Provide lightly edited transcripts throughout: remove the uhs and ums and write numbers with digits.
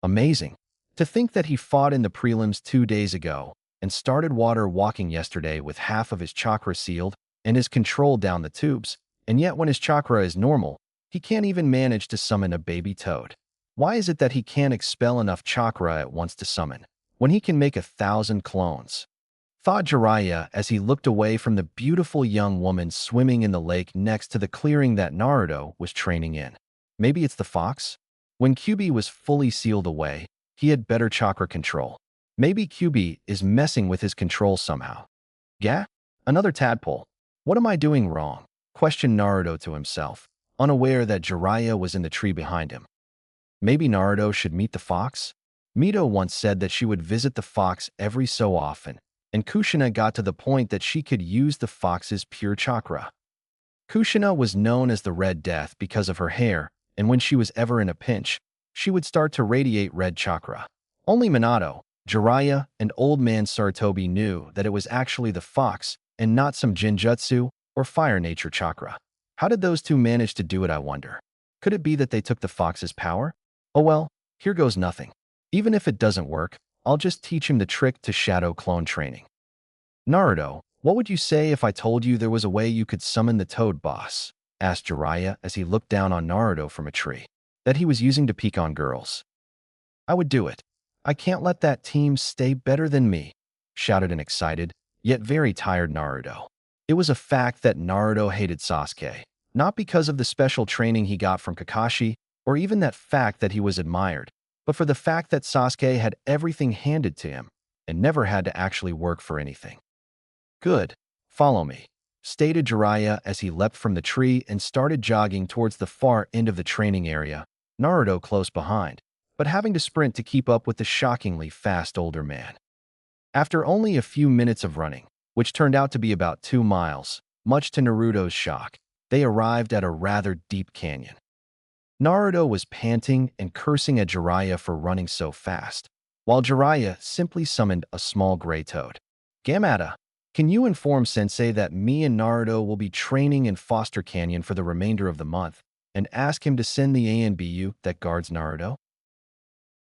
Amazing. To think that he fought in the prelims 2 days ago and started water walking yesterday with half of his chakra sealed and his control down the tubes, and yet when his chakra is normal, he can't even manage to summon a baby toad. Why is it that he can't expel enough chakra at once to summon, when he can make 1,000 clones? Thought Jiraiya as he looked away from the beautiful young woman swimming in the lake next to the clearing that Naruto was training in. Maybe it's the fox? When Kyuubi was fully sealed away, he had better chakra control. Maybe Kyuubi is messing with his control somehow. Gah? Another tadpole. What am I doing wrong? Questioned Naruto to himself, unaware that Jiraiya was in the tree behind him. Maybe Naruto should meet the fox? Mito once said that she would visit the fox every so often, and Kushina got to the point that she could use the fox's pure chakra. Kushina was known as the Red Death because of her hair, and when she was ever in a pinch, she would start to radiate red chakra. Only Minato, Jiraiya, and Old Man Sartobi knew that it was actually the fox and not some Jinjutsu or fire nature chakra. How did those two manage to do it, I wonder? Could it be that they took the fox's power? Oh well, here goes nothing. Even if it doesn't work, I'll just teach him the trick to shadow clone training. Naruto, what would you say if I told you there was a way you could summon the Toad Boss? Asked Jiraiya as he looked down on Naruto from a tree that he was using to peek on girls. I would do it. I can't let that team stay better than me, shouted an excited, yet very tired Naruto. It was a fact that Naruto hated Sasuke, not because of the special training he got from Kakashi, or even that fact that he was admired, but for the fact that Sasuke had everything handed to him and never had to actually work for anything. Good. Follow me, stated Jiraiya as he leapt from the tree and started jogging towards the far end of the training area, Naruto close behind, but having to sprint to keep up with the shockingly fast older man. After only a few minutes of running, which turned out to be about 2 miles, much to Naruto's shock, they arrived at a rather deep canyon. Naruto was panting and cursing at Jiraiya for running so fast, while Jiraiya simply summoned a small gray toad. Gamada, can you inform Sensei that me and Naruto will be training in Foster Canyon for the remainder of the month, and ask him to send the ANBU that guards Naruto?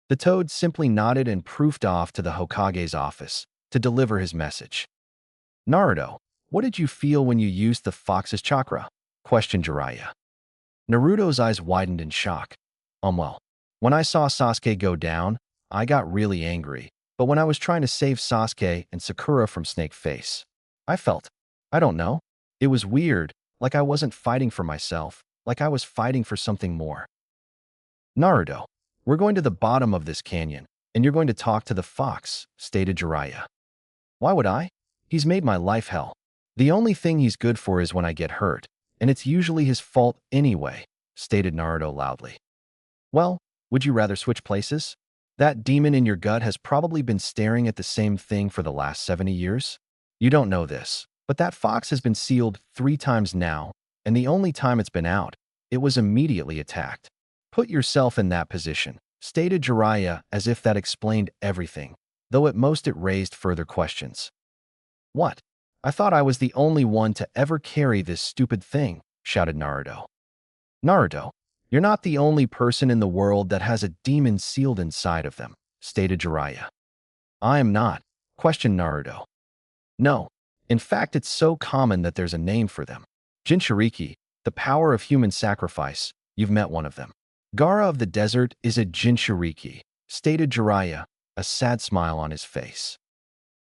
The toad simply nodded and proofed off to the Hokage's office to deliver his message. Naruto, what did you feel when you used the fox's chakra? Questioned Jiraiya. Naruto's eyes widened in shock. Well, when I saw Sasuke go down, I got really angry, but when I was trying to save Sasuke and Sakura from Snake Face, I felt, I don't know, it was weird, like I wasn't fighting for myself, like I was fighting for something more. Naruto, we're going to the bottom of this canyon, and you're going to talk to the fox, stated Jiraiya. Why would I? He's made my life hell. The only thing he's good for is when I get hurt, and it's usually his fault anyway, stated Naruto loudly. Well, would you rather switch places? That demon in your gut has probably been staring at the same thing for the last 70 years. You don't know this, but that fox has been sealed 3 times now, and the only time it's been out, it was immediately attacked. Put yourself in that position, stated Jiraiya as if that explained everything, though at most it raised further questions. What? I thought I was the only one to ever carry this stupid thing, shouted Naruto. Naruto, you're not the only person in the world that has a demon sealed inside of them, stated Jiraiya. I am not, questioned Naruto. No, in fact it's so common that there's a name for them. Jinchuriki, the power of human sacrifice, you've met one of them. Gaara of the desert is a Jinchuriki, stated Jiraiya, a sad smile on his face.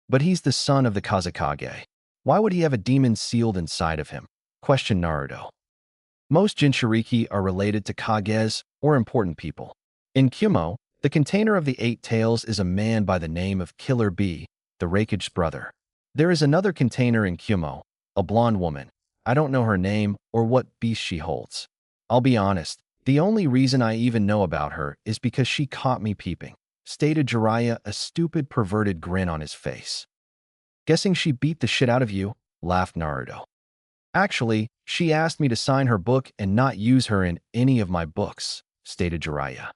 But he's the son of the Kazekage. Why would he have a demon sealed inside of him? Questioned Naruto. Most Jinchuriki are related to Kages or important people. In Kyuubi, the container of the 8 tails is a man by the name of Killer Bee, the Raikage's brother. There is another container in Kyuubi, a blonde woman. I don't know her name or what beast she holds. I'll be honest, the only reason I even know about her is because she caught me peeping, stated Jiraiya, a stupid perverted grin on his face. Guessing she beat the shit out of you, laughed Naruto. Actually, she asked me to sign her book and not use her in any of my books, stated Jiraiya.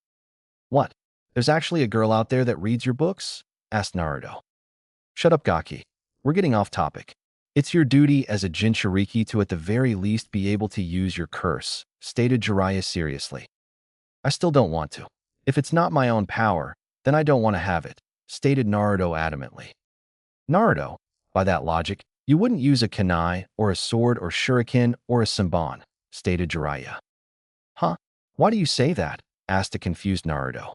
What? There's actually a girl out there that reads your books? Asked Naruto. Shut up, Gaki. We're getting off topic. It's your duty as a Jinchuriki to at the very least be able to use your curse, stated Jiraiya seriously. I still don't want to. If it's not my own power, then I don't want to have it, stated Naruto adamantly. Naruto, by that logic, you wouldn't use a kunai or a sword or shuriken or a senbon, stated Jiraiya. Huh? Why do you say that? Asked a confused Naruto.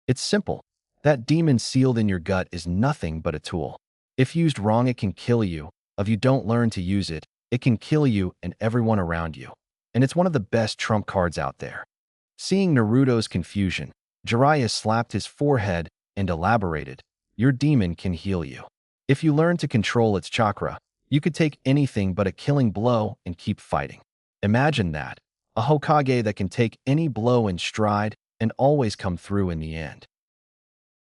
It's simple. That demon sealed in your gut is nothing but a tool. If used wrong, it can kill you. If you don't learn to use it, it can kill you and everyone around you. And it's one of the best trump cards out there. Seeing Naruto's confusion, Jiraiya slapped his forehead and elaborated, your demon can heal you. If you learn to control its chakra, you could take anything but a killing blow and keep fighting. Imagine that, a Hokage that can take any blow in stride and always come through in the end.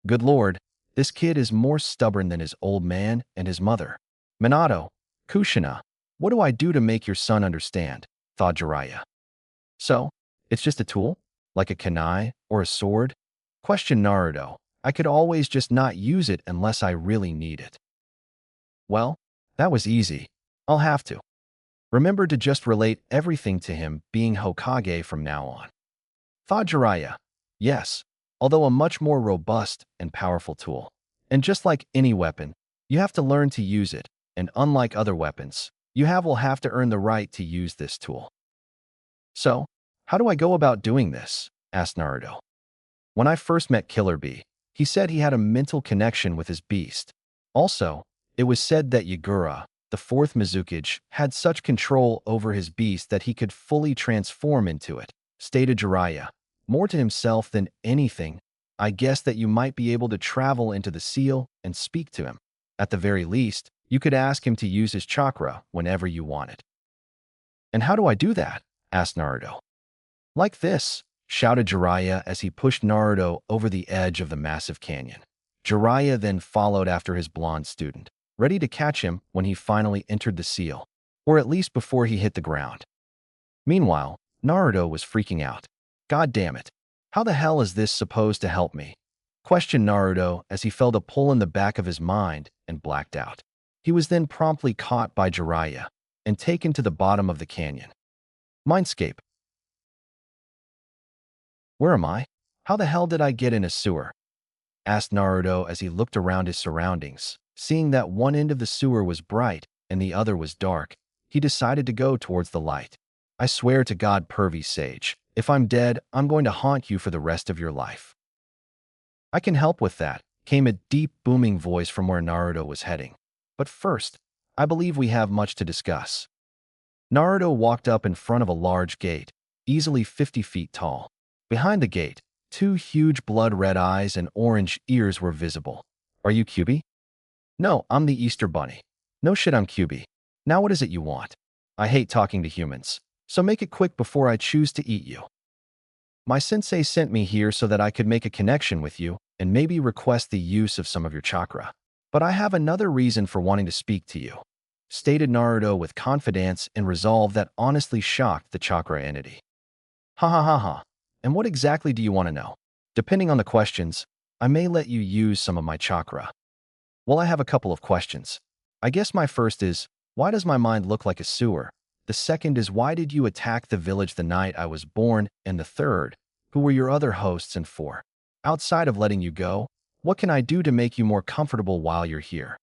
Good lord, this kid is more stubborn than his old man and his mother. Minato, Kushina, what do I do to make your son understand? Thought Jiraiya. So, it's just a tool? Like a kunai or a sword? Questioned Naruto. I could always just not use it unless I really need it. Well, that was easy. I'll have to. Remember to just relate everything to him being Hokage from now on. Thought Jiraiya. Yes, although a much more robust and powerful tool. And just like any weapon, you have to learn to use it, and unlike other weapons, will have to earn the right to use this tool. So, how do I go about doing this? Asked Naruto. When I first met Killer Bee, he said he had a mental connection with his beast. Also, it was said that Yagura, the fourth Mizukage, had such control over his beast that he could fully transform into it, stated Jiraiya. More to himself than anything, I guess that you might be able to travel into the seal and speak to him. At the very least, you could ask him to use his chakra whenever you want it. And how do I do that? Asked Naruto. Like this, shouted Jiraiya as he pushed Naruto over the edge of the massive canyon. Jiraiya then followed after his blonde student, ready to catch him when he finally entered the seal, or at least before he hit the ground. Meanwhile, Naruto was freaking out. God damn it. How the hell is this supposed to help me? Questioned Naruto as he felt a pull in the back of his mind and blacked out. He was then promptly caught by Jiraiya and taken to the bottom of the canyon. Mindscape. Where am I? How the hell did I get in a sewer? Asked Naruto as he looked around his surroundings. Seeing that one end of the sewer was bright and the other was dark, he decided to go towards the light. I swear to God, pervy sage, if I'm dead, I'm going to haunt you for the rest of your life. I can help with that, came a deep, booming voice from where Naruto was heading. But first, I believe we have much to discuss. Naruto walked up in front of a large gate, easily 50 feet tall. Behind the gate, two huge blood-red eyes and orange ears were visible. Are you Kyuubi? No, I'm the Easter Bunny. No shit, I'm Kyuubi. Now what is it you want? I hate talking to humans, so make it quick before I choose to eat you. My sensei sent me here so that I could make a connection with you and maybe request the use of some of your chakra. But I have another reason for wanting to speak to you, stated Naruto with confidence and resolve that honestly shocked the chakra entity. Ha ha ha ha. And what exactly do you want to know? Depending on the questions, I may let you use some of my chakra. Well, I have a couple of questions. I guess my first is, why does my mind look like a sewer? The second is, why did you attack the village the night I was born? And the third, who were your other hosts? And four, outside of letting you go, what can I do to make you more comfortable while you're here?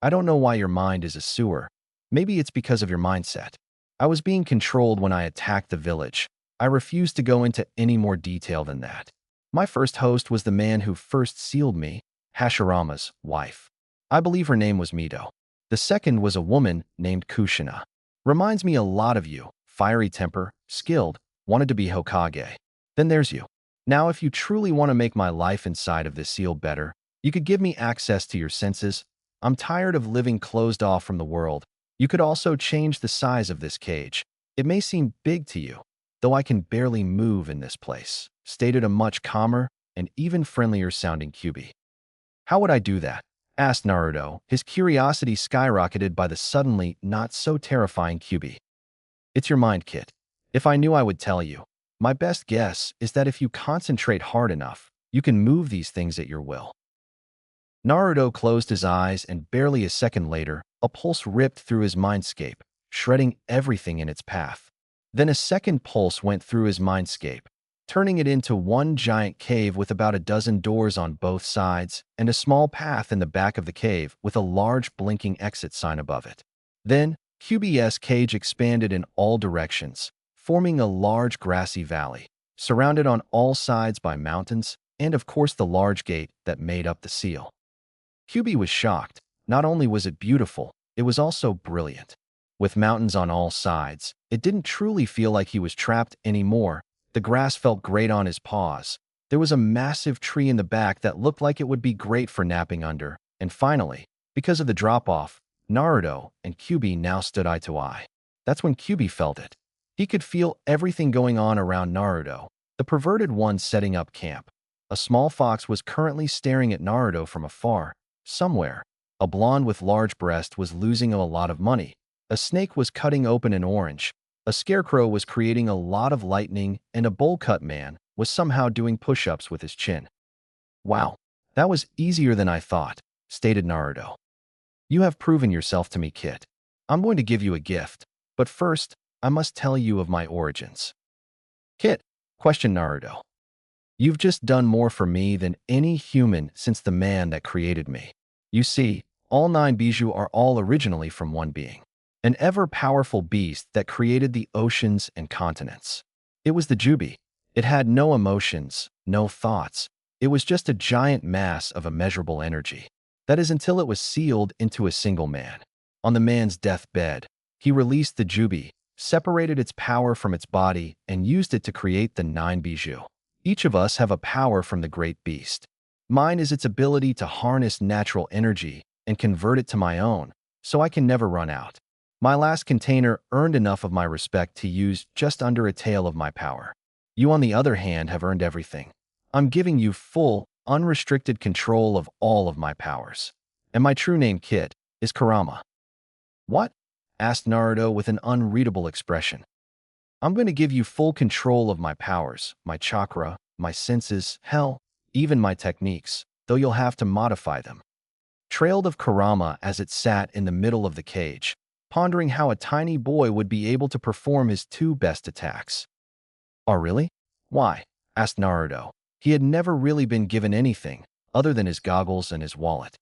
I don't know why your mind is a sewer. Maybe it's because of your mindset. I was being controlled when I attacked the village. I refuse to go into any more detail than that. My first host was the man who first sealed me, Hashirama's wife. I believe her name was Mito. The second was a woman named Kushina. Reminds me a lot of you, fiery temper, skilled, wanted to be Hokage. Then there's you. Now if you truly want to make my life inside of this seal better, you could give me access to your senses. I'm tired of living closed off from the world. You could also change the size of this cage. It may seem big to you, though I can barely move in this place, stated a much calmer and even friendlier sounding Kyuubi. How would I do that? Asked Naruto, his curiosity skyrocketed by the suddenly not so terrifying Kyuubi. It's your mind, kid. If I knew, I would tell you. My best guess is that if you concentrate hard enough, you can move these things at your will. Naruto closed his eyes and barely a second later, a pulse ripped through his mindscape, shredding everything in its path. Then a second pulse went through his mindscape, turning it into one giant cave with about a dozen doors on both sides and a small path in the back of the cave with a large blinking exit sign above it. Then, Kyuubi's cage expanded in all directions, forming a large grassy valley, surrounded on all sides by mountains and of course the large gate that made up the seal. Kyuubi was shocked. Not only was it beautiful, it was also brilliant. With mountains on all sides, it didn't truly feel like he was trapped anymore. The grass felt great on his paws. There was a massive tree in the back that looked like it would be great for napping under. And finally, because of the drop-off, Naruto and Kyuubi now stood eye to eye. That's when Kyuubi felt it. He could feel everything going on around Naruto, the perverted one setting up camp. A small fox was currently staring at Naruto from afar. Somewhere, a blonde with large breast was losing a lot of money. A snake was cutting open an orange. A scarecrow was creating a lot of lightning, and a bowl-cut man was somehow doing push-ups with his chin. "Wow, that was easier than I thought," stated Naruto. "You have proven yourself to me, Kit. I'm going to give you a gift, but first, I must tell you of my origins." "Kit," questioned Naruto. "You've just done more for me than any human since the man that created me. You see, all 9 bijou are all originally from one being, an ever-powerful beast that created the oceans and continents. It was the Kyuubi. It had no emotions, no thoughts. It was just a giant mass of immeasurable energy. That is until it was sealed into a single man. On the man's deathbed, he released the Kyuubi, separated its power from its body, and used it to create the 9 bijou. Each of us have a power from the great beast. Mine is its ability to harness natural energy and convert it to my own, so I can never run out. My last container earned enough of my respect to use just under a tael of my power. You, on the other hand, have earned everything. I'm giving you full, unrestricted control of all of my powers. And my true name, Kit, is Kurama." "What?" asked Naruto with an unreadable expression. "I'm going to give you full control of my powers, my chakra, my senses, hell, even my techniques, though you'll have to modify them," trailed of Kurama as it sat in the middle of the cage, pondering how a tiny boy would be able to perform his 2 best attacks. "Oh, really? Why?" asked Naruto. He had never really been given anything other than his goggles and his wallet.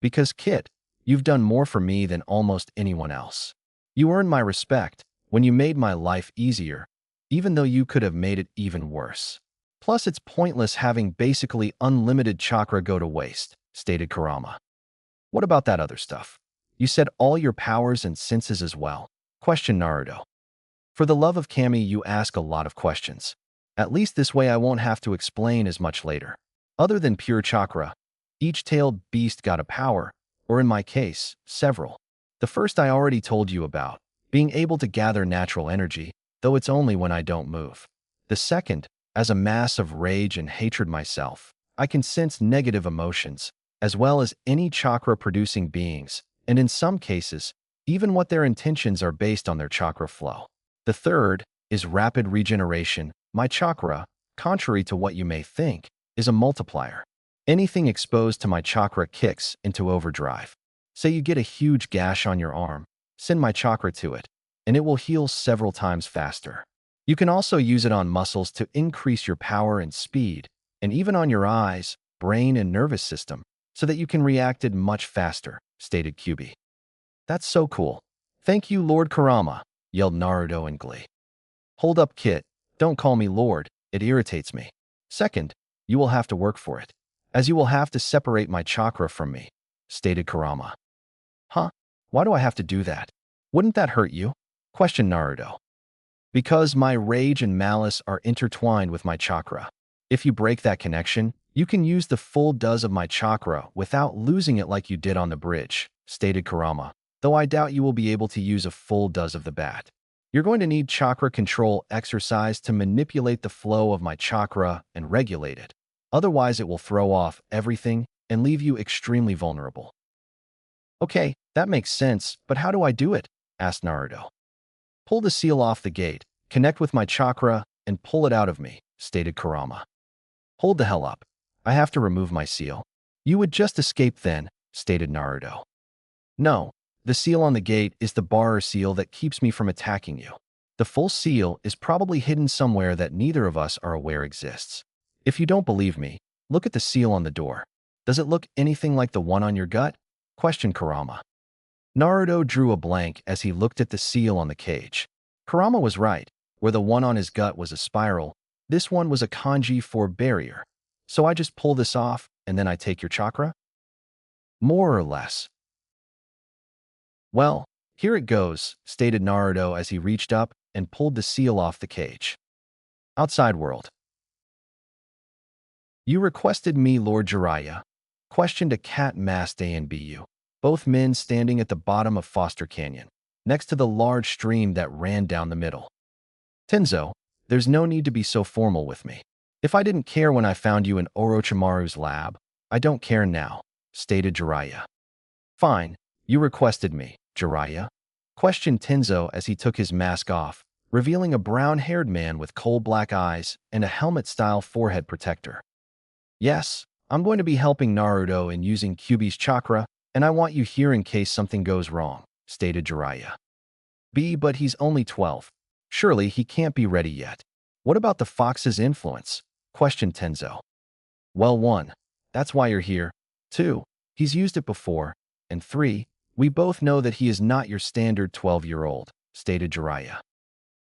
"Because, Kit, you've done more for me than almost anyone else. You earned my respect when you made my life easier, even though you could have made it even worse. Plus, it's pointless having basically unlimited chakra go to waste," stated Kurama. "What about that other stuff? You said all your powers and senses as well?" questioned Naruto. "For the love of Kami, you ask a lot of questions. At least this way I won't have to explain as much later. Other than pure chakra, each tailed beast got a power, or in my case, several. The first I already told you about, being able to gather natural energy, though it's only when I don't move. The second, as a mass of rage and hatred myself, I can sense negative emotions, as well as any chakra-producing beings, and in some cases, even what their intentions are based on their chakra flow. The third is rapid regeneration. My chakra, contrary to what you may think, is a multiplier. Anything exposed to my chakra kicks into overdrive. Say you get a huge gash on your arm, send my chakra to it, and it will heal several times faster. You can also use it on muscles to increase your power and speed, and even on your eyes, brain, and nervous system, so that you can react it much faster," stated Kyuubi. "That's so cool. Thank you, Lord Kurama," yelled Naruto in glee. "Hold up, Kit. Don't call me Lord. It irritates me. Second, you will have to work for it, as you will have to separate my chakra from me," stated Kurama. "Huh? Why do I have to do that? Wouldn't that hurt you?" questioned Naruto. "Because my rage and malice are intertwined with my chakra. If you break that connection, you can use the full dose of my chakra without losing it like you did on the bridge," stated Kurama, "though I doubt you will be able to use a full dose of the bat. You're going to need chakra control exercise to manipulate the flow of my chakra and regulate it. Otherwise, it will throw off everything and leave you extremely vulnerable." "Okay, that makes sense, but how do I do it?" asked Naruto. "Pull the seal off the gate, connect with my chakra, and pull it out of me," stated Kurama. "Hold the hell up. I have to remove my seal." "You would just escape then," stated Naruto. "No, the seal on the gate is the barrier seal that keeps me from attacking you. The full seal is probably hidden somewhere that neither of us are aware exists. If you don't believe me, look at the seal on the door. Does it look anything like the one on your gut? Questioned Kurama. Naruto drew a blank as he looked at the seal on the cage. Kurama was right. Where the one on his gut was a spiral, this one was a kanji for barrier. So I just pull this off, and then I take your chakra? More or less. Well, here it goes, stated Naruto as he reached up and pulled the seal off the cage. Outside world. You requested me, Lord Jiraiya? Questioned a cat-masked ANBU. Both men standing at the bottom of Foster Canyon, next to the large stream that ran down the middle. Tenzo, there's no need to be so formal with me. If I didn't care when I found you in Orochimaru's lab, I don't care now, stated Jiraiya. Fine, you requested me, Jiraiya. Questioned Tenzo as he took his mask off, revealing a brown-haired man with coal-black eyes and a helmet-style forehead protector. Yes, I'm going to be helping Naruto in using Kyuubi's chakra, and I want you here in case something goes wrong, stated Jiraiya. But he's only 12. Surely he can't be ready yet. What about the fox's influence? Questioned Tenzo. Well, 1, that's why you're here. 2, he's used it before. And 3, we both know that he is not your standard 12-year-old, stated Jiraiya.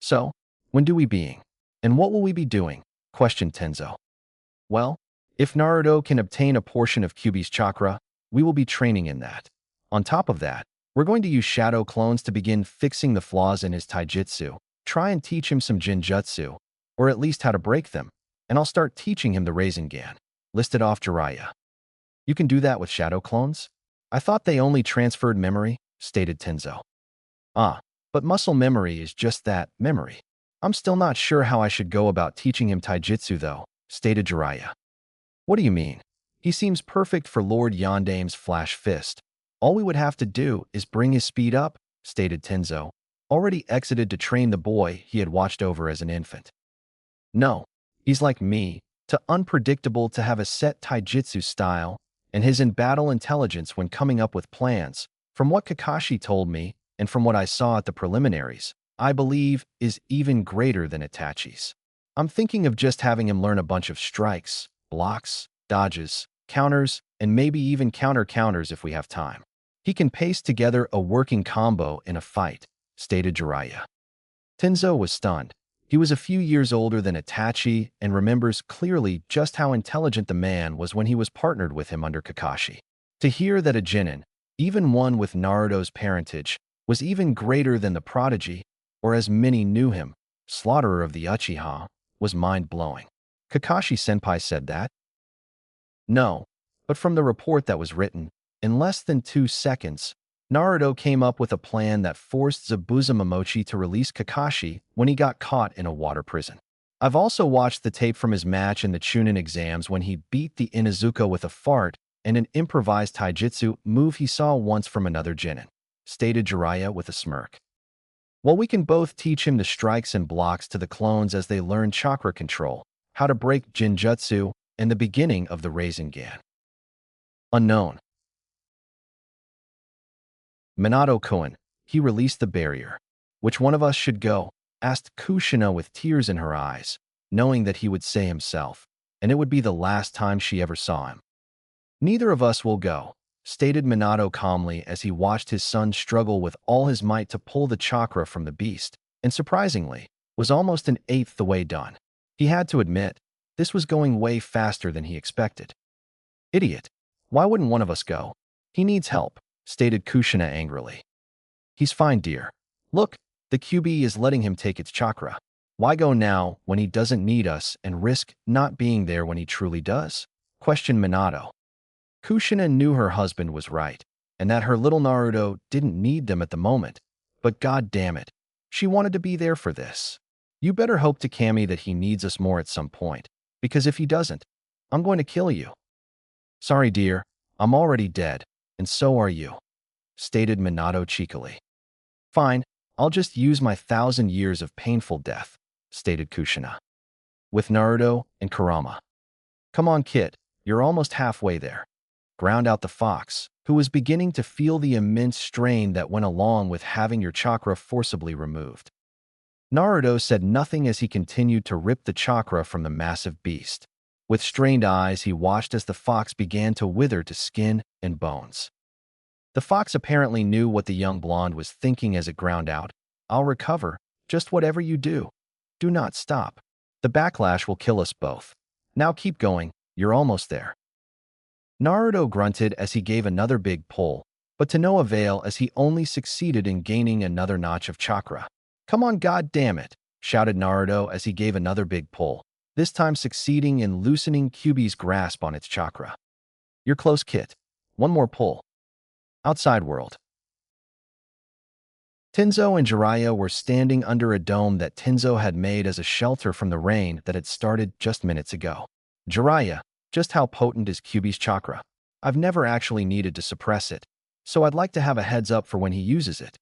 So, when do we being? And what will we be doing? Questioned Tenzo. Well, if Naruto can obtain a portion of Kyuubi's chakra, we will be training in that. On top of that, we're going to use shadow clones to begin fixing the flaws in his taijutsu, try and teach him some jinjutsu, or at least how to break them, and I'll start teaching him the Rasengan, listed off Jiraiya. You can do that with shadow clones? I thought they only transferred memory, stated Tenzo. But muscle memory is just that, memory. I'm still not sure how I should go about teaching him taijutsu though, stated Jiraiya. What do you mean? He seems perfect for Lord Yondame's flash fist. All we would have to do is bring his speed up, stated Tenzo, already exited to train the boy he had watched over as an infant. No, he's like me, too unpredictable to have a set taijutsu style, and his in-battle intelligence when coming up with plans, from what Kakashi told me and from what I saw at the preliminaries, I believe is even greater than Itachi's. I'm thinking of just having him learn a bunch of strikes, blocks, dodges, counters, and maybe even counter-counters if we have time. He can paste together a working combo in a fight, stated Jiraiya. Tenzo was stunned. He was a few years older than Itachi and remembers clearly just how intelligent the man was when he was partnered with him under Kakashi. To hear that a genin, even one with Naruto's parentage, was even greater than the prodigy, or as many knew him, slaughterer of the Uchiha, was mind-blowing. Kakashi-senpai said that? No, but from the report that was written, in less than 2 seconds, Naruto came up with a plan that forced Zabuza to release Kakashi when he got caught in a water prison. I've also watched the tape from his match in the Chunin exams when he beat the Inuzuka with a fart and an improvised taijutsu move he saw once from another genin, stated Jiraiya with a smirk. Well, we can both teach him the strikes and blocks to the clones as they learn chakra control, how to break jinjutsu, and the beginning of the Rasengan. Unknown. Minato-kun, he released the barrier. Which one of us should go? Asked Kushina with tears in her eyes, knowing that he would say himself, and it would be the last time she ever saw him. Neither of us will go, stated Minato calmly as he watched his son struggle with all his might to pull the chakra from the beast, and surprisingly, was almost an eighth the way done. He had to admit, this was going way faster than he expected. Idiot. Why wouldn't one of us go? He needs help, stated Kushina angrily. He's fine, dear. Look, the Kyuubi is letting him take its chakra. Why go now when he doesn't need us and risk not being there when he truly does? Questioned Minato. Kushina knew her husband was right, and that her little Naruto didn't need them at the moment, but god damn it, she wanted to be there for this. You better hope to Kami that he needs us more at some point, because if he doesn't, I'm going to kill you. Sorry, dear, I'm already dead, and so are you, stated Minato cheekily. Fine, I'll just use my 1,000 years of painful death, stated Kushina. With Naruto and Kurama. Come on, kid, you're almost halfway there. Ground out the fox, who was beginning to feel the immense strain that went along with having your chakra forcibly removed. Naruto said nothing as he continued to rip the chakra from the massive beast. With strained eyes, he watched as the fox began to wither to skin and bones. The fox apparently knew what the young blonde was thinking as it ground out. "I'll recover. Just whatever you do. Do not stop. The backlash will kill us both. Now keep going. You're almost there." Naruto grunted as he gave another big pull, but to no avail as he only succeeded in gaining another notch of chakra. "Come on, god damn it," shouted Naruto as he gave another big pull, this time succeeding in loosening Kyuubi's grasp on its chakra. "You're close, Kit. One more pull." Outside world. Tenzo and Jiraiya were standing under a dome that Tenzo had made as a shelter from the rain that had started just minutes ago. "Jiraiya, just how potent is Kyuubi's chakra? I've never actually needed to suppress it, so I'd like to have a heads up for when he uses it."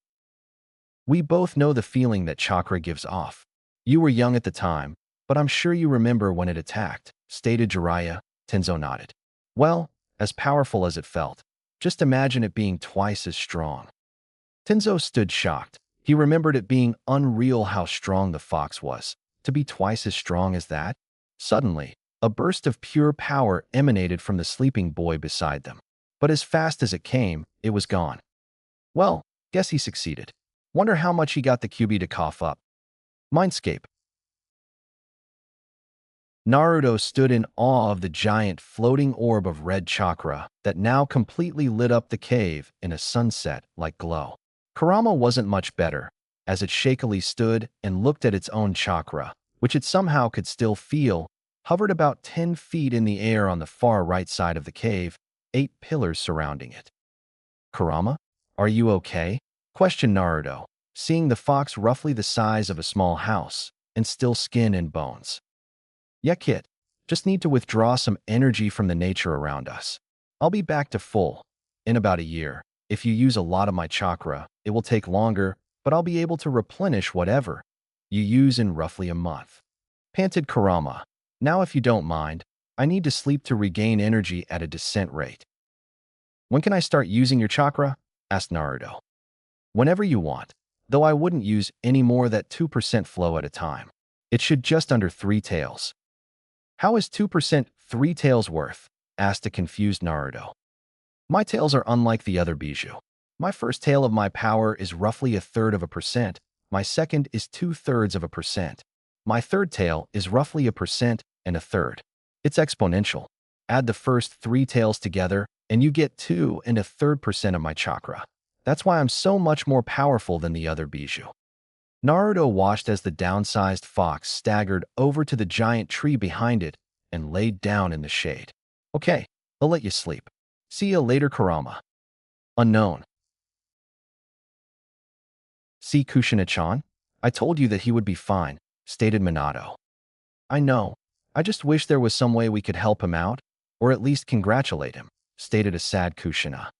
"We both know the feeling that chakra gives off. You were young at the time, but I'm sure you remember when it attacked," stated Jiraiya. Tenzo nodded. "Well, as powerful as it felt. Just imagine it being twice as strong." Tenzo stood shocked. He remembered it being unreal how strong the fox was. To be twice as strong as that? Suddenly, a burst of pure power emanated from the sleeping boy beside them. But as fast as it came, it was gone. Well, guess he succeeded. Wonder how much he got the Kyuubi to cough up. Mindscape. Naruto stood in awe of the giant floating orb of red chakra that now completely lit up the cave in a sunset-like glow. Kurama wasn't much better, as it shakily stood and looked at its own chakra, which it somehow could still feel, hovered about 10 feet in the air on the far right side of the cave, 8 pillars surrounding it. "Kurama, are you okay?" questioned Naruto, seeing the fox roughly the size of a small house and still skin and bones. "Yeah, kid. Just need to withdraw some energy from the nature around us. I'll be back to full in about a year. If you use a lot of my chakra, it will take longer, but I'll be able to replenish whatever you use in roughly a month," panted Kurama. "Now, if you don't mind, I need to sleep to regain energy at a decent rate." "When can I start using your chakra?" asked Naruto. "Whenever you want, though I wouldn't use any more than 2% flow at a time. It should just under 3 tails." "How is 2% 3 tails worth?" asked a confused Naruto. "My tails are unlike the other bijou. My first tail of my power is roughly 1/3%. My second is 2/3%. My third tail is roughly 1% and 1/3. It's exponential. Add the first 3 tails together, and you get 2 1/3% of my chakra. That's why I'm so much more powerful than the other bijou." Naruto watched as the downsized fox staggered over to the giant tree behind it and laid down in the shade. "Okay, I'll let you sleep. See you later, Kurama." Unknown. "See Kushina-chan? I told you that he would be fine," stated Minato. "I know. I just wish there was some way we could help him out, or at least congratulate him," stated a sad Kushina.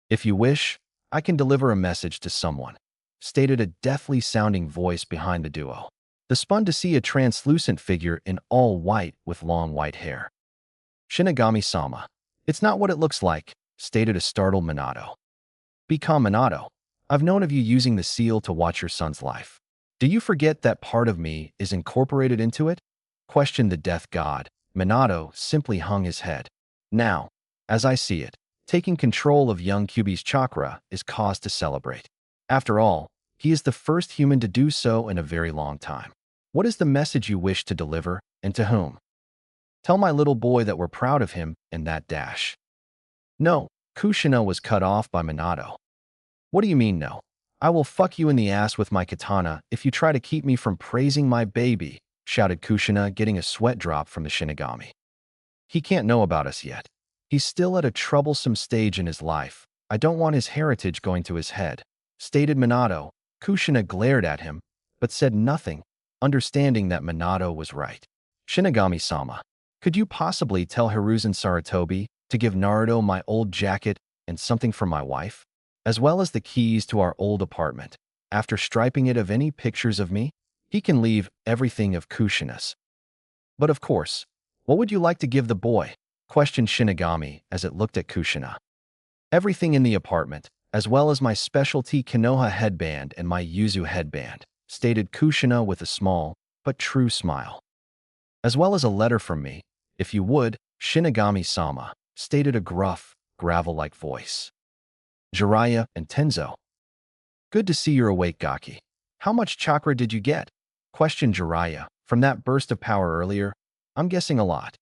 "If you wish, I can deliver a message to someone," stated a deathly sounding voice behind the duo. They spun to see a translucent figure in all white with long white hair. "Shinigami-sama. It's not what it looks like," stated a startled Minato. "Be calm, Minato. I've known of you using the seal to watch your son's life. Do you forget that part of me is incorporated into it?" questioned the death god. Minato simply hung his head. "Now, as I see it, taking control of young Kyuubi's chakra is cause to celebrate. After all, he is the first human to do so in a very long time. What is the message you wish to deliver, and to whom?" "Tell my little boy that we're proud of him and that dash." "No," Kushina was cut off by Minato. "What do you mean no? I will fuck you in the ass with my katana if you try to keep me from praising my baby," shouted Kushina, getting a sweat drop from the Shinigami. "He can't know about us yet. He's still at a troublesome stage in his life. I don't want his heritage going to his head," stated Minato. Kushina glared at him, but said nothing, understanding that Minato was right. "Shinigami-sama, could you possibly tell Hiruzen Sarutobi to give Naruto my old jacket and something for my wife, as well as the keys to our old apartment? After striping it of any pictures of me, he can leave everything of Kushina's." "But of course, what would you like to give the boy?" questioned Shinigami as it looked at Kushina. "Everything in the apartment, as well as my specialty Konoha headband and my Yuzu headband," stated Kushina with a small but true smile. As well as a letter from me, if you would, Shinigami-sama, stated a gruff, gravel-like voice. Jiraiya and Tenzo. Good to see you're awake, Gaki. How much chakra did you get? Questioned Jiraiya. From that burst of power earlier, I'm guessing a lot.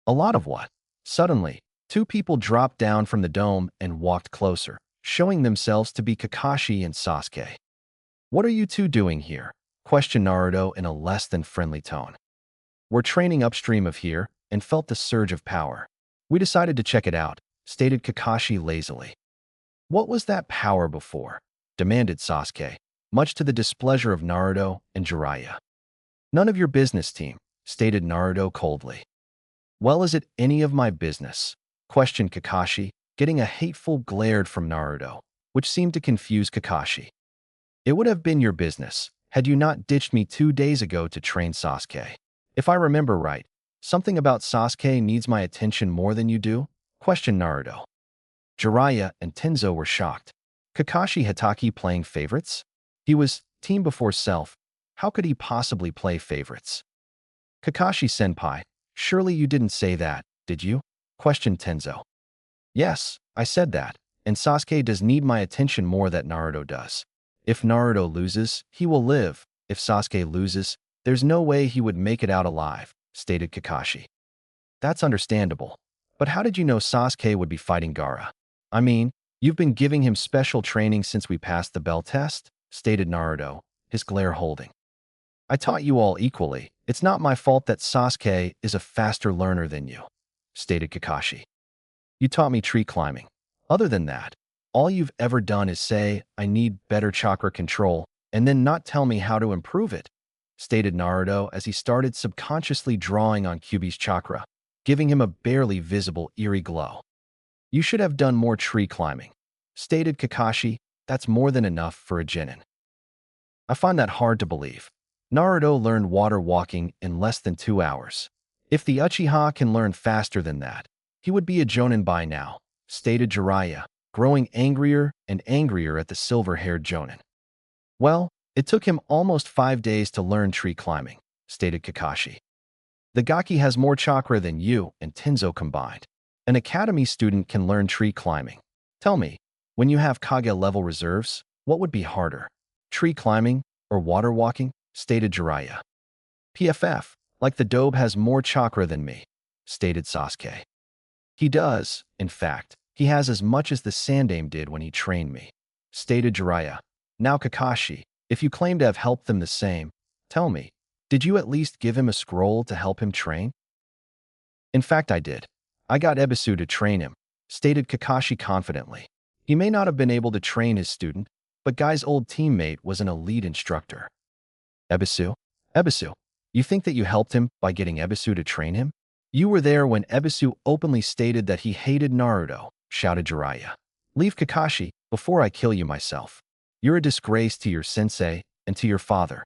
A lot of what? Suddenly, two people dropped down from the dome and walked closer, showing themselves to be Kakashi and Sasuke. What are you two doing here? Questioned Naruto in a less than friendly tone. We're training upstream of here and felt the surge of power. We decided to check it out, stated Kakashi lazily. What was that power before? Demanded Sasuke, much to the displeasure of Naruto and Jiraiya. None of your business, team, stated Naruto coldly. Well, is it any of my business? Questioned Kakashi, getting a hateful glare from Naruto, which seemed to confuse Kakashi. It would have been your business had you not ditched me 2 days ago to train Sasuke. If I remember right, something about Sasuke needs my attention more than you do? Questioned Naruto. Jiraiya and Tenzo were shocked. Kakashi Hatake playing favorites? He was team before self. How could he possibly play favorites? Kakashi-senpai, surely you didn't say that, did you? Questioned Tenzo. Yes, I said that, and Sasuke does need my attention more than Naruto does. If Naruto loses, he will live. If Sasuke loses, there's no way he would make it out alive, stated Kakashi. That's understandable. But how did you know Sasuke would be fighting Gaara? I mean, you've been giving him special training since we passed the bell test, stated Naruto, his glare holding. I taught you all equally. It's not my fault that Sasuke is a faster learner than you, stated Kakashi. You taught me tree climbing. Other than that, all you've ever done is say, I need better chakra control, and then not tell me how to improve it, stated Naruto as he started subconsciously drawing on Kyuubi's chakra, giving him a barely visible eerie glow. You should have done more tree climbing, stated Kakashi. That's more than enough for a genin. I find that hard to believe. Naruto learned water walking in less than 2 hours. If the Uchiha can learn faster than that, he would be a Jonin by now, stated Jiraiya, growing angrier and angrier at the silver-haired Jonin. Well, it took him almost 5 days to learn tree climbing, stated Kakashi. The Gaki has more chakra than you and Tenzo combined. An academy student can learn tree climbing. Tell me, when you have Kage-level reserves, what would be harder? Tree climbing or water walking? Stated Jiraiya. PFF, like the Dobe has more chakra than me, stated Sasuke. He does, in fact, he has as much as the Sandaime did when he trained me, stated Jiraiya. Now Kakashi, if you claim to have helped them the same, tell me, did you at least give him a scroll to help him train? In fact, I did. I got Ebisu to train him, stated Kakashi confidently. He may not have been able to train his student, but Guy's old teammate was an elite instructor. Ebisu? Ebisu, you think that you helped him by getting Ebisu to train him? You were there when Ebisu openly stated that he hated Naruto, shouted Jiraiya. Leave Kakashi before I kill you myself. You're a disgrace to your sensei and to your father.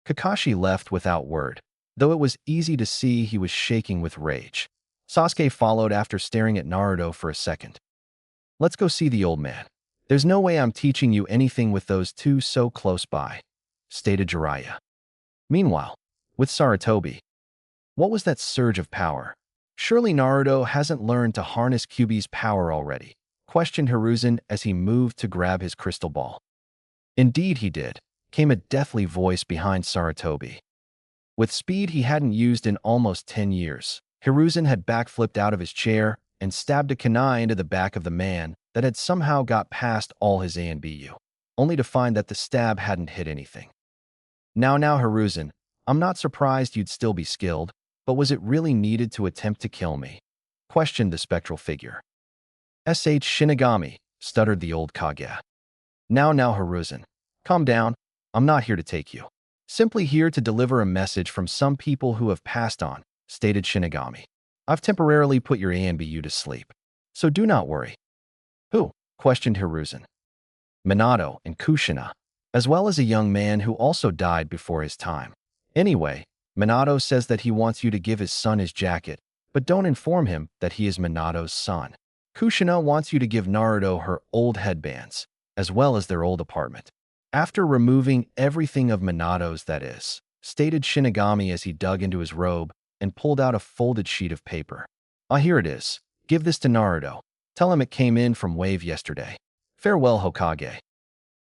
Kakashi left without word, though it was easy to see he was shaking with rage. Sasuke followed after staring at Naruto for a second. Let's go see the old man. There's no way I'm teaching you anything with those two so close by, stated Jiraiya. Meanwhile, with Sarutobi, what was that surge of power? Surely Naruto hasn't learned to harness Kyuubi's power already, questioned Hiruzen as he moved to grab his crystal ball. Indeed he did, came a deathly voice behind Sarutobi. With speed he hadn't used in almost 10 years, Hiruzen had backflipped out of his chair and stabbed a kunai into the back of the man that had somehow got past all his A and BU, only to find that the stab hadn't hit anything. Now, Hiruzen, I'm not surprised you'd still be skilled, but was it really needed to attempt to kill me? Questioned the spectral figure. Shinigami, stuttered the old Kage. Now, Hiruzen, calm down. I'm not here to take you. Simply here to deliver a message from some people who have passed on, stated Shinigami. I've temporarily put your ANBU to sleep, so do not worry. Who? Questioned Hiruzen. Minato and Kushina, as well as a young man who also died before his time. Anyway, Minato says that he wants you to give his son his jacket, but don't inform him that he is Minato's son. Kushina wants you to give Naruto her old headbands, as well as their old apartment. After removing everything of Minato's, that is, stated Shinigami as he dug into his robe and pulled out a folded sheet of paper. Ah, here it is. Give this to Naruto. Tell him it came in from Wave yesterday. Farewell, Hokage.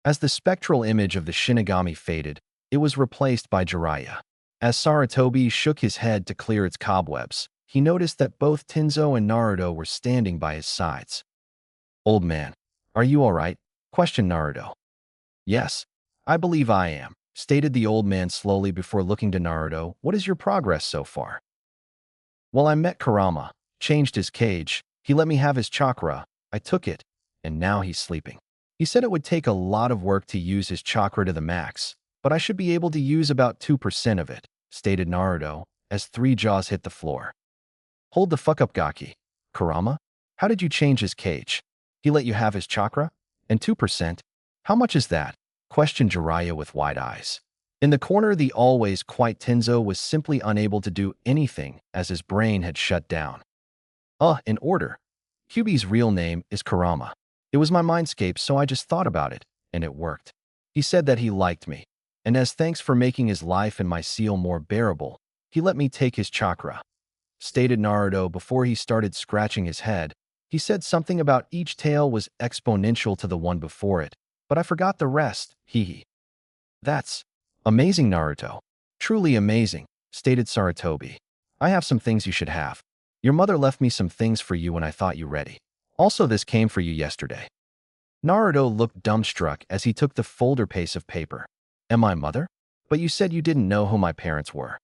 As the spectral image of the Shinigami faded, it was replaced by Jiraiya. As Sarutobi shook his head to clear its cobwebs, he noticed that both Tenzo and Naruto were standing by his sides. Old man, are you all right? Questioned Naruto. Yes, I believe I am, stated the old man slowly before looking to Naruto. What is your progress so far? Well, I met Kurama, changed his cage, he let me have his chakra, I took it, and now he's sleeping. He said it would take a lot of work to use his chakra to the max, but I should be able to use about 2% of it, stated Naruto, as three jaws hit the floor. Hold the fuck up, Gaki. Kurama? How did you change his cage? He let you have his chakra? And 2%? How much is that? Questioned Jiraiya with wide eyes. In the corner, the always quiet Tenzo was simply unable to do anything as his brain had shut down. In order. Kyuubi's real name is Kurama. It was my mindscape, so I just thought about it, and it worked. He said that he liked me, and as thanks for making his life and my seal more bearable, he let me take his chakra. Stated Naruto before he started scratching his head. He said something about each tale was exponential to the one before it, but I forgot the rest, hee. That's amazing, Naruto. Truly amazing, stated Sarutobi. I have some things you should have. Your mother left me some things for you when I thought you ready. Also, this came for you yesterday. Naruto looked dumbstruck as he took the folder piece of paper. Am I mother? But you said you didn't know who my parents were.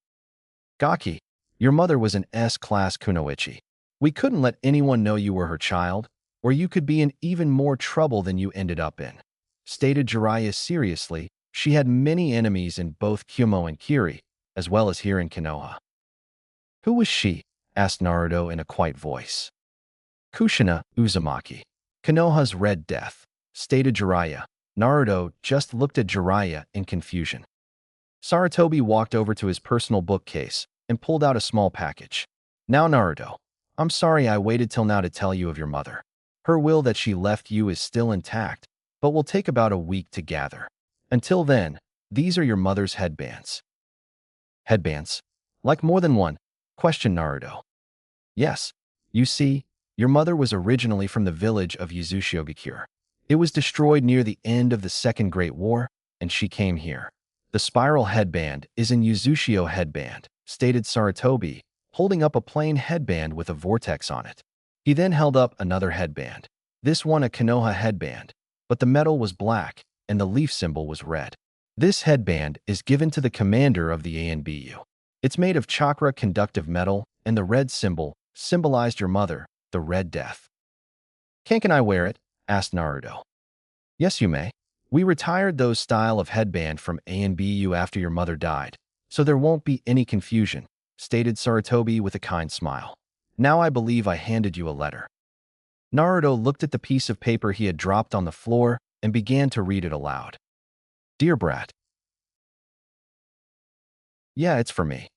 Gaki, your mother was an S-class kunoichi. We couldn't let anyone know you were her child, or you could be in even more trouble than you ended up in. Stated Jiraiya seriously. She had many enemies in both Kyuubi and Kiri, as well as here in Konoha. Who was she? Asked Naruto in a quiet voice. Kushina Uzumaki. Konoha's Red Death, stated Jiraiya. Naruto just looked at Jiraiya in confusion. Sarutobi walked over to his personal bookcase and pulled out a small package. Now, Naruto, I'm sorry I waited till now to tell you of your mother. Her will that she left you is still intact, but will take about a week to gather. Until then, these are your mother's headbands. Headbands? Like more than one? Questioned Naruto. Yes. You see, your mother was originally from the village of Uzushiogakure. It was destroyed near the end of the Second Great War, and she came here. The spiral headband is an Uzushio headband, stated Sarutobi, holding up a plain headband with a vortex on it. He then held up another headband. This one a Konoha headband, but the metal was black, and the leaf symbol was red. This headband is given to the commander of the ANBU. It's made of chakra conductive metal, and the red symbol symbolized your mother, the Red Death. Can I wear it? Asked Naruto. Yes, you may. We retired those style of headband from ANBU after your mother died, so there won't be any confusion, stated Sarutobi with a kind smile. Now I believe I handed you a letter. Naruto looked at the piece of paper he had dropped on the floor and began to read it aloud. Dear Brat. Yeah, it's for me.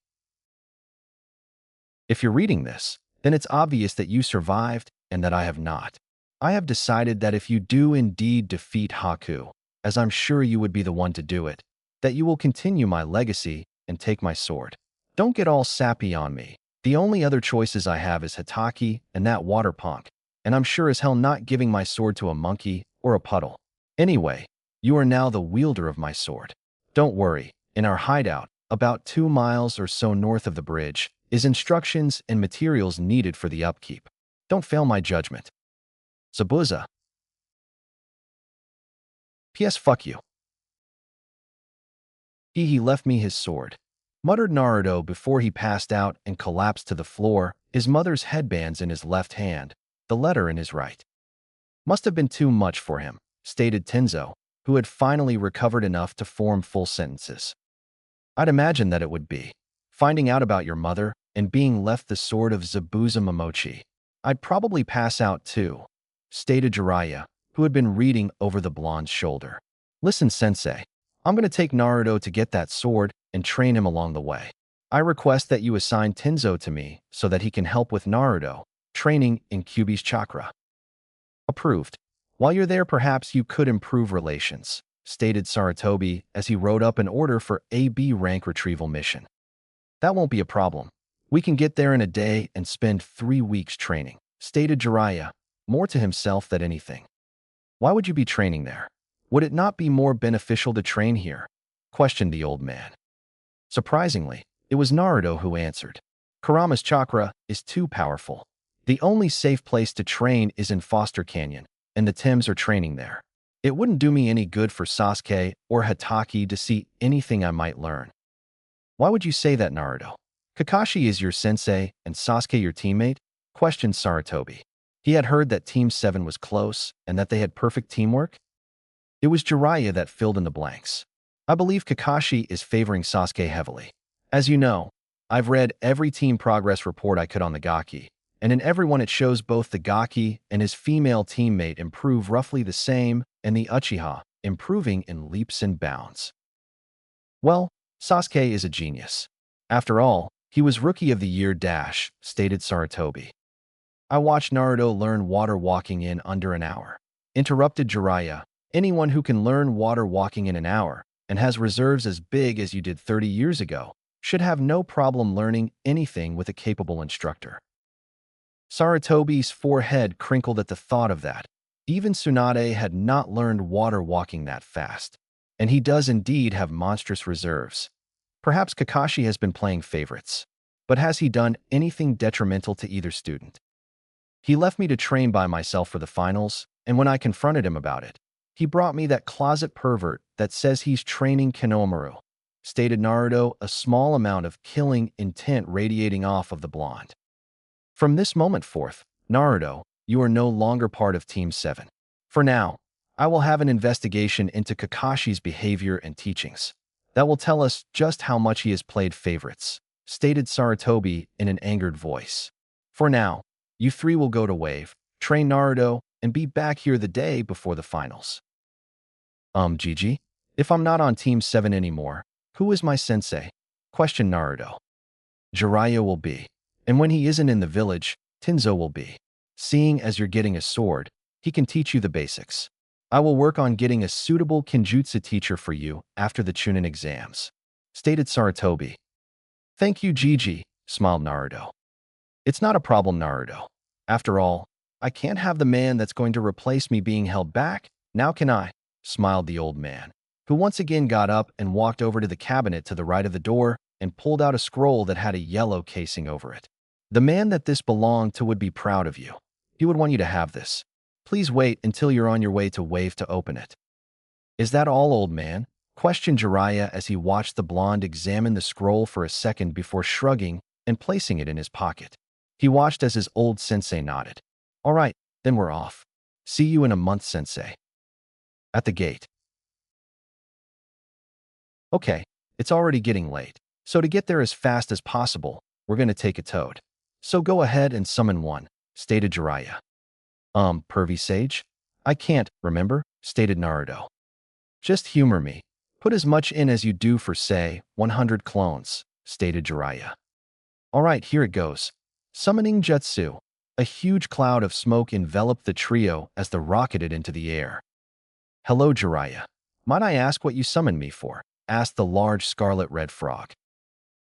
If you're reading this, then it's obvious that you survived and that I have not. I have decided that if you do indeed defeat Haku, as I'm sure you would be the one to do it, that you will continue my legacy and take my sword. Don't get all sappy on me. The only other choices I have is Hitaki and that water punk, and I'm sure as hell not giving my sword to a monkey or a puddle. Anyway, you are now the wielder of my sword. Don't worry, in our hideout, about 2 miles or so north of the bridge, is instructions and materials needed for the upkeep. Don't fail my judgment. Zabuza. P.S. Fuck you. He left me his sword, muttered Naruto before he passed out and collapsed to the floor, his mother's headbands in his left hand, the letter in his right. Must have been too much for him, stated Tenzo, who had finally recovered enough to form full sentences. I'd imagine that it would be. Finding out about your mother and being left the sword of Zabuza Momochi. I'd probably pass out too, stated Jiraiya, who had been reading over the blonde's shoulder. Listen, sensei, I'm going to take Naruto to get that sword and train him along the way. I request that you assign Tenzo to me so that he can help with Naruto, training in Kyuubi's chakra. Approved. While you're there, perhaps you could improve relations, stated Saratobi as he wrote up an order for AB rank retrieval mission. That won't be a problem. We can get there in a day and spend 3 weeks training, stated Jiraiya, more to himself than anything. Why would you be training there? Would it not be more beneficial to train here? Questioned the old man. Surprisingly, it was Naruto who answered. Kurama's chakra is too powerful. The only safe place to train is in Foster Canyon, and the Tims are training there. It wouldn't do me any good for Sasuke or Hatake to see anything I might learn. Why would you say that, Naruto? Kakashi is your sensei and Sasuke your teammate? Questioned Saratobi. He had heard that Team 7 was close and that they had perfect teamwork. It was Jiraiya that filled in the blanks. I believe Kakashi is favoring Sasuke heavily. As you know, I've read every team progress report I could on the Gaki, and in every one it shows both the Gaki and his female teammate improve roughly the same, and the Uchiha improving in leaps and bounds. Well, Sasuke is a genius. After all, he was Rookie of the Year stated Saratobi. I watched Naruto learn water walking in under an hour. Interrupted Jiraiya. Anyone who can learn water walking in an hour and has reserves as big as you did 30 years ago should have no problem learning anything with a capable instructor. Saratobi's forehead crinkled at the thought of that. Even Tsunade had not learned water walking that fast, and he does indeed have monstrous reserves. Perhaps Kakashi has been playing favorites, but has he done anything detrimental to either student? He left me to train by myself for the finals, and when I confronted him about it, he brought me that closet pervert that says he's training Kenomaru, stated Naruto, a small amount of killing intent radiating off of the blonde. From this moment forth, Naruto, you are no longer part of Team 7. For now, I will have an investigation into Kakashi's behavior and teachings. That will tell us just how much he has played favorites, stated Saratobi in an angered voice. For now, you three will go to Wave, train Naruto, and be back here the day before the finals. Gigi? If I'm not on Team 7 anymore, who is my sensei? Questioned Naruto. Jiraiya will be. And when he isn't in the village, Tenzo will be. Seeing as you're getting a sword, he can teach you the basics. I will work on getting a suitable Kenjutsu teacher for you after the Chunin exams, stated Saratobi. Thank you, Gigi, smiled Naruto. It's not a problem, Naruto. After all, I can't have the man that's going to replace me being held back, now can I? Smiled the old man, who once again got up and walked over to the cabinet to the right of the door and pulled out a scroll that had a yellow casing over it. The man that this belonged to would be proud of you. He would want you to have this. Please wait until you're on your way to Wave to open it. Is that all, old man? Questioned Jiraiya as he watched the blonde examine the scroll for a second before shrugging and placing it in his pocket. He watched as his old sensei nodded. All right, then we're off. See you in a month, sensei. At the gate. Okay, it's already getting late, so to get there as fast as possible, we're going to take a toad. So go ahead and summon one, stated Jiraiya. Pervy Sage? I can't, remember? Stated Naruto. Just humor me. Put as much in as you do for, say, 100 clones, stated Jiraiya. All right, here it goes. Summoning Jutsu. A huge cloud of smoke enveloped the trio as they rocketed into the air. Hello, Jiraiya. Might I ask what you summoned me for? Asked the large scarlet red frog.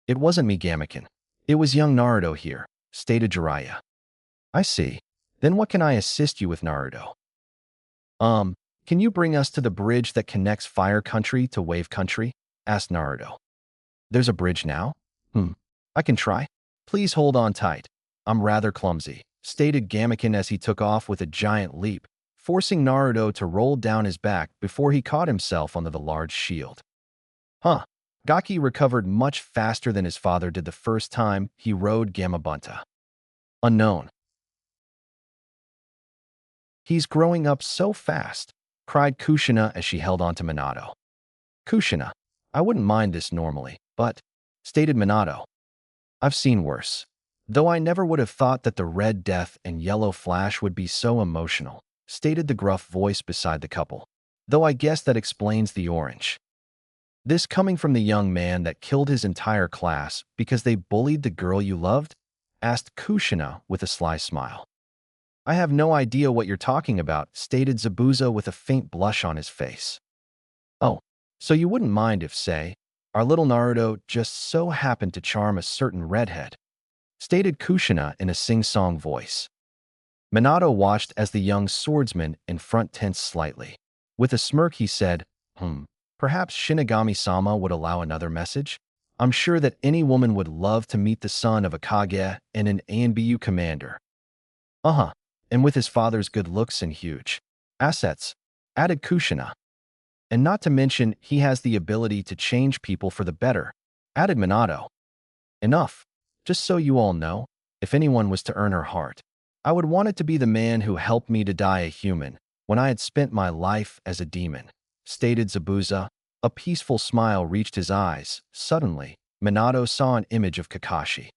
It wasn't me, Gamaken. It was young Naruto here, stated Jiraiya. I see. Then what can I assist you with, Naruto? Can you bring us to the bridge that connects Fire Country to Wave Country? Asked Naruto. There's a bridge now? I can try. Please hold on tight. I'm rather clumsy, stated Gamaken as he took off with a giant leap, forcing Naruto to roll down his back before he caught himself onto the large shield. Gaki recovered much faster than his father did the first time he rode Gamabunta. Unknown. He's growing up so fast, cried Kushina as she held on to Minato. Kushina, I wouldn't mind this normally, but, stated Minato. I've seen worse. Though I never would have thought that the Red Death and Yellow Flash would be so emotional, stated the gruff voice beside the couple. Though I guess that explains the orange. This coming from the young man that killed his entire class because they bullied the girl you loved? Asked Kushina with a sly smile. I have no idea what you're talking about, stated Zabuza with a faint blush on his face. So you wouldn't mind if, say, our little Naruto just so happened to charm a certain redhead, stated Kushina in a sing-song voice. Minato watched as the young swordsman in front tensed slightly. With a smirk he said, perhaps Shinigami-sama would allow another message? I'm sure that any woman would love to meet the son of a Kage and an ANBU commander. Uh-huh, and with his father's good looks and huge assets, added Kushina. And not to mention, he has the ability to change people for the better, added Minato. Enough. Just so you all know, if anyone was to earn her heart, I would want it to be the man who helped me to die a human when I had spent my life as a demon, stated Zabuza. A peaceful smile reached his eyes. Suddenly, Minato saw an image of Kakashi.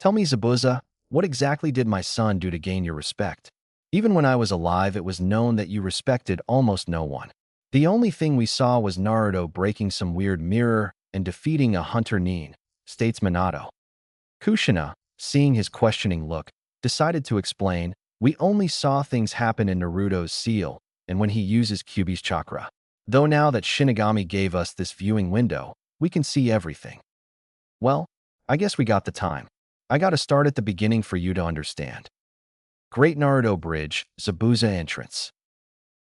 Tell me, Zabuza, what exactly did my son do to gain your respect? Even when I was alive, it was known that you respected almost no one. The only thing we saw was Naruto breaking some weird mirror and defeating a hunter Nin, states Minato. Kushina, seeing his questioning look, decided to explain, we only saw things happen in Naruto's seal and when he uses Kyuubi's chakra. Though now that Shinigami gave us this viewing window, we can see everything. Well, I guess we got the time. I gotta start at the beginning for you to understand. Great Naruto Bridge, Zabuza Entrance.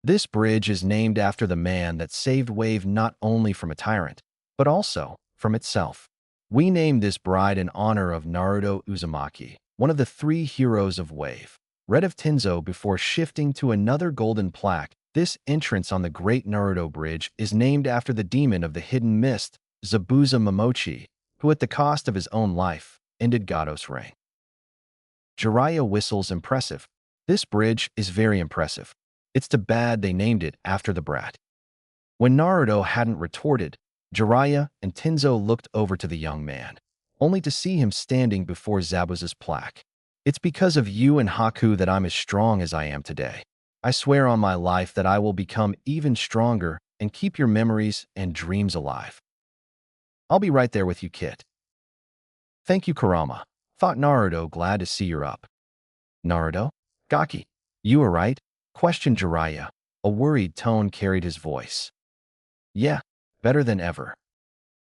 This bridge is named after the man that saved Wave not only from a tyrant, but also from itself. We named this bride in honor of Naruto Uzumaki, one of the 3 heroes of Wave. Red of Tenzo before shifting to another golden plaque. This entrance on the Great Naruto Bridge is named after the demon of the hidden mist, Zabuza Momochi, who at the cost of his own life, ended Gado's reign. Jiraiya whistles impressive. This bridge is very impressive. It's too bad they named it after the brat. When Naruto hadn't retorted, Jiraiya and Tenzo looked over to the young man, only to see him standing before Zabuza's plaque. It's because of you and Haku that I'm as strong as I am today. I swear on my life that I will become even stronger and keep your memories and dreams alive. I'll be right there with you, kid. Thank you, Kurama, thought Naruto, glad to see you're up. Naruto? Gaki, you are right? Questioned Jiraiya. A worried tone carried his voice. Yeah, better than ever.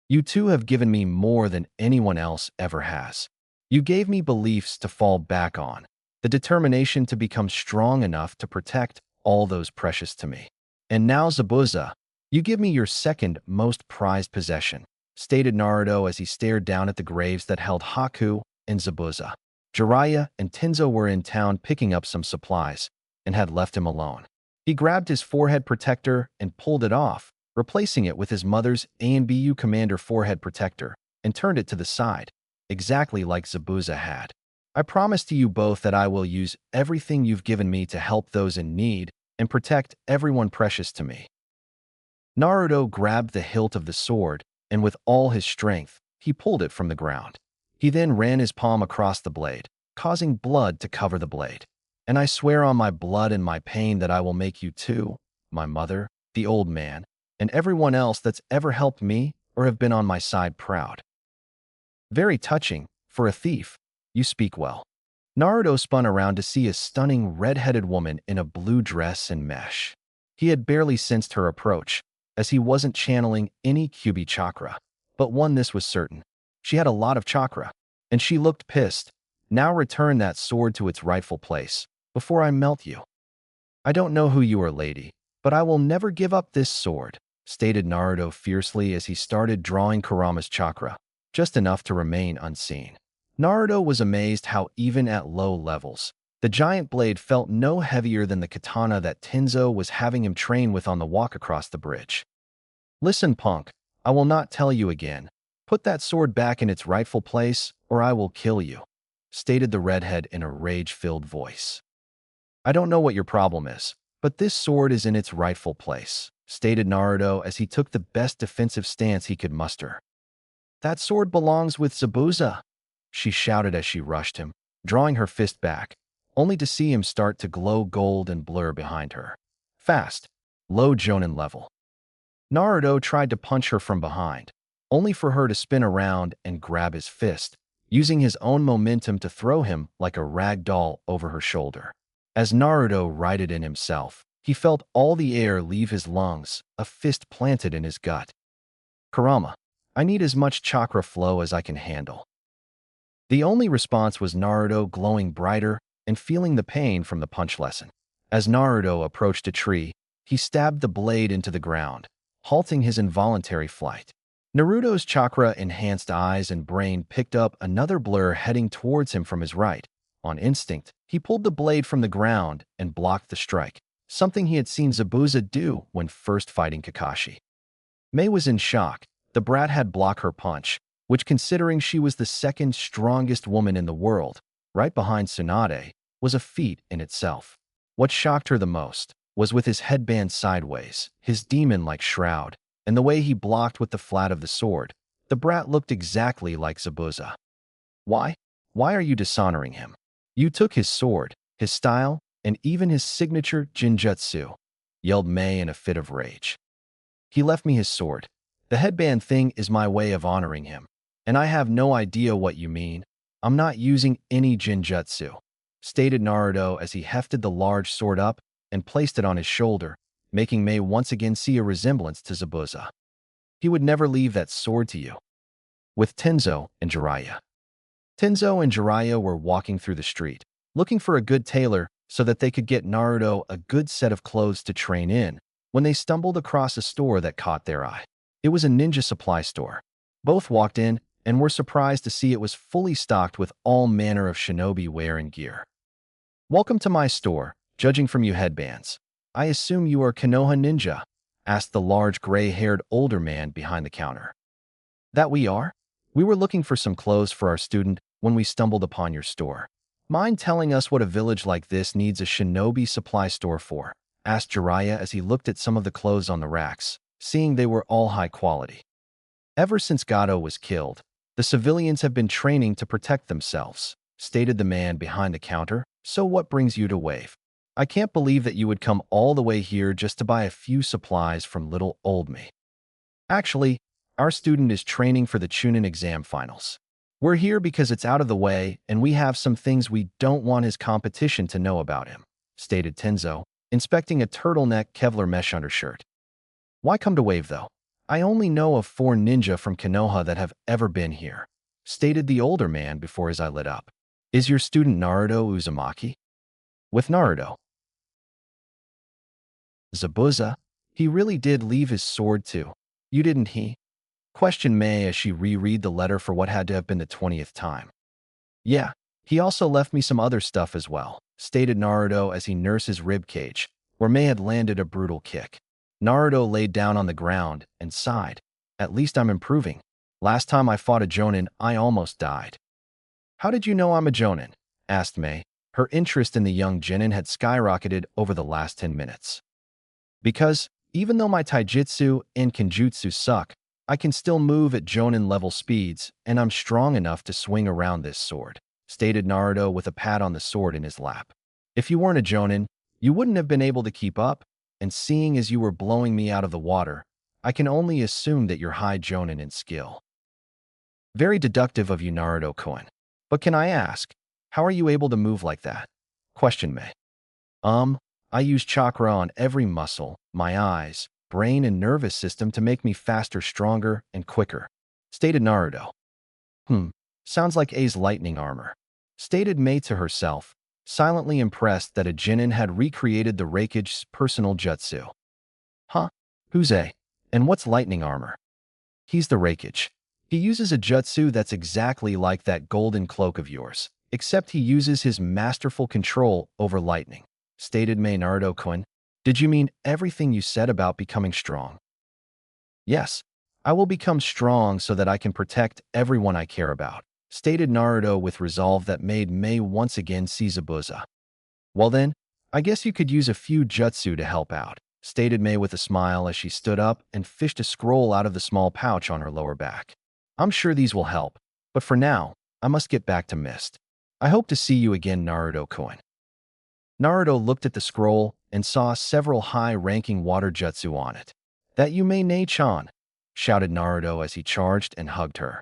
You two have given me more than anyone else ever has. You gave me beliefs to fall back on, the determination to become strong enough to protect all those precious to me. And now, Zabuza, you give me your second most prized possession, stated Naruto as he stared down at the graves that held Haku and Zabuza. Jiraiya and Tenzo were in town picking up some supplies and had left him alone. He grabbed his forehead protector and pulled it off, replacing it with his mother's ANBU Commander forehead protector, and turned it to the side, exactly like Zabuza had. I promise to you both that I will use everything you've given me to help those in need and protect everyone precious to me. Naruto grabbed the hilt of the sword, and with all his strength, he pulled it from the ground. He then ran his palm across the blade, causing blood to cover the blade. And I swear on my blood and my pain that I will make you two, my mother, the old man, and everyone else that's ever helped me or have been on my side proud. Very touching, for a thief. You speak well. Naruto spun around to see a stunning red-headed woman in a blue dress and mesh. He had barely sensed her approach, as he wasn't channeling any Kyuubi chakra. But one this was certain. She had a lot of chakra, and she looked pissed. Now return that sword to its rightful place, before I melt you. I don't know who you are, lady, but I will never give up this sword, stated Naruto fiercely as he started drawing Kurama's chakra, just enough to remain unseen. Naruto was amazed how even at low levels, the giant blade felt no heavier than the katana that Tenzo was having him train with on the walk across the bridge. Listen, punk, I will not tell you again. Put that sword back in its rightful place, or I will kill you, stated the redhead in a rage-filled voice. I don't know what your problem is, but this sword is in its rightful place, stated Naruto as he took the best defensive stance he could muster. That sword belongs with Zabuza, she shouted as she rushed him, drawing her fist back, only to see him start to glow gold and blur behind her. Fast, low Jonin level. Naruto tried to punch her from behind, only for her to spin around and grab his fist, using his own momentum to throw him like a rag doll over her shoulder. As Naruto righted in himself, He felt all the air leave his lungs, a fist planted in his gut. Kurama, I need as much chakra flow as I can handle. The only response was Naruto glowing brighter and feeling the pain from the punch lesson. As Naruto approached a tree, he stabbed the blade into the ground, halting his involuntary flight. Naruto's chakra-enhanced eyes and brain picked up another blur heading towards him from his right. On instinct, he pulled the blade from the ground and blocked the strike, something he had seen Zabuza do when first fighting Kakashi. Mei was in shock. The brat had blocked her punch, which, considering she was the second strongest woman in the world, right behind Tsunade, was a feat in itself. What shocked her the most was with his headband sideways, his demon-like shroud, and the way he blocked with the flat of the sword. The brat looked exactly like Zabuza. Why? Why are you dishonoring him? You took his sword, his style, and even his signature jinjutsu, yelled Mei in a fit of rage. He left me his sword. The headband thing is my way of honoring him, and I have no idea what you mean. I'm not using any jinjutsu, stated Naruto as he hefted the large sword up and placed it on his shoulder, making Mei once again see a resemblance to Zabuza. He would never leave that sword to you. With Tenzo and Jiraiya. Tenzo and Jiraiya were walking through the street, looking for a good tailor so that they could get Naruto a good set of clothes to train in, when they stumbled across a store that caught their eye. It was a ninja supply store. Both walked in and were surprised to see it was fully stocked with all manner of shinobi wear and gear. Welcome to my store, judging from your headbands. I assume you are Konoha ninja, asked the large gray-haired older man behind the counter. That we are? We were looking for some clothes for our student when we stumbled upon your store. Mind telling us what a village like this needs a shinobi supply store for? Asked Jiraiya as he looked at some of the clothes on the racks, seeing they were all high quality. Ever since Gato was killed, the civilians have been training to protect themselves, stated the man behind the counter. So what brings you to Wave? I can't believe that you would come all the way here just to buy a few supplies from little old me. Actually, our student is training for the Chunin exam finals. We're here because it's out of the way and we have some things we don't want his competition to know about him, stated Tenzo, inspecting a turtleneck Kevlar mesh undershirt. Why come to Wave though? I only know of 4 ninja from Konoha that have ever been here, stated the older man before his eye lit up. Is your student Naruto Uzumaki? With Naruto. Zabuza, he really did leave his sword too. You didn't he? Questioned Mei as she reread the letter for what had to have been the 20th time. Yeah, he also left me some other stuff as well, stated Naruto as he nursed his rib cage, where Mei had landed a brutal kick. Naruto laid down on the ground and sighed. At least I'm improving. Last time I fought a Jonin, I almost died. How did you know I'm a Jonin? Asked Mei. Her interest in the young genin had skyrocketed over the last 10 minutes. Because, even though my taijutsu and kenjutsu suck, I can still move at Jonin-level speeds, and I'm strong enough to swing around this sword, stated Naruto with a pat on the sword in his lap. If you weren't a Jonin, you wouldn't have been able to keep up, and seeing as you were blowing me out of the water, I can only assume that you're high Jonin in skill. Very deductive of you, Naruto-kun. But can I ask, how are you able to move like that? Questioned Mei. I use chakra on every muscle, my eyes, brain, and nervous system to make me faster, stronger, and quicker, stated Naruto. Sounds like A's lightning armor, stated Mei to herself, silently impressed that a genin had recreated the Raikage's personal jutsu. Huh? Who's A? And what's lightning armor? He's the Raikage. He uses a jutsu that's exactly like that golden cloak of yours, except he uses his masterful control over lightning, stated Mei. Naruto-kun. Did you mean everything you said about becoming strong? Yes, I will become strong so that I can protect everyone I care about, stated Naruto with resolve that made Mei once again see Zabuza. Well then, I guess you could use a few jutsu to help out, stated Mei with a smile as she stood up and fished a scroll out of the small pouch on her lower back. I'm sure these will help, but for now, I must get back to Mist. I hope to see you again, Naruto-kun. Naruto looked at the scroll and saw several high-ranking water jutsu on it. That you may Nei-chan, shouted Naruto as he charged and hugged her.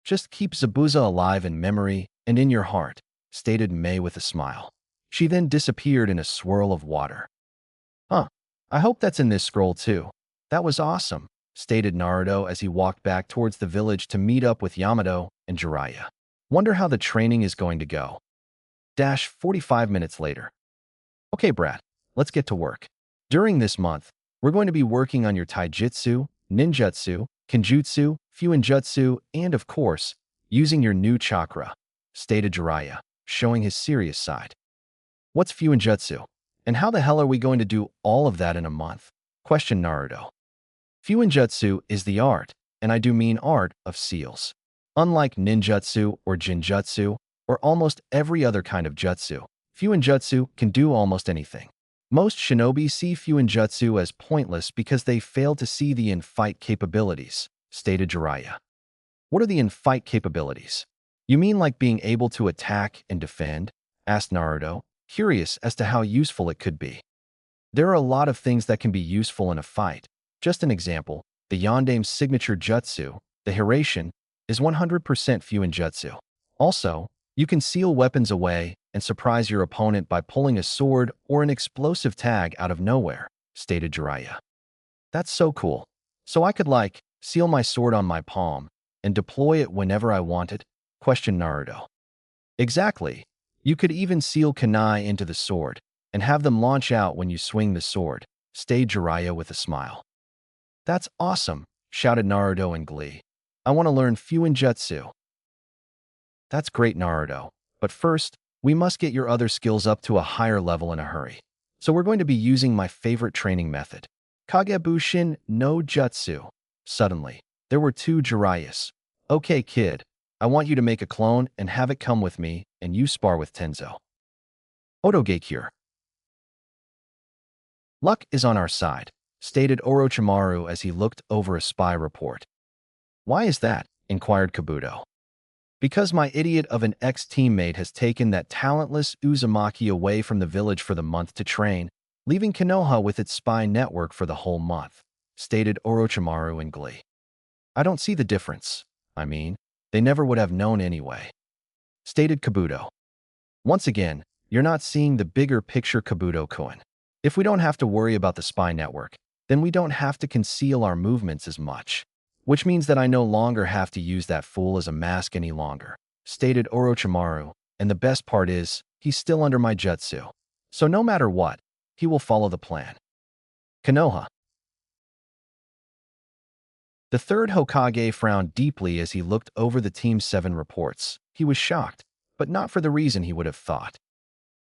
Just keep Zabuza alive in memory and in your heart, stated Mei with a smile. She then disappeared in a swirl of water. Huh. I hope that's in this scroll too. That was awesome, stated Naruto as he walked back towards the village to meet up with Yamato and Jiraiya. Wonder how the training is going to go. 45 minutes later. Okay, Brad, let's get to work. During this month, we're going to be working on your taijutsu, ninjutsu, kenjutsu, fuinjutsu, and of course, using your new chakra, stated Jiraiya, showing his serious side. What's fuinjutsu? And how the hell are we going to do all of that in a month? Questioned Naruto. Fuinjutsu is the art, and I do mean art, of seals. Unlike ninjutsu or jinjutsu, or almost every other kind of jutsu, fuinjutsu can do almost anything. Most shinobi see fuinjutsu as pointless because they fail to see the in-fight capabilities, stated Jiraiya. What are the in-fight capabilities? You mean like being able to attack and defend? Asked Naruto, curious as to how useful it could be. There are a lot of things that can be useful in a fight. Just an example, the Yandame's signature jutsu, the Hiraishin, is 100% fuinjutsu. Also, you can seal weapons away and surprise your opponent by pulling a sword or an explosive tag out of nowhere, stated Jiraiya. That's so cool. So I could seal my sword on my palm and deploy it whenever I wanted? Questioned Naruto. Exactly. You could even seal kunai into the sword and have them launch out when you swing the sword, stated Jiraiya with a smile. That's awesome, shouted Naruto in glee. I want to learn fuinjutsu. That's great, Naruto. But first, we must get your other skills up to a higher level in a hurry. So we're going to be using my favorite training method, Kagebushin no Jutsu. Suddenly, there were two Jiraiyas. Okay, kid, I want you to make a clone and have it come with me, and you spar with Tenzo. Otogekure. Luck is on our side, stated Orochimaru as he looked over a spy report. Why is that? Inquired Kabuto. Because my idiot of an ex-teammate has taken that talentless Uzumaki away from the village for the month to train, leaving Konoha with its spy network for the whole month, stated Orochimaru in glee. I don't see the difference. I mean, they never would have known anyway, stated Kabuto. Once again, you're not seeing the bigger picture, Kabuto-kun. If we don't have to worry about the spy network, then we don't have to conceal our movements as much. Which means that I no longer have to use that fool as a mask any longer, stated Orochimaru, and the best part is, he's still under my jutsu. So no matter what, he will follow the plan. Konoha. The third Hokage frowned deeply as he looked over the Team 7 reports. He was shocked, but not for the reason he would have thought.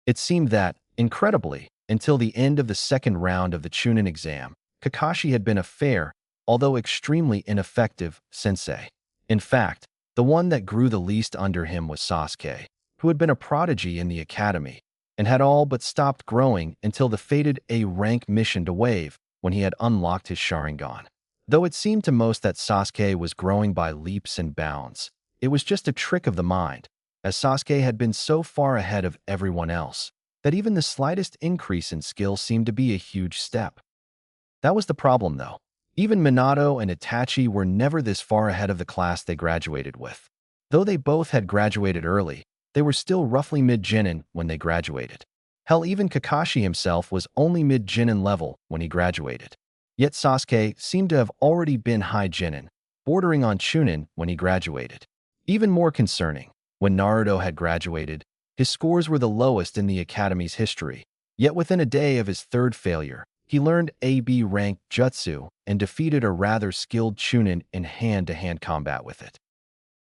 It seemed that, incredibly, until the end of the second round of the Chunin exam, Kakashi had been a fair, although extremely ineffective, sensei. In fact, the one that grew the least under him was Sasuke, who had been a prodigy in the academy, and had all but stopped growing until the fated A-rank mission to Wave when he had unlocked his Sharingan. Though it seemed to most that Sasuke was growing by leaps and bounds, it was just a trick of the mind, as Sasuke had been so far ahead of everyone else, that even the slightest increase in skill seemed to be a huge step. That was the problem, though. Even Minato and Itachi were never this far ahead of the class they graduated with. Though they both had graduated early, they were still roughly mid-Genin when they graduated. Hell, even Kakashi himself was only mid-Genin level when he graduated. Yet Sasuke seemed to have already been high Genin, bordering on Chunin when he graduated. Even more concerning, when Naruto had graduated, his scores were the lowest in the Academy's history. Yet within a day of his third failure, he learned AB-rank jutsu and defeated a rather skilled Chunin in hand-to-hand combat with it.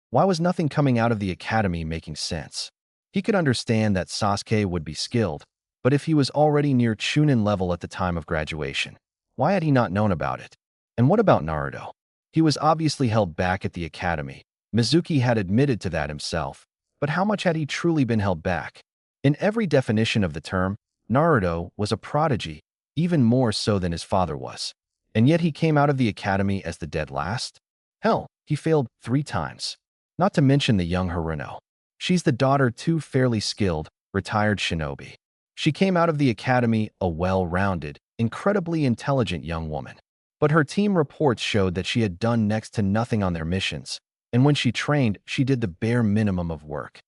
Why was nothing coming out of the academy making sense? He could understand that Sasuke would be skilled, but if he was already near Chunin level at the time of graduation, why had he not known about it? And what about Naruto? He was obviously held back at the academy. Mizuki had admitted to that himself, but how much had he truly been held back? In every definition of the term, Naruto was a prodigy, even more so than his father was. And yet he came out of the academy as the dead last? Hell, he failed 3 times. Not to mention the young Haruno. She's the daughter to fairly skilled, retired shinobi. She came out of the academy a well-rounded, incredibly intelligent young woman. But her team reports showed that she had done next to nothing on their missions, and when she trained, she did the bare minimum of work.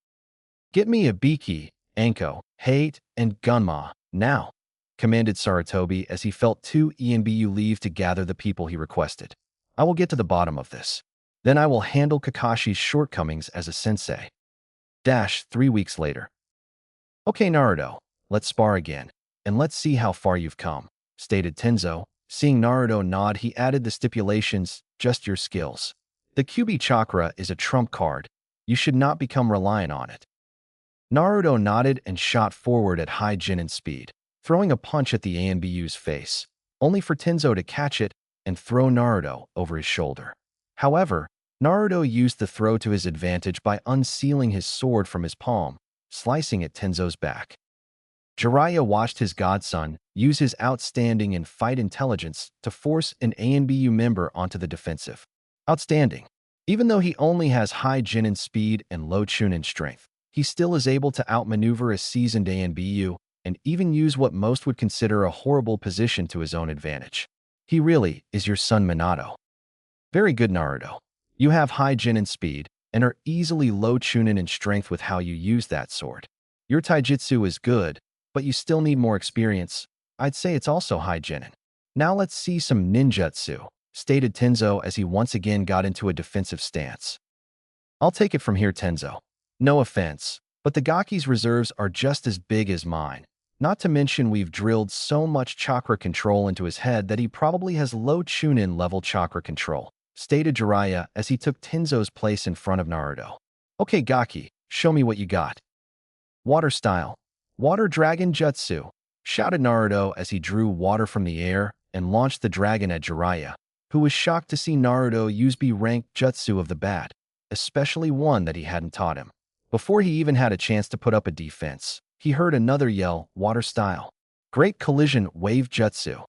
Get me a Biki, Anko, Hate, and Gunma, now. commanded Sarutobi as he felt 2 ENBU leave to gather the people he requested. I will get to the bottom of this. Then I will handle Kakashi's shortcomings as a sensei. 3 weeks later. Okay, Naruto, let's spar again, and let's see how far you've come, stated Tenzo. Seeing Naruto nod, he added the stipulations, just your skills. The Kyuubi Chakra is a trump card. You should not become reliant on it. Naruto nodded and shot forward at high Chunin speed, throwing a punch at the ANBU's face, only for Tenzo to catch it and throw Naruto over his shoulder. However, Naruto used the throw to his advantage by unsealing his sword from his palm, slicing at Tenzo's back. Jiraiya watched his godson use his outstanding and fight intelligence to force an ANBU member onto the defensive. Outstanding. Even though he only has high Chunin speed and low Chunin strength, he still is able to outmaneuver a seasoned ANBU and even use what most would consider a horrible position to his own advantage. He really is your son Minato. Very good, Naruto. You have high Chunin speed and are easily low Chunin in strength with how you use that sword. Your taijutsu is good, but you still need more experience. I'd say it's also high Chunin. Now let's see some ninjutsu, stated Tenzo as he once again got into a defensive stance. I'll take it from here, Tenzo. No offense, but the Gaki's reserves are just as big as mine. Not to mention we've drilled so much chakra control into his head that he probably has low Chunin level chakra control, stated Jiraiya as he took Tenzo's place in front of Naruto. Okay, Gaki, show me what you got. Water style. Water Dragon Jutsu, shouted Naruto as he drew water from the air and launched the dragon at Jiraiya, who was shocked to see Naruto use B-rank jutsu of the bat, especially one that he hadn't taught him. Before he even had a chance to put up a defense, he heard another yell, water style. Great Collision Wave Jutsu.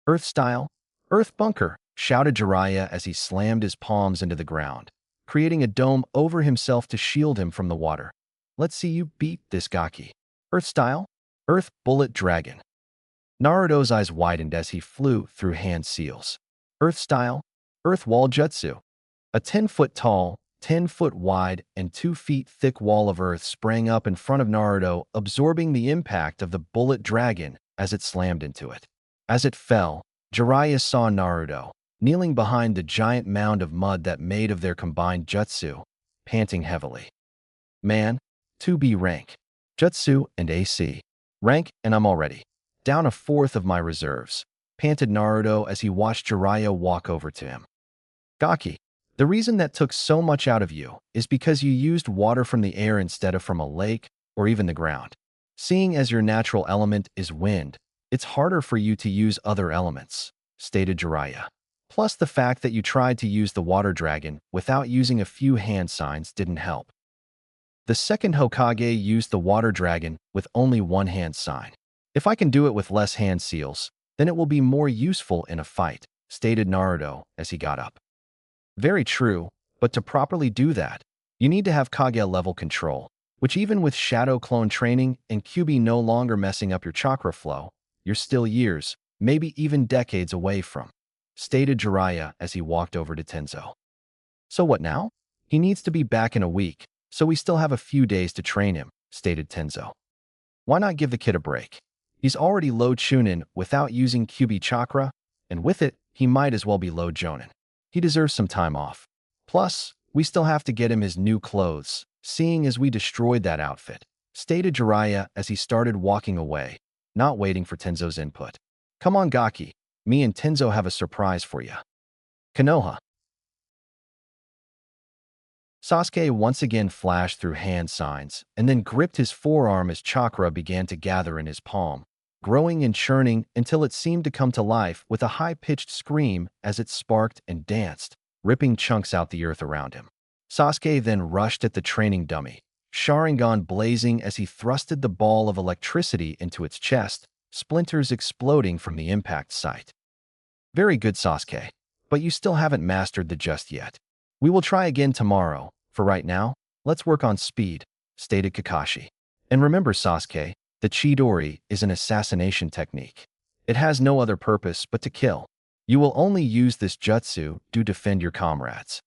Earth style. Earth Bunker, shouted Jiraiya as he slammed his palms into the ground, creating a dome over himself to shield him from the water. Let's see you beat this Gaki. Earth style. Earth Bullet Dragon. Naruto's eyes widened as he flew through hand seals. Earth style. Earth Wall Jutsu. A 10-foot tall, 10-foot wide, and 2 feet thick wall of earth sprang up in front of Naruto, absorbing the impact of the bullet dragon as it slammed into it. As it fell, Jiraiya saw Naruto, kneeling behind the giant mound of mud that made of their combined jutsu, panting heavily. Man, 2B rank. Jutsu and AC. Rank, and I'm already down a fourth of my reserves, panted Naruto as he watched Jiraiya walk over to him. Gaki, the reason that took so much out of you is because you used water from the air instead of from a lake or even the ground. Seeing as your natural element is wind, it's harder for you to use other elements, stated Jiraiya. Plus the fact that you tried to use the water dragon without using a few hand signs didn't help. The second Hokage used the water dragon with only one hand sign. If I can do it with less hand seals, then it will be more useful in a fight, stated Naruto as he got up. Very true, but to properly do that, you need to have Kage-level control, which even with shadow clone training and Kyuubi no longer messing up your chakra flow, you're still years, maybe even decades away from, stated Jiraiya as he walked over to Tenzo. So what now? He needs to be back in a week, so we still have a few days to train him, stated Tenzo. Why not give the kid a break? He's already low Chunin without using Kyuubi chakra, and with it, he might as well be low Jonin. He deserves some time off. Plus, we still have to get him his new clothes, seeing as we destroyed that outfit, stated Jiraiya as he started walking away, not waiting for Tenzo's input. Come on, Gaki. Me and Tenzo have a surprise for you. Konoha. Sasuke once again flashed through hand signs and then gripped his forearm as chakra began to gather in his palm, growing and churning until it seemed to come to life with a high-pitched scream as it sparked and danced, ripping chunks out the earth around him. Sasuke then rushed at the training dummy, Sharingan blazing as he thrusted the ball of electricity into its chest, splinters exploding from the impact site. Very good, Sasuke, but you still haven't mastered the just yet. We will try again tomorrow. For right now, let's work on speed, stated Kakashi. And remember, Sasuke, the Chidori is an assassination technique. It has no other purpose but to kill. You will only use this jutsu to defend your comrades.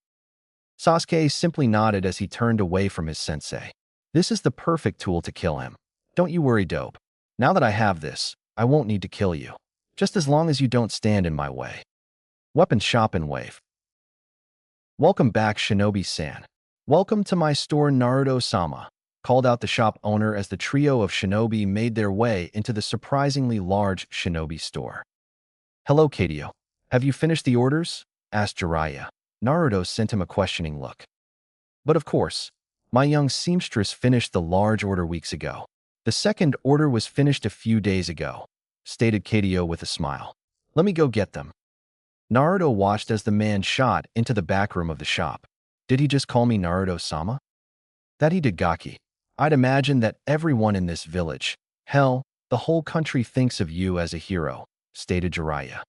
Sasuke simply nodded as he turned away from his sensei. This is the perfect tool to kill him. Don't you worry, dope. Now that I have this, I won't need to kill you. Just as long as you don't stand in my way. Weapon shop and wave. Welcome back, Shinobi-san. Welcome to my store, Naruto-sama, called out the shop owner as the trio of shinobi made their way into the surprisingly large shinobi store. Hello, Kadio. Have you finished the orders? Asked Jiraiya. Naruto sent him a questioning look. But of course, my young seamstress finished the large order weeks ago. The second order was finished a few days ago, stated Kadio with a smile. Let me go get them. Naruto watched as the man shot into the back room of the shop. Did he just call me Naruto-sama? That he did, Gaki. I'd imagine that everyone in this village, hell, the whole country thinks of you as a hero, stated Jiraiya.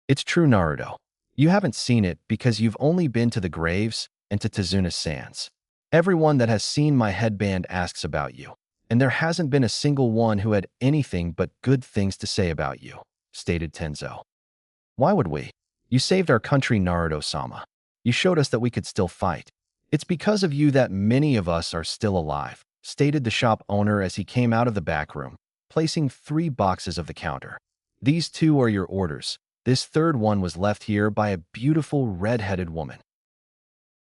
It's true, Naruto. You haven't seen it because you've only been to the graves and to Tazuna Sands. Everyone that has seen my headband asks about you, and there hasn't been a single one who had anything but good things to say about you, stated Tenzo. Why would we? You saved our country, Naruto-sama. You showed us that we could still fight. It's because of you that many of us are still alive, stated the shop owner as he came out of the back room, placing 3 boxes of the counter. These 2 are your orders. This third one was left here by a beautiful red-headed woman.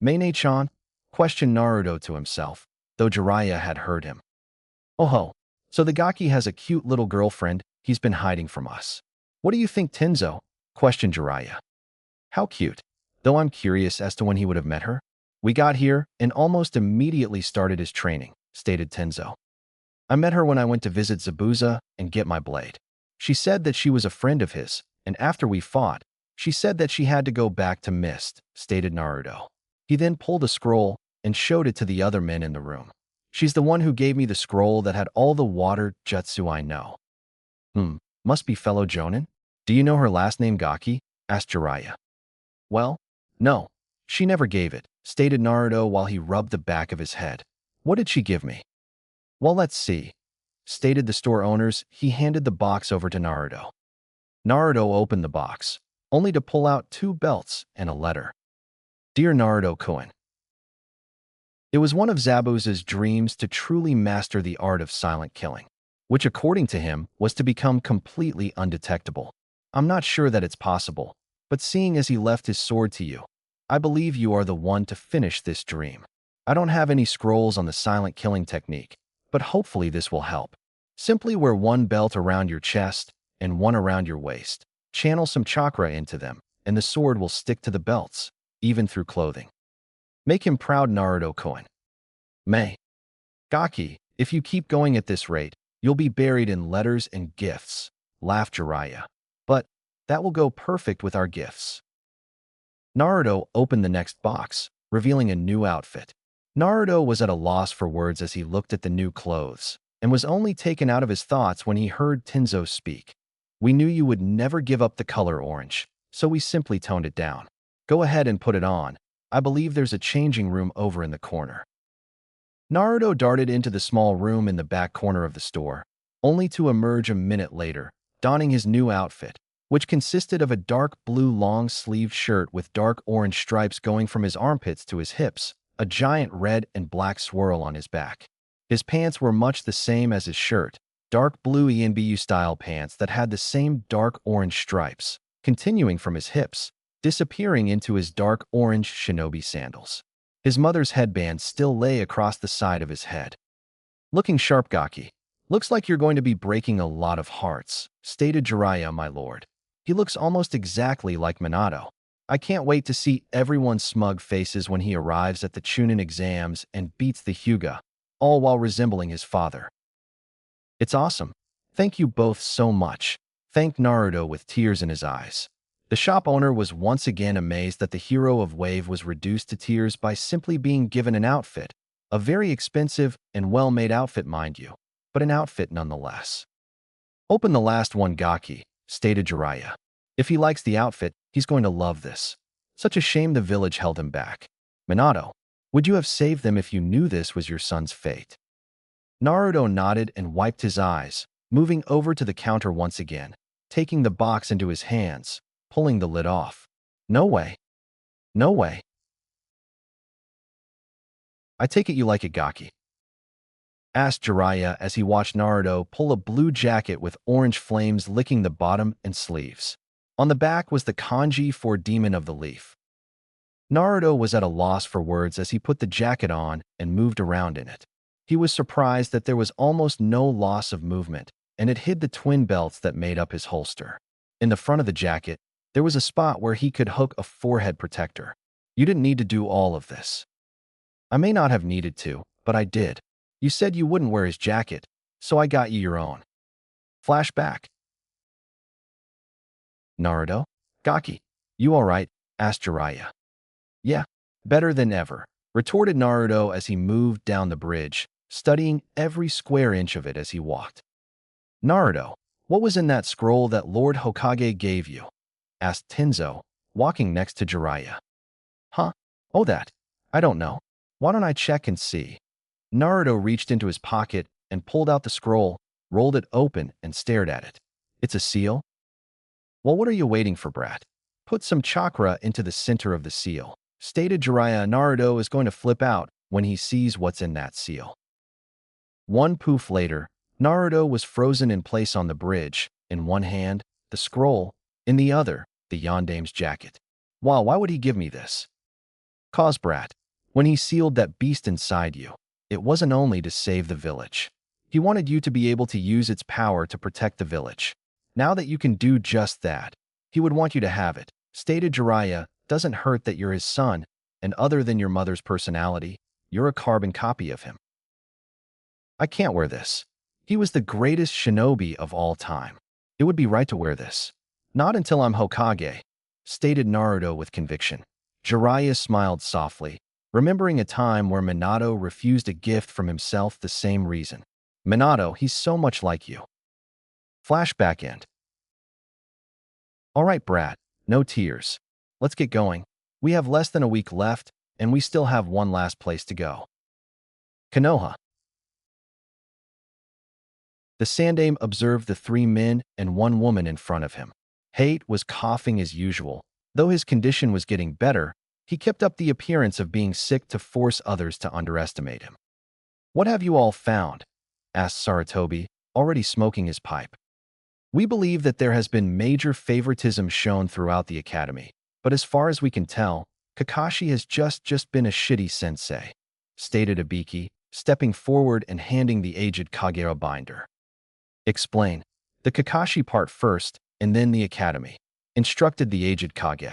Mayne-chan? Questioned Naruto to himself, though Jiraiya had heard him. Oh ho, so the Gaki has a cute little girlfriend he's been hiding from us. What do you think, Tenzo? Questioned Jiraiya. How cute, though I'm curious as to when he would have met her. We got here and almost immediately started his training, stated Tenzo. I met her when I went to visit Zabuza and get my blade. She said that she was a friend of his, and after we fought, she said that she had to go back to Mist, stated Naruto. He then pulled a scroll and showed it to the other men in the room. She's the one who gave me the scroll that had all the water jutsu I know. Must be fellow Jonin? Do you know her last name, Gaki? Asked Jiraiya. Well, no, she never gave it, stated Naruto while he rubbed the back of his head. What did she give me? Well, let's see, stated the store owners. He handed the box over to Naruto. Naruto opened the box, only to pull out 2 belts and a letter. Dear Naruto-kun. It was one of Zabuza's dreams to truly master the art of silent killing, which according to him was to become completely undetectable. I'm not sure that it's possible, but seeing as he left his sword to you, I believe you are the one to finish this dream. I don't have any scrolls on the silent killing technique, but hopefully this will help. Simply wear 1 belt around your chest and 1 around your waist. Channel some chakra into them, and the sword will stick to the belts, even through clothing. Make him proud, Naruto-kun. May. Gaki, if you keep going at this rate, you'll be buried in letters and gifts, laughed Jiraiya. But that will go perfect with our gifts. Naruto opened the next box, revealing a new outfit. Naruto was at a loss for words as he looked at the new clothes, and was only taken out of his thoughts when he heard Tenzo speak. We knew you would never give up the color orange, so we simply toned it down. Go ahead and put it on. I believe there's a changing room over in the corner. Naruto darted into the small room in the back corner of the store, only to emerge a minute later, donning his new outfit, which consisted of a dark blue long-sleeved shirt with dark orange stripes going from his armpits to his hips, a giant red and black swirl on his back. His pants were much the same as his shirt, dark blue ENBU-style pants that had the same dark orange stripes, continuing from his hips, disappearing into his dark orange shinobi sandals. His mother's headband still lay across the side of his head. Looking sharp, Gaki. Looks like you're going to be breaking a lot of hearts, stated Jiraiya, my lord. He looks almost exactly like Minato. I can't wait to see everyone's smug faces when he arrives at the Chunin exams and beats the Hyuga, all while resembling his father. It's awesome. Thank you both so much, thanked Naruto with tears in his eyes. The shop owner was once again amazed that the hero of Wave was reduced to tears by simply being given an outfit, a very expensive and well-made outfit, mind you, but an outfit nonetheless. Open the last one, Gaki, stated Jiraiya. If he likes the outfit, he's going to love this. Such a shame the village held him back. Minato, would you have saved them if you knew this was your son's fate? Naruto nodded and wiped his eyes, moving over to the counter once again, taking the box into his hands, pulling the lid off. No way. No way. I take it you like it, Gaki. asked Jiraiya as he watched Naruto pull a blue jacket with orange flames licking the bottom and sleeves. On the back was the kanji for Demon of the Leaf. Naruto was at a loss for words as he put the jacket on and moved around in it. He was surprised that there was almost no loss of movement, and it hid the twin belts that made up his holster. In the front of the jacket, there was a spot where he could hook a forehead protector. You didn't need to do all of this. I may not have needed to, but I did. You said you wouldn't wear his jacket, so I got you your own. Flashback. Naruto? Gaki, you alright? Asked Jiraiya. Yeah, better than ever, retorted Naruto as he moved down the bridge, studying every square inch of it as he walked. Naruto, what was in that scroll that Lord Hokage gave you? Asked Tenzo, walking next to Jiraiya. Huh? Oh, that. I don't know. Why don't I check and see? Naruto reached into his pocket and pulled out the scroll, rolled it open, and stared at it. It's a seal? Well, what are you waiting for, brat? Put some chakra into the center of the seal, stated Jiraiya. Naruto is going to flip out when he sees what's in that seal. One poof later, Naruto was frozen in place on the bridge, in one hand, the scroll, in the other, the Yandame's jacket. Wow, why would he give me this? 'Cause, brat, when he sealed that beast inside you, it wasn't only to save the village. He wanted you to be able to use its power to protect the village. Now that you can do just that, he would want you to have it, stated Jiraiya. Doesn't hurt that you're his son, and other than your mother's personality, you're a carbon copy of him. I can't wear this. He was the greatest shinobi of all time. It would be right to wear this. Not until I'm Hokage, stated Naruto with conviction. Jiraiya smiled softly, remembering a time where Minato refused a gift from himself the same reason. Minato, he's so much like you. Flashback end. All right, brat, no tears. Let's get going. We have less than a week left, and we still have one last place to go. Konoha. The Sandame observed the 3 men and 1 woman in front of him. Hate was coughing as usual. Though his condition was getting better, he kept up the appearance of being sick to force others to underestimate him. What have you all found? Asked Sarutobi, already smoking his pipe. We believe that there has been major favoritism shown throughout the academy, but as far as we can tell, Kakashi has just been a shitty sensei, stated Ibiki, stepping forward and handing the aged Kage a binder. Explain. The Kakashi part first, and then the academy, instructed the aged Kage.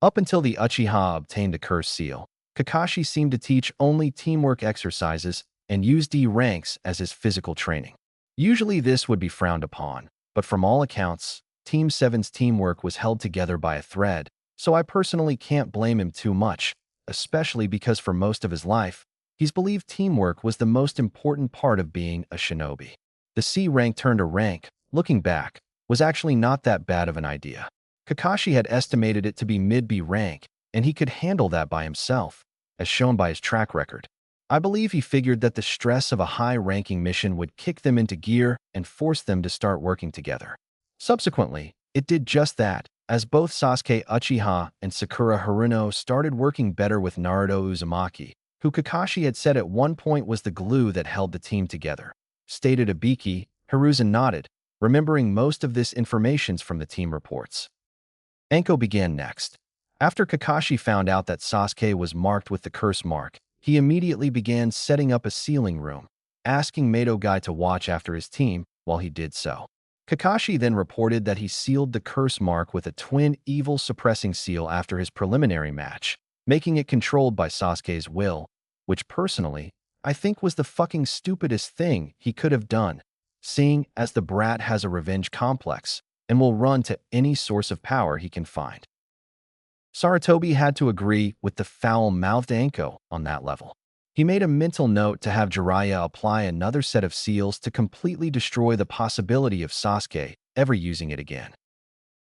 Up until the Uchiha obtained the curse seal, Kakashi seemed to teach only teamwork exercises and use D ranks as his physical training. Usually this would be frowned upon, but from all accounts, Team 7's teamwork was held together by a thread, so I personally can't blame him too much, especially because for most of his life, he's believed teamwork was the most important part of being a shinobi. The C rank turned a rank, looking back, was actually not that bad of an idea. Kakashi had estimated it to be mid-B rank, and he could handle that by himself, as shown by his track record. I believe he figured that the stress of a high-ranking mission would kick them into gear and force them to start working together. Subsequently, it did just that, as both Sasuke Uchiha and Sakura Haruno started working better with Naruto Uzumaki, who Kakashi had said at one point was the glue that held the team together. Stated Ibiki. Hiruzen nodded, remembering most of this information from the team reports. Anko began next. After Kakashi found out that Sasuke was marked with the curse mark, he immediately began setting up a sealing room, asking Madogai to watch after his team while he did so. Kakashi then reported that he sealed the curse mark with a twin evil suppressing seal after his preliminary match, making it controlled by Sasuke's will, which personally, I think was the fucking stupidest thing he could have done, seeing as the brat has a revenge complex and will run to any source of power he can find. Sarutobi had to agree with the foul-mouthed Anko on that level. He made a mental note to have Jiraiya apply another set of seals to completely destroy the possibility of Sasuke ever using it again.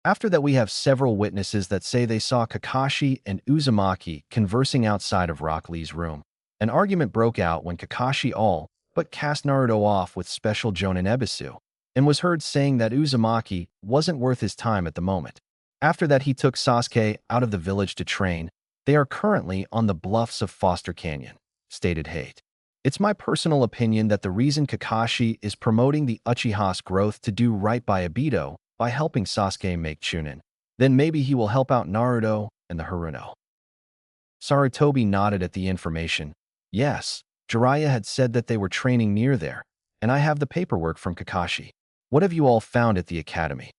After that, we have several witnesses that say they saw Kakashi and Uzumaki conversing outside of Rock Lee's room. An argument broke out when Kakashi all but cast Naruto off with special Jonin Ebisu, and was heard saying that Uzumaki wasn't worth his time at the moment. After that, he took Sasuke out of the village to train. They are currently on the bluffs of Foster Canyon, stated Hate. It's my personal opinion that the reason Kakashi is promoting the Uchiha's growth to do right by Obito by helping Sasuke make Chunin. Then maybe he will help out Naruto and the Haruno. Sarutobi nodded at the information. Yes, Jiraiya had said that they were training near there, and I have the paperwork from Kakashi. What have you all found at the academy?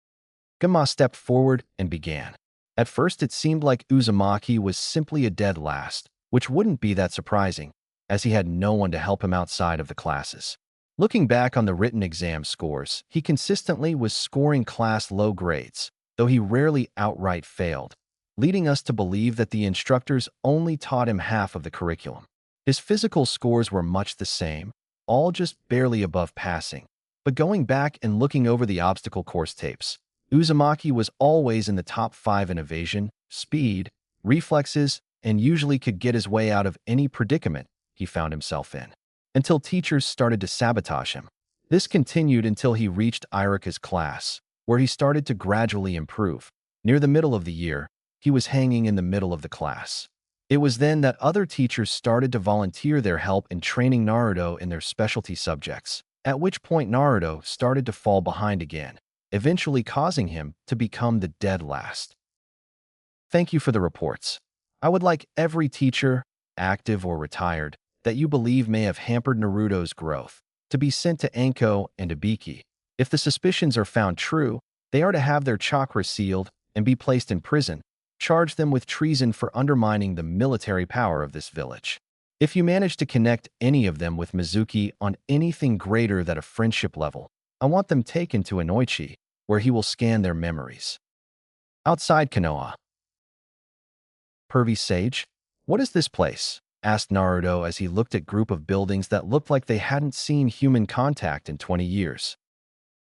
Gamma stepped forward and began. At first it seemed like Uzumaki was simply a dead last, which wouldn't be that surprising, as he had no one to help him outside of the classes. Looking back on the written exam scores, he consistently was scoring class low grades, though he rarely outright failed, leading us to believe that the instructors only taught him half of the curriculum. His physical scores were much the same, all just barely above passing. But going back and looking over the obstacle course tapes, Uzumaki was always in the top 5 in evasion, speed, reflexes, and usually could get his way out of any predicament he found himself in, until teachers started to sabotage him. This continued until he reached Irika's class, where he started to gradually improve. Near the middle of the year, he was hanging in the middle of the class. It was then that other teachers started to volunteer their help in training Naruto in their specialty subjects, at which point Naruto started to fall behind again, eventually causing him to become the dead last. Thank you for the reports. I would like every teacher, active or retired, that you believe may have hampered Naruto's growth, to be sent to Anko and Ibiki. If the suspicions are found true, they are to have their chakra sealed and be placed in prison. Charge them with treason for undermining the military power of this village. If you manage to connect any of them with Mizuki on anything greater than a friendship level, I want them taken to Inoichi, where he will scan their memories. Outside Konoha. Pervy Sage? What is this place? Asked Naruto as he looked at a group of buildings that looked like they hadn't seen human contact in 20 years.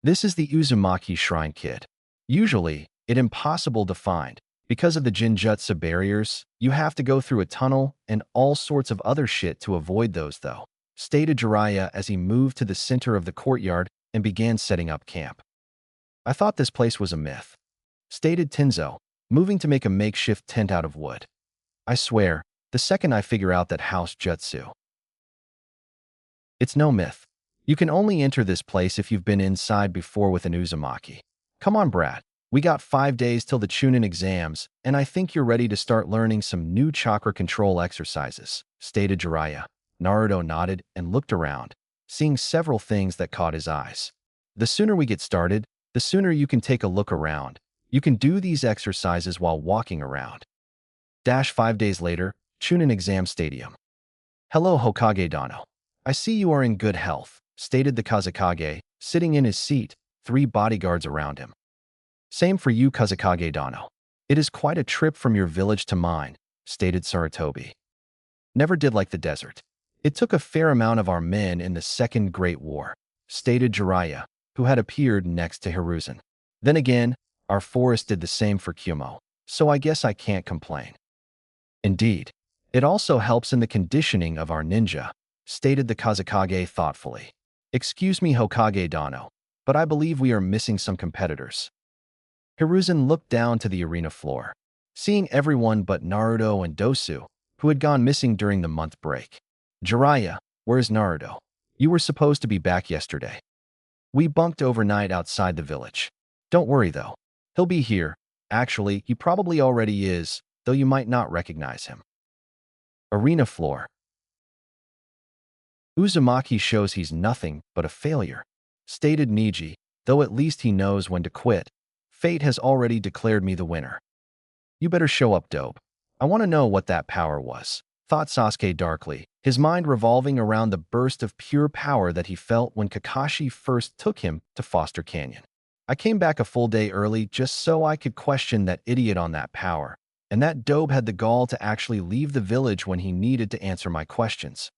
This is the Uzumaki Shrine, kid. Usually, it's impossible to find. Because of the Jinjutsu barriers, you have to go through a tunnel and all sorts of other shit to avoid those though, stated Jiraiya as he moved to the center of the courtyard and began setting up camp. I thought this place was a myth, stated Tenzo, moving to make a makeshift tent out of wood. I swear, the second I figure out that house jutsu. It's no myth. You can only enter this place if you've been inside before with an Uzumaki. Come on, Brad. We got 5 days till the Chunin exams, and I think you're ready to start learning some new chakra control exercises, stated Jiraiya. Naruto nodded and looked around, seeing several things that caught his eyes. The sooner we get started, the sooner you can take a look around. You can do these exercises while walking around. 5 days later, Chunin exam stadium. Hello, Hokage Dano. I see you are in good health, stated the Kazekage, sitting in his seat, 3 bodyguards around him. Same for you, Kazekage Dano. It is quite a trip from your village to mine, stated Sarutobi. Never did like the desert. It took a fair amount of our men in the Second Great War, stated Jiraiya, who had appeared next to Hiruzen. Then again, our forest did the same for Kyuubi, so I guess I can't complain. Indeed, it also helps in the conditioning of our ninja, stated the Kazekage thoughtfully. Excuse me, Hokage Dano, but I believe we are missing some competitors. Hiruzen looked down to the arena floor, seeing everyone but Naruto and Dosu, who had gone missing during the month break. Jiraiya, where's Naruto? You were supposed to be back yesterday. We bunked overnight outside the village. Don't worry though, he'll be here. Actually, he probably already is, though you might not recognize him. Arena floor. Uzumaki shows he's nothing but a failure, stated Niji, though at least he knows when to quit. Fate has already declared me the winner. You better show up, dope. I want to know what that power was, thought Sasuke darkly, his mind revolving around the burst of pure power that he felt when Kakashi first took him to Foster Canyon. I came back a full day early just so I could question that idiot on that power, and that dope had the gall to actually leave the village when he needed to answer my questions.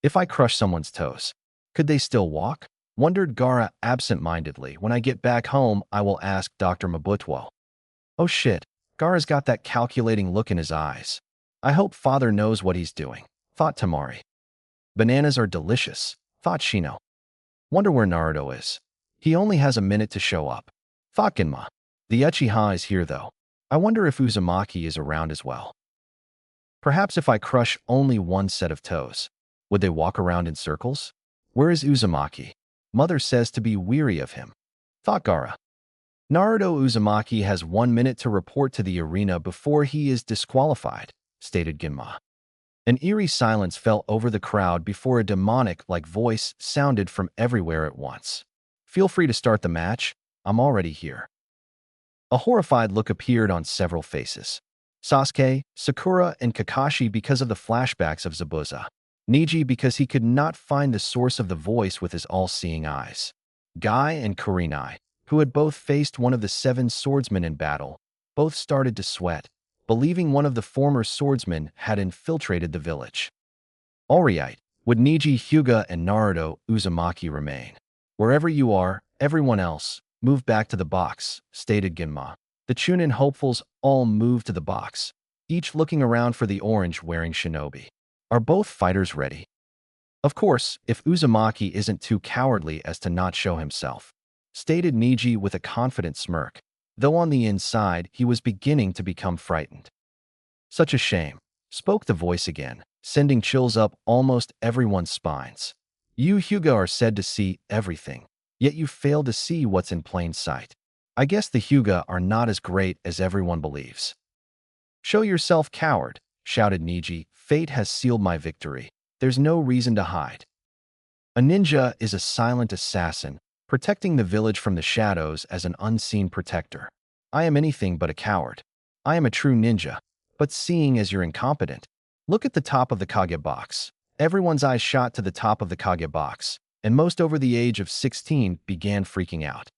If I crush someone's toes, could they still walk? Wondered Gaara absent-mindedly. When I get back home, I will ask Dr. Mabuto. Oh shit, Gaara's got that calculating look in his eyes. I hope father knows what he's doing, thought Tamari. Bananas are delicious, thought Shino. Wonder where Naruto is. He only has a minute to show up, thought Genma. The Uchiha is here though. I wonder if Uzumaki is around as well. Perhaps if I crush only one set of toes, Would they walk around in circles? Where is Uzumaki? Mother says to be weary of him. Thought Gaara. Naruto Uzumaki has 1 minute to report to the arena before he is disqualified, stated Ginma. An eerie silence fell over the crowd before a demonic-like voice sounded from everywhere at once. Feel free to start the match. I'm already here. A horrified look appeared on several faces. Sasuke, Sakura, and Kakashi because of the flashbacks of Zabuza. Neji because he could not find the source of the voice with his all-seeing eyes. Guy and Kurenai, who had both faced one of the 7 swordsmen in battle, both started to sweat, believing one of the former swordsmen had infiltrated the village. Alright, would Neji, Hyuga, and Naruto Uzumaki remain? Wherever you are, everyone else, move back to the box, stated Ginma. The Chunin hopefuls all moved to the box, each looking around for the orange-wearing shinobi. Are both fighters ready? Of course, if Uzumaki isn't too cowardly as to not show himself, stated Neji with a confident smirk, though on the inside he was beginning to become frightened. Such a shame, spoke the voice again, sending chills up almost everyone's spines. You Hyuga are said to see everything, yet you fail to see what's in plain sight. I guess the Hyuga are not as great as everyone believes. Show yourself, coward, shouted Neji. Fate has sealed my victory. There's no reason to hide. A ninja is a silent assassin, protecting the village from the shadows as an unseen protector. I am anything but a coward. I am a true ninja, but seeing as you're incompetent, look at the top of the Kage box. Everyone's eyes shot to the top of the Kage box, and most over the age of 16 began freaking out.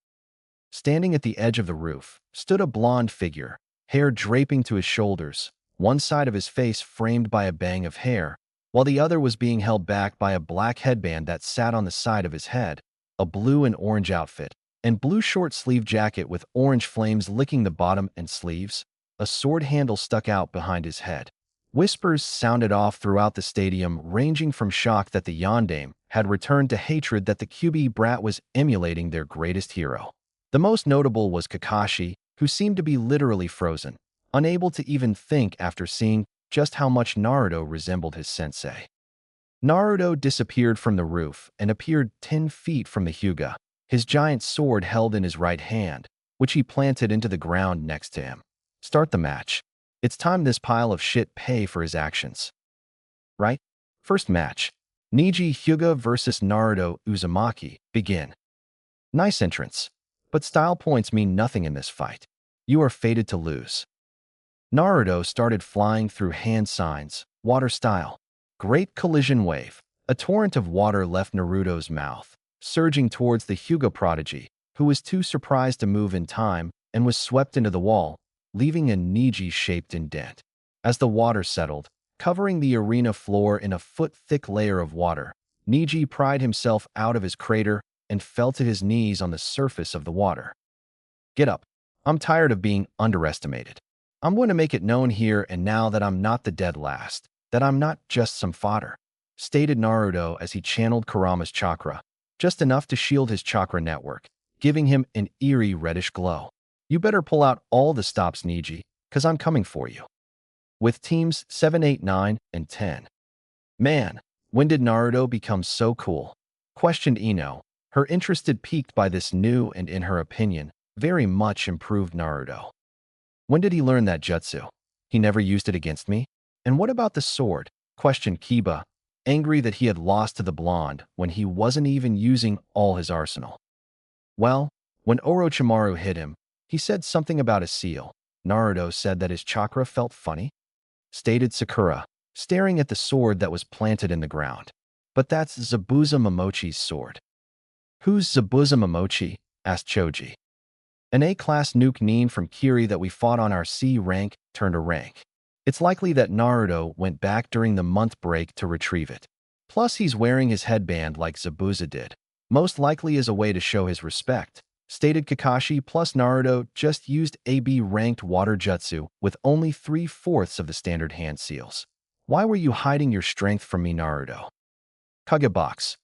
Standing at the edge of the roof stood a blonde figure, hair draping to his shoulders, one side of his face framed by a bang of hair, while the other was being held back by a black headband that sat on the side of his head, a blue and orange outfit, and blue short-sleeve jacket with orange flames licking the bottom and sleeves. A sword handle stuck out behind his head. Whispers sounded off throughout the stadium, ranging from shock that the Yondaime had returned to hatred that the Kyuubi brat was emulating their greatest hero. The most notable was Kakashi, who seemed to be literally frozen, unable to even think after seeing just how much Naruto resembled his sensei. Naruto disappeared from the roof and appeared 10 feet from the Hyuga, his giant sword held in his right hand, which he planted into the ground next to him. Start the match. It's time this pile of shit pay for his actions. Right? First match. Neji Hyuga versus Naruto Uzumaki. Begin. Nice entrance. But style points mean nothing in this fight. You are fated to lose. Naruto started flying through hand signs, water style. Great collision wave. A torrent of water left Naruto's mouth, surging towards the Hyuga prodigy, who was too surprised to move in time and was swept into the wall, leaving a Neji-shaped indent. As the water settled, covering the arena floor in a foot-thick layer of water, Neji pried himself out of his crater and fell to his knees on the surface of the water. Get up. I'm tired of being underestimated. I'm going to make it known here and now that I'm not the dead last, that I'm not just some fodder, stated Naruto as he channeled Kurama's chakra, just enough to shield his chakra network, giving him an eerie reddish glow. You better pull out all the stops, Neji, cause I'm coming for you. With teams 7, 8, 9, and 10. Man, when did Naruto become so cool? Questioned Ino, her interest piqued by this new and, in her opinion, very much improved Naruto. When did he learn that jutsu? He never used it against me? And what about the sword? Questioned Kiba, angry that he had lost to the blonde when he wasn't even using all his arsenal. Well, when Orochimaru hit him, he said something about a seal. Naruto said that his chakra felt funny, stated Sakura, staring at the sword that was planted in the ground. But that's Zabuza Momochi's sword. Who's Zabuza Momochi? Asked Choji. An A-class nuke nin from Kiri that we fought on our C rank turned a rank. It's likely that Naruto went back during the month break to retrieve it. Plus he's wearing his headband like Zabuza did. Most likely as a way to show his respect, stated Kakashi. Plus Naruto just used AB-ranked water jutsu with only 3/4 of the standard hand seals. Why were you hiding your strength from me, Naruto? Kagebox.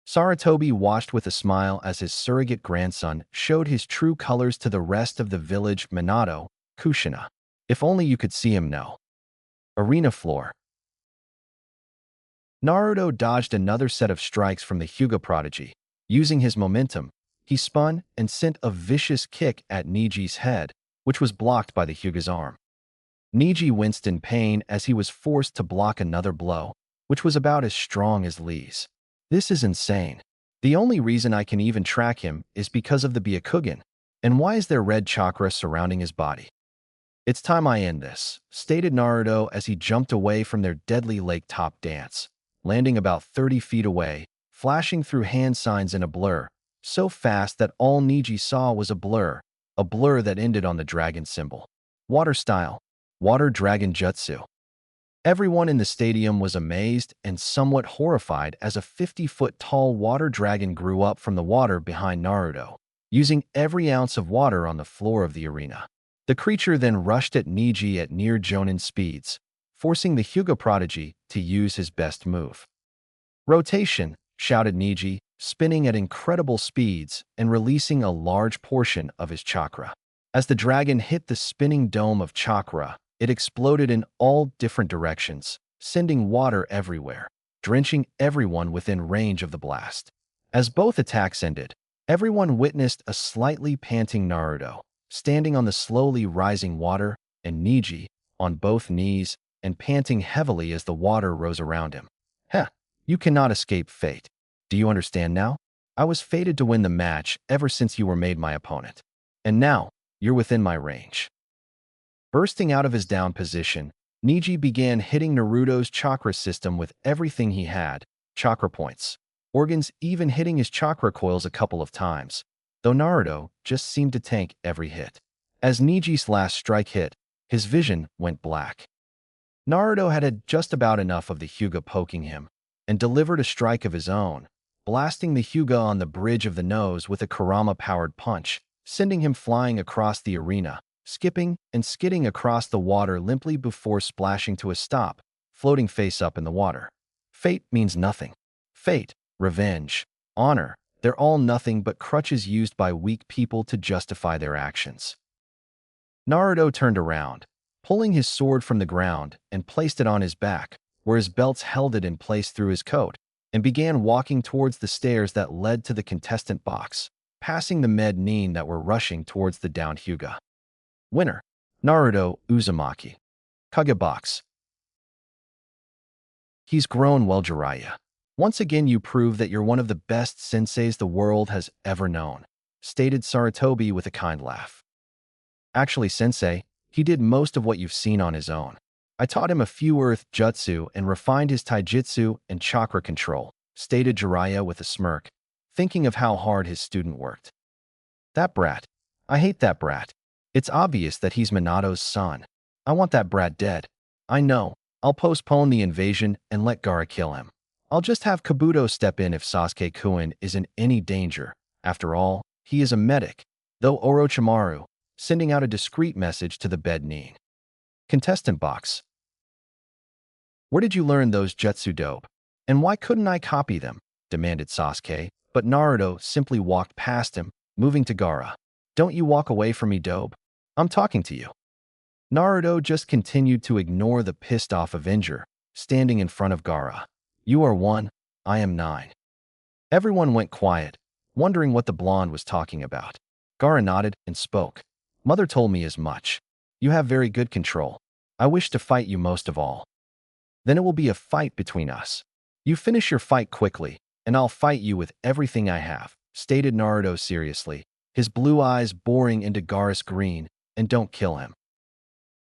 Sarutobi watched with a smile as his surrogate grandson showed his true colors to the rest of the village. Minato, Kushina. If only you could see him now. Arena floor. Naruto dodged another set of strikes from the Hyuga prodigy. Using his momentum, he spun and sent a vicious kick at Niji's head, which was blocked by the Hyuga's arm. Niji winced in pain as he was forced to block another blow, which was about as strong as Lee's. This is insane. The only reason I can even track him is because of the Byakugan. And why is there red chakra surrounding his body? It's time I end this, stated Naruto as he jumped away from their deadly lake-top dance, landing about 30 feet away, flashing through hand signs in a blur, so fast that all Niji saw was a blur that ended on the dragon symbol. Water style. Water Dragon Jutsu. Everyone in the stadium was amazed and somewhat horrified as a 50-foot-tall water dragon grew up from the water behind Naruto, using every ounce of water on the floor of the arena. The creature then rushed at Niji at near Jonin speeds, forcing the Hyuga prodigy to use his best move. Rotation, shouted Niji, spinning at incredible speeds and releasing a large portion of his chakra. As the dragon hit the spinning dome of chakra, it exploded in all different directions, sending water everywhere, drenching everyone within range of the blast. As both attacks ended, everyone witnessed a slightly panting Naruto, standing on the slowly rising water, and Niji, on both knees, and panting heavily as the water rose around him. Heh, you cannot escape fate. Do you understand now? I was fated to win the match ever since you were made my opponent. And now, you're within my range. Bursting out of his down position, Niji began hitting Naruto's chakra system with everything he had, chakra points, organs, even hitting his chakra coils a couple of times, though Naruto just seemed to tank every hit. As Niji's last strike hit, his vision went black. Naruto had just about enough of the Hyuga poking him, and delivered a strike of his own, blasting the Hyuga on the bridge of the nose with a Kurama-powered punch, sending him flying across the arena, skipping and skidding across the water limply before splashing to a stop, floating face up in the water. Fate means nothing. Fate, revenge, honor, they're all nothing but crutches used by weak people to justify their actions. Naruto turned around, pulling his sword from the ground and placed it on his back, where his belts held it in place through his coat, and began walking towards the stairs that led to the contestant box, passing the med-nin that were rushing towards the downed Hyuga. Winner, Naruto Uzumaki. Kage box. He's grown well, Jiraiya. Once again you prove that you're one of the best senseis the world has ever known, stated Sarutobi with a kind laugh. Actually, sensei, he did most of what you've seen on his own. I taught him a few earth jutsu and refined his taijutsu and chakra control, stated Jiraiya with a smirk, thinking of how hard his student worked. That brat. I hate that brat. It's obvious that he's Minato's son. I want that brat dead. I know. I'll postpone the invasion and let Gaara kill him. I'll just have Kabuto step in if Sasuke-kun is in any danger. After all, he is a medic, though Orochimaru, sending out a discreet message to the med-nin. Contestant box. Where did you learn those jutsu dope? And why couldn't I copy them? Demanded Sasuke, but Naruto simply walked past him, moving to Gaara. Don't you walk away from me, dope. I'm talking to you. Naruto just continued to ignore the pissed-off Avenger, standing in front of Gaara. You are 1, I am 9. Everyone went quiet, wondering what the blonde was talking about. Gaara nodded and spoke. Mother told me as much. You have very good control. I wish to fight you most of all. Then it will be a fight between us. You finish your fight quickly, and I'll fight you with everything I have, stated Naruto seriously, his blue eyes boring into Gaara's green, and don't kill him.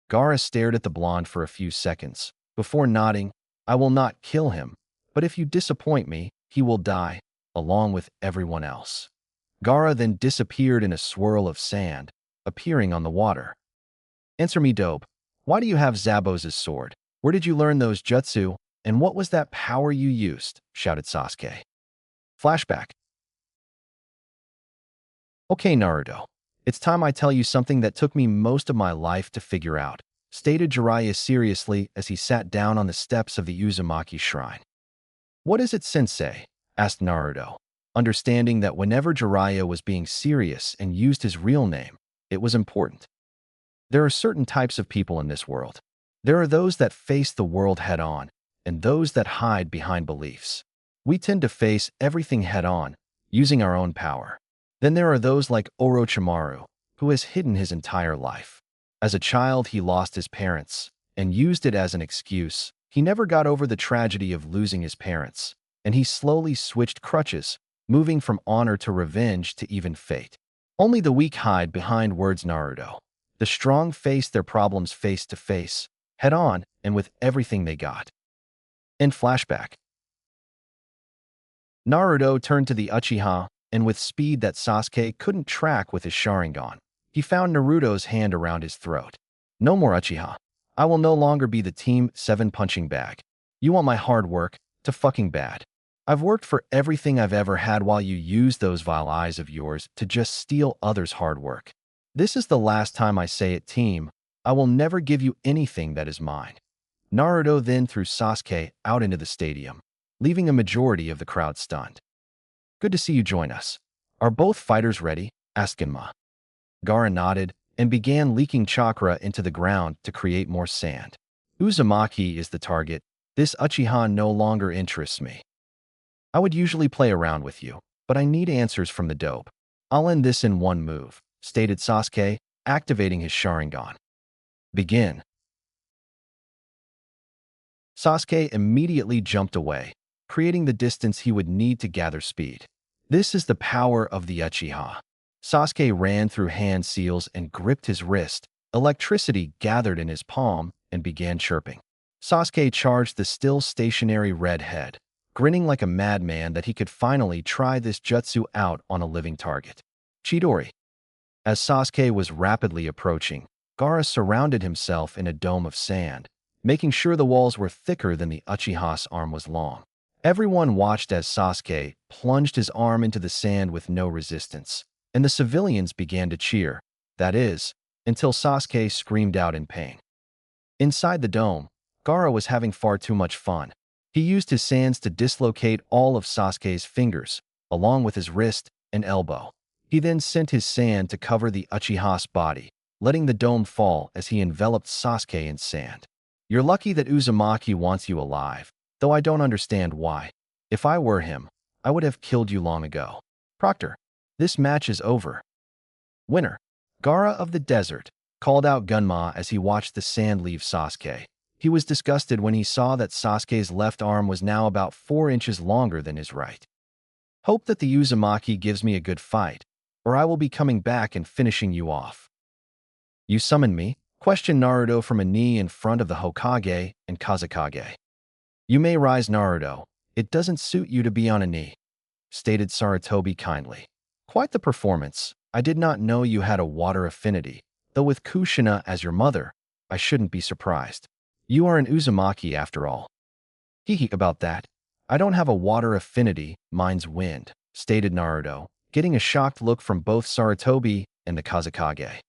Gaara stared at the blonde for a few seconds, before nodding, I will not kill him, but if you disappoint me, he will die, along with everyone else. Gaara then disappeared in a swirl of sand, appearing on the water. Answer me, dope. Why do you have Zabos' sword? Where did you learn those jutsu, and what was that power you used? Shouted Sasuke. Flashback. Okay, Naruto. It's time I tell you something that took me most of my life to figure out, stated Jiraiya seriously as he sat down on the steps of the Uzumaki shrine. What is it, sensei? Asked Naruto, understanding that whenever Jiraiya was being serious and used his real name, it was important. There are certain types of people in this world. There are those that face the world head-on, and those that hide behind beliefs. We tend to face everything head-on, using our own power. Then there are those like Orochimaru, who has hidden his entire life. As a child, he lost his parents and used it as an excuse. He never got over the tragedy of losing his parents, and he slowly switched crutches, moving from honor to revenge to even fate. Only the weak hide behind words. Naruto. The strong face their problems face to face, head-on, and with everything they got. In flashback, Naruto turned to the Uchiha, and with speed that Sasuke couldn't track with his Sharingan, he found Naruto's hand around his throat. No more Uchiha. I will no longer be the Team 7 punching bag. You want my hard work? To fucking bad. I've worked for everything I've ever had while you use those vile eyes of yours to just steal others' hard work. This is the last time I say it, team. I will never give you anything that is mine. Naruto then threw Sasuke out into the stadium, leaving a majority of the crowd stunned. Good to see you join us. Are both fighters ready? Asked Genma. Gaara nodded and began leaking chakra into the ground to create more sand. Uzumaki is the target. This Uchiha no longer interests me. I would usually play around with you, but I need answers from the dope. I'll end this in one move, stated Sasuke, activating his Sharingan. Begin. Sasuke immediately jumped away, creating the distance he would need to gather speed. This is the power of the Uchiha. Sasuke ran through hand seals and gripped his wrist. Electricity gathered in his palm and began chirping. Sasuke charged the still stationary red head, grinning like a madman that he could finally try this jutsu out on a living target. Chidori. As Sasuke was rapidly approaching, Gaara surrounded himself in a dome of sand, making sure the walls were thicker than the Uchiha's arm was long. Everyone watched as Sasuke plunged his arm into the sand with no resistance, and the civilians began to cheer, that is, until Sasuke screamed out in pain. Inside the dome, Gaara was having far too much fun. He used his sands to dislocate all of Sasuke's fingers, along with his wrist and elbow. He then sent his sand to cover the Uchiha's body, letting the dome fall as he enveloped Sasuke in sand. You're lucky that Uzumaki wants you alive, though I don't understand why. If I were him, I would have killed you long ago. Proctor, this match is over. Winner. Gaara of the Desert called out Genma as he watched the sand leave Sasuke. He was disgusted when he saw that Sasuke's left arm was now about 4 inches longer than his right. Hope that the Uzumaki gives me a good fight, or I will be coming back and finishing you off. You summoned me? Questioned Naruto from a knee in front of the Hokage and Kazekage. You may rise, Naruto. It doesn't suit you to be on a knee, stated Sarutobi kindly. Quite the performance. I did not know you had a water affinity, though with Kushina as your mother, I shouldn't be surprised. You are an Uzumaki after all. Hee about that. I don't have a water affinity, mine's wind, stated Naruto, getting a shocked look from both Sarutobi and the Kazekage.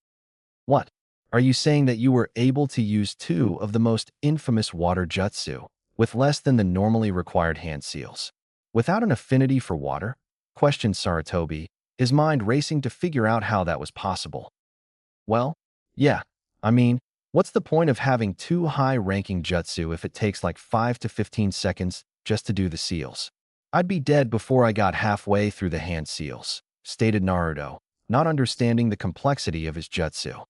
What? Are you saying that you were able to use 2 of the most infamous water jutsu, with less than the normally required hand seals, without an affinity for water? Questioned Sarutobi, his mind racing to figure out how that was possible. Well, yeah, I mean, what's the point of having 2 high-ranking jutsu if it takes like 5 to 15 seconds just to do the seals? I'd be dead before I got halfway through the hand seals, stated Naruto, not understanding the complexity of his jutsu.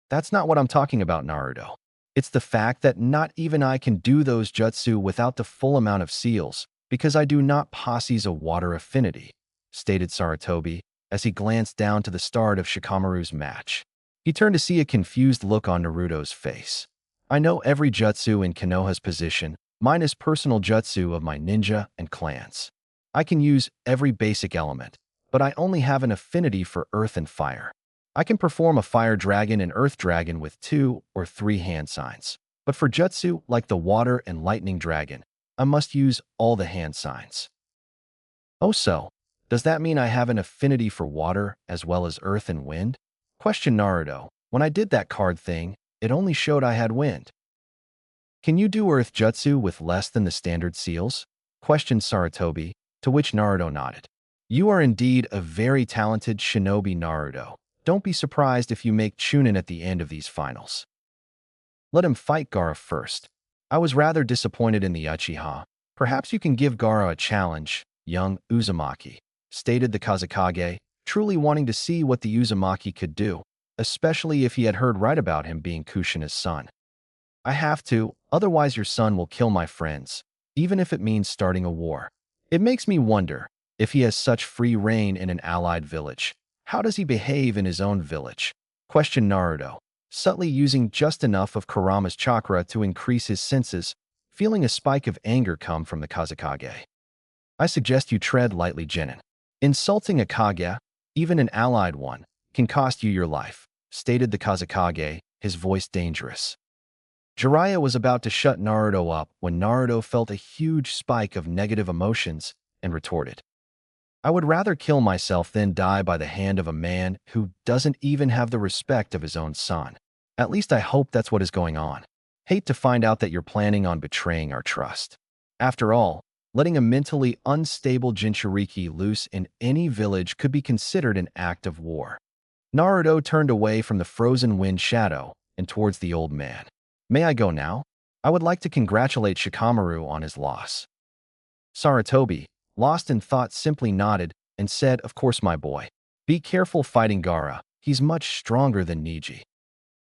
That's not what I'm talking about, Naruto. It's the fact that not even I can do those jutsu without the full amount of seals, because I do not possess a water affinity, stated Sarutobi as he glanced down to the start of Shikamaru's match. He turned to see a confused look on Naruto's face. I know every jutsu in Konoha's position, minus personal jutsu of my ninja and clans. I can use every basic element, but I only have an affinity for earth and fire. I can perform a fire dragon and earth dragon with 2 or 3 hand signs, but for jutsu like the water and lightning dragon, I must use all the hand signs. Oh so, does that mean I have an affinity for water as well as earth and wind? Questioned Naruto. When I did that card thing, it only showed I had wind. Can you do earth jutsu with less than the standard seals? Questioned Sarutobi, to which Naruto nodded. You are indeed a very talented shinobi, Naruto. Don't be surprised if you make Chunin at the end of these finals. Let him fight Gaara first. I was rather disappointed in the Uchiha. Perhaps you can give Gaara a challenge, young Uzumaki, stated the Kazekage, truly wanting to see what the Uzumaki could do, especially if he had heard right about him being Kushina's son. I have to, otherwise your son will kill my friends, even if it means starting a war. It makes me wonder, if he has such free reign in an allied village, how does he behave in his own village? Questioned Naruto, subtly using just enough of Kurama's chakra to increase his senses, feeling a spike of anger come from the Kazekage. I suggest you tread lightly, Genin. Insulting a Kage, even an allied one, can cost you your life, stated the Kazekage, his voice dangerous. Jiraiya was about to shut Naruto up when Naruto felt a huge spike of negative emotions and retorted, I would rather kill myself than die by the hand of a man who doesn't even have the respect of his own son. At least I hope that's what is going on. Hate to find out that you're planning on betraying our trust. After all, letting a mentally unstable Jinchuriki loose in any village could be considered an act of war. Naruto turned away from the frozen wind shadow and towards the old man. May I go now? I would like to congratulate Shikamaru on his loss. Sarutobi, lost in thought, simply nodded and said, of course, my boy. Be careful fighting Gaara. He's much stronger than Neji.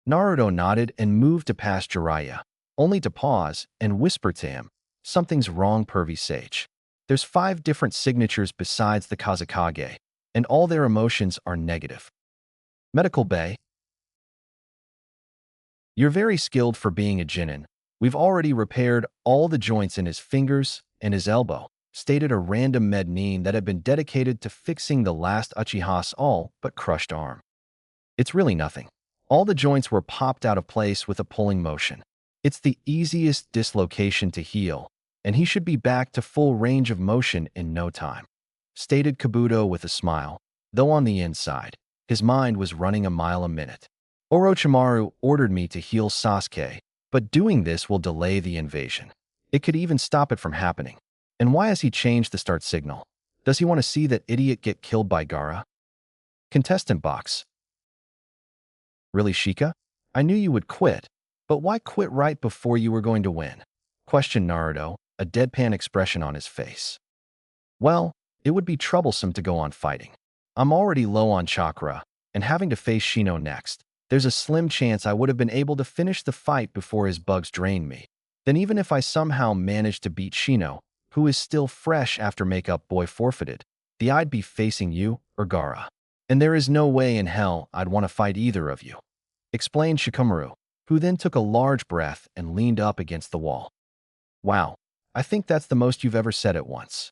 Naruto nodded and moved to pass Jiraiya, only to pause and whisper to him, something's wrong, pervy sage. There's 5 different signatures besides the Kazekage, and all their emotions are negative. Medical Bay. You're very skilled for being a Genin. We've already repaired all the joints in his fingers and his elbow, stated a random mednin that had been dedicated to fixing the last Uchiha's all but crushed arm. It's really nothing. All the joints were popped out of place with a pulling motion. It's the easiest dislocation to heal, and he should be back to full range of motion in no time, stated Kabuto with a smile, though on the inside, his mind was running a mile a minute. Orochimaru ordered me to heal Sasuke, but doing this will delay the invasion. It could even stop it from happening. And why has he changed the start signal? Does he want to see that idiot get killed by Gaara? Contestant box. Really, Shika? I knew you would quit, but why quit right before you were going to win? Questioned Naruto, a deadpan expression on his face. Well, it would be troublesome to go on fighting. I'm already low on chakra, and having to face Shino next, there's a slim chance I would have been able to finish the fight before his bugs drained me. Then even if I somehow managed to beat Shino, who is still fresh after Makeup Boy forfeited, I'd be facing you or Gaara. And there is no way in hell I'd want to fight either of you, explained Shikamaru, who then took a large breath and leaned up against the wall. Wow, I think that's the most you've ever said at once,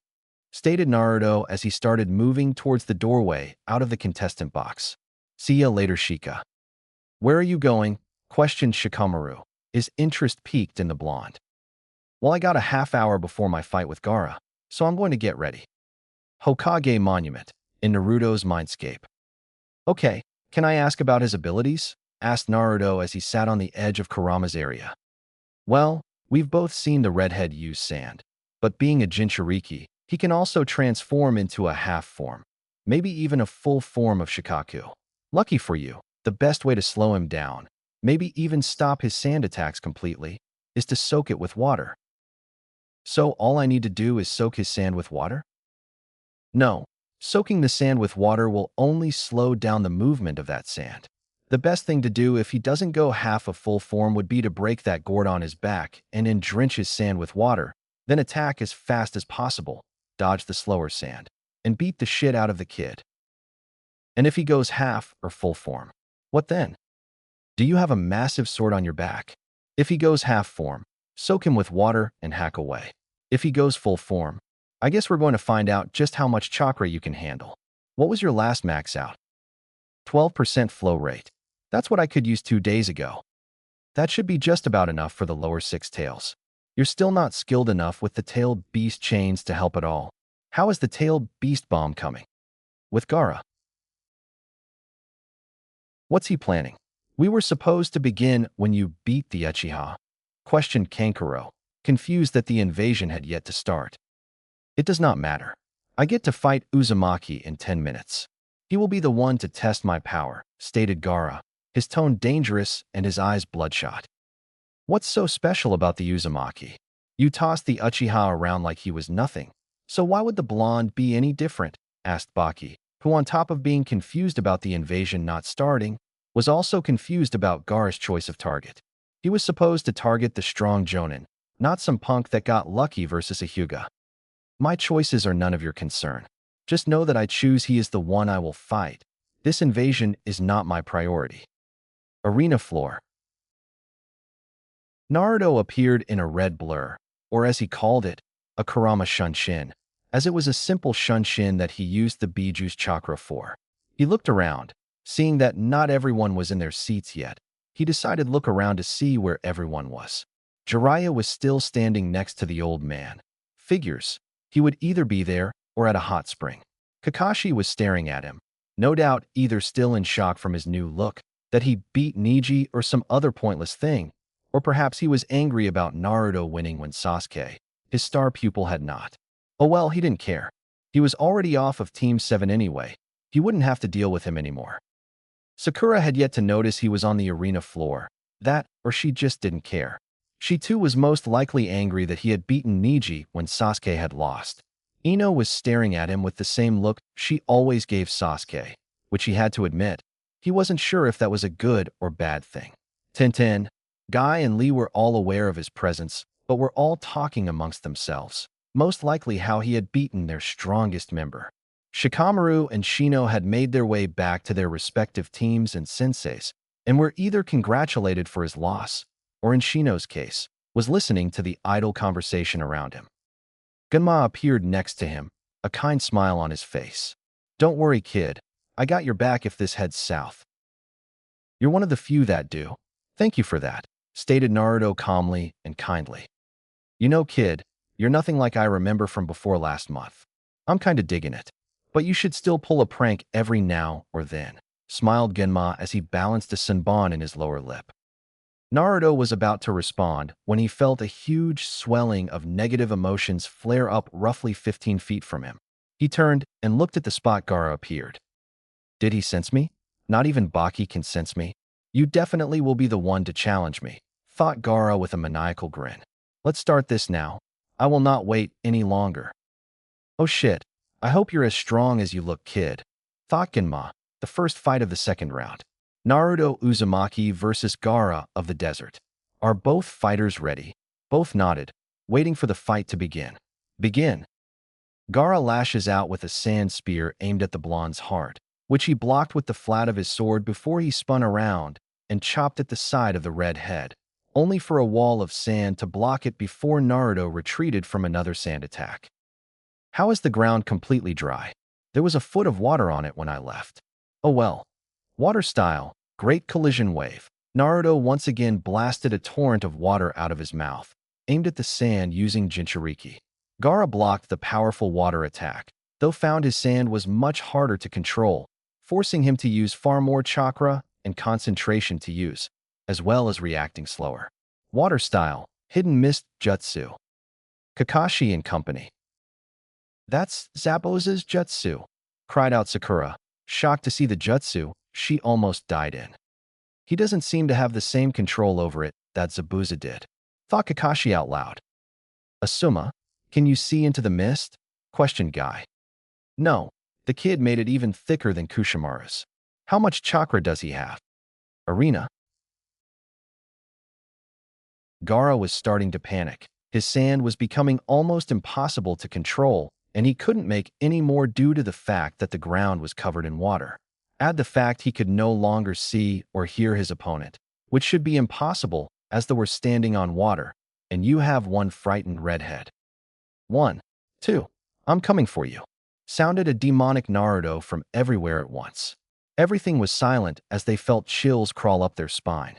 stated Naruto as he started moving towards the doorway out of the contestant box. See ya later, Shika. Where are you going? Questioned Shikamaru, his interest piqued in the blonde. Well, I got a half hour before my fight with Gaara, so I'm going to get ready. Hokage Monument, in Naruto's mindscape. Okay, can I ask about his abilities? Asked Naruto as he sat on the edge of Kurama's area. Well, we've both seen the redhead use sand, but being a Jinchuriki, he can also transform into a half form, maybe even a full form of Shikaku. Lucky for you, the best way to slow him down, maybe even stop his sand attacks completely, is to soak it with water. So all I need to do is soak his sand with water? No, soaking the sand with water will only slow down the movement of that sand. The best thing to do if he doesn't go half a full form would be to break that gourd on his back and then drench his sand with water, then attack as fast as possible, dodge the slower sand, and beat the shit out of the kid. And if he goes half or full form, what then? Do you have a massive sword on your back? If he goes half form, soak him with water and hack away. If he goes full form, I guess we're going to find out just how much chakra you can handle. What was your last max out? 12% flow rate. That's what I could use 2 days ago. That should be just about enough for the lower 6 tails. You're still not skilled enough with the tailed beast chains to help at all. How is the tailed beast bomb coming? With Gaara. What's he planning? We were supposed to begin when you beat the Uchiha, questioned Kankuro, confused that the invasion had yet to start. It does not matter. I get to fight Uzumaki in 10 minutes. He will be the one to test my power, stated Gaara, his tone dangerous and his eyes bloodshot. What's so special about the Uzumaki? You tossed the Uchiha around like he was nothing. So why would the blonde be any different? Asked Baki, who on top of being confused about the invasion not starting, was also confused about Gaara's choice of target. He was supposed to target the strong Jonin, not some punk that got lucky versus a Hyuga. My choices are none of your concern. Just know that I choose he is the one I will fight. This invasion is not my priority. Arena floor. Naruto appeared in a red blur, or as he called it, a Kurama Shunshin, as it was a simple Shunshin that he used the Biju's chakra for. He looked around, seeing that not everyone was in their seats yet. He decided to look around to see where everyone was. Jiraiya was still standing next to the old man. Figures, he would either be there or at a hot spring. Kakashi was staring at him, no doubt either still in shock from his new look, that he beat Neji or some other pointless thing, or perhaps he was angry about Naruto winning when Sasuke, his star pupil, had not. Oh well, he didn't care. He was already off of Team 7 anyway. He wouldn't have to deal with him anymore. Sakura had yet to notice he was on the arena floor. That, or she just didn't care. She too was most likely angry that he had beaten Neji when Sasuke had lost. Ino was staring at him with the same look she always gave Sasuke, which he had to admit. He wasn't sure if that was a good or bad thing. Tintin, Guy and Lee were all aware of his presence, but were all talking amongst themselves, most likely how he had beaten their strongest member. Shikamaru and Shino had made their way back to their respective teams and senseis, and were either congratulated for his loss, or in Shino's case, was listening to the idle conversation around him. Gunma appeared next to him, a kind smile on his face. Don't worry, kid. I got your back if this heads south. You're one of the few that do. Thank you for that, stated Naruto calmly and kindly. You know, kid, you're nothing like I remember from before last month. I'm kinda digging it. But you should still pull a prank every now or then, smiled Genma as he balanced a senbon in his lower lip. Naruto was about to respond when he felt a huge swelling of negative emotions flare up roughly 15 feet from him. He turned and looked at the spot Gaara appeared. Did he sense me? Not even Baki can sense me. You definitely will be the one to challenge me, thought Gaara with a maniacal grin. Let's start this now. I will not wait any longer. Oh shit, I hope you're as strong as you look, kid, thought Genma, the first fight of the second round. Naruto Uzumaki versus Gaara of the desert. Are both fighters ready? Both nodded, waiting for the fight to begin. Begin. Gaara lashes out with a sand spear aimed at the blonde's heart, which he blocked with the flat of his sword before he spun around and chopped at the side of the red head, only for a wall of sand to block it before Naruto retreated from another sand attack. How is the ground completely dry? There was a foot of water on it when I left. Oh well. Water style, great collision wave. Naruto once again blasted a torrent of water out of his mouth, aimed at the sand using Jinchuriki. Gaara blocked the powerful water attack, though found his sand was much harder to control, forcing him to use far more chakra and concentration to use, as well as reacting slower. Water style, hidden mist jutsu. Kakashi and company. That's Zabuza's jutsu, cried out Sakura, shocked to see the jutsu she almost died in. He doesn't seem to have the same control over it that Zabuza did, thought Kakashi out loud. Asuma, can you see into the mist? Questioned Guy. No, the kid made it even thicker than Kushimaru's. How much chakra does he have? Arena. Gaara was starting to panic. His sand was becoming almost impossible to control, and he couldn't make any more due to the fact that the ground was covered in water. Add the fact he could no longer see or hear his opponent, which should be impossible as they were standing on water, and you have one frightened redhead. 1, 2, I'm coming for you, sounded a demonic Naruto from everywhere at once. Everything was silent as they felt chills crawl up their spine.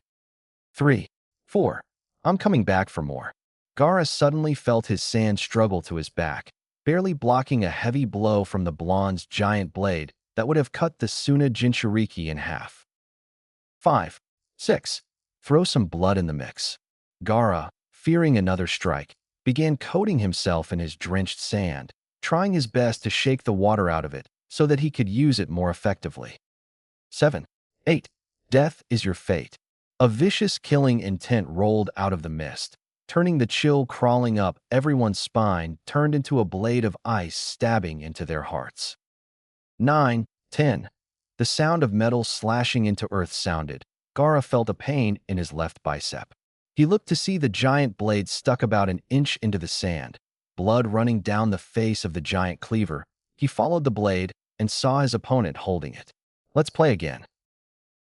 3, 4, I'm coming back for more. Gaara suddenly felt his sand struggle to his back, barely blocking a heavy blow from the blonde's giant blade that would have cut the Suna Jinchuriki in half. 5, 6, throw some blood in the mix. Gaara, fearing another strike, began coating himself in his drenched sand, trying his best to shake the water out of it so that he could use it more effectively. 7, 8, death is your fate. A vicious killing intent rolled out of the mist, turning the chill crawling up everyone's spine turned into a blade of ice stabbing into their hearts. 9, 10. The sound of metal slashing into earth sounded. Gaara felt a pain in his left bicep. He looked to see the giant blade stuck about an inch into the sand, blood running down the face of the giant cleaver. He followed the blade and saw his opponent holding it. Let's play again.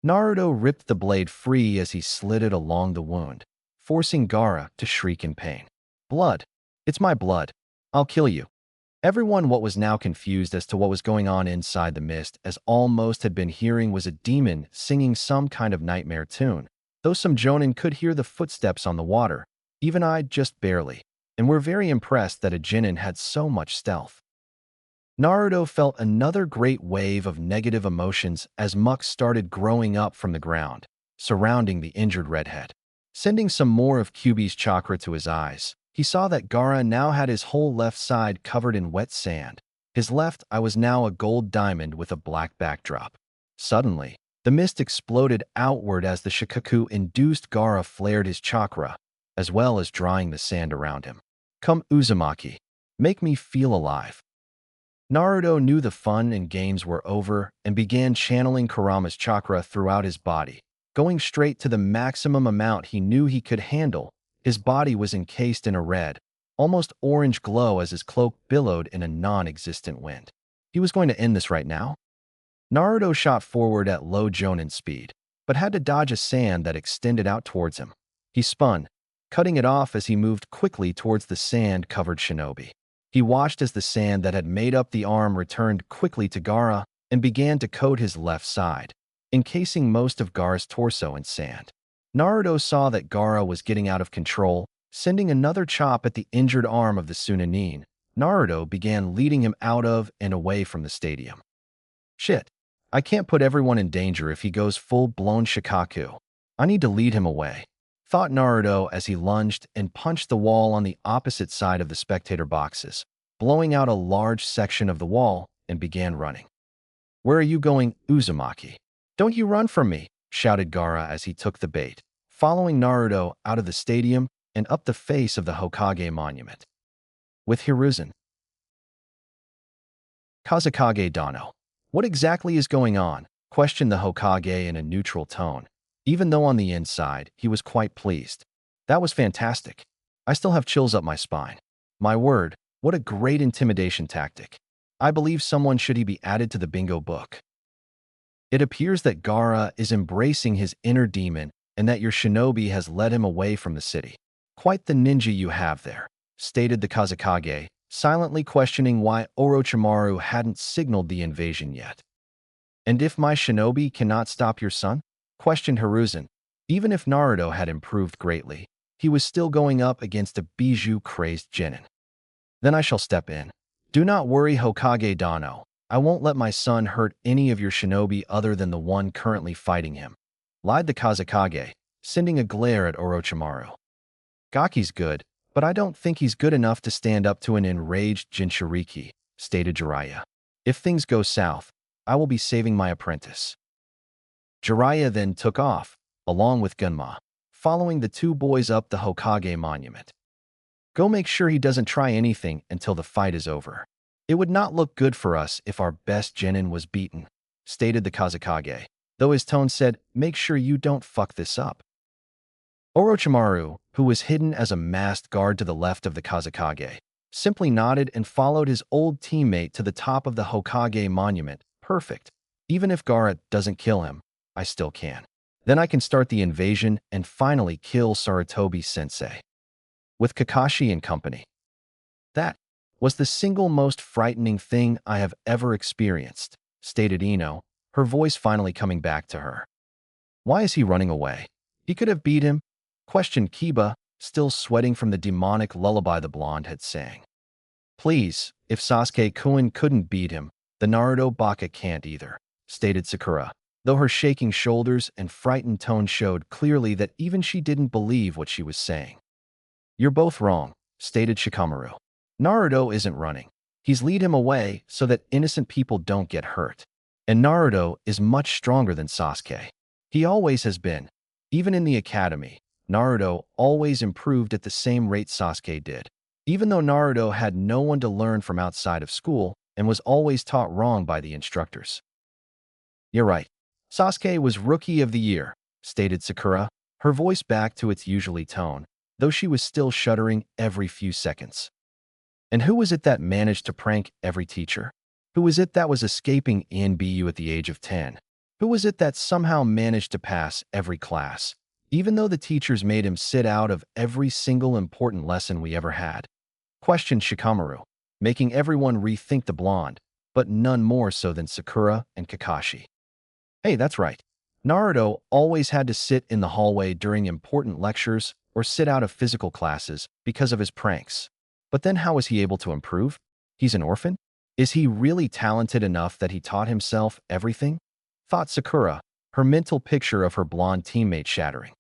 Naruto ripped the blade free as he slid it along the wound, forcing Gaara to shriek in pain. Blood. It's my blood. I'll kill you. Everyone was now confused as to what was going on inside the mist, as all most had been hearing was a demon singing some kind of nightmare tune. Though some Jonin could hear the footsteps on the water, even I just barely, and were very impressed that a Chunin had so much stealth. Naruto felt another great wave of negative emotions as muck started growing up from the ground, surrounding the injured redhead. Sending some more of Kyuubi's chakra to his eyes, he saw that Gaara now had his whole left side covered in wet sand. His left eye was now a gold diamond with a black backdrop. Suddenly, the mist exploded outward as the Shikaku-induced Gaara flared his chakra, as well as drying the sand around him. Come Uzumaki, make me feel alive. Naruto knew the fun and games were over and began channeling Kurama's chakra throughout his body, going straight to the maximum amount he knew he could handle. His body was encased in a red, almost orange glow as his cloak billowed in a non-existent wind. He was going to end this right now? Naruto shot forward at low Jonin speed, but had to dodge a sand that extended out towards him. He spun, cutting it off as he moved quickly towards the sand-covered shinobi. He watched as the sand that had made up the arm returned quickly to Gaara and began to coat his left side, encasing most of Gaara's torso in sand. Naruto saw that Gaara was getting out of control, sending another chop at the injured arm of the Chunin. Naruto began leading him out of and away from the stadium. Shit, I can't put everyone in danger if he goes full-blown Shikaku. I need to lead him away, thought Naruto as he lunged and punched the wall on the opposite side of the spectator boxes, blowing out a large section of the wall, and began running. Where are you going, Uzumaki? Don't you run from me, shouted Gaara as he took the bait, following Naruto out of the stadium and up the face of the Hokage monument. With Hiruzen. Kazekage Dano. What exactly is going on? Questioned the Hokage in a neutral tone, even though on the inside he was quite pleased. That was fantastic. I still have chills up my spine. My word, what a great intimidation tactic. I believe someone should be added to the bingo book. It appears that Gaara is embracing his inner demon and that your shinobi has led him away from the city. Quite the ninja you have there, stated the Kazekage, silently questioning why Orochimaru hadn't signaled the invasion yet. And if my shinobi cannot stop your son? Questioned Hiruzen. Even if Naruto had improved greatly, he was still going up against a bijou-crazed Chunin. Then I shall step in. Do not worry, Hokage Dano. I won't let my son hurt any of your shinobi other than the one currently fighting him, lied the Kazekage, sending a glare at Orochimaru. Gaki's good, but I don't think he's good enough to stand up to an enraged Jinchuriki, stated Jiraiya. If things go south, I will be saving my apprentice. Jiraiya then took off, along with Gunma, following the two boys up the Hokage monument. Go make sure he doesn't try anything until the fight is over. It would not look good for us if our best Chunin was beaten, stated the Kazekage, though his tone said, make sure you don't fuck this up. Orochimaru, who was hidden as a masked guard to the left of the Kazekage, simply nodded and followed his old teammate to the top of the Hokage monument. Perfect. Even if Gaara doesn't kill him, I still can. Then I can start the invasion and finally kill Sarutobi-sensei. With Kakashi and company. That was the single most frightening thing I have ever experienced, stated Ino, her voice finally coming back to her. Why is he running away? He could have beat him, questioned Kiba, still sweating from the demonic lullaby the blonde had sang. Please, if Sasuke-kun couldn't beat him, the Naruto Baka can't either, stated Sakura, though her shaking shoulders and frightened tone showed clearly that even she didn't believe what she was saying. You're both wrong, stated Shikamaru. Naruto isn't running. He's lead him away so that innocent people don't get hurt. And Naruto is much stronger than Sasuke. He always has been. Even in the academy, Naruto always improved at the same rate Sasuke did. Even though Naruto had no one to learn from outside of school and was always taught wrong by the instructors. You're right. Sasuke was Rookie of the Year, stated Sakura, her voice back to its usually tone, though she was still shuddering every few seconds. And who was it that managed to prank every teacher? Who was it that was escaping NBU at the age of 10? Who was it that somehow managed to pass every class, even though the teachers made him sit out of every single important lesson we ever had? Questioned Shikamaru, making everyone rethink the blonde, but none more so than Sakura and Kakashi. Hey, that's right. Naruto always had to sit in the hallway during important lectures or sit out of physical classes because of his pranks. But then how was he able to improve? He's an orphan? Is he really talented enough that he taught himself everything? Thought Sakura, her mental picture of her blonde teammate shattering.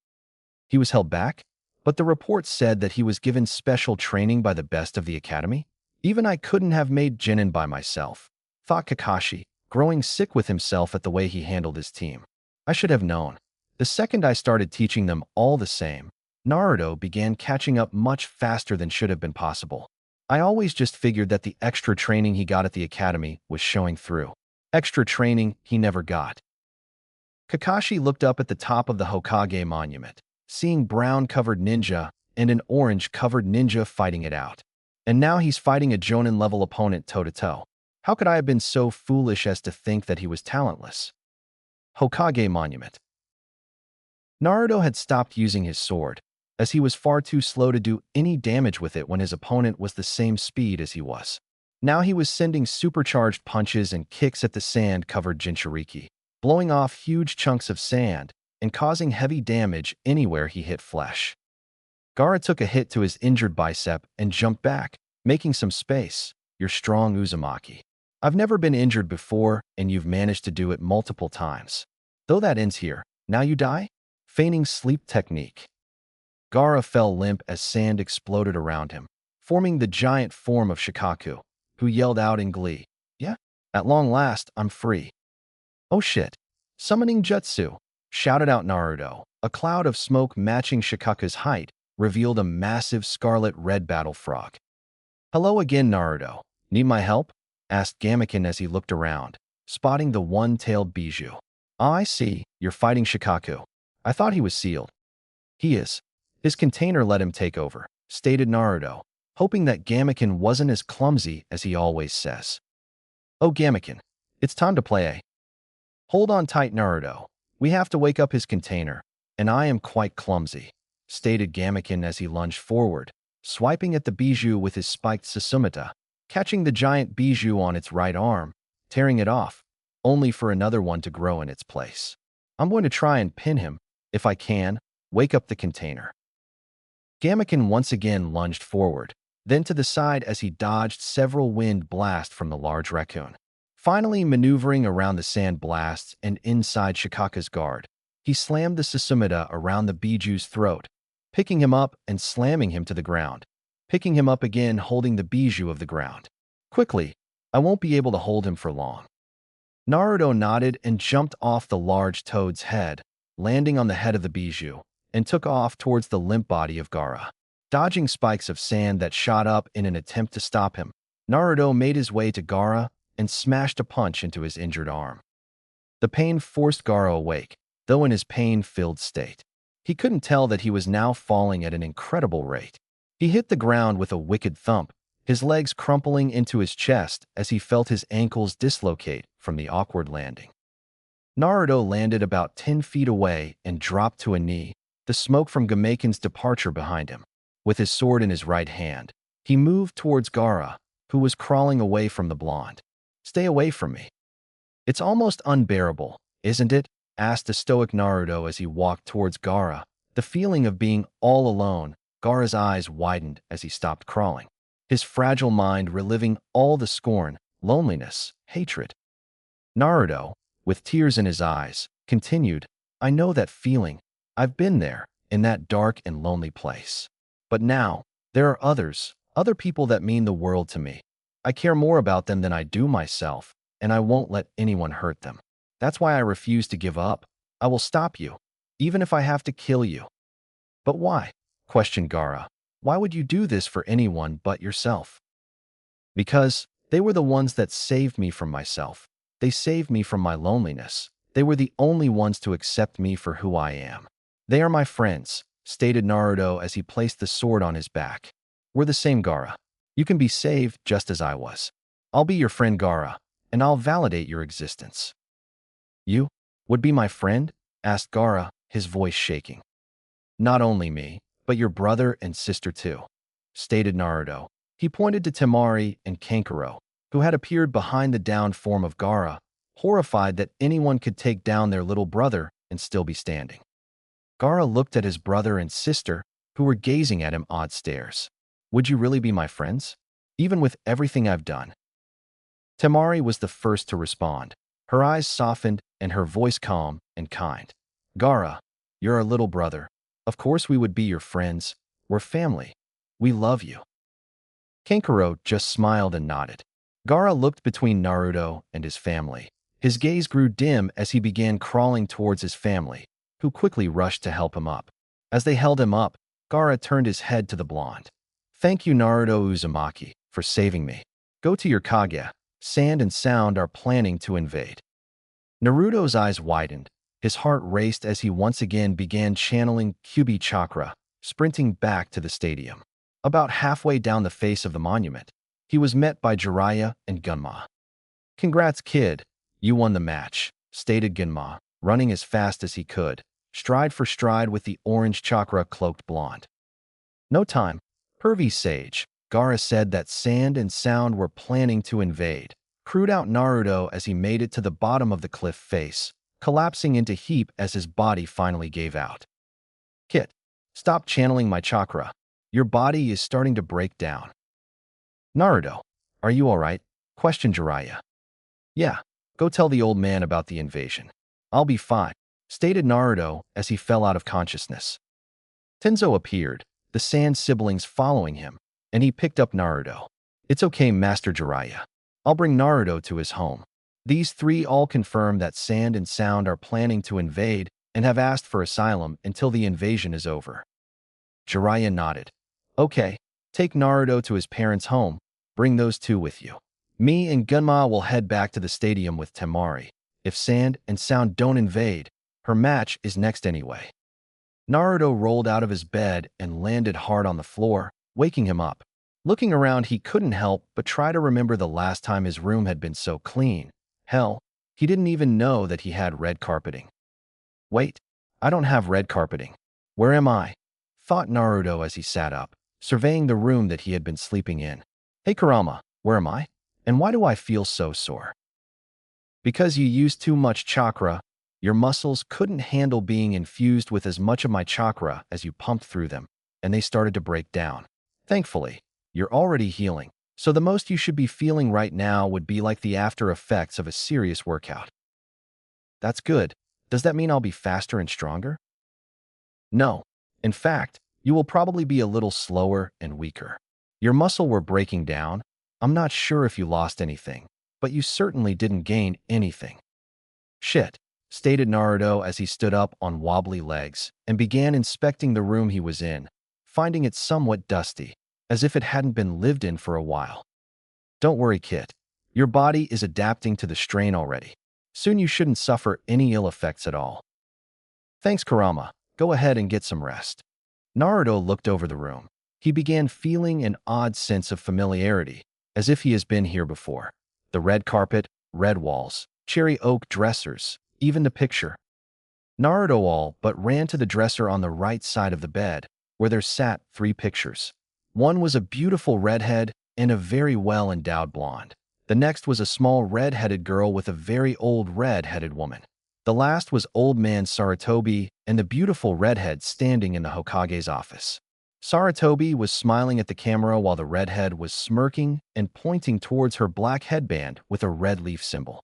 He was held back? But the report said that he was given special training by the best of the academy? Even I couldn't have made Chunin by myself, thought Kakashi, growing sick with himself at the way he handled his team. I should have known. The second I started teaching them all the same, Naruto began catching up much faster than should have been possible. I always just figured that the extra training he got at the academy was showing through. Extra training he never got. Kakashi looked up at the top of the Hokage monument, seeing brown-covered ninja and an orange-covered ninja fighting it out. And now he's fighting a Jonin-level opponent toe-to-toe. How could I have been so foolish as to think that he was talentless? Hokage Monument. Naruto had stopped using his sword, as he was far too slow to do any damage with it when his opponent was the same speed as he was. Now he was sending supercharged punches and kicks at the sand-covered Jinchuriki, blowing off huge chunks of sand and causing heavy damage anywhere he hit flesh. Gaara took a hit to his injured bicep and jumped back, making some space. You're strong, Uzumaki. I've never been injured before, and you've managed to do it multiple times. Though that ends here. Now you die? Feigning sleep technique. Gaara fell limp as sand exploded around him, forming the giant form of Shikaku, who yelled out in glee, "Yeah? At long last, I'm free." "Oh shit. Summoning Jutsu," shouted out Naruto. A cloud of smoke matching Shikaku's height revealed a massive scarlet-red battle frog. "Hello again, Naruto. Need my help?" asked Gamaken as he looked around, spotting the one-tailed Bijou. "Ah, I see. You're fighting Shikaku. I thought he was sealed." "He is. His container let him take over," stated Naruto, hoping that Gamaken wasn't as clumsy as he always says. "Oh, Gamaken, it's time to play, eh?" "Hold on tight, Naruto. We have to wake up his container, and I am quite clumsy," stated Gamaken as he lunged forward, swiping at the Bijou with his spiked Susumita, catching the giant Bijou on its right arm, tearing it off, only for another one to grow in its place. "I'm going to try and pin him, if I can, wake up the container." Gamaken once again lunged forward, then to the side as he dodged several wind blasts from the large raccoon. Finally maneuvering around the sand blasts and inside Shikaku's guard, he slammed the Susumita around the Bijou's throat, picking him up and slamming him to the ground, picking him up again holding the Bijou of the ground. "Quickly, I won't be able to hold him for long." Naruto nodded and jumped off the large toad's head, landing on the head of the Bijou, and took off towards the limp body of Gaara. Dodging spikes of sand that shot up in an attempt to stop him, Naruto made his way to Gaara and smashed a punch into his injured arm. The pain forced Gaara awake, though in his pain-filled state. He couldn't tell that he was now falling at an incredible rate. He hit the ground with a wicked thump, his legs crumpling into his chest as he felt his ankles dislocate from the awkward landing. Naruto landed about 10 feet away and dropped to a knee, the smoke from Gamaken's departure behind him. With his sword in his right hand, he moved towards Gaara, who was crawling away from the blonde. "Stay away from me." "It's almost unbearable, isn't it?" asked the stoic Naruto as he walked towards Gaara. The feeling of being all alone, Gaara's eyes widened as he stopped crawling, his fragile mind reliving all the scorn, loneliness, hatred. Naruto, with tears in his eyes, continued, "I know that feeling. I've been there, in that dark and lonely place. But now, there are other people that mean the world to me. I care more about them than I do myself, and I won't let anyone hurt them. That's why I refuse to give up. I will stop you." even if I have to kill you." "But why?" questioned Gaara. "Why would you do this for anyone but yourself?" "Because they were the ones that saved me from myself. They saved me from my loneliness. They were the only ones to accept me for who I am. They are my friends," stated Naruto as he placed the sword on his back. "We're the same, Gaara. You can be saved just as I was. I'll be your friend, Gaara, and I'll validate your existence." "You would be my friend?" asked Gaara, his voice shaking. "Not only me, but your brother and sister too," stated Naruto. He pointed to Temari and Kankuro, who had appeared behind the downed form of Gaara, horrified that anyone could take down their little brother and still be standing. Gaara looked at his brother and sister, who were gazing at him odd stares. "Would you really be my friends? Even with everything I've done?" Temari was the first to respond. Her eyes softened and her voice calm and kind. "Gaara, you're our little brother. Of course we would be your friends. We're family. We love you." Kankuro just smiled and nodded. Gaara looked between Naruto and his family. His gaze grew dim as he began crawling towards his family, who quickly rushed to help him up. As they held him up, Gaara turned his head to the blonde. "Thank you, Naruto Uzumaki, for saving me. Go to your Kage. Sand and Sound are planning to invade." Naruto's eyes widened. His heart raced as he once again began channeling Kyuubi Chakra, sprinting back to the stadium. About halfway down the face of the monument, he was met by Jiraiya and Gunma. "Congrats, kid. You won the match," stated Gunma, running as fast as he could, stride for stride with the orange chakra-cloaked blonde. "No time. Pervy Sage," Gaara said that Sand and Sound were planning to invade, crewed out Naruto as he made it to the bottom of the cliff face, collapsing into heap as his body finally gave out. "Kit, stop channeling my chakra. Your body is starting to break down." "Naruto, are you alright?" questioned Jiraiya. "Yeah, go tell the old man about the invasion. I'll be fine," stated Naruto as he fell out of consciousness. Tenzo appeared, the Sand siblings following him, and he picked up Naruto. "It's okay, Master Jiraiya. I'll bring Naruto to his home." These three all confirm that Sand and Sound are planning to invade and have asked for asylum until the invasion is over. Jiraiya nodded. "Okay, take Naruto to his parents' home. Bring those two with you. Me and Gunma will head back to the stadium with Temari. If Sand and Sound don't invade, her match is next anyway." Naruto rolled out of his bed and landed hard on the floor, waking him up. Looking around, he couldn't help but try to remember the last time his room had been so clean. Hell, he didn't even know that he had red carpeting. "Wait, I don't have red carpeting. Where am I?" thought Naruto as he sat up, surveying the room that he had been sleeping in. "Hey Kurama, where am I? And why do I feel so sore?" "Because you used too much chakra. Your muscles couldn't handle being infused with as much of my chakra as you pumped through them, and they started to break down. Thankfully, you're already healing, so the most you should be feeling right now would be like the after effects of a serious workout." "That's good. Does that mean I'll be faster and stronger?" "No. In fact, you will probably be a little slower and weaker. Your muscle were breaking down. I'm not sure if you lost anything, but you certainly didn't gain anything." "Shit," stated Naruto as he stood up on wobbly legs and began inspecting the room he was in, finding it somewhat dusty, as if it hadn't been lived in for a while. "Don't worry, kid. Your body is adapting to the strain already. Soon you shouldn't suffer any ill effects at all." "Thanks, Kurama. Go ahead and get some rest." Naruto looked over the room. He began feeling an odd sense of familiarity, as if he has been here before. The red carpet, red walls, cherry oak dressers, even the picture. Naruto all but ran to the dresser on the right side of the bed, where there sat 3 pictures. One was a beautiful redhead and a very well-endowed blonde. The next was a small red-headed girl with a very old red-headed woman. The last was old man Sarutobi and the beautiful redhead standing in the Hokage's office. Sarutobi was smiling at the camera while the redhead was smirking and pointing towards her black headband with a red leaf symbol.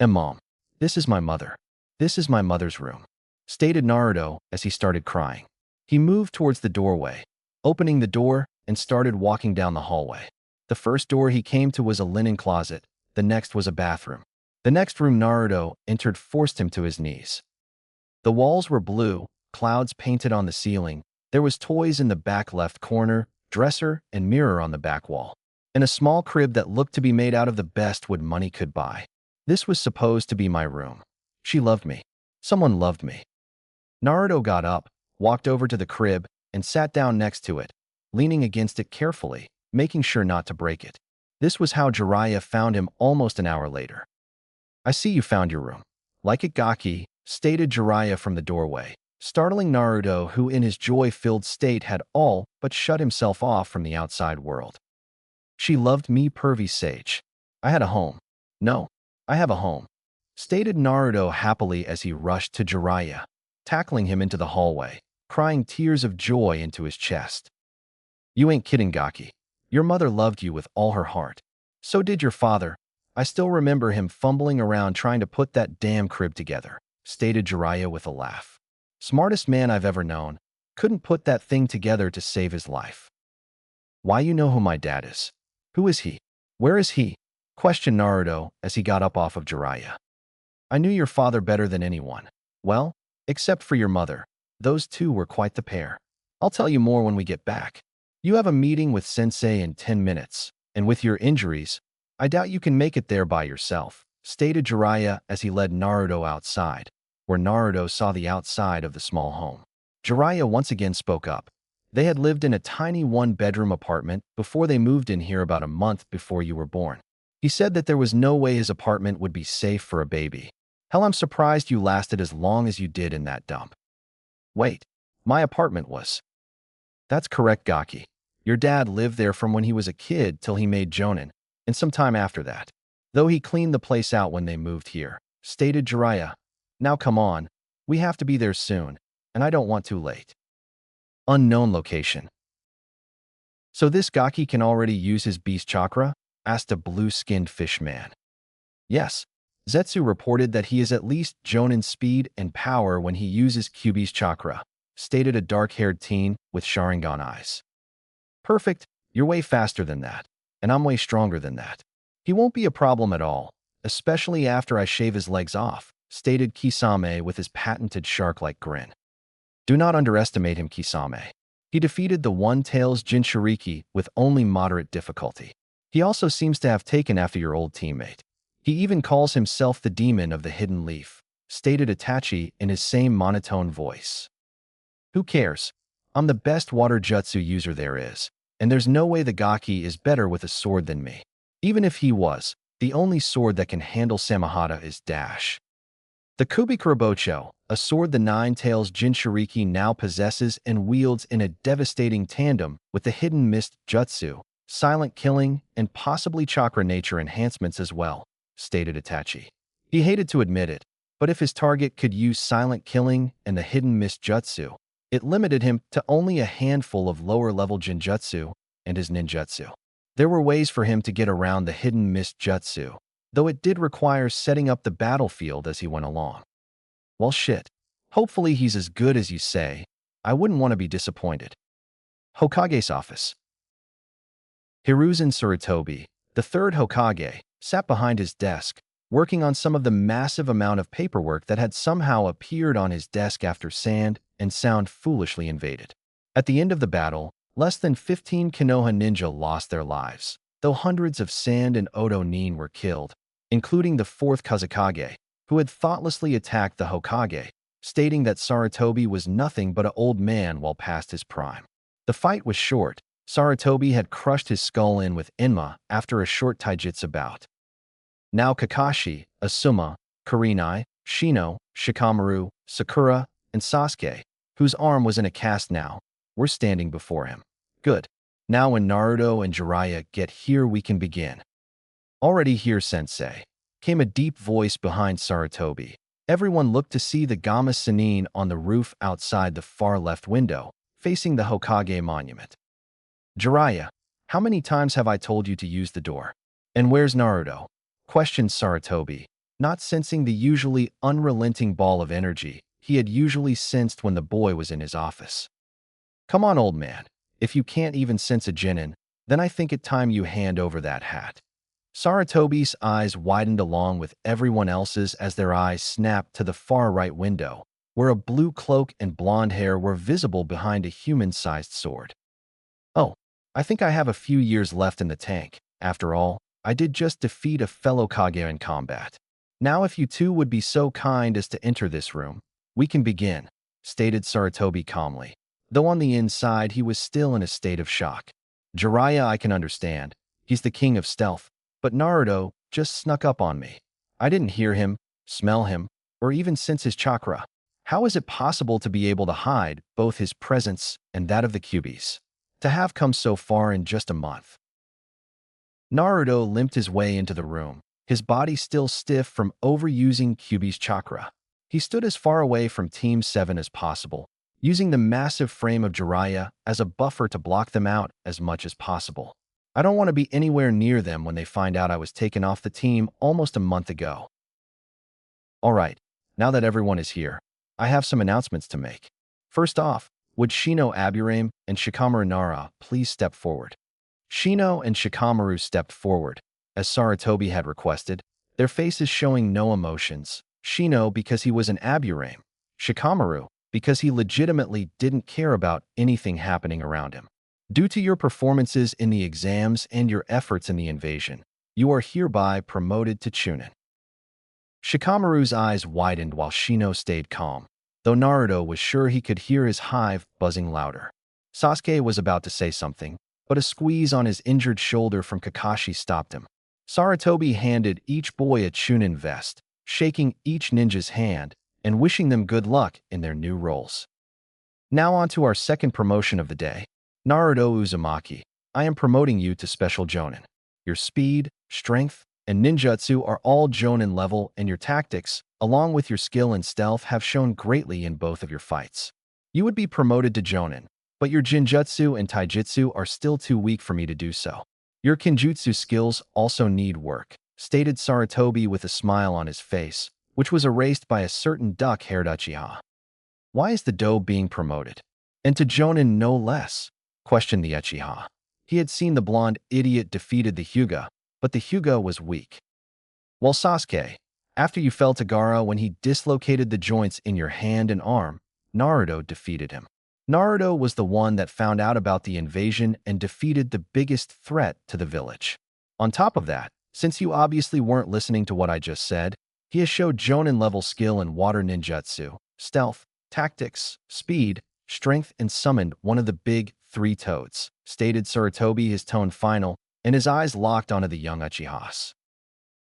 "Mom, this is my mother. This is my mother's room," stated Naruto as he started crying. He moved towards the doorway, opening the door and started walking down the hallway. The first door he came to was a linen closet. The next was a bathroom. The next room Naruto entered forced him to his knees. The walls were blue, clouds painted on the ceiling. There was toys in the back left corner, dresser, and mirror on the back wall, and a small crib that looked to be made out of the best wood money could buy. This was supposed to be my room. She loved me. Someone loved me. Naruto got up, walked over to the crib, and sat down next to it, leaning against it carefully, making sure not to break it. This was how Jiraiya found him almost an hour later. "I see you found your room. Like it, Gaki," stated Jiraiya from the doorway, startling Naruto, who in his joy-filled state had all but shut himself off from the outside world. "She loved me, pervy sage. I had a home. No, I have a home," stated Naruto happily as he rushed to Jiraiya, tackling him into the hallway, crying tears of joy into his chest. "You ain't kidding, Gaki. Your mother loved you with all her heart. So did your father. I still remember him fumbling around trying to put that damn crib together," stated Jiraiya with a laugh. "Smartest man I've ever known. Couldn't put that thing together to save his life." "Why, you know who my dad is. Who is he? Where is he?" questioned Naruto as he got up off of Jiraiya. "I knew your father better than anyone. Well, except for your mother. Those two were quite the pair. I'll tell you more when we get back. You have a meeting with Sensei in 10 minutes, and with your injuries, I doubt you can make it there by yourself," stated Jiraiya as he led Naruto outside, where Naruto saw the outside of the small home. Jiraiya once again spoke up. They had lived in a tiny one-bedroom apartment before they moved in here about a month before you were born. He said that there was no way his apartment would be safe for a baby. "Hell, I'm surprised you lasted as long as you did in that dump." "Wait, my apartment was..." "That's correct, Gaki. Your dad lived there from when he was a kid till he made Jonin, and some time after that. Though he cleaned the place out when they moved here," stated Jiraiya. "Now come on, we have to be there soon, and I don't want too late." Unknown location. "So this Gaki can already use his beast chakra?" asked a blue-skinned fish man. "Yes. Zetsu reported that he is at least Jonin speed and power when he uses Kyuubi's chakra," stated a dark-haired teen with Sharingan eyes. "Perfect. You're way faster than that, and I'm way stronger than that. He won't be a problem at all, especially after I shave his legs off," stated Kisame with his patented shark-like grin. "Do not underestimate him, Kisame. He defeated the One-Tails Jinchuriki with only moderate difficulty. He also seems to have taken after your old teammate. He even calls himself the demon of the hidden leaf," stated Itachi in his same monotone voice. "Who cares? I'm the best water jutsu user there is, and there's no way the Gaki is better with a sword than me. Even if he was, the only sword that can handle Samahata is Dash." The Kubikurabocho, a sword the Nine-Tails Jinchuriki now possesses and wields in a devastating tandem with the hidden mist jutsu, silent killing, and possibly chakra nature enhancements as well, stated Itachi. He hated to admit it, but if his target could use silent killing and the hidden mist jutsu, it limited him to only a handful of lower-level jinjutsu and his ninjutsu. There were ways for him to get around the hidden mist jutsu, though it did require setting up the battlefield as he went along. Well, shit. Hopefully he's as good as you say. I wouldn't want to be disappointed. Hokage's office. Hiruzen Sarutobi, the third Hokage, sat behind his desk, working on some of the massive amount of paperwork that had somehow appeared on his desk after Sand and Sound foolishly invaded. At the end of the battle, less than 15 Konoha ninja lost their lives, though hundreds of Sand and Oto Nin were killed, including the fourth Kazekage, who had thoughtlessly attacked the Hokage, stating that Sarutobi was nothing but an old man while past his prime. The fight was short. Sarutobi had crushed his skull in with Enma after a short taijutsu bout. Now Kakashi, Asuma, Kurenai, Shino, Shikamaru, Sakura, and Sasuke, whose arm was in a cast now, were standing before him. Good. Now when Naruto and Jiraiya get here, we can begin. Already here, Sensei, came a deep voice behind Sarutobi. Everyone looked to see the Gama Sannin on the roof outside the far left window, facing the Hokage monument. Jiraiya, how many times have I told you to use the door? And where's Naruto? Questioned Sarutobi, not sensing the usually unrelenting ball of energy he had usually sensed when the boy was in his office. Come on, old man. If you can't even sense a genin, then I think it time you hand over that hat. Sarutobi's eyes widened along with everyone else's as their eyes snapped to the far right window, where a blue cloak and blonde hair were visible behind a human-sized sword. Oh, I think I have a few years left in the tank. After all, I did just defeat a fellow Kage in combat. Now if you two would be so kind as to enter this room, we can begin, stated Sarutobi calmly. Though on the inside he was still in a state of shock. Jiraiya I can understand. He's the king of stealth. But Naruto just snuck up on me. I didn't hear him, smell him, or even sense his chakra. How is it possible to be able to hide both his presence and that of the Kyuubis? To have come so far in just a month. Naruto limped his way into the room, his body still stiff from overusing Kyuubi's chakra. He stood as far away from Team 7 as possible, using the massive frame of Jiraiya as a buffer to block them out as much as possible. I don't want to be anywhere near them when they find out I was taken off the team almost a month ago. Alright, now that everyone is here, I have some announcements to make. First off, would Shino Aburame and Shikamaru Nara please step forward? Shino and Shikamaru stepped forward, as Sarutobi had requested, their faces showing no emotions. Shino because he was an Aburame, Shikamaru because he legitimately didn't care about anything happening around him. Due to your performances in the exams and your efforts in the invasion, you are hereby promoted to Chunin. Shikamaru's eyes widened while Shino stayed calm, though Naruto was sure he could hear his hive buzzing louder. Sasuke was about to say something, but a squeeze on his injured shoulder from Kakashi stopped him. Sarutobi handed each boy a Chunin vest, shaking each ninja's hand and wishing them good luck in their new roles. Now on to our second promotion of the day. Naruto Uzumaki, I am promoting you to Special Jonin. Your speed, strength, and ninjutsu are all Jonin level, and your tactics, along with your skill and stealth, have shown greatly in both of your fights. You would be promoted to Jonin, but your Jinjutsu and Taijutsu are still too weak for me to do so. Your Kenjutsu skills also need work, stated Sarutobi with a smile on his face, which was erased by a certain duck-haired Uchiha. Why is the doe being promoted? And to Jonin no less? Questioned the Uchiha. He had seen the blonde idiot defeated the Hyuga, but the Hyuga was weak. Well, Sasuke, after you fell to Gaara when he dislocated the joints in your hand and arm, Naruto defeated him. Naruto was the one that found out about the invasion and defeated the biggest threat to the village. On top of that, since you obviously weren't listening to what I just said, he has showed Jonin-level skill in water ninjutsu, stealth, tactics, speed, strength, and summoned one of the big three toads, stated Sarutobi, his tone final, and his eyes locked onto the young Uchihas.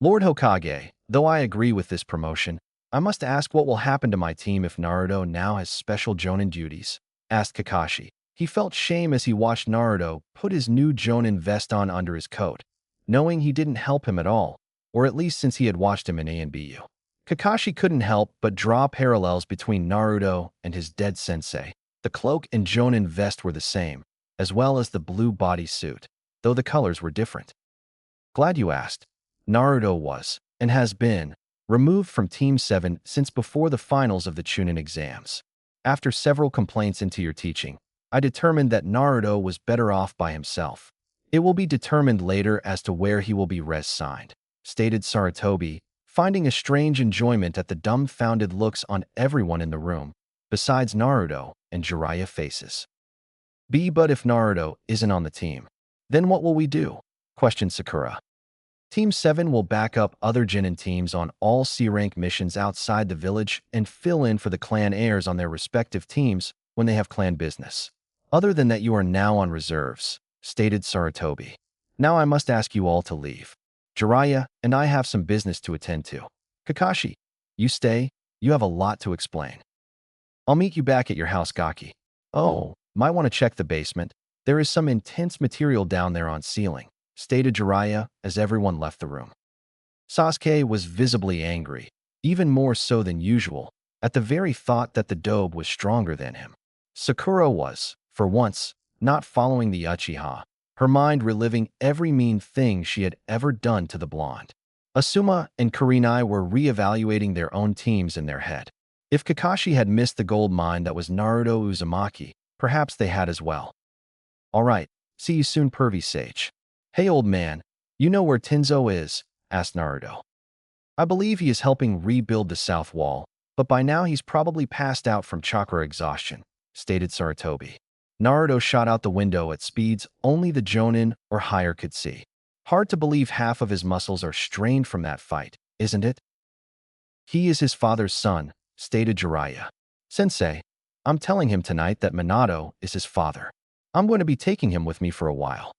Lord Hokage, though I agree with this promotion, I must ask what will happen to my team if Naruto now has special Jonin duties, asked Kakashi. He felt shame as he watched Naruto put his new Jonin vest on under his coat, knowing he didn't help him at all, or at least since he had watched him in ANBU. Kakashi couldn't help but draw parallels between Naruto and his dead sensei. The cloak and Jonin vest were the same, as well as the blue bodysuit, though the colors were different. Glad you asked. Naruto was, and has been, removed from Team 7 since before the finals of the Chunin exams. After several complaints into your teaching, I determined that Naruto was better off by himself. It will be determined later as to where he will be res-signed, stated Sarutobi, finding a strange enjoyment at the dumbfounded looks on everyone in the room, besides Naruto and Jiraiya faces. But if Naruto isn't on the team, then what will we do? Questioned Sakura. Team 7 will back up other Jonin teams on all C-rank missions outside the village and fill in for the clan heirs on their respective teams when they have clan business. Other than that, you are now on reserves, stated Sarutobi. Now I must ask you all to leave. Jiraiya and I have some business to attend to. Kakashi, you stay. You have a lot to explain. I'll meet you back at your house, Gaki. Oh, might want to check the basement. There is some intense material down there on ceiling, stated Jiraiya as everyone left the room. Sasuke was visibly angry, even more so than usual, at the very thought that the Dobe was stronger than him. Sakura was, for once, not following the Uchiha, her mind reliving every mean thing she had ever done to the blonde. Asuma and Kurenai were re-evaluating their own teams in their head. If Kakashi had missed the gold mine that was Naruto Uzumaki, perhaps they had as well. Alright, see you soon, pervy sage. Hey old man, you know where Tenzo is? Asked Naruto. I believe he is helping rebuild the south wall, But by now he's probably passed out from chakra exhaustion, stated Sarutobi. Naruto shot out the window at speeds only the Jonin or higher could see. Hard to believe half of his muscles are strained from that fight, isn't it? He is his father's son, stated Jiraiya. Sensei, I'm telling him tonight that Minato is his father. I'm going to be taking him with me for a while.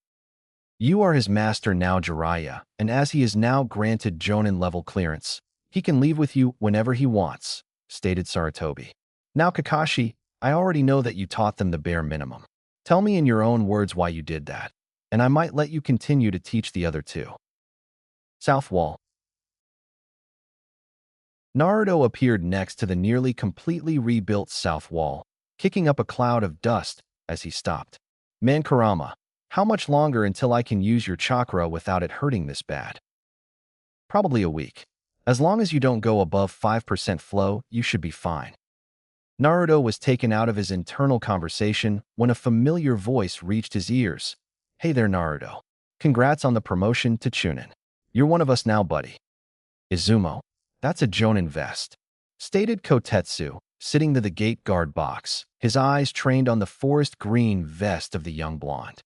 You are his master now, Jiraiya, and as he is now granted Jonin level clearance, he can leave with you whenever he wants, stated Sarutobi. Now Kakashi, I already know that you taught them the bare minimum. Tell me in your own words why you did that, and I might let you continue to teach the other two. South Wall. Naruto appeared next to the nearly completely rebuilt South Wall, kicking up a cloud of dust as he stopped. Man Kurama, how much longer until I can use your chakra without it hurting this bad? Probably a week. As long as you don't go above 5% flow, you should be fine. Naruto was taken out of his internal conversation when a familiar voice reached his ears. Hey there, Naruto. Congrats on the promotion to Chunin. You're one of us now, buddy. Izumo, that's a Jonin vest, stated Kotetsu, sitting to the gate guard box, his eyes trained on the forest green vest of the young blonde.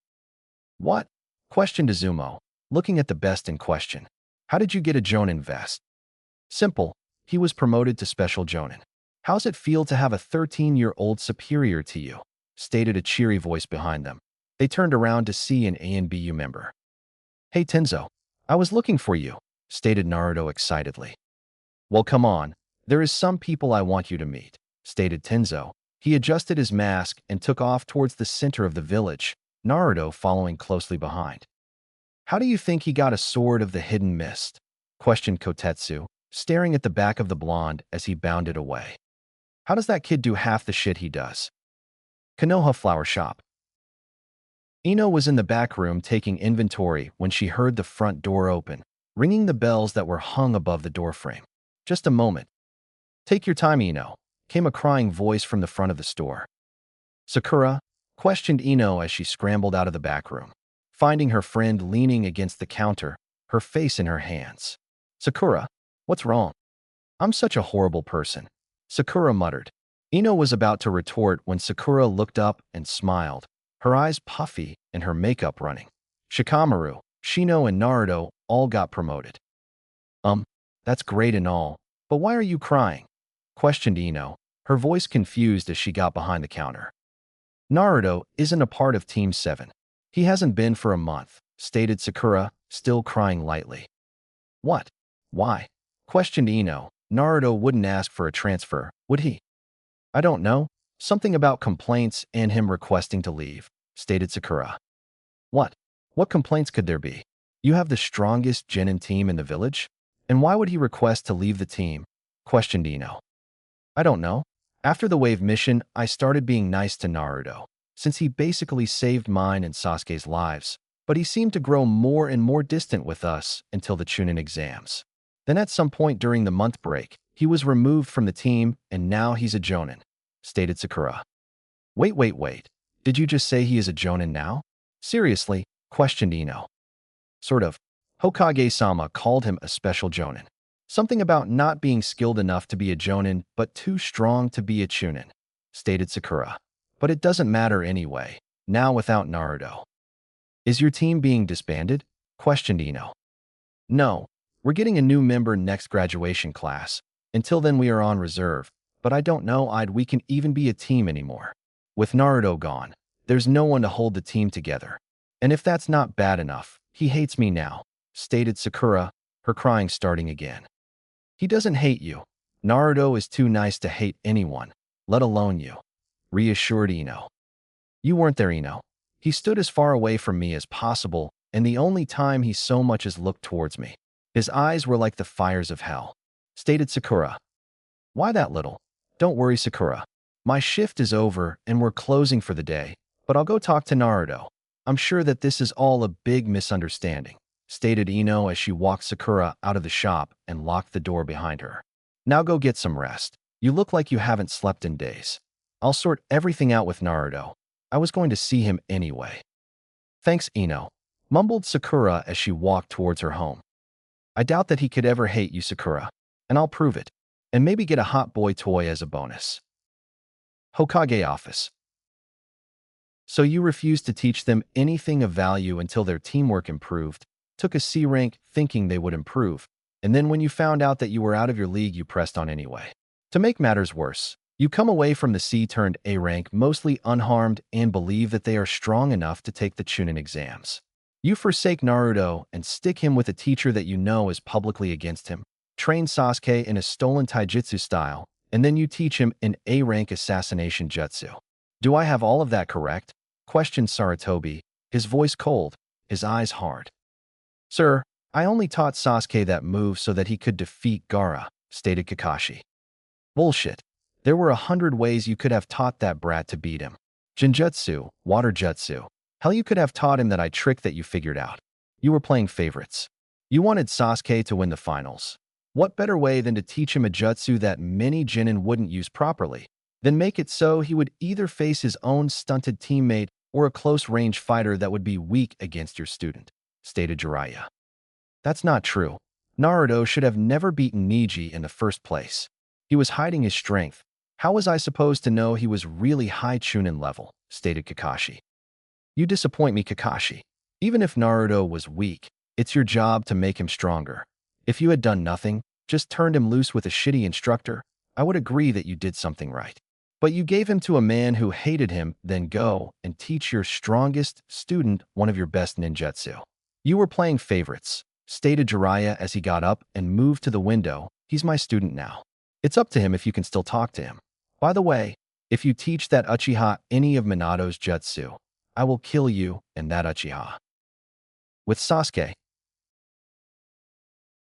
What? Questioned Izumo, looking at the best in question. How did you get a Jonin vest? Simple. He was promoted to Special Jonin. How's it feel to have a 13-year-old superior to you? Stated a cheery voice behind them. They turned around to see an ANBU member. Hey Tenzo, I was looking for you, stated Naruto excitedly. Well, come on. There is some people I want you to meet, stated Tenzo. He adjusted his mask and took off towards the center of the village, Naruto following closely behind. How do you think he got a sword of the hidden mist? Questioned Kotetsu, staring at the back of the blonde as he bounded away. How does that kid do half the shit he does? Konoha Flower Shop. Ino was in the back room taking inventory when she heard the front door open, ringing the bells that were hung above the doorframe. Just a moment. Take your time, Ino, came a crying voice from the front of the store. Sakura? Questioned Ino as she scrambled out of the back room, finding her friend leaning against the counter, her face in her hands. Sakura, what's wrong? I'm such a horrible person, Sakura muttered. Ino was about to retort when Sakura looked up and smiled, her eyes puffy and her makeup running. Shikamaru, Shino, and Naruto all got promoted. That's great and all, but why are you crying? Questioned Ino, her voice confused as she got behind the counter. Naruto isn't a part of Team 7. He hasn't been for a month, stated Sakura, still crying lightly. What? Why? Questioned Ino. Naruto wouldn't ask for a transfer, would he? I don't know. Something about complaints and him requesting to leave, stated Sakura. What? What complaints could there be? You have the strongest genin team in the village? And why would he request to leave the team? Questioned Ino. I don't know. After the wave mission, I started being nice to Naruto, since he basically saved mine and Sasuke's lives, but he seemed to grow more and more distant with us until the Chunin exams. Then at some point during the month break, he was removed from the team and now he's a Jonin, stated Sakura. Wait. Did you just say he is a Jonin now? Seriously? Questioned Ino. Sort of. Hokage-sama called him a special Jonin. Something about not being skilled enough to be a Jonin, but too strong to be a Chunin, stated Sakura. But it doesn't matter anyway, now without Naruto. Is your team being disbanded? Questioned Ino. No, we're getting a new member next graduation class. Until then we are on reserve, but I don't know we can even be a team anymore. With Naruto gone, there's no one to hold the team together. And if that's not bad enough, he hates me now, stated Sakura, her crying starting again. He doesn't hate you. Naruto is too nice to hate anyone, let alone you, reassured Ino. You weren't there, Ino. He stood as far away from me as possible, and the only time he so much as looked towards me. His eyes were like the fires of hell, stated Sakura. Why that little? Don't worry, Sakura. My shift is over and we're closing for the day, but I'll go talk to Naruto. I'm sure that this is all a big misunderstanding, stated Ino as she walked Sakura out of the shop and locked the door behind her. Now go get some rest. You look like you haven't slept in days. I'll sort everything out with Naruto. I was going to see him anyway. Thanks, Ino, mumbled Sakura as she walked towards her home. I doubt that he could ever hate you, Sakura, and I'll prove it. and maybe get a hot boy toy as a bonus. Hokage office. So you refused to teach them anything of value until their teamwork improved, took a C rank thinking they would improve, and then when you found out that you were out of your league, you pressed on anyway. To make matters worse, you come away from the C turned A rank mostly unharmed and believe that they are strong enough to take the Chunin exams. You forsake Naruto and stick him with a teacher that you know is publicly against him, train Sasuke in a stolen taijutsu style, and then you teach him an A-rank assassination jutsu. Do I have all of that correct? Questioned Sarutobi, his voice cold, his eyes hard. Sir, I only taught Sasuke that move so that he could defeat Gaara, stated Kakashi. Bullshit. There were 100 ways you could have taught that brat to beat him. Genjutsu, water jutsu. Hell, you could have taught him that trick that you figured out. You were playing favorites. You wanted Sasuke to win the finals. What better way than to teach him a jutsu that many genin wouldn't use properly? Then make it so he would either face his own stunted teammate or a close-range fighter that would be weak against your student, stated Jiraiya. That's not true. Naruto should have never beaten Neji in the first place. He was hiding his strength. How was I supposed to know he was really high Chunin level, stated Kakashi. You disappoint me, Kakashi. Even if Naruto was weak, it's your job to make him stronger. If you had done nothing, just turned him loose with a shitty instructor, I would agree that you did something right. But you gave him to a man who hated him, then go and teach your strongest student one of your best ninjutsu. You were playing favorites, stated Jiraiya as he got up and moved to the window. He's my student now. It's up to him if you can still talk to him. By the way, if you teach that Uchiha any of Minato's jutsu, I will kill you and that Uchiha. With Sasuke.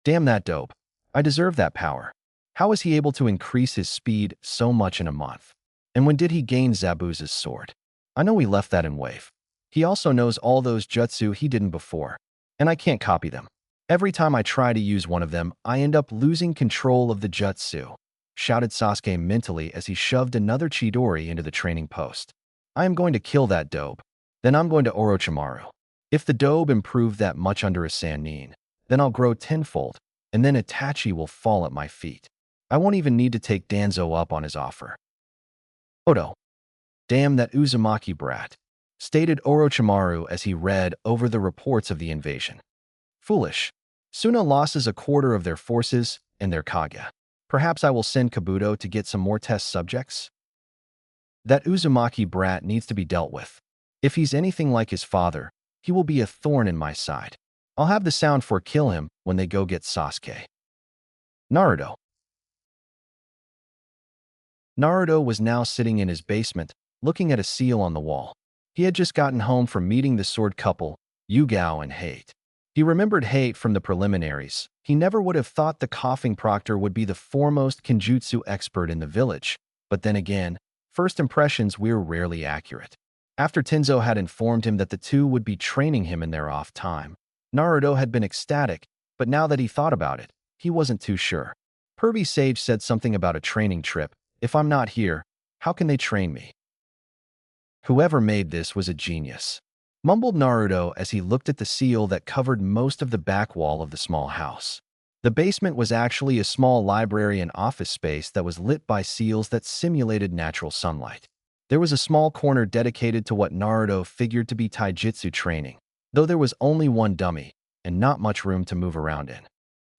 Damn that dope. I deserve that power. How was he able to increase his speed so much in a month? And when did he gain Zabuza's sword? I know he left that in Wave. He also knows all those jutsu he didn't before, and I can't copy them. Every time I try to use one of them, I end up losing control of the jutsu, shouted Sasuke mentally as he shoved another Chidori into the training post. I am going to kill that dobe. Then I'm going to Orochimaru. If the dobe improved that much under a Sannin, then I'll grow tenfold, and then Itachi will fall at my feet. I won't even need to take Danzo up on his offer. Odo. Damn that Uzumaki brat, stated Orochimaru as he read over the reports of the invasion. Foolish. Suna loses a quarter of their forces and their Kage. Perhaps I will send Kabuto to get some more test subjects? That Uzumaki brat needs to be dealt with. If he's anything like his father, he will be a thorn in my side. I'll have the sound for kill him when they go get Sasuke. Naruto. Naruto was now sitting in his basement, looking at a seal on the wall. He had just gotten home from meeting the sword couple, Yugao and Hate. He remembered Hate from the preliminaries. He never would have thought the coughing proctor would be the foremost Kenjutsu expert in the village. But then again, first impressions were rarely accurate. After Tenzo had informed him that the two would be training him in their off time, Naruto had been ecstatic, but now that he thought about it, he wasn't too sure. Kirby Sage said something about a training trip. If I'm not here, how can they train me? Whoever made this was a genius, mumbled Naruto as he looked at the seal that covered most of the back wall of the small house. The basement was actually a small library and office space that was lit by seals that simulated natural sunlight. There was a small corner dedicated to what Naruto figured to be taijutsu training, though there was only one dummy and not much room to move around in.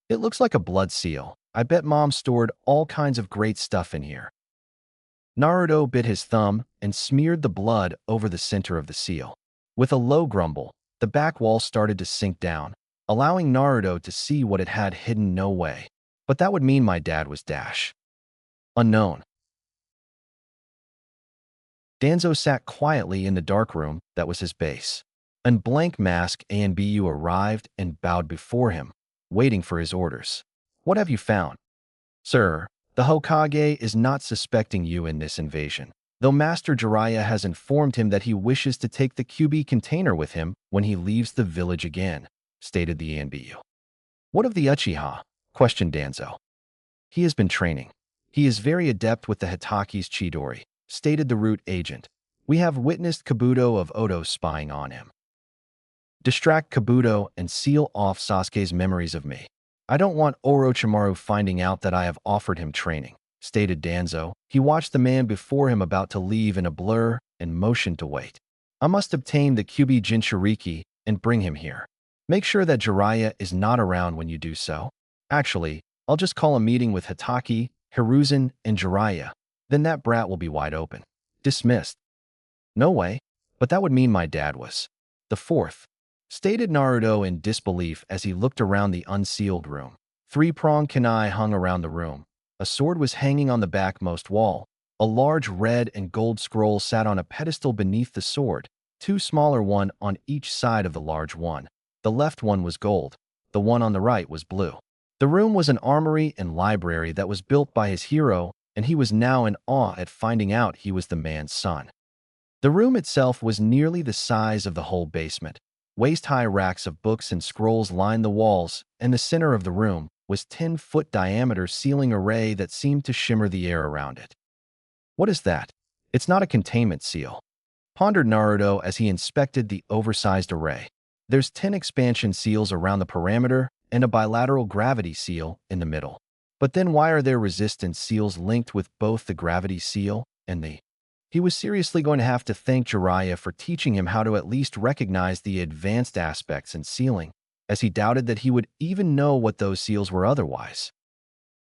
It looks like a blood seal. I bet Mom stored all kinds of great stuff in here. Naruto bit his thumb and smeared the blood over the center of the seal. With a low grumble, the back wall started to sink down, allowing Naruto to see what it had hidden. No way. But that would mean my dad was Dash. Unknown. Danzo sat quietly in the dark room that was his base. A blank mask Anbu arrived and bowed before him, waiting for his orders. What have you found? Sir, the Hokage is not suspecting you in this invasion, though Master Jiraiya has informed him that he wishes to take the Kyuubi container with him when he leaves the village again, stated the Anbu. What of the Uchiha? Questioned Danzo. He has been training. He is very adept with the Hitachi's Chidori, stated the root agent. We have witnessed Kabuto of Odo spying on him. Distract Kabuto and seal off Sasuke's memories of me. I don't want Orochimaru finding out that I have offered him training, stated Danzo. He watched the man before him about to leave in a blur and motioned to wait. I must obtain the Kyuubi Jinchuriki and bring him here. Make sure that Jiraiya is not around when you do so. Actually, I'll just call a meeting with Hitaki, Hiruzen, and Jiraiya. Then that brat will be wide open. Dismissed. No way, but that would mean my dad was the fourth, stated Naruto in disbelief as he looked around the unsealed room. Three-pronged kunai hung around the room. A sword was hanging on the backmost wall. A large red and gold scroll sat on a pedestal beneath the sword, two smaller ones on each side of the large one. The left one was gold. The one on the right was blue. The room was an armory and library that was built by his hero, and he was now in awe at finding out he was the man's son. The room itself was nearly the size of the whole basement. Waist-high racks of books and scrolls lined the walls, and the center of the room was 10-foot diameter ceiling array that seemed to shimmer the air around it. What is that? It's not a containment seal, pondered Naruto as he inspected the oversized array. There's 10 expansion seals around the perimeter and a bilateral gravity seal in the middle. But then why are there resistance seals linked with both the gravity seal and the... He was seriously going to have to thank Jiraiya for teaching him how to at least recognize the advanced aspects in sealing, as he doubted that he would even know what those seals were otherwise.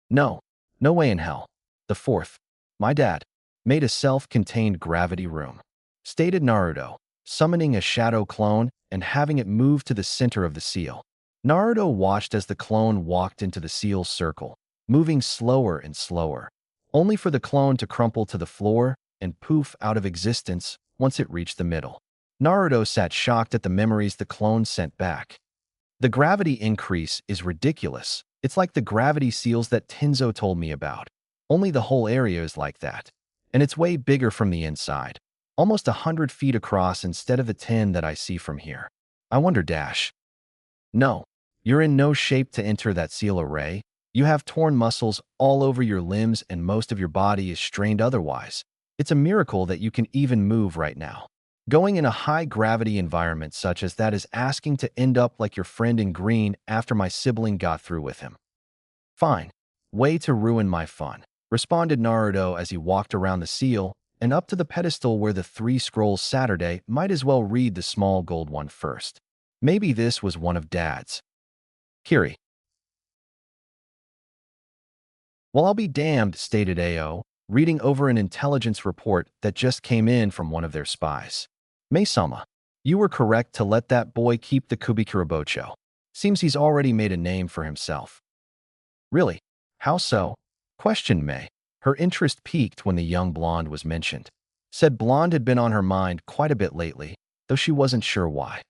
No way in hell. The fourth, my dad, made a self-contained gravity room, stated Naruto, summoning a shadow clone and having it move to the center of the seal. Naruto watched as the clone walked into the seal's circle, moving slower and slower, only for the clone to crumple to the floor and poof out of existence once it reached the middle. Naruto sat shocked at the memories the clone sent back. The gravity increase is ridiculous. It's like the gravity seals that Tenzo told me about. Only the whole area is like that. And it's way bigger from the inside. Almost 100 feet across instead of the 10 that I see from here. I wonder dash. No, you're in no shape to enter that seal array. You have torn muscles all over your limbs and most of your body is strained otherwise. It's a miracle that you can even move right now. Going in a high-gravity environment such as that is asking to end up like your friend in green after my sibling got through with him. Fine. Way to ruin my fun, responded Naruto as he walked around the seal and up to the pedestal where the 3 scrolls Saturday. Might as well read the small gold one first. Maybe this was one of Dad's. Kiri. Well, I'll be damned, stated Ao, reading over an intelligence report that just came in from one of their spies. Maisama, you were correct to let that boy keep the Kubikirabocho. Seems he's already made a name for himself. Really? How so? Questioned May. Her interest peaked when the young blonde was mentioned. Said blonde had been on her mind quite a bit lately, though she wasn't sure why.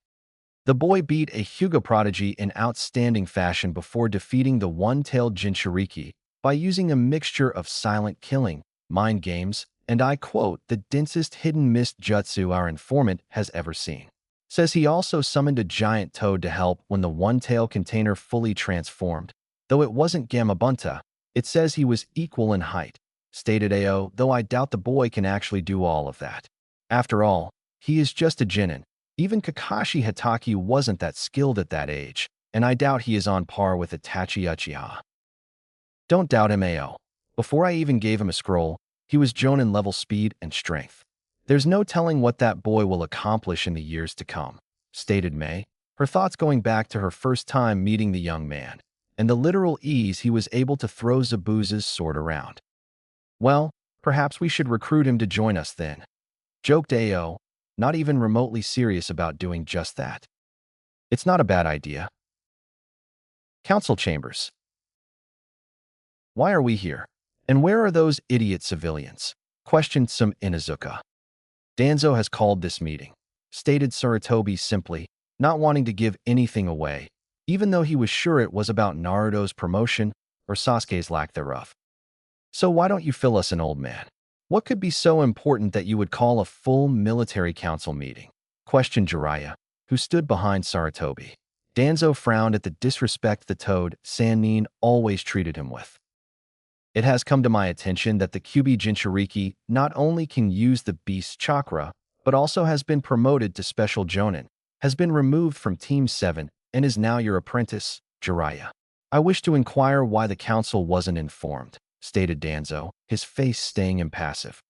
The boy beat a Hyuga prodigy in outstanding fashion before defeating the one-tailed Jinchuriki by using a mixture of silent killing, mind games, and I quote, the densest hidden mist jutsu our informant has ever seen. Says he also summoned a giant toad to help when the one-tail container fully transformed. Though it wasn't Gamabunta, it says he was equal in height, stated Ao, though I doubt the boy can actually do all of that. After all, he is just a genin. Even Kakashi Hitaki wasn't that skilled at that age, and I doubt he is on par with Itachi Uchiha. Don't doubt him, Ao. Before I even gave him a scroll, he was Jonin level speed and strength. There's no telling what that boy will accomplish in the years to come, stated May, her thoughts going back to her first time meeting the young man, and the literal ease he was able to throw Zabuza's sword around. Well, perhaps we should recruit him to join us then, joked Ao, not even remotely serious about doing just that. It's not a bad idea. Council chambers. Why are we here? And where are those idiot civilians? Questioned some Inuzuka. Danzo has called this meeting, stated Sarutobi simply, not wanting to give anything away, even though he was sure it was about Naruto's promotion or Sasuke's lack thereof. So why don't you fill us in, old man? What could be so important that you would call a full military council meeting? Questioned Jiraiya, who stood behind Sarutobi. Danzo frowned at the disrespect the toad, Sannin, always treated him with. It has come to my attention that the Kyuubi Jinchuriki not only can use the beast's chakra, but also has been promoted to Special Jonin, has been removed from Team 7, and is now your apprentice, Jiraiya. I wish to inquire why the council wasn't informed, stated Danzo, his face staying impassive.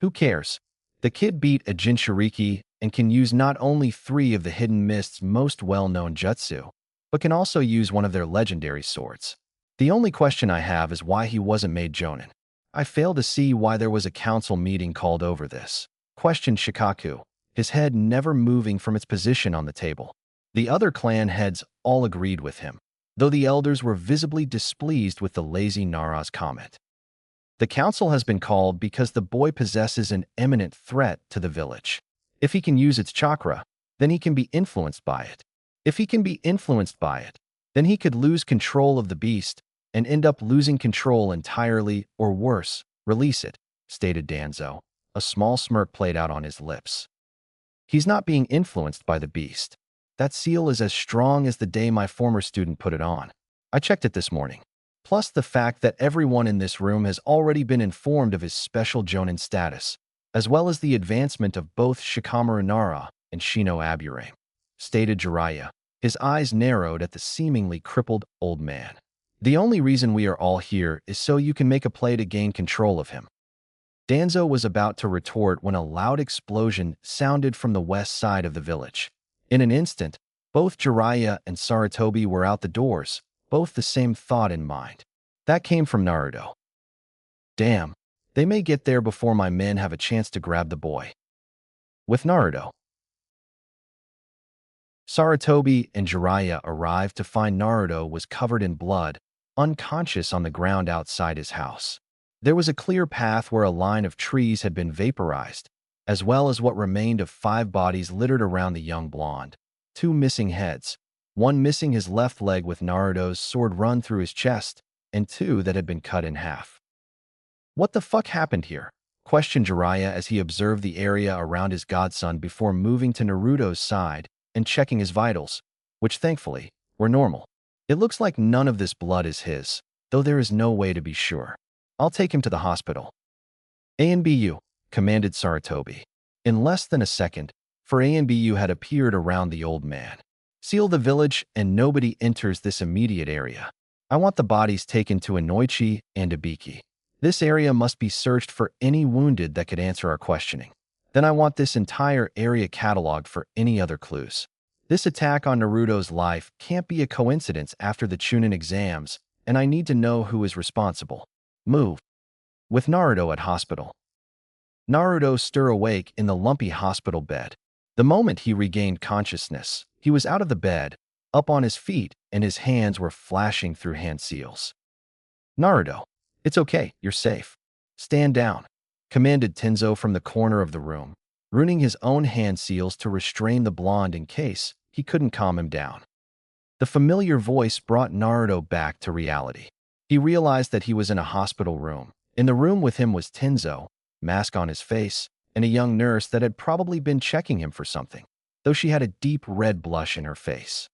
Who cares? The kid beat a Jinchuriki and can use not only 3 of the Hidden Mist's most well-known jutsu, but can also use one of their legendary swords. The only question I have is why he wasn't made Jonin. I fail to see why there was a council meeting called over this, questioned Shikaku, his head never moving from its position on the table. The other clan heads all agreed with him, though the elders were visibly displeased with the lazy Nara's comment. The council has been called because the boy possesses an imminent threat to the village. If he can use its chakra, then he can be influenced by it. If he can be influenced by it, then he could lose control of the beast and end up losing control entirely, or worse, release it, stated Danzo. A small smirk played out on his lips. He's not being influenced by the beast. That seal is as strong as the day my former student put it on. I checked it this morning. Plus the fact that everyone in this room has already been informed of his special Jonin status, as well as the advancement of both Shikamaru Nara and Shino Abure, stated Jiraiya, his eyes narrowed at the seemingly crippled old man. The only reason we are all here is so you can make a play to gain control of him. Danzo was about to retort when a loud explosion sounded from the west side of the village. In an instant, both Jiraiya and Sarutobi were out the doors, both the same thought in mind. That came from Naruto. Damn, they may get there before my men have a chance to grab the boy. With Naruto. Sarutobi and Jiraiya arrived to find Naruto was covered in blood, unconscious on the ground outside his house. There was a clear path where a line of trees had been vaporized, as well as what remained of 5 bodies littered around the young blonde. 2 missing heads, one missing his left leg with Naruto's sword run through his chest, and 2 that had been cut in half. What the fuck happened here? Questioned Jiraiya as he observed the area around his godson before moving to Naruto's side and checking his vitals, which thankfully were normal. It looks like none of this blood is his, though there is no way to be sure. I'll take him to the hospital. ANBU, commanded Sarutobi. In less than a second, for ANBU had appeared around the old man. Seal the village and nobody enters this immediate area. I want the bodies taken to Inoichi and Ibiki. This area must be searched for any wounded that could answer our questioning. Then I want this entire area cataloged for any other clues. This attack on Naruto's life can't be a coincidence after the Chunin exams, and I need to know who is responsible. Move. With Naruto at hospital. Naruto stirred awake in the lumpy hospital bed. The moment he regained consciousness, he was out of the bed, up on his feet, and his hands were flashing through hand seals. Naruto, it's okay, you're safe. Stand down, commanded Tenzo from the corner of the room, ruining his own hand seals to restrain the blonde in case he couldn't calm him down. The familiar voice brought Naruto back to reality. He realized that he was in a hospital room. In the room with him was Tenzo, mask on his face, and a young nurse that had probably been checking him for something, though she had a deep red blush in her face.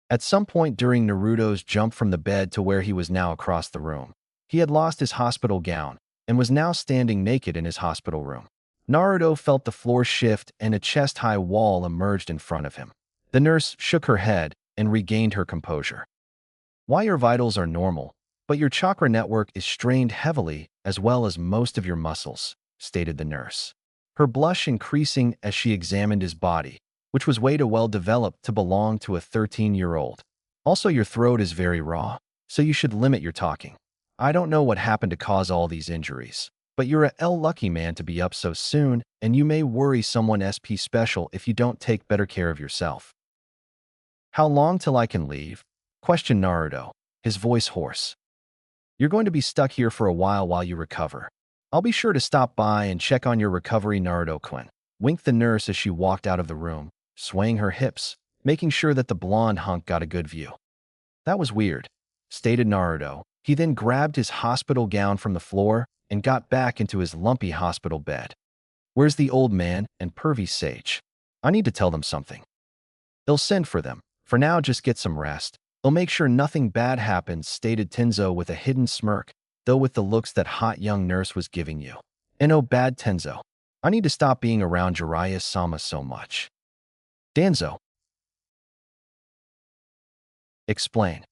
At some point during Naruto's jump from the bed to where he was now across the room, he had lost his hospital gown and was now standing naked in his hospital room. Naruto felt the floor shift and a chest-high wall emerged in front of him. The nurse shook her head and regained her composure. Why your vitals are normal, but your chakra network is strained heavily as well as most of your muscles, stated the nurse, her blush increasing as she examined his body, which was way too well developed to belong to a 13-year-old. Also, your throat is very raw, so you should limit your talking. I don't know what happened to cause all these injuries, but you're a lucky man to be up so soon, and you may worry someone SP special if you don't take better care of yourself. How long till I can leave? Questioned Naruto, his voice hoarse. You're going to be stuck here for a while you recover. I'll be sure to stop by and check on your recovery, Naruto-kun, winked the nurse as she walked out of the room, swaying her hips, making sure that the blonde hunk got a good view. That was weird, stated Naruto. He then grabbed his hospital gown from the floor and got back into his lumpy hospital bed. Where's the old man and pervy sage? I need to tell them something. They'll send for them. For now, just get some rest. I'll make sure nothing bad happens, stated Tenzo with a hidden smirk, though with the looks that hot young nurse was giving you. And oh bad Tenzo. I need to stop being around Jiraiya-sama so much. Danzo. Explain.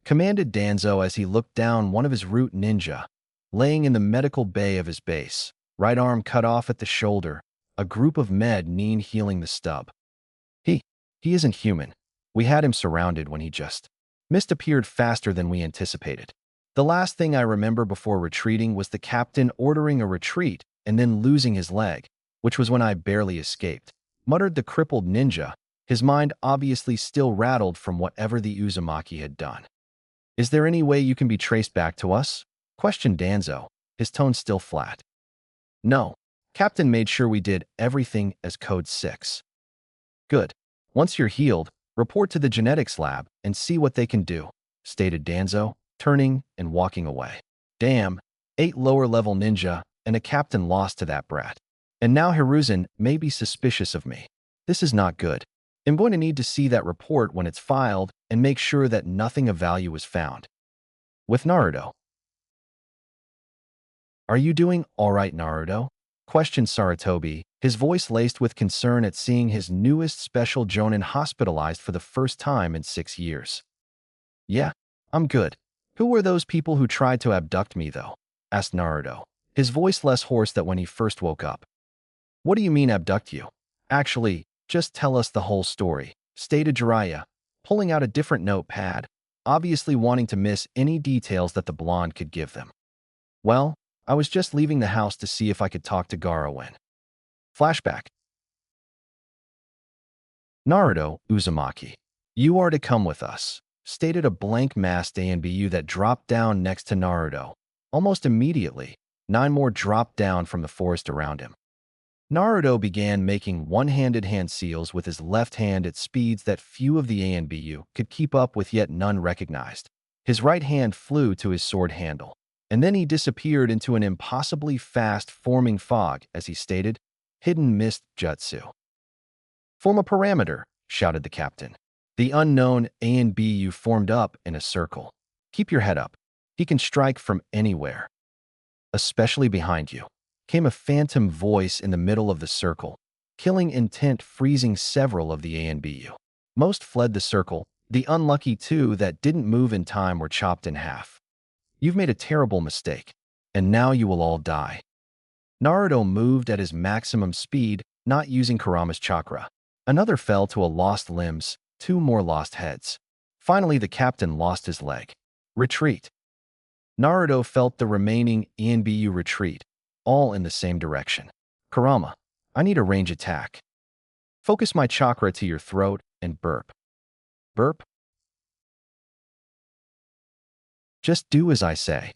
commanded Danzo as he looked down one of his root ninja, laying in the medical bay of his base, right arm cut off at the shoulder, a group of med nin healing the stub. He isn't human. We had him surrounded when he just mist appeared faster than we anticipated. The last thing I remember before retreating was the captain ordering a retreat and then losing his leg, which was when I barely escaped, muttered the crippled ninja, his mind obviously still rattled from whatever the Uzumaki had done. Is there any way you can be traced back to us? Questioned Danzo, his tone still flat. No. Captain made sure we did everything as Code 6. Good. Once you're healed, report to the genetics lab and see what they can do, stated Danzo, turning and walking away. Damn, 8 lower-level ninja and a captain lost to that brat. And now Hiruzen may be suspicious of me. This is not good. I'm going to need to see that report when it's filed and make sure that nothing of value was found. With Naruto. Are you doing all right, Naruto? Questioned Sarutobi, his voice laced with concern at seeing his newest special Jonin hospitalized for the first time in 6 years. Yeah, I'm good. Who were those people who tried to abduct me, though? Asked Naruto, his voice less hoarse than when he first woke up. What do you mean abduct you? Actually, just tell us the whole story, stated Jiraiya, pulling out a different notepad, obviously wanting to miss any details that the blonde could give them. Well, I was just leaving the house to see if I could talk to Gaara when. Flashback. Naruto, Uzumaki. You are to come with us, stated a blank-masked ANBU that dropped down next to Naruto. Almost immediately, 9 more dropped down from the forest around him. Naruto began making one-handed hand seals with his left hand at speeds that few of the ANBU could keep up with, yet none recognized. His right hand flew to his sword handle, and then he disappeared into an impossibly fast forming fog as he stated, Hidden Mist Jutsu. Form a parameter, shouted the captain. The unknown ANBU formed up in a circle. Keep your head up. He can strike from anywhere. Especially behind you. Came a phantom voice in the middle of the circle, killing intent freezing several of the ANBU. Most fled the circle. The unlucky 2 that didn't move in time were chopped in half. You've made a terrible mistake, and now you will all die. Naruto moved at his maximum speed, not using Kurama's chakra. Another fell to a lost limbs, 2 more lost heads. Finally, the captain lost his leg. Retreat. Naruto felt the remaining ANBU retreat, all in the same direction. Kurama, I need a range attack. Focus my chakra to your throat and burp. Burp? Just do as I say.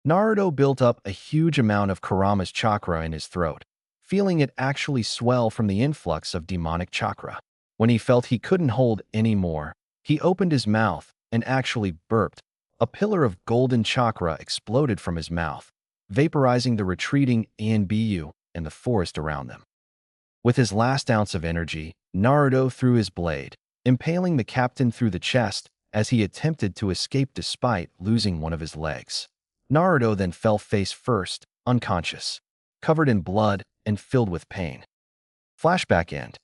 Naruto built up a huge amount of Kurama's chakra in his throat, feeling it actually swell from the influx of demonic chakra. When he felt he couldn't hold any more, he opened his mouth and actually burped. A pillar of golden chakra exploded from his mouth, vaporizing the retreating ANBU and the forest around them. With his last ounce of energy, Naruto threw his blade, impaling the captain through the chest as he attempted to escape despite losing one of his legs. Naruto then fell face first, unconscious, covered in blood and filled with pain. Flashback end.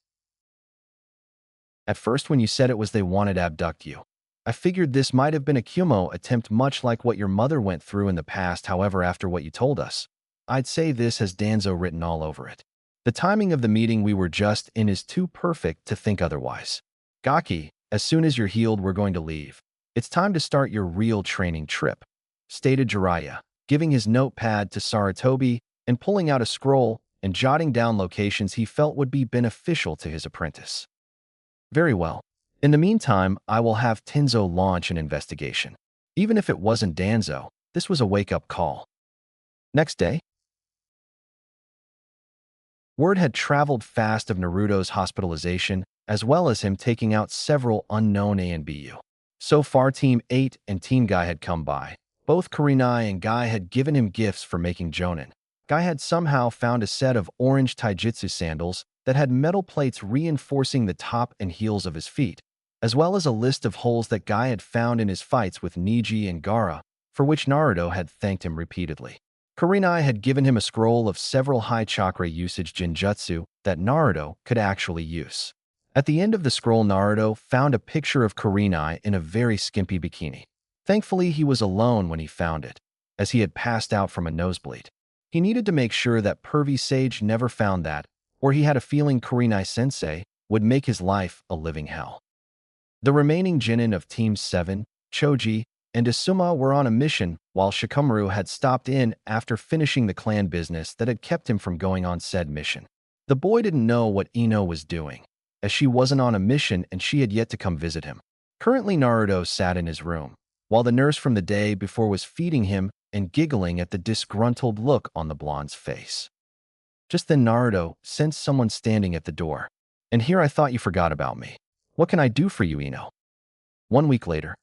At first, when you said it was they wanted to abduct you, I figured this might have been a Kumo attempt much like what your mother went through in the past. However, after what you told us, I'd say this has Danzo written all over it. The timing of the meeting we were just in is too perfect to think otherwise. Gaki, as soon as you're healed, we're going to leave. It's time to start your real training trip, stated Jiraiya, giving his notepad to Sarutobi and pulling out a scroll and jotting down locations he felt would be beneficial to his apprentice. Very well. In the meantime, I will have Tenzo launch an investigation. Even if it wasn't Danzo, this was a wake-up call. Next day, word had traveled fast of Naruto's hospitalization, as well as him taking out several unknown ANBU. So far, Team 8 and Team Guy had come by. Both Kurenai and Guy had given him gifts for making Jonin. Guy had somehow found a set of orange taijutsu sandals that had metal plates reinforcing the top and heels of his feet, as well as a list of holes that Guy had found in his fights with Neji and Gaara, for which Naruto had thanked him repeatedly. Kurenai had given him a scroll of several high chakra usage genjutsu that Naruto could actually use. At the end of the scroll, Naruto found a picture of Kurenai in a very skimpy bikini. Thankfully, he was alone when he found it, as he had passed out from a nosebleed. He needed to make sure that Pervy Sage never found that, or he had a feeling Kurenai-sensei would make his life a living hell. The remaining genin of Team 7, Choji, and Asuma were on a mission while Shikamaru had stopped in after finishing the clan business that had kept him from going on said mission. The boy didn't know what Ino was doing, as she wasn't on a mission and she had yet to come visit him. Currently, Naruto sat in his room, while the nurse from the day before was feeding him and giggling at the disgruntled look on the blonde's face. Just then Naruto sensed someone standing at the door. "And here I thought you forgot about me. What can I do for you, Ino?" 1 week later.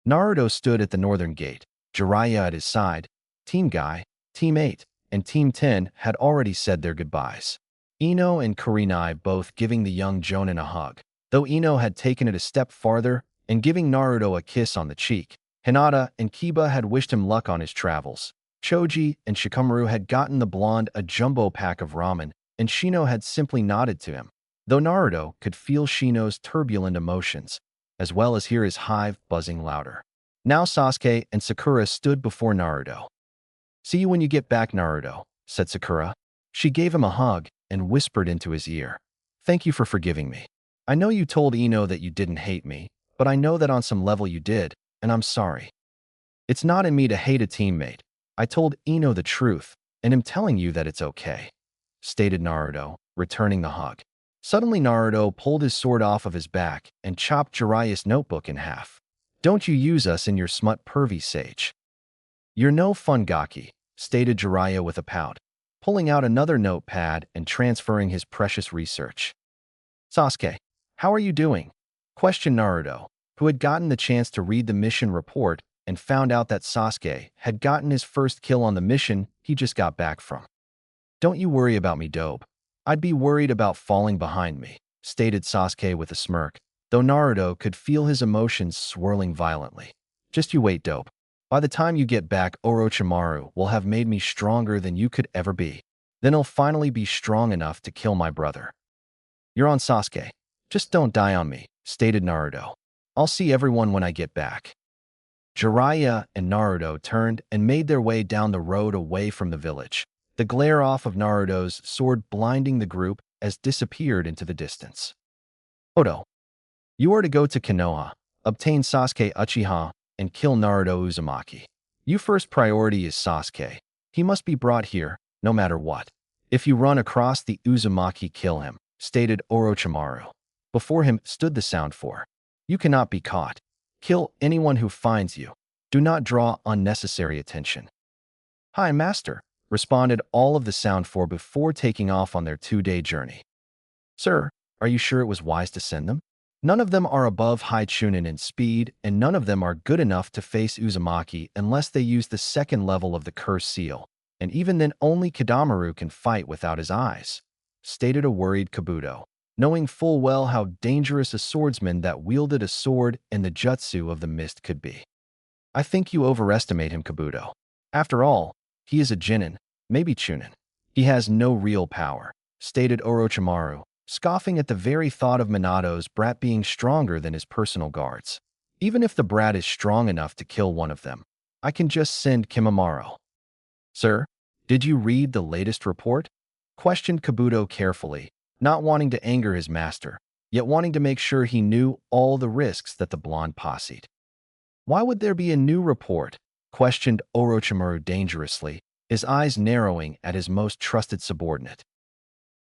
Naruto stood at the northern gate, Jiraiya at his side. Team Guy, Team 8, and Team 10 had already said their goodbyes. Ino and Kurenai both giving the young Jonin a hug, though Ino had taken it a step farther and giving Naruto a kiss on the cheek. Hinata and Kiba had wished him luck on his travels. Choji and Shikamaru had gotten the blonde a jumbo pack of ramen, and Shino had simply nodded to him, though Naruto could feel Shino's turbulent emotions, as well as hear his hive buzzing louder. Now Sasuke and Sakura stood before Naruto. "See you when you get back, Naruto," said Sakura. She gave him a hug and whispered into his ear, "Thank you for forgiving me. I know you told Ino that you didn't hate me, but I know that on some level you did, and I'm sorry. It's not in me to hate a teammate. I told Ino the truth, and am telling you that it's okay," stated Naruto, returning the hug. Suddenly, Naruto pulled his sword off of his back and chopped Jiraiya's notebook in half. "Don't you use us in your smut, Pervy Sage. You're no fun, Gaki," stated Jiraiya with a pout, pulling out another notepad and transferring his precious research. "Sasuke, how are you doing?" questioned Naruto, who had gotten the chance to read the mission report and found out that Sasuke had gotten his first kill on the mission he just got back from. "Don't you worry about me, Dope. I'd be worried about falling behind me," stated Sasuke with a smirk, though Naruto could feel his emotions swirling violently. "Just you wait, Dope. By the time you get back, Orochimaru will have made me stronger than you could ever be. Then he'll finally be strong enough to kill my brother." "You're on, Sasuke. Just don't die on me," stated Naruto. "I'll see everyone when I get back." Jiraiya and Naruto turned and made their way down the road away from the village, the glare off of Naruto's sword blinding the group as disappeared into the distance. "Odo, you are to go to Konoha, obtain Sasuke Uchiha, and kill Naruto Uzumaki. Your first priority is Sasuke. He must be brought here, no matter what. If you run across the Uzumaki, kill him," stated Orochimaru. Before him stood the Sound Four. "You cannot be caught. Kill anyone who finds you. Do not draw unnecessary attention." "Hi, Master," responded all of the Sound Four before taking off on their 2-day journey. "Sir, are you sure it was wise to send them? None of them are above high Chunin in speed, and none of them are good enough to face Uzumaki unless they use the second level of the Curse Seal, and even then only Kidamaru can fight without his eyes," stated a worried Kabuto, knowing full well how dangerous a swordsman that wielded a sword and the jutsu of the mist could be. "I think you overestimate him, Kabuto. After all, he is a Genin, maybe Chunin. He has no real power," stated Orochimaru, scoffing at the very thought of Minato's brat being stronger than his personal guards. "Even if the brat is strong enough to kill one of them, I can just send Kimimaro." "Sir, did you read the latest report?" questioned Kabuto carefully, not wanting to anger his master, yet wanting to make sure he knew all the risks that the blonde posseed. "Why would there be a new report?" questioned Orochimaru dangerously, his eyes narrowing at his most trusted subordinate.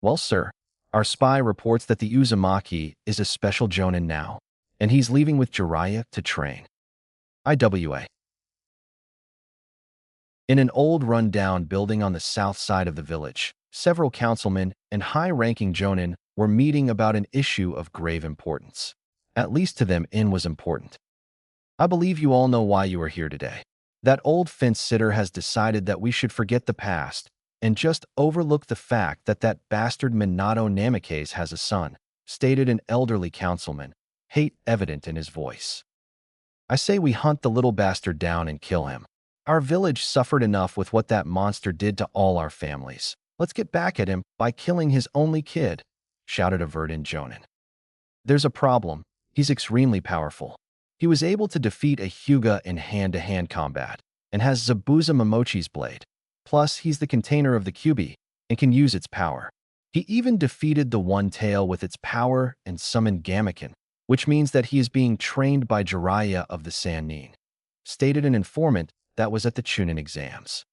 "Well, sir, our spy reports that the Uzumaki is a special Jonin now, and he's leaving with Jiraiya to train. IWA." In an old run-down building on the south side of the village, several councilmen and high-ranking Jonin were meeting about an issue of grave importance. At least to them, it was important. "I believe you all know why you are here today. That old fence-sitter has decided that we should forget the past and just overlook the fact that that bastard Minato Namikaze has a son," stated an elderly councilman, hate evident in his voice. "I say we hunt the little bastard down and kill him. Our village suffered enough with what that monster did to all our families. Let's get back at him by killing his only kid," shouted a verdant Jonin. There's a problem. He's extremely powerful. He was able to defeat a Hyuga in hand-to-hand combat, and has Zabuza Momochi's blade. Plus, he's the container of the Kyuubi, and can use its power. He even defeated the One Tail with its power and summoned Gamaken, which means that he is being trained by Jiraiya of the Sannin, stated an informant that was at the Chunin exams.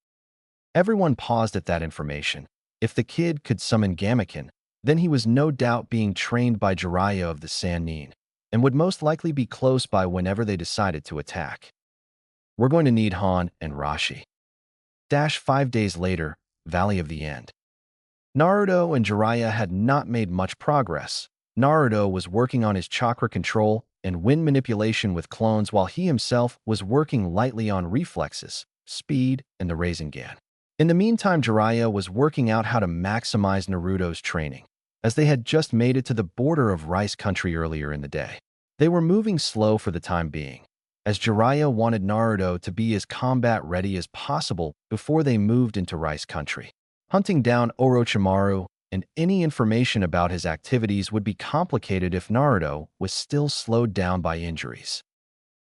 Everyone paused at that information. If the kid could summon Gamaken, then he was no doubt being trained by Jiraiya of the Sannin, and would most likely be close by whenever they decided to attack. We're going to need Han and Rashi. 5 days later, Valley of the End. Naruto and Jiraiya had not made much progress. Naruto was working on his chakra control and wind manipulation with clones, while he himself was working lightly on reflexes, speed, and the Rasengan. In the meantime, Jiraiya was working out how to maximize Naruto's training, as they had just made it to the border of Rice Country earlier in the day. They were moving slow for the time being, as Jiraiya wanted Naruto to be as combat-ready as possible before they moved into Rice Country. Hunting down Orochimaru and any information about his activities would be complicated if Naruto was still slowed down by injuries.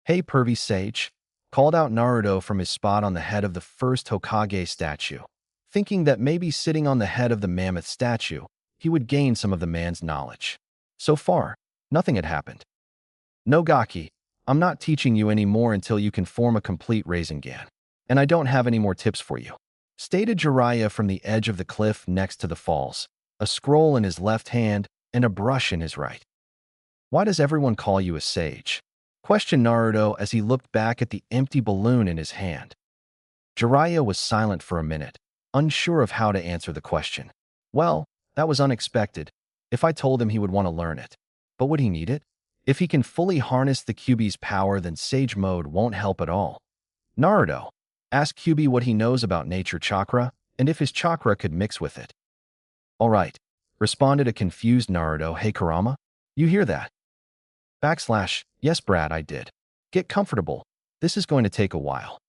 "Hey, pervy sage," called out Naruto from his spot on the head of the first Hokage statue, thinking that maybe sitting on the head of the mammoth statue, he would gain some of the man's knowledge. So far, nothing had happened. "No, Gaki, I'm not teaching you any more until you can form a complete Rasengan, and I don't have any more tips for you," stated Jiraiya from the edge of the cliff next to the falls, a scroll in his left hand and a brush in his right. "Why does everyone call you a sage?" questioned Naruto as he looked back at the empty balloon in his hand. Jiraiya was silent for a minute, unsure of how to answer the question. Well, that was unexpected. If I told him, he would want to learn it. But would he need it? If he can fully harness the Kyuubi's power, then Sage Mode won't help at all. Naruto asked Kyuubi what he knows about nature chakra, and if his chakra could mix with it. "All right," responded a confused Naruto. "Hey Kurama, you hear that?" "Yes, Brad, I did. Get comfortable. This is going to take a while."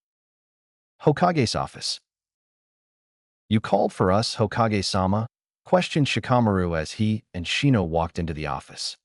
Hokage's office. "You called for us, Hokage-sama?" questioned Shikamaru as he and Shino walked into the office.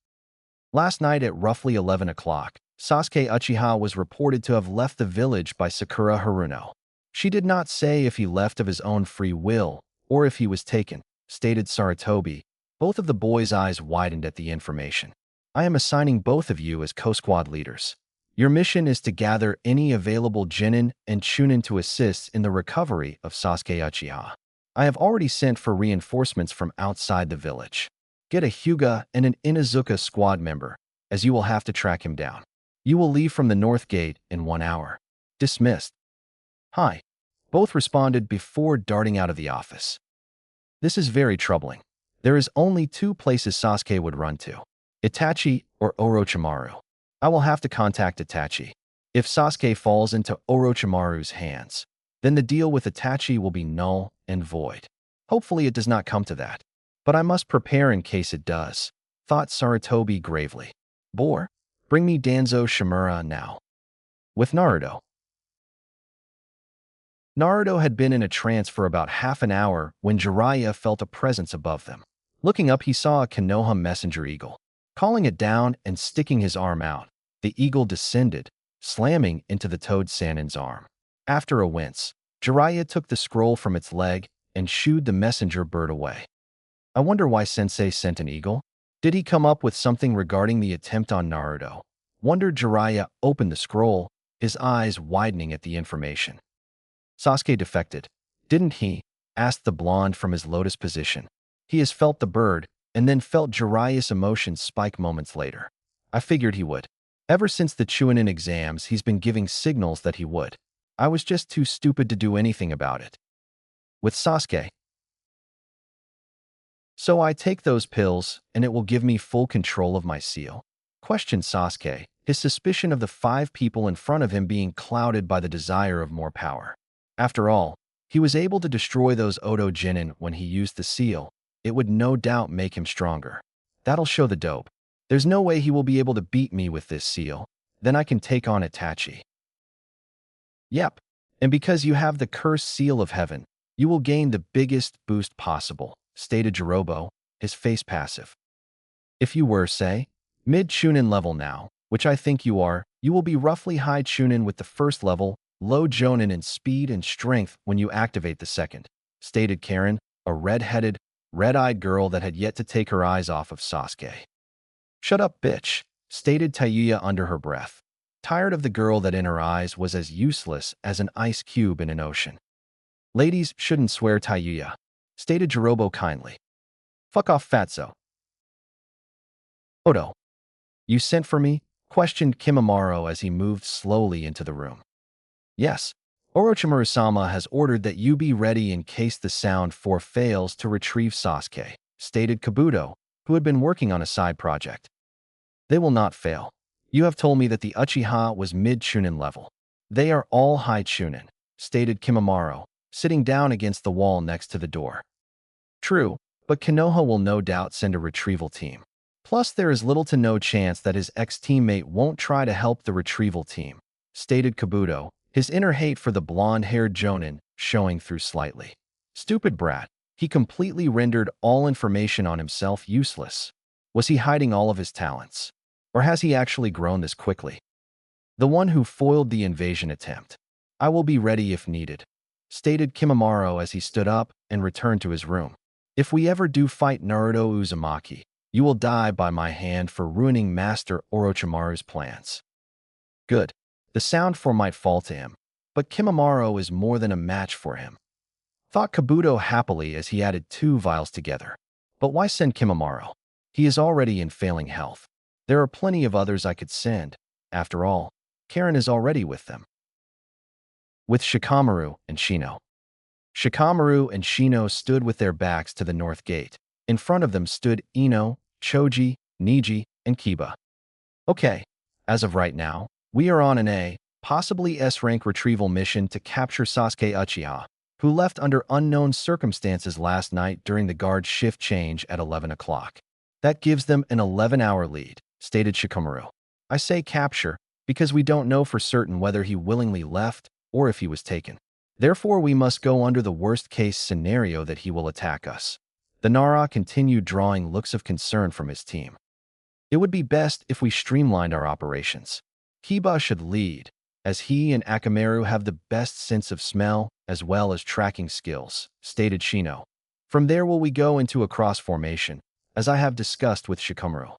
Last night at roughly 11 o'clock, Sasuke Uchiha was reported to have left the village by Sakura Haruno. She did not say if he left of his own free will or if he was taken, stated Sarutobi. Both of the boys' eyes widened at the information. "I am assigning both of you as co-squad leaders. Your mission is to gather any available Genin and Chunin to assist in the recovery of Sasuke Uchiha. I have already sent for reinforcements from outside the village. Get a Hyuga and an Inuzuka squad member, as you will have to track him down. You will leave from the North Gate in 1 hour. Dismissed." "Hi," both responded before darting out of the office. This is very troubling. There is only 2 places Sasuke would run to: Itachi or Orochimaru. I will have to contact Itachi. If Sasuke falls into Orochimaru's hands, then the deal with Itachi will be null and void. Hopefully it does not come to that, but I must prepare in case it does, thought Sarutobi gravely. "Boar, bring me Danzo Shimura now." With Naruto. Naruto had been in a trance for about half an hour when Jiraiya felt a presence above them. Looking up, he saw a Konoha messenger eagle. Calling it down and sticking his arm out, the eagle descended, slamming into the toad Sannin's arm. After a wince, Jiraiya took the scroll from its leg and shooed the messenger bird away. I wonder why Sensei sent an eagle? Did he come up with something regarding the attempt on Naruto? Wondered. Jiraiya opened the scroll, his eyes widening at the information. Sasuke defected, didn't he? Asked the blonde from his lotus position. He has felt the bird, and then felt Jiraiya's emotions spike moments later. I figured he would. Ever since the Chunin exams, he's been giving signals that he would. I was just too stupid to do anything about it. With Sasuke. So I take those pills, and it will give me full control of my seal? Questioned Sasuke, his suspicion of the 5 people in front of him being clouded by the desire of more power. After all, he was able to destroy those Oto Genin when he used the seal. It would no doubt make him stronger. That'll show the dope. There's no way he will be able to beat me with this seal. Then I can take on Itachi. Yep, and because you have the cursed seal of heaven, you will gain the biggest boost possible, stated Jirobo. his face passive. If you were, say, mid-Chunin level now, which I think you are, you will be roughly high Chunin with the first level, low Jonin in speed and strength when you activate the second, stated Karen, a red-headed, red-eyed girl that had yet to take her eyes off of Sasuke. Shut up, bitch, stated Tayuya under her breath, tired of the girl that in her eyes was as useless as an ice cube in an ocean. Ladies shouldn't swear, Tayuya, stated Jirobo kindly. Fuck off, fatso. Odo, you sent for me? Questioned Kimimaro as he moved slowly into the room. Yes, Orochimaru-sama has ordered that you be ready in case the Sound 4 fails to retrieve Sasuke, stated Kabuto, who had been working on a side project. They will not fail. You have told me that the Uchiha was mid-Chunin level. They are all high Chunin, stated Kimimaro, sitting down against the wall next to the door. True, but Konoha will no doubt send a retrieval team. Plus, there is little to no chance that his ex-teammate won't try to help the retrieval team, stated Kabuto, his inner hate for the blonde-haired Jonin showing through slightly. Stupid brat, he completely rendered all information on himself useless. Was he hiding all of his talents? Or has he actually grown this quickly? The one who foiled the invasion attempt. I will be ready if needed, stated Kimimaro as he stood up and returned to his room. If we ever do fight Naruto Uzumaki, you will die by my hand for ruining Master Orochimaru's plans. Good. The Sound 4 might fall to him, but Kimimaro is more than a match for him, thought Kabuto happily as he added 2 vials together. But why send Kimimaro? He is already in failing health. There are plenty of others I could send. After all, Karen is already with them. With Shikamaru and Shino. Shikamaru and Shino stood with their backs to the north gate. In front of them stood Ino, Choji, Niji, and Kiba. Okay, as of right now, we are on an A, possibly S-rank retrieval mission to capture Sasuke Uchiha, who left under unknown circumstances last night during the guard shift change at 11 o'clock. That gives them an 11-hour lead, stated Shikamaru. I say capture because we don't know for certain whether he willingly left or if he was taken. Therefore, we must go under the worst-case scenario that he will attack us. The Nara continued drawing looks of concern from his team. It would be best if we streamlined our operations. Kiba should lead, as he and Akamaru have the best sense of smell as well as tracking skills, stated Shino. From there will we go into a cross formation, as I have discussed with Shikamaru.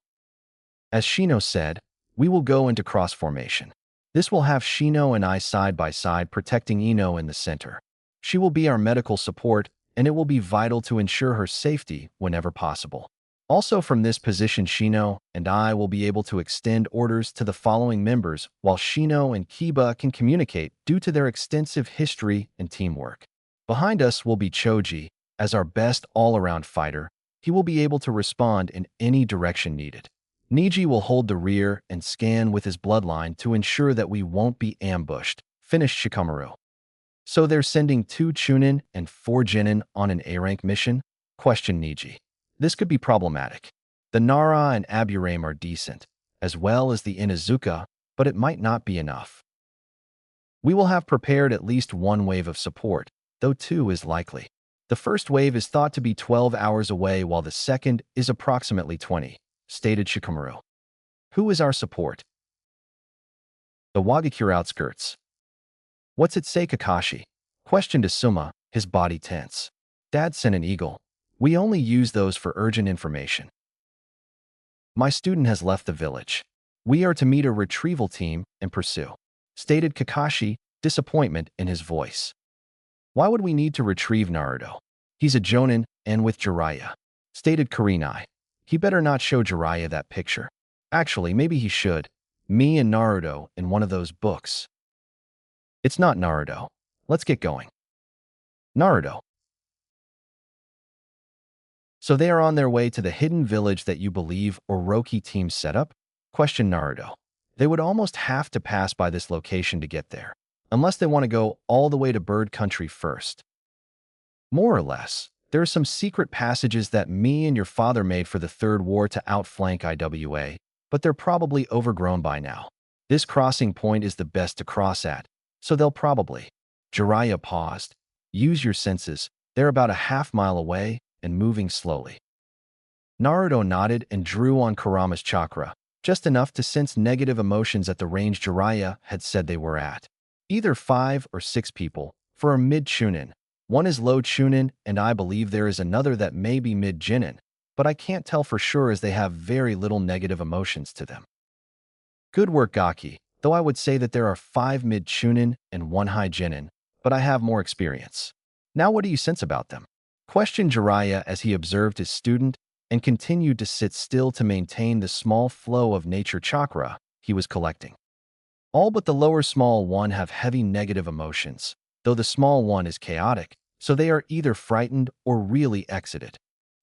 As Shino said, we will go into cross formation. This will have Shino and I side by side protecting Ino in the center. She will be our medical support, and it will be vital to ensure her safety whenever possible. Also from this position, Shino and I will be able to extend orders to the following members while Shino and Kiba can communicate due to their extensive history and teamwork. Behind us will be Choji, as our best all-around fighter. He will be able to respond in any direction needed. Niji will hold the rear and scan with his bloodline to ensure that we won't be ambushed, finished Shikamaru. So they're sending 2 Chunin and 4 Genin on an A-rank mission? Questioned Niji. This could be problematic. The Nara and Aburame are decent, as well as the Inuzuka, but it might not be enough. We will have prepared at least 1 wave of support, though 2 is likely. The first wave is thought to be 12 hours away while the second is approximately 20, stated Shikamaru. Who is our support? The Wagakure outskirts. What's it say, Kakashi? Questioned Asuma, his body tense. Dad sent an eagle. We only use those for urgent information. My student has left the village. We are to meet a retrieval team and pursue, stated Kakashi, disappointment in his voice. Why would we need to retrieve Naruto? He's a Jonin and with Jiraiya, stated Kurenai. He better not show Jiraiya that picture. Actually, maybe he should. Me and Naruto in one of those books. It's not Naruto. Let's get going. Naruto. So they are on their way to the hidden village that you believe Orochi team set up? Questioned Naruto. They would almost have to pass by this location to get there, unless they want to go all the way to Bird Country first. More or less, there are some secret passages that me and your father made for the Third War to outflank IWA, but they're probably overgrown by now. This crossing point is the best to cross at, so they'll probably. Jiraiya paused. Use your senses. They're about a half mile away and moving slowly. Naruto nodded and drew on Kurama's chakra, just enough to sense negative emotions at the range Jiraiya had said they were at. Either 5 or 6 people, for a mid-Chunin. One is low Chunin, and I believe there is another that may be mid-Jinin, but I can't tell for sure as they have very little negative emotions to them. Good work, Gaki, though I would say that there are 5 mid-Chunin and 1 high Jinin, but I have more experience. Now what do you sense about them? Questioned Jiraiya as he observed his student and continued to sit still to maintain the small flow of nature chakra he was collecting. All but the lower small one have heavy negative emotions, though the small one is chaotic, so they are either frightened or really exited.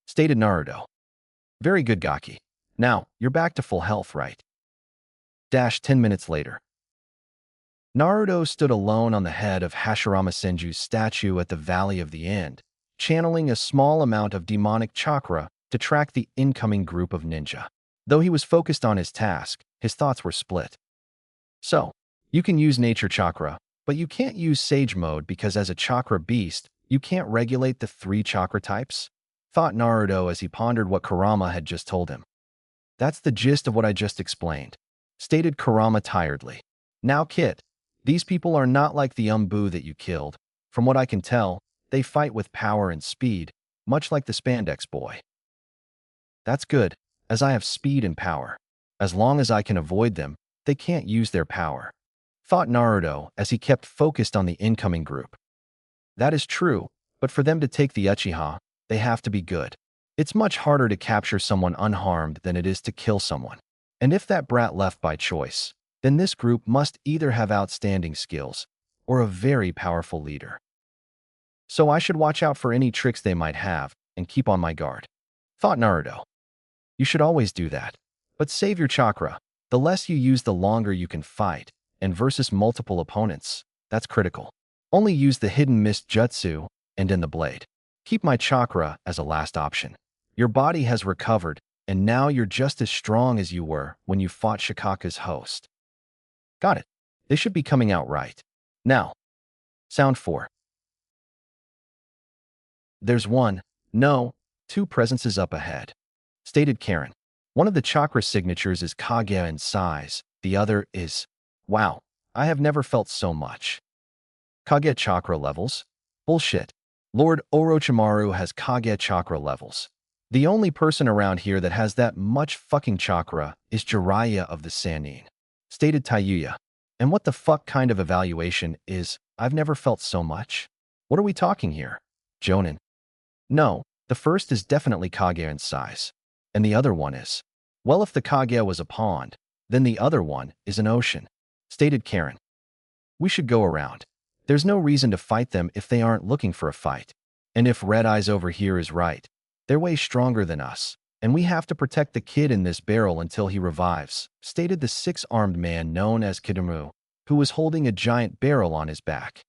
Stated Naruto. Very good, Gaki. Now, you're back to full health, right? 10 minutes later. Naruto stood alone on the head of Hashirama Senju's statue at the Valley of the End, channeling a small amount of demonic chakra to track the incoming group of ninja. Though he was focused on his task, his thoughts were split. So, you can use nature chakra, but you can't use sage mode because as a chakra beast, you can't regulate the 3 chakra types? Thought Naruto as he pondered what Kurama had just told him. That's the gist of what I just explained, stated Kurama tiredly. Now, Kit, these people are not like the Umbu that you killed. From what I can tell, they fight with power and speed, much like the Spandex boy. That's good, as I have speed and power. As long as I can avoid them, they can't use their power, thought Naruto as he kept focused on the incoming group. That is true, but for them to take the Uchiha, they have to be good. It's much harder to capture someone unharmed than it is to kill someone. And if that brat left by choice, then this group must either have outstanding skills or a very powerful leader. So I should watch out for any tricks they might have and keep on my guard, thought Naruto. You should always do that. But save your chakra. The less you use, the longer you can fight, and versus multiple opponents, that's critical. Only use the hidden mist jutsu and in the blade. Keep my chakra as a last option. Your body has recovered, and now you're just as strong as you were when you fought Shikaka's host. Got it. They should be coming out right. Now, sound 4. There's 2 presences up ahead, stated Karen. One of the chakra signatures is Kage in size, the other is, wow, I have never felt so much. Kage chakra levels? Bullshit. Lord Orochimaru has Kage chakra levels. The only person around here that has that much fucking chakra is Jiraiya of the Sannin, stated Taiyuya. And what the fuck kind of evaluation is, I've never felt so much? What are we talking here? Jonin. No, the first is definitely Kage in size. And the other one is, well, if the Kage was a pond, then the other one is an ocean, stated Karen. We should go around. There's no reason to fight them if they aren't looking for a fight. And if Red Eyes over here is right, they're way stronger than us, and we have to protect the kid in this barrel until he revives, stated the 6-armed man known as Kidamu, who was holding a giant barrel on his back.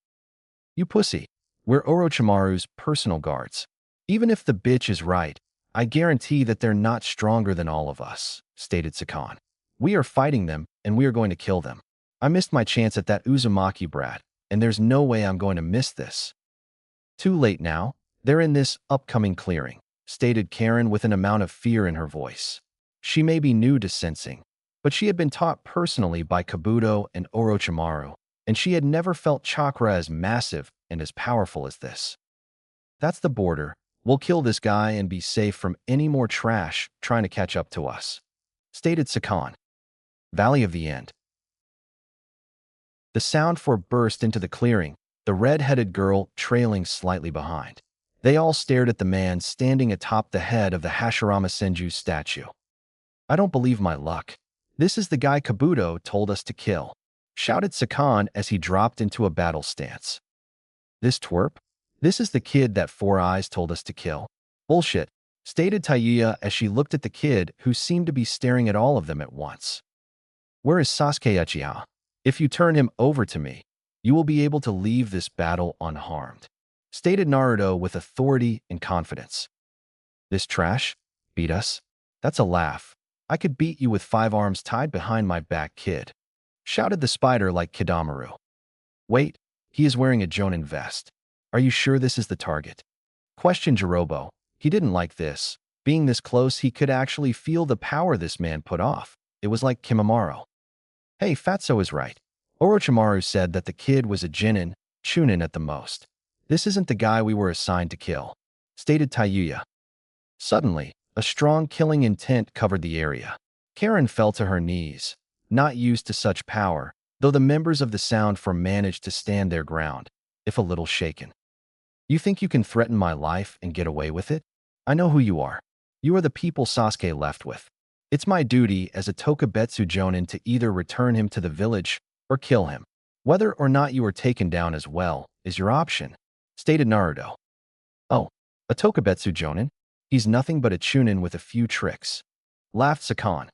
You pussy, we're Orochimaru's personal guards. Even if the bitch is right, I guarantee that they're not stronger than all of us, stated Sakan. We are fighting them, and we are going to kill them. I missed my chance at that Uzumaki brat, and there's no way I'm going to miss this. Too late now. They're in this upcoming clearing, stated Karen with an amount of fear in her voice. She may be new to sensing, but she had been taught personally by Kabuto and Orochimaru, and she had never felt chakra as massive and as powerful as this. That's the border. We'll kill this guy and be safe from any more trash trying to catch up to us, stated Sakan. Valley of the End. The sound for burst into the clearing, the red-headed girl trailing slightly behind. They all stared at the man standing atop the head of the Hashirama Senju statue. I don't believe my luck. This is the guy Kabuto told us to kill, shouted Sakan as he dropped into a battle stance. This twerp? This is the kid that Four Eyes told us to kill. Bullshit, stated Taiyuya as she looked at the kid who seemed to be staring at all of them at once. Where is Sasuke Uchiha? If you turn him over to me, you will be able to leave this battle unharmed, stated Naruto with authority and confidence. This trash? Beat us? That's a laugh. I could beat you with 5 arms tied behind my back, kid, shouted the spider like Kidamaru. Wait, he is wearing a Jonin vest. Are you sure this is the target? Questioned Jirobo. He didn't like this, Being this close, he could actually feel the power this man put off. It was like Kimimaro. Hey, Fatso is right. Orochimaru said that the kid was a Chunin at the most. This isn't the guy we were assigned to kill, stated Tayuya. Suddenly, a strong killing intent covered the area. Karen fell to her knees, not used to such power, though the members of the sound form managed to stand their ground, if a little shaken. You think you can threaten my life and get away with it? I know who you are. You are the people Sasuke left with. It's my duty as a Tokubetsu Jonin to either return him to the village or kill him. Whether or not you are taken down as well is your option, stated Naruto. Oh, a Tokubetsu Jonin? He's nothing but a Chunin with a few tricks, laughed Sakan.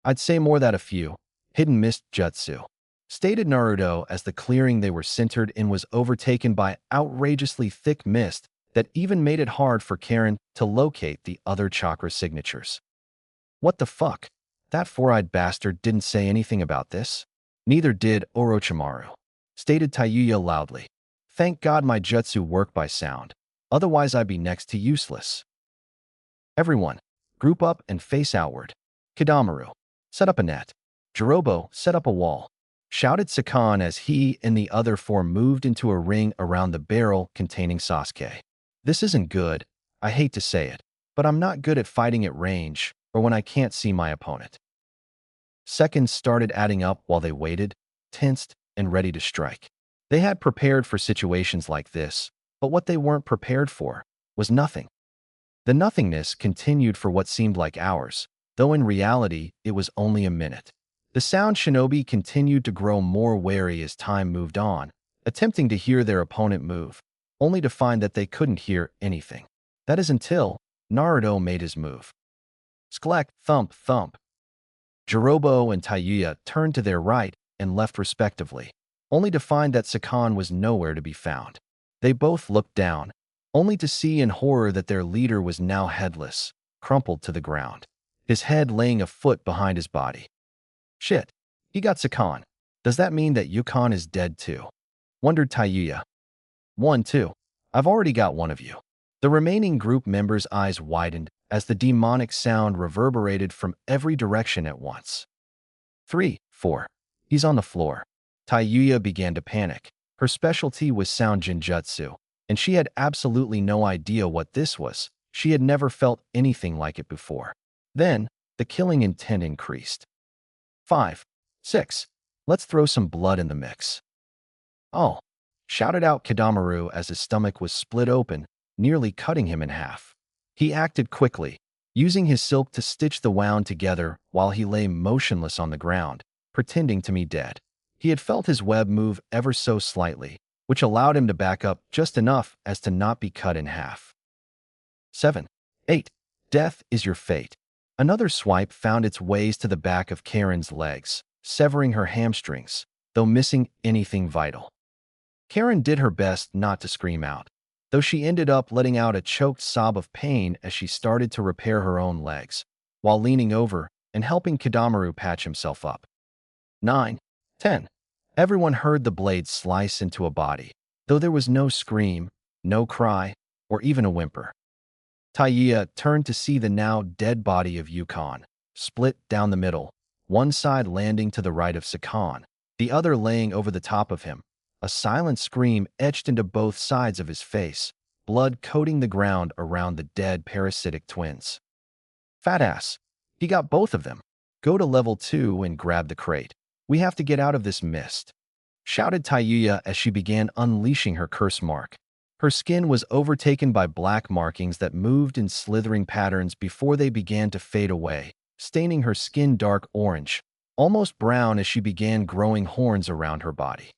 I'd say more that a few. Hidden mist jutsu, stated Naruto as the clearing they were centered in was overtaken by outrageously thick mist that even made it hard for Karen to locate the other chakra signatures. What the fuck? That four-eyed bastard didn't say anything about this. Neither did Orochimaru, stated Tayuya loudly. Thank God my jutsu work by sound. Otherwise I'd be next to useless. Everyone, group up and face outward. Kidamaru, set up a net. Jirobo, set up a wall, shouted Sakan as he and the other four moved into a ring around the barrel containing Sasuke. This isn't good, I hate to say it, but I'm not good at fighting at range or when I can't see my opponent. Seconds started adding up while they waited, tensed, and ready to strike. They had prepared for situations like this, but what they weren't prepared for was nothing. The nothingness continued for what seemed like hours, though in reality it was only a minute. The sound shinobi continued to grow more wary as time moved on, attempting to hear their opponent move, only to find that they couldn't hear anything. That is until Naruto made his move. Sklek, thump, thump. Jirobo and Tayuya turned to their right and left respectively, only to find that Sakan was nowhere to be found. They both looked down, only to see in horror that their leader was now headless, crumpled to the ground, his head laying a foot behind his body. Shit, he got Sakan. Does that mean that Yukon is dead too? Wondered Tayuya. 1-2. I've already got one of you. The remaining group members' eyes widened as the demonic sound reverberated from every direction at once. 3-4. He's on the floor. Tayuya began to panic. Her specialty was sound jinjutsu, and she had absolutely no idea what this was. She had never felt anything like it before. Then, the killing intent increased. 5-6. Let's throw some blood in the mix. Oh, shouted out Kidamaru as his stomach was split open, nearly cutting him in half. He acted quickly, using his silk to stitch the wound together while he lay motionless on the ground, pretending to be dead. He had felt his web move ever so slightly, which allowed him to back up just enough as to not be cut in half. 7-8. Death is your fate. Another swipe found its ways to the back of Karen's legs, severing her hamstrings, though missing anything vital. Karen did her best not to scream out, though she ended up letting out a choked sob of pain as she started to repair her own legs, while leaning over and helping Kidamaru patch himself up. 9-10. Everyone heard the blade slice into a body, though there was no scream, no cry, or even a whimper. Tayuya turned to see the now dead body of Yukon, split down the middle, one side landing to the right of Sakan, the other laying over the top of him. A silent scream etched into both sides of his face, blood coating the ground around the dead parasitic twins. Fat ass. He got both of them. Go to level 2 and grab the crate. We have to get out of this mist, shouted Tayuya as she began unleashing her curse mark. Her skin was overtaken by black markings that moved in slithering patterns before they began to fade away, staining her skin dark orange, almost brown as she began growing horns around her body.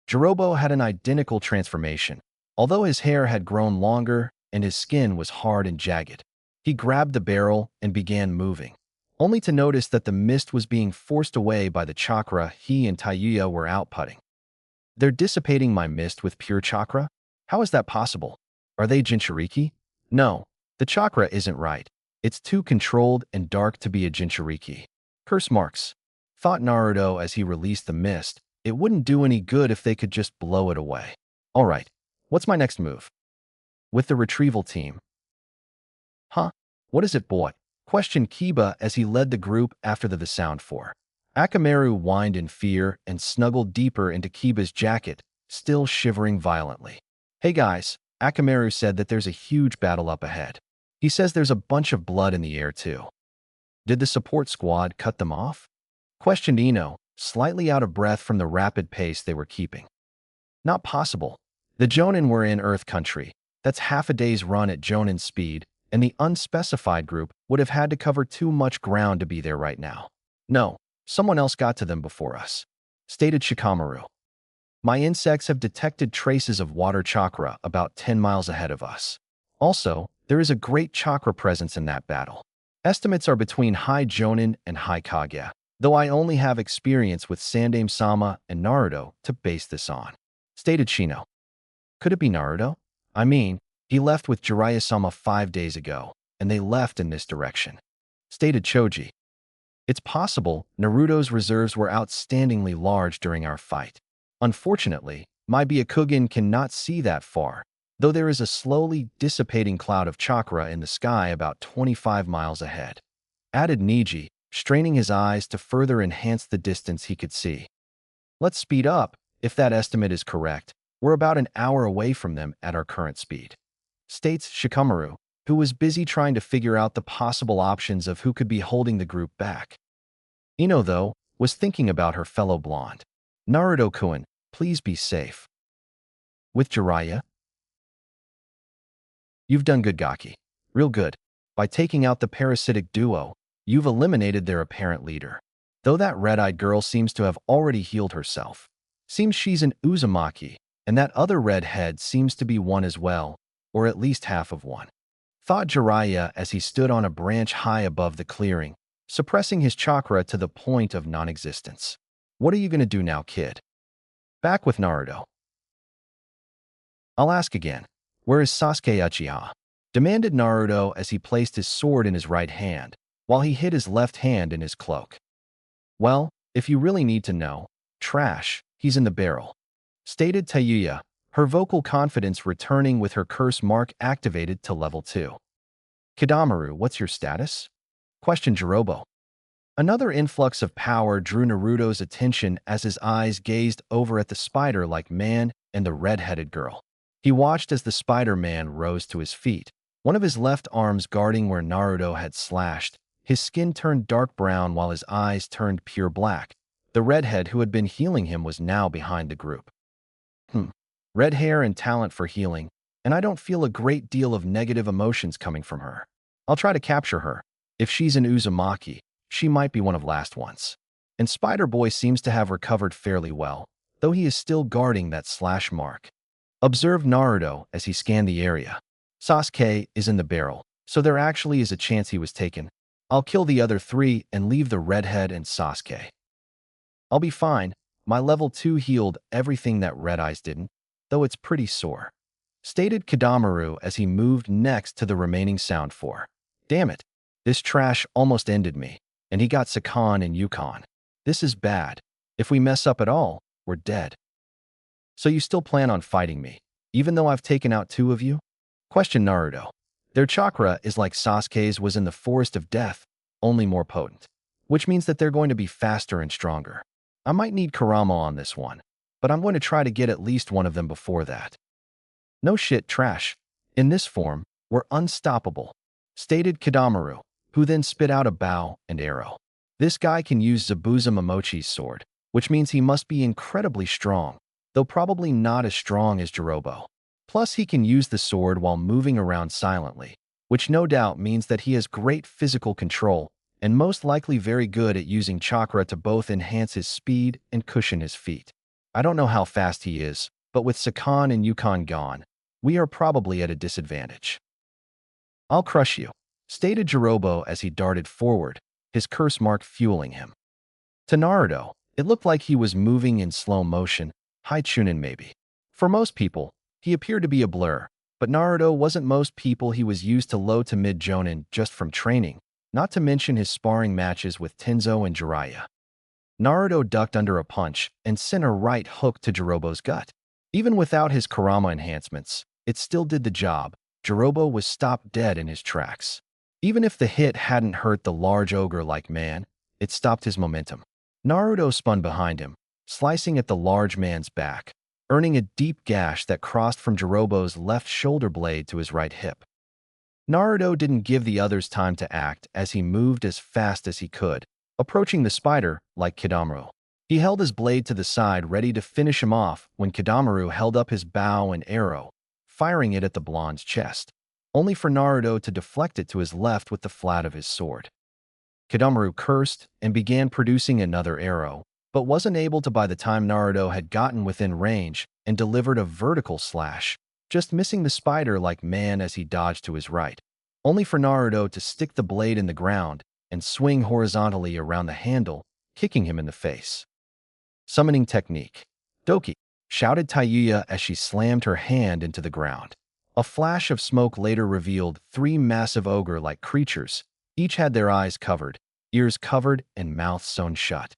Jirobo had an identical transformation, although his hair had grown longer and his skin was hard and jagged. He grabbed the barrel and began moving, only to notice that the mist was being forced away by the chakra he and Tayuya were outputting. They're dissipating my mist with pure chakra? How is that possible? Are they Jinchuriki? No, the chakra isn't right. It's too controlled and dark to be a Jinchuriki. Curse marks, thought Naruto as he released the mist. It wouldn't do any good if they could just blow it away. All right, what's my next move? With the retrieval team. Huh? What is it, boy? Questioned Kiba as he led the group after the sound for. Akamaru whined in fear and snuggled deeper into Kiba's jacket, still shivering violently. Hey guys, Akamaru said that there's a huge battle up ahead. He says there's a bunch of blood in the air too. Did the support squad cut them off? Questioned Ino, slightly out of breath from the rapid pace they were keeping. Not possible. The Jonin were in Earth Country. That's half a day's run at Jonin speed, and the unspecified group would have had to cover too much ground to be there right now. No, someone else got to them before us, stated Shikamaru. My insects have detected traces of water chakra about 10 miles ahead of us. Also, there is a great chakra presence in that battle. Estimates are between high Jonin and high Kage, though I only have experience with Sandaime-sama and Naruto to base this on, stated Shino. Could it be Naruto? I mean, he left with Jiraiya-sama 5 days ago, and they left in this direction, stated Choji. It's possible Naruto's reserves were outstandingly large during our fight. Unfortunately, my Byakugan cannot see that far, though there is a slowly dissipating cloud of chakra in the sky about 25 miles ahead, added Niji, straining his eyes to further enhance the distance he could see. Let's speed up. If that estimate is correct, we're about an hour away from them at our current speed, states Shikamaru, who was busy trying to figure out the possible options of who could be holding the group back. Ino, though, was thinking about her fellow blonde. Naruto-kun, please be safe. With Jiraiya? You've done good, Gaki. Real good. By taking out the parasitic duo, you've eliminated their apparent leader. Though that red-eyed girl seems to have already healed herself. Seems she's an Uzumaki, and that other redhead seems to be one as well, or at least half of one. Thought Jiraiya as he stood on a branch high above the clearing, suppressing his chakra to the point of non-existence. What are you going to do now, kid? Back with Naruto. I'll ask again. Where is Sasuke Uchiha? Demanded Naruto as he placed his sword in his right hand, while he hid his left hand in his cloak. Well, if you really need to know, trash, he's in the barrel, stated Tayuya, her vocal confidence returning with her curse mark activated to level 2. Kidamaru, what's your status? Questioned Jirobo. Another influx of power drew Naruto's attention as his eyes gazed over at the spider-like man and the red-headed girl. He watched as the Spider-Man rose to his feet, one of his left arms guarding where Naruto had slashed. His skin turned dark brown while his eyes turned pure black. The redhead who had been healing him was now behind the group. Red hair and talent for healing, and I don't feel a great deal of negative emotions coming from her. I'll try to capture her. If she's an Uzumaki, she might be one of last ones. And Spider-Boy seems to have recovered fairly well, though he is still guarding that slash mark. Observed Naruto as he scanned the area. Sasuke is in the barrel, so there actually is a chance he was taken. I'll kill the other 3 and leave the redhead and Sasuke. I'll be fine. My level 2 healed everything that Red Eyes didn't, though it's pretty sore, stated Kidamaru as he moved next to the remaining sound 4. Damn it. This trash almost ended me, and he got Sakan and Yukon. This is bad. If we mess up at all, we're dead. So you still plan on fighting me, even though I've taken out 2 of you? Questioned Naruto. Their chakra is like Sasuke's was in the Forest of Death, only more potent, which means that they're going to be faster and stronger. I might need Kurama on this one, but I'm going to try to get at least one of them before that. No shit, trash. In this form, we're unstoppable, stated Kidamaru, who then spit out a bow and arrow. This guy can use Zabuza Momochi's sword, which means he must be incredibly strong, though probably not as strong as Jirobo. Plus, he can use the sword while moving around silently, which no doubt means that he has great physical control and most likely very good at using chakra to both enhance his speed and cushion his feet. I don't know how fast he is, but with Sakan and Yukon gone, we are probably at a disadvantage. I'll crush you, stated Jirobo as he darted forward, his curse mark fueling him. To Naruto, it looked like he was moving in slow motion, high Chunin maybe. For most people, he appeared to be a blur, but Naruto wasn't most people. He was used to low to mid Jonin just from training, not to mention his sparring matches with Tenzo and Jiraiya. Naruto ducked under a punch and sent a right hook to Jirobo's gut. Even without his Kurama enhancements, it still did the job. Jirobo was stopped dead in his tracks. Even if the hit hadn't hurt the large ogre-like man, it stopped his momentum. Naruto spun behind him, slicing at the large man's back, earning a deep gash that crossed from Jirobo's left shoulder blade to his right hip. Naruto didn't give the others time to act as he moved as fast as he could, approaching the spider like Kidamaru. He held his blade to the side ready to finish him off when Kidamaru held up his bow and arrow, firing it at the blonde's chest, only for Naruto to deflect it to his left with the flat of his sword. Kidamaru cursed and began producing another arrow, but wasn't able to by the time Naruto had gotten within range and delivered a vertical slash, just missing the spider-like man as he dodged to his right, only for Naruto to stick the blade in the ground and swing horizontally around the handle, kicking him in the face. Summoning technique. Doki, shouted Tayuya as she slammed her hand into the ground. A flash of smoke later revealed 3 massive ogre-like creatures. Each had their eyes covered, ears covered, and mouths sewn shut.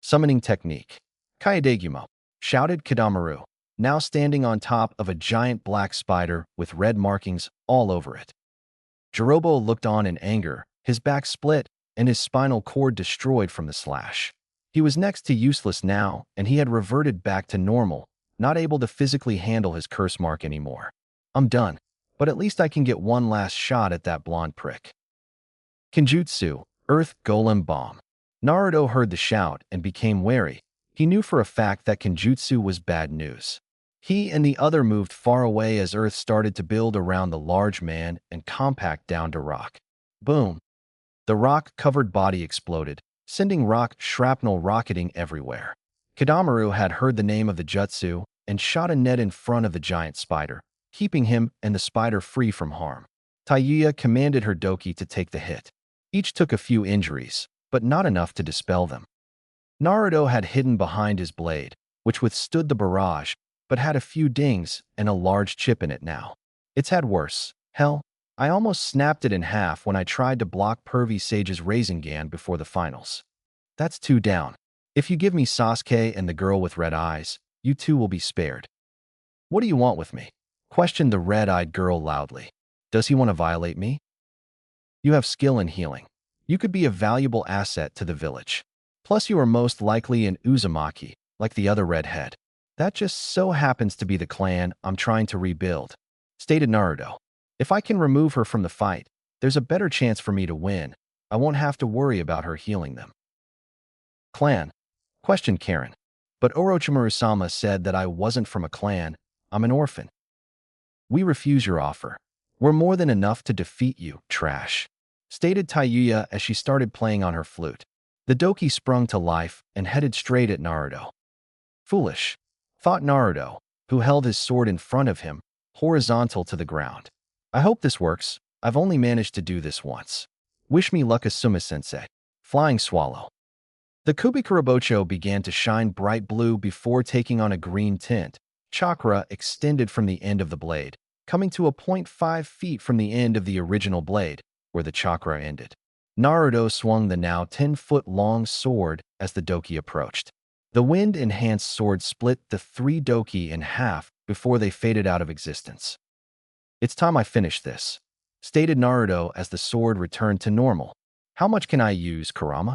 Summoning technique. Kaidegumo, shouted Kidamaru, now standing on top of a giant black spider with red markings all over it. Jirobo looked on in anger, his back split, and his spinal cord destroyed from the slash. He was next to useless now, and he had reverted back to normal, not able to physically handle his curse mark anymore. I'm done, but at least I can get one last shot at that blonde prick. Kenjutsu, Earth Golem Bomb. Naruto heard the shout and became wary. He knew for a fact that Kenjutsu was bad news. He and the other moved far away as Earth started to build around the large man and compact down to rock. Boom! The rock-covered body exploded, sending rock shrapnel rocketing everywhere. Kidamaru had heard the name of the jutsu and shot a net in front of the giant spider, keeping him and the spider free from harm. Tayuya commanded her doki to take the hit. Each took a few injuries, but not enough to dispel them. Naruto had hidden behind his blade, which withstood the barrage, but had a few dings and a large chip in it now. It's had worse. Hell, I almost snapped it in half when I tried to block Pervy Sage's Rasengan before the finals. That's 2 down. If you give me Sasuke and the girl with red eyes, you two will be spared. What do you want with me? Questioned the red-eyed girl loudly. Does he want to violate me? You have skill in healing. You could be a valuable asset to the village. Plus you are most likely an Uzumaki, like the other redhead. That just so happens to be the clan I'm trying to rebuild, stated Naruto. If I can remove her from the fight, there's a better chance for me to win. I won't have to worry about her healing them. Clan? Questioned Karen. But Orochimaru-sama said that I wasn't from a clan. I'm an orphan. We refuse your offer. We're more than enough to defeat you, trash, stated Tayuya as she started playing on her flute. The doki sprung to life and headed straight at Naruto. Foolish, thought Naruto, who held his sword in front of him, horizontal to the ground. I hope this works. I've only managed to do this once. Wish me luck, Asuma-sensei. Flying Swallow. The Kubikurabocho began to shine bright blue before taking on a green tint. Chakra extended from the end of the blade, coming to a 0.5 feet from the end of the original blade, where the chakra ended. Naruto swung the now 10-foot-long sword as the doki approached. The wind-enhanced sword split the 3 doki in half before they faded out of existence. It's time I finish this, stated Naruto as the sword returned to normal. How much can I use, Kurama?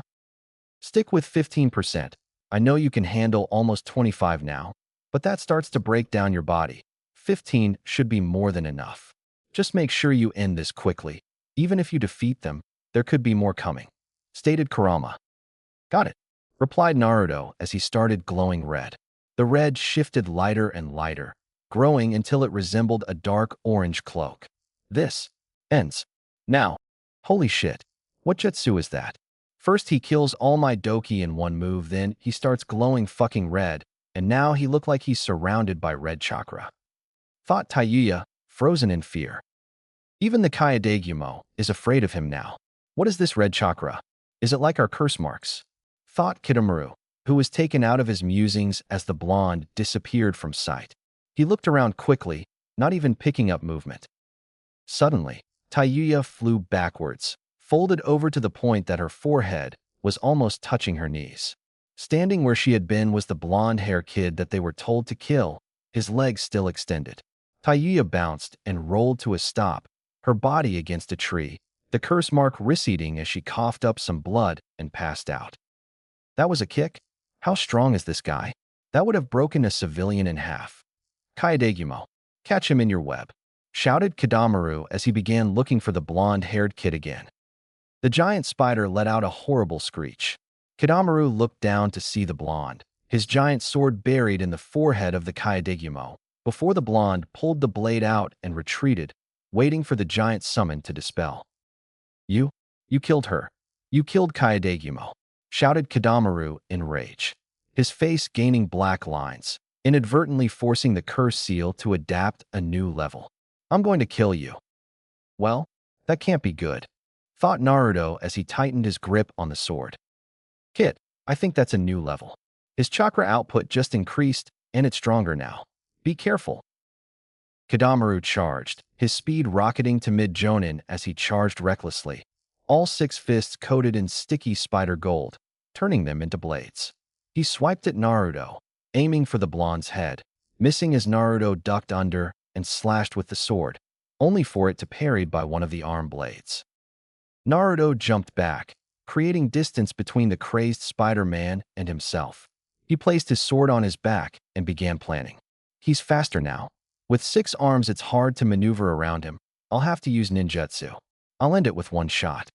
Stick with 15%. I know you can handle almost 25 now, but that starts to break down your body. 15 should be more than enough. Just make sure you end this quickly. Even if you defeat them, there could be more coming, stated Kurama. Got it, replied Naruto as he started glowing red. The red shifted lighter and lighter, growing until it resembled a dark orange cloak. This ends. Now. Holy shit. What jutsu is that? First he kills all my doki in one move, then he starts glowing fucking red, and now he looked like he's surrounded by red chakra. Thought Tayuya, frozen in fear. Even the Kaidegumo is afraid of him now. What is this red chakra? Is it like our curse marks? Thought Kidamaru, who was taken out of his musings as the blonde disappeared from sight. He looked around quickly, not even picking up movement. Suddenly, Tayuya flew backwards, folded over to the point that her forehead was almost touching her knees. Standing where she had been was the blonde-haired kid that they were told to kill, his legs still extended. Tayuya bounced and rolled to a stop, her body against a tree, the curse mark receding as she coughed up some blood and passed out. That was a kick? How strong is this guy? That would have broken a civilian in half. Kaedagumo, catch him in your web, shouted Kadamaru as he began looking for the blonde-haired kid again. The giant spider let out a horrible screech. Kadamaru looked down to see the blonde, his giant sword buried in the forehead of the Kaedagumo, before the blonde pulled the blade out and retreated, waiting for the giant summon to dispel. You killed her. You killed Kaedagumo, shouted Kadamaru in rage, his face gaining black lines, inadvertently forcing the curse seal to adapt a new level. I'm going to kill you. Well, that can't be good, thought Naruto as he tightened his grip on the sword. Kid, I think that's a new level. His chakra output just increased, and it's stronger now. Be careful. Kadamaru charged, his speed rocketing to mid-jonin as he charged recklessly, all 6 fists coated in sticky spider gold, turning them into blades. He swiped at Naruto, aiming for the blonde's head, missing as Naruto ducked under and slashed with the sword, only for it to parried by one of the arm blades. Naruto jumped back, creating distance between the crazed Spider-Man and himself. He placed his sword on his back and began planning. He's faster now. With 6 arms, it's hard to maneuver around him. I'll have to use ninjutsu. I'll end it with one shot.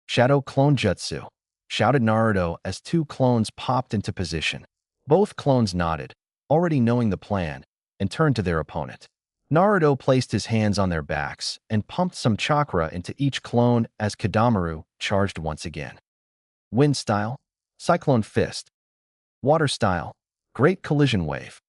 Shadow Clone Jutsu, shouted Naruto as 2 clones popped into position. Both clones nodded, already knowing the plan, and turned to their opponent. Naruto placed his hands on their backs and pumped some chakra into each clone as Kadamaru charged once again. Wind style, Cyclone Fist. Water style, Great Collision Wave.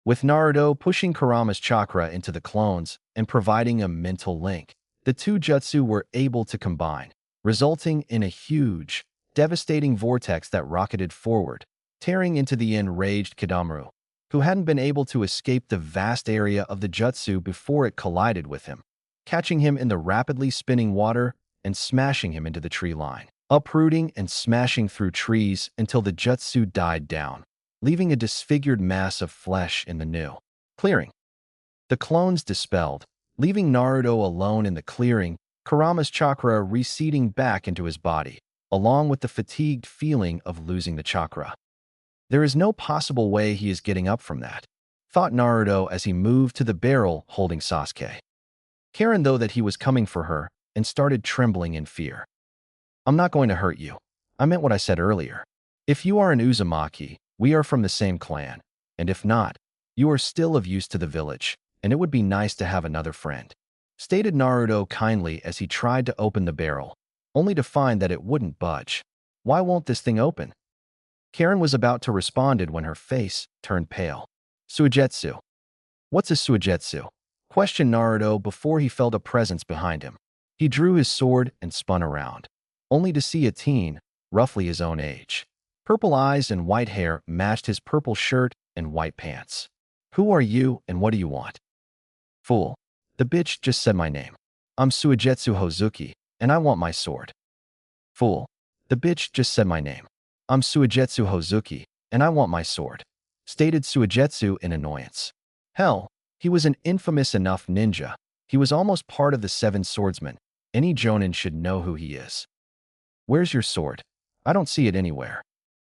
With Naruto pushing Kurama's chakra into the clones and providing a mental link, the 2 jutsu were able to combine, resulting in a huge, devastating vortex that rocketed forward, tearing into the enraged Kadamaru, who hadn't been able to escape the vast area of the jutsu before it collided with him, catching him in the rapidly spinning water and smashing him into the tree line, uprooting and smashing through trees until the jutsu died down, leaving a disfigured mass of flesh in the new clearing. The clones dispelled, leaving Naruto alone in the clearing, Kurama's chakra receding back into his body, along with the fatigued feeling of losing the chakra. There is no possible way he is getting up from that, thought Naruto as he moved to the barrel holding Sasuke. Karen, though, that he was coming for her and started trembling in fear. I'm not going to hurt you. I meant what I said earlier. If you are an Uzumaki, we are from the same clan, and if not, you are still of use to the village, and it would be nice to have another friend, stated Naruto kindly as he tried to open the barrel, only to find that it wouldn't budge. Why won't this thing open? Karen was about to respond when her face turned pale. Suigetsu. What's a suigetsu? Questioned Naruto before he felt a presence behind him. He drew his sword and spun around, only to see a teen, roughly his own age. Purple eyes and white hair matched his purple shirt and white pants. Who are you and what do you want? Fool. The bitch just said my name. I'm Suigetsu Hozuki, and I want my sword. Fool. The bitch just said my name. I'm Suigetsu Hozuki, and I want my sword, stated Suigetsu in annoyance. Hell, he was an infamous enough ninja. He was almost part of the 7 swordsmen. Any jonin should know who he is. Where's your sword? I don't see it anywhere,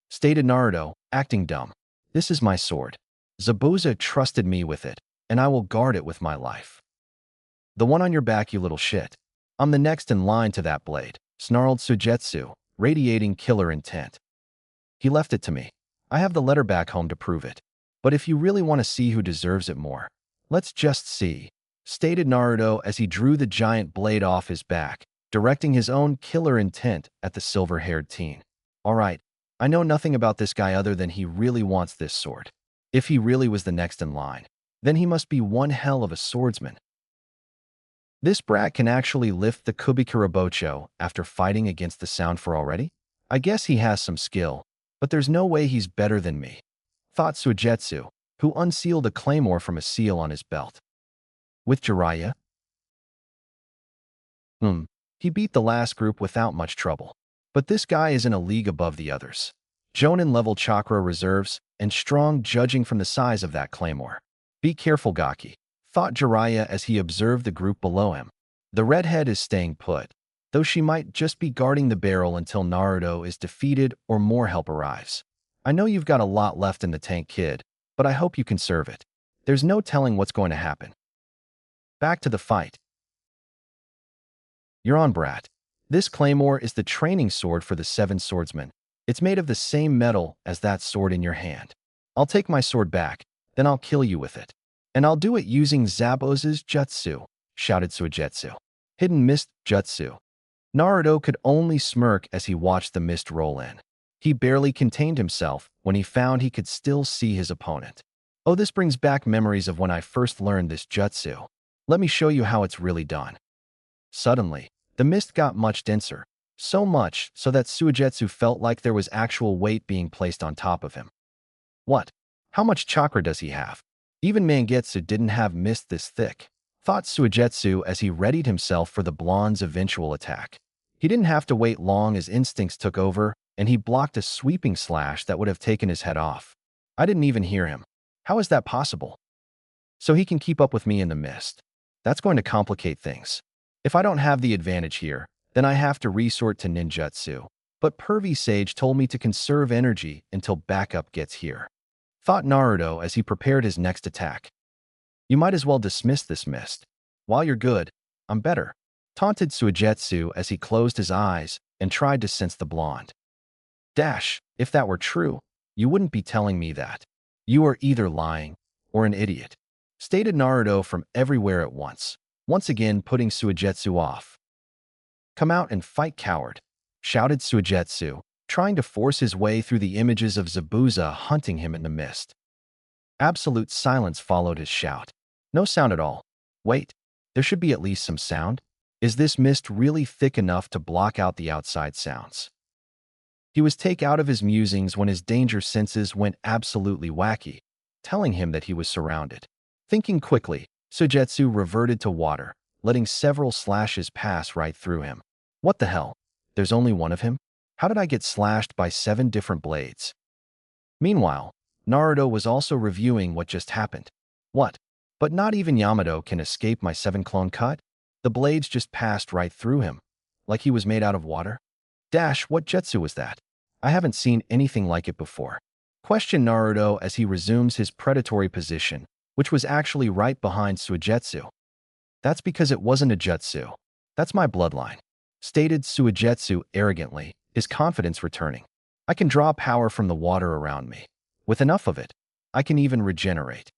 stated Naruto, acting dumb. This is my sword. Zabuza trusted me with it, and I will guard it with my life. The one on your back, you little shit. I'm the next in line to that blade, snarled Suigetsu, radiating killer intent. He left it to me. I have the letter back home to prove it. But if you really want to see who deserves it more, let's just see, stated Naruto as he drew the giant blade off his back, directing his own killer intent at the silver-haired teen. All right, I know nothing about this guy other than he really wants this sword. If he really was the next in line, then he must be one hell of a swordsman. This brat can actually lift the Kubikurabocho after fighting against the Sound for already? I guess he has some skill, but there's no way he's better than me, thought Suigetsu, who unsealed a claymore from a seal on his belt. With Jiraiya? He beat the last group without much trouble. But this guy is in a league above the others. Jonin-level chakra reserves, and strong judging from the size of that claymore. Be careful, Gaki, thought Jiraiya as he observed the group below him. The redhead is staying put, though she might just be guarding the barrel until Naruto is defeated or more help arrives. I know you've got a lot left in the tank, kid, but I hope you conserve it. There's no telling what's going to happen. Back to the fight. You're on, brat. This claymore is the training sword for the 7 swordsmen. It's made of the same metal as that sword in your hand. I'll take my sword back, then I'll kill you with it. And I'll do it using Zabuza's jutsu, shouted Suigetsu. Hidden mist jutsu. Naruto could only smirk as he watched the mist roll in. He barely contained himself when he found he could still see his opponent. Oh, this brings back memories of when I first learned this jutsu. Let me show you how it's really done. Suddenly, the mist got much denser, so much so that Suigetsu felt like there was actual weight being placed on top of him. What? How much chakra does he have? Even Mangetsu didn't have mist this thick, thought Suigetsu as he readied himself for the blonde's eventual attack. He didn't have to wait long as instincts took over, and he blocked a sweeping slash that would have taken his head off. I didn't even hear him. How is that possible? So he can keep up with me in the mist. That's going to complicate things. If I don't have the advantage here, then I have to resort to ninjutsu. But Pervy Sage told me to conserve energy until backup gets here, thought Naruto as he prepared his next attack. You might as well dismiss this mist. While you're good, I'm better, taunted Suigetsu as he closed his eyes and tried to sense the blonde. Dash, if that were true, you wouldn't be telling me that. You are either lying or an idiot, stated Naruto from everywhere at once again putting Suigetsu off. Come out and fight, coward, shouted Suigetsu, trying to force his way through the images of Zabuza hunting him in the mist. Absolute silence followed his shout. No sound at all. Wait, there should be at least some sound. Is this mist really thick enough to block out the outside sounds? He was taken out of his musings when his danger senses went absolutely wacky, telling him that he was surrounded. Thinking quickly, Suigetsu reverted to water, letting several slashes pass right through him. What the hell? There's only one of him? How did I get slashed by 7 different blades? Meanwhile, Naruto was also reviewing what just happened. What? But not even Yamato can escape my 7-clone cut? The blades just passed right through him, like he was made out of water? Dash, what jutsu was that? I haven't seen anything like it before. Questioned Naruto as he resumes his predatory position, which was actually right behind Suigetsu. That's because it wasn't a jutsu. That's my bloodline, stated Suigetsu arrogantly, his confidence returning. I can draw power from the water around me. With enough of it, I can even regenerate.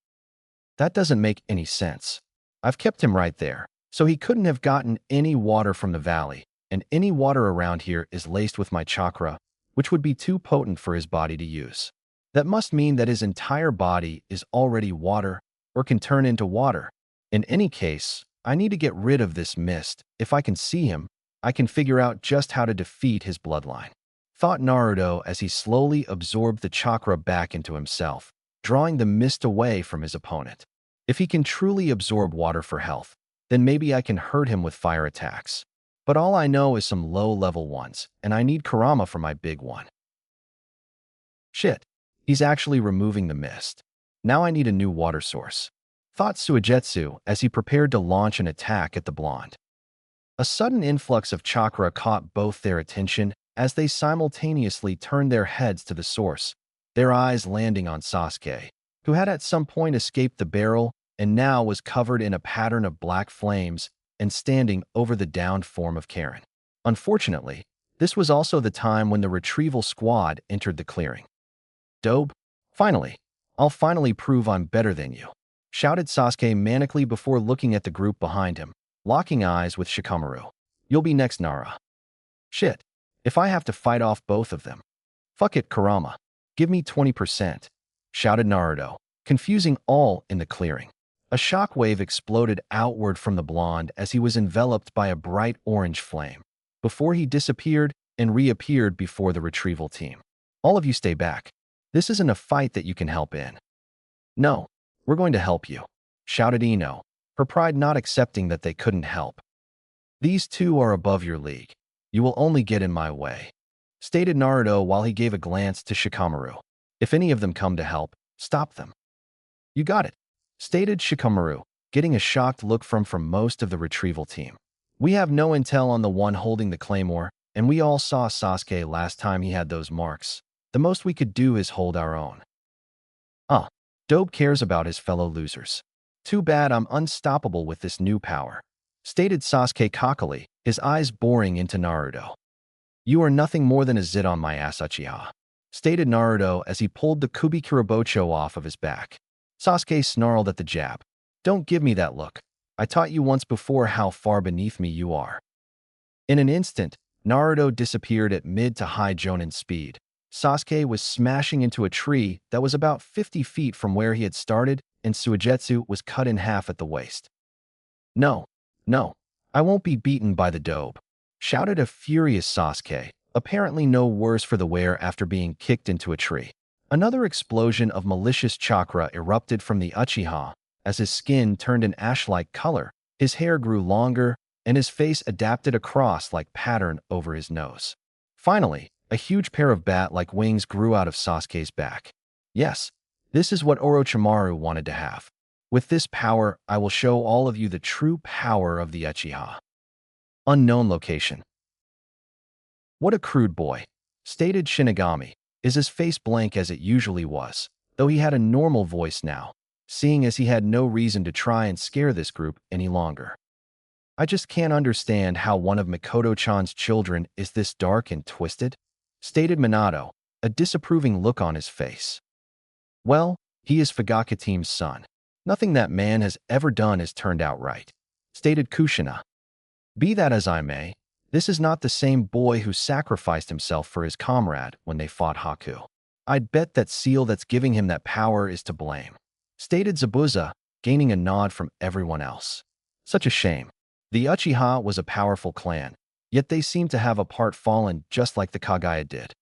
That doesn't make any sense. I've kept him right there, so he couldn't have gotten any water from the valley, and any water around here is laced with my chakra, which would be too potent for his body to use. That must mean that his entire body is already water, or can turn into water. In any case, I need to get rid of this mist. If I can see him, I can figure out just how to defeat his bloodline, thought Naruto as he slowly absorbed the chakra back into himself, drawing the mist away from his opponent. If he can truly absorb water for health, then maybe I can hurt him with fire attacks. But all I know is some low-level ones, and I need Kurama for my big one. Shit, he's actually removing the mist. Now I need a new water source, thought Suigetsu as he prepared to launch an attack at the blonde. A sudden influx of chakra caught both their attention as they simultaneously turned their heads to the source, their eyes landing on Sasuke, who had at some point escaped the barrel and now was covered in a pattern of black flames and standing over the downed form of Karen. Unfortunately, this was also the time when the retrieval squad entered the clearing. Dope, finally. I'll finally prove I'm better than you, shouted Sasuke manically before looking at the group behind him, locking eyes with Shikamaru. You'll be next, Nara. Shit, if I have to fight off both of them. Fuck it, Kurama. Give me 20%, shouted Naruto, confusing all in the clearing. A shockwave exploded outward from the blonde as he was enveloped by a bright orange flame, before he disappeared and reappeared before the retrieval team. All of you stay back. This isn't a fight that you can help in. No, we're going to help you, shouted Ino, her pride not accepting that they couldn't help. These two are above your league. You will only get in my way, stated Naruto while he gave a glance to Shikamaru. If any of them come to help, stop them. You got it, stated Shikamaru, getting a shocked look from most of the retrieval team. We have no intel on the one holding the claymore, and we all saw Sasuke last time he had those marks. The most we could do is hold our own. Dope cares about his fellow losers. Too bad I'm unstoppable with this new power, stated Sasuke cockily, his eyes boring into Naruto. You are nothing more than a zit on my ass, Uchiha, stated Naruto as he pulled the Kyuubi Kiribocho off of his back. Sasuke snarled at the jab. Don't give me that look. I taught you once before how far beneath me you are. In an instant, Naruto disappeared at mid to high Jonin speed. Sasuke was smashing into a tree that was about 50 feet from where he had started, and Suigetsu was cut in half at the waist. No, I won't be beaten by the dope, shouted a furious Sasuke, apparently no worse for the wear after being kicked into a tree. Another explosion of malicious chakra erupted from the Uchiha as his skin turned an ash-like color, his hair grew longer, and his face adapted a cross-like pattern over his nose. Finally, a huge pair of bat-like wings grew out of Sasuke's back. Yes, this is what Orochimaru wanted to have. With this power, I will show all of you the true power of the Uchiha. Unknown location. What a crude boy, stated Shinigami, is his face blank as it usually was, though he had a normal voice now, seeing as he had no reason to try and scare this group any longer. I just can't understand how one of Mikoto-chan's children is this dark and twisted, stated Minato, a disapproving look on his face. Well, he is Fugaku team's son. Nothing that man has ever done has turned out right, stated Kushina. Be that as I may, this is not the same boy who sacrificed himself for his comrade when they fought Haku. I'd bet that seal that's giving him that power is to blame, stated Zabuza, gaining a nod from everyone else. Such a shame. The Uchiha was a powerful clan, yet they seemed to have apart fallen just like the Kagaya did.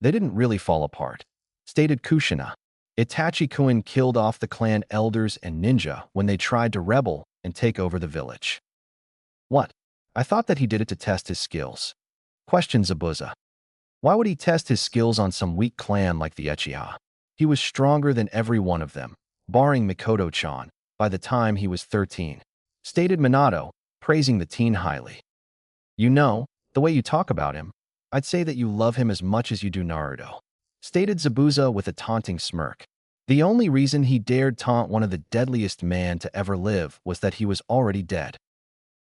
They didn't really fall apart, stated Kushina. Itachi-kun killed off the clan elders and ninja when they tried to rebel and take over the village. What? I thought that he did it to test his skills, questioned Zabuza. Why would he test his skills on some weak clan like the Uchiha? He was stronger than every one of them, barring Mikoto-chan, by the time he was 13, stated Minato, praising the teen highly. You know, the way you talk about him, I'd say that you love him as much as you do Naruto, stated Zabuza with a taunting smirk. The only reason he dared taunt one of the deadliest men to ever live was that he was already dead.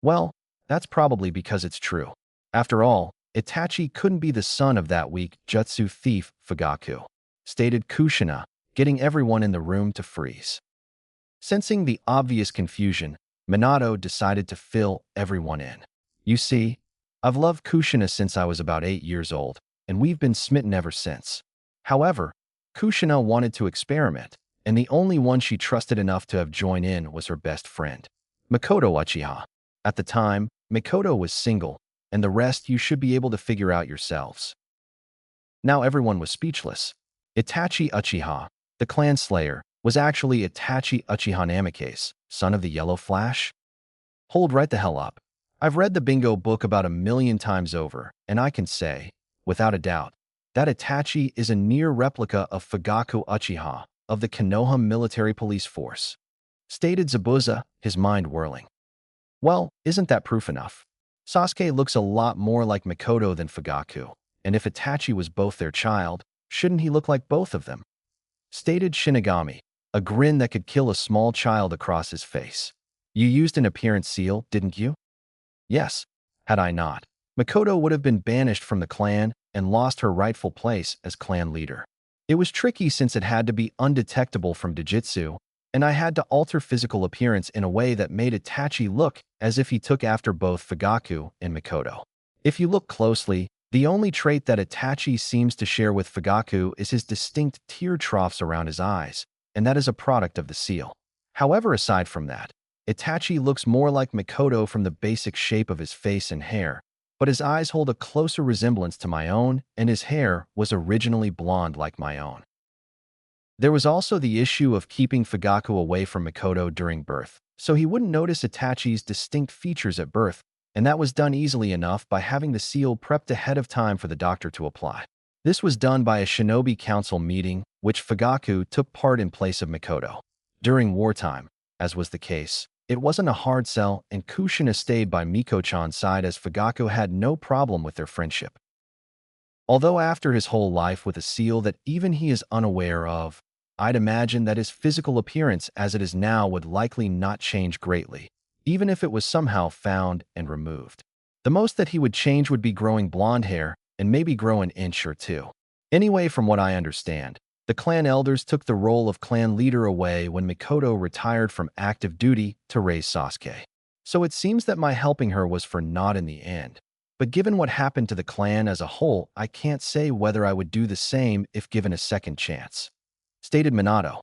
Well, that's probably because it's true. After all, Itachi couldn't be the son of that weak jutsu thief Fugaku, stated Kushina, getting everyone in the room to freeze. Sensing the obvious confusion, Minato decided to fill everyone in. You see, I've loved Kushina since I was about 8 years old, and we've been smitten ever since. However, Kushina wanted to experiment, and the only one she trusted enough to have joined in was her best friend, Mikoto Uchiha. At the time, Mikoto was single, and the rest you should be able to figure out yourselves. Now everyone was speechless. Itachi Uchiha, the clan slayer, was actually Itachi Uchiha Namikaze, son of the Yellow Flash? Hold right the hell up. I've read the bingo book about 1,000,000 times over, and I can say, without a doubt, that Itachi is a near replica of Fugaku Uchiha of the Konoha Military Police Force, stated Zabuza, his mind whirling. Well, isn't that proof enough? Sasuke looks a lot more like Mikoto than Fugaku, and if Itachi was both their child, shouldn't he look like both of them? Stated Shinigami, a grin that could kill a small child across his face. You used an appearance seal, didn't you? Yes. Had I not, Mikoto would have been banished from the clan and lost her rightful place as clan leader. It was tricky since it had to be undetectable from Jujutsu, and I had to alter physical appearance in a way that made Itachi look as if he took after both Fugaku and Mikoto. If you look closely, the only trait that Itachi seems to share with Fugaku is his distinct tear troughs around his eyes, and that is a product of the seal. However, aside from that, Itachi looks more like Mikoto from the basic shape of his face and hair, but his eyes hold a closer resemblance to my own, and his hair was originally blonde like my own. There was also the issue of keeping Fugaku away from Mikoto during birth, so he wouldn't notice Itachi's distinct features at birth, and that was done easily enough by having the seal prepped ahead of time for the doctor to apply. This was done by a shinobi council meeting, which Fugaku took part in place of Mikoto. During wartime, as was the case, It wasn't a hard sell, and Kushina stayed by Miko-chan's side as Fugaku had no problem with their friendship. Although after his whole life with a seal that even he is unaware of, I'd imagine that his physical appearance as it is now would likely not change greatly, even if it was somehow found and removed. The most that he would change would be growing blonde hair and maybe grow an inch or two. Anyway, from what I understand, the clan elders took the role of clan leader away when Mikoto retired from active duty to raise Sasuke. So it seems that my helping her was for naught in the end. But given what happened to the clan as a whole, I can't say whether I would do the same if given a second chance," stated Minato.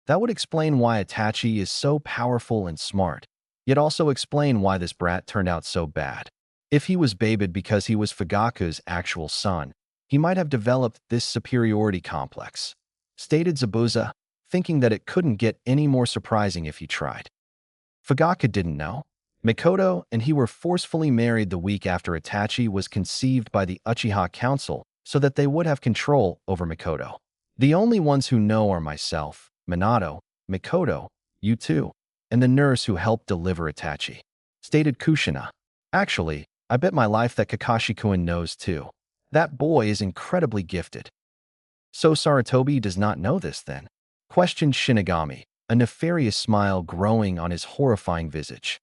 That would explain why Itachi is so powerful and smart, yet also explain why this brat turned out so bad. If he was babied because he was Fugaku's actual son, he might have developed this superiority complex, stated Zabuza, thinking that it couldn't get any more surprising if he tried. Fugaku didn't know. Mikoto and he were forcefully married the week after Itachi was conceived by the Uchiha Council so that they would have control over Mikoto. The only ones who know are myself, Minato, Mikoto, you two, and the nurse who helped deliver Itachi, stated Kushina. Actually, I bet my life that Kakashi-kun knows too. That boy is incredibly gifted. So Sarutobi does not know this then? Questioned Shinigami, a nefarious smile growing on his horrifying visage.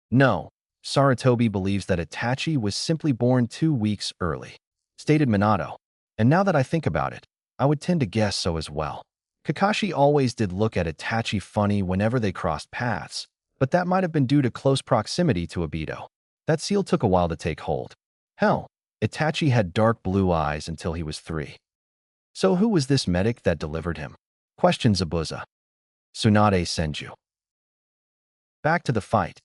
No, Sarutobi believes that Itachi was simply born 2 weeks early, stated Minato. And now that I think about it, I would tend to guess so as well. Kakashi always did look at Itachi funny whenever they crossed paths, but that might have been due to close proximity to Obito. That seal took a while to take hold. Hell, Itachi had dark blue eyes until he was 3. So who was this medic that delivered him? Questioned Zabuza. Tsunade Senju. Back to the fight.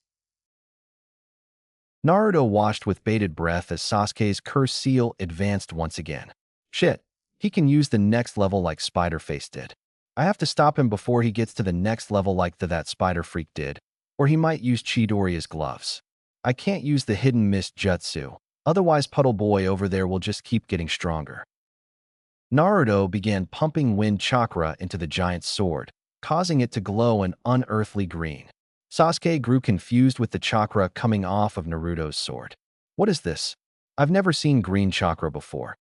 Naruto watched with bated breath as Sasuke's cursed seal advanced once again. Shit, he can use the next level like Spider-Face did. I have to stop him before he gets to the next level like that Spider Freak did, or he might use Chidoriya's gloves. I can't use the hidden mist jutsu, otherwise Puddle Boy over there will just keep getting stronger. Naruto began pumping wind chakra into the giant's sword, causing it to glow an unearthly green. Sasuke grew confused with the chakra coming off of Naruto's sword. What is this? I've never seen green chakra before.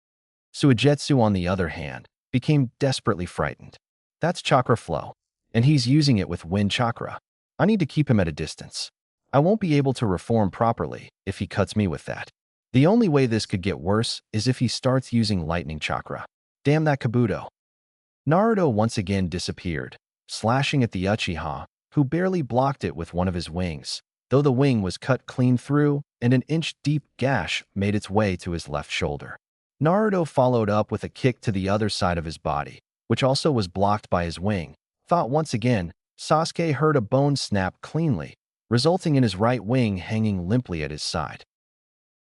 Suigetsu, on the other hand, became desperately frightened. That's chakra flow, and he's using it with wind chakra. I need to keep him at a distance. I won't be able to reform properly if he cuts me with that. The only way this could get worse is if he starts using lightning chakra. Damn that Kabuto. Naruto once again disappeared, slashing at the Uchiha, who barely blocked it with one of his wings, though the wing was cut clean through and an inch-deep gash made its way to his left shoulder. Naruto followed up with a kick to the other side of his body, which also was blocked by his wing. Thought once again, Sasuke heard a bone snap cleanly, resulting in his right wing hanging limply at his side.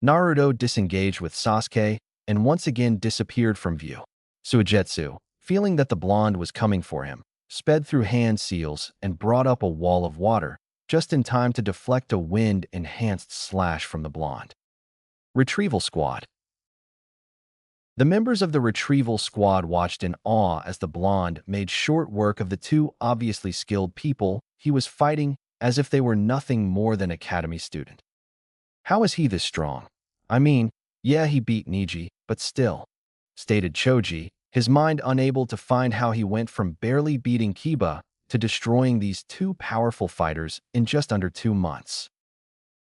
Naruto disengaged with Sasuke and once again disappeared from view. Suigetsu, feeling that the blonde was coming for him, sped through hand seals and brought up a wall of water, just in time to deflect a wind-enhanced slash from the blonde. Retrieval Squad. The members of the Retrieval Squad watched in awe as the blonde made short work of the two obviously skilled people he was fighting as if they were nothing more than academy student. How is he this strong? I mean, yeah, he beat Niji, but still, stated Choji, his mind unable to find how he went from barely beating Kiba to destroying these two powerful fighters in just under 2 months.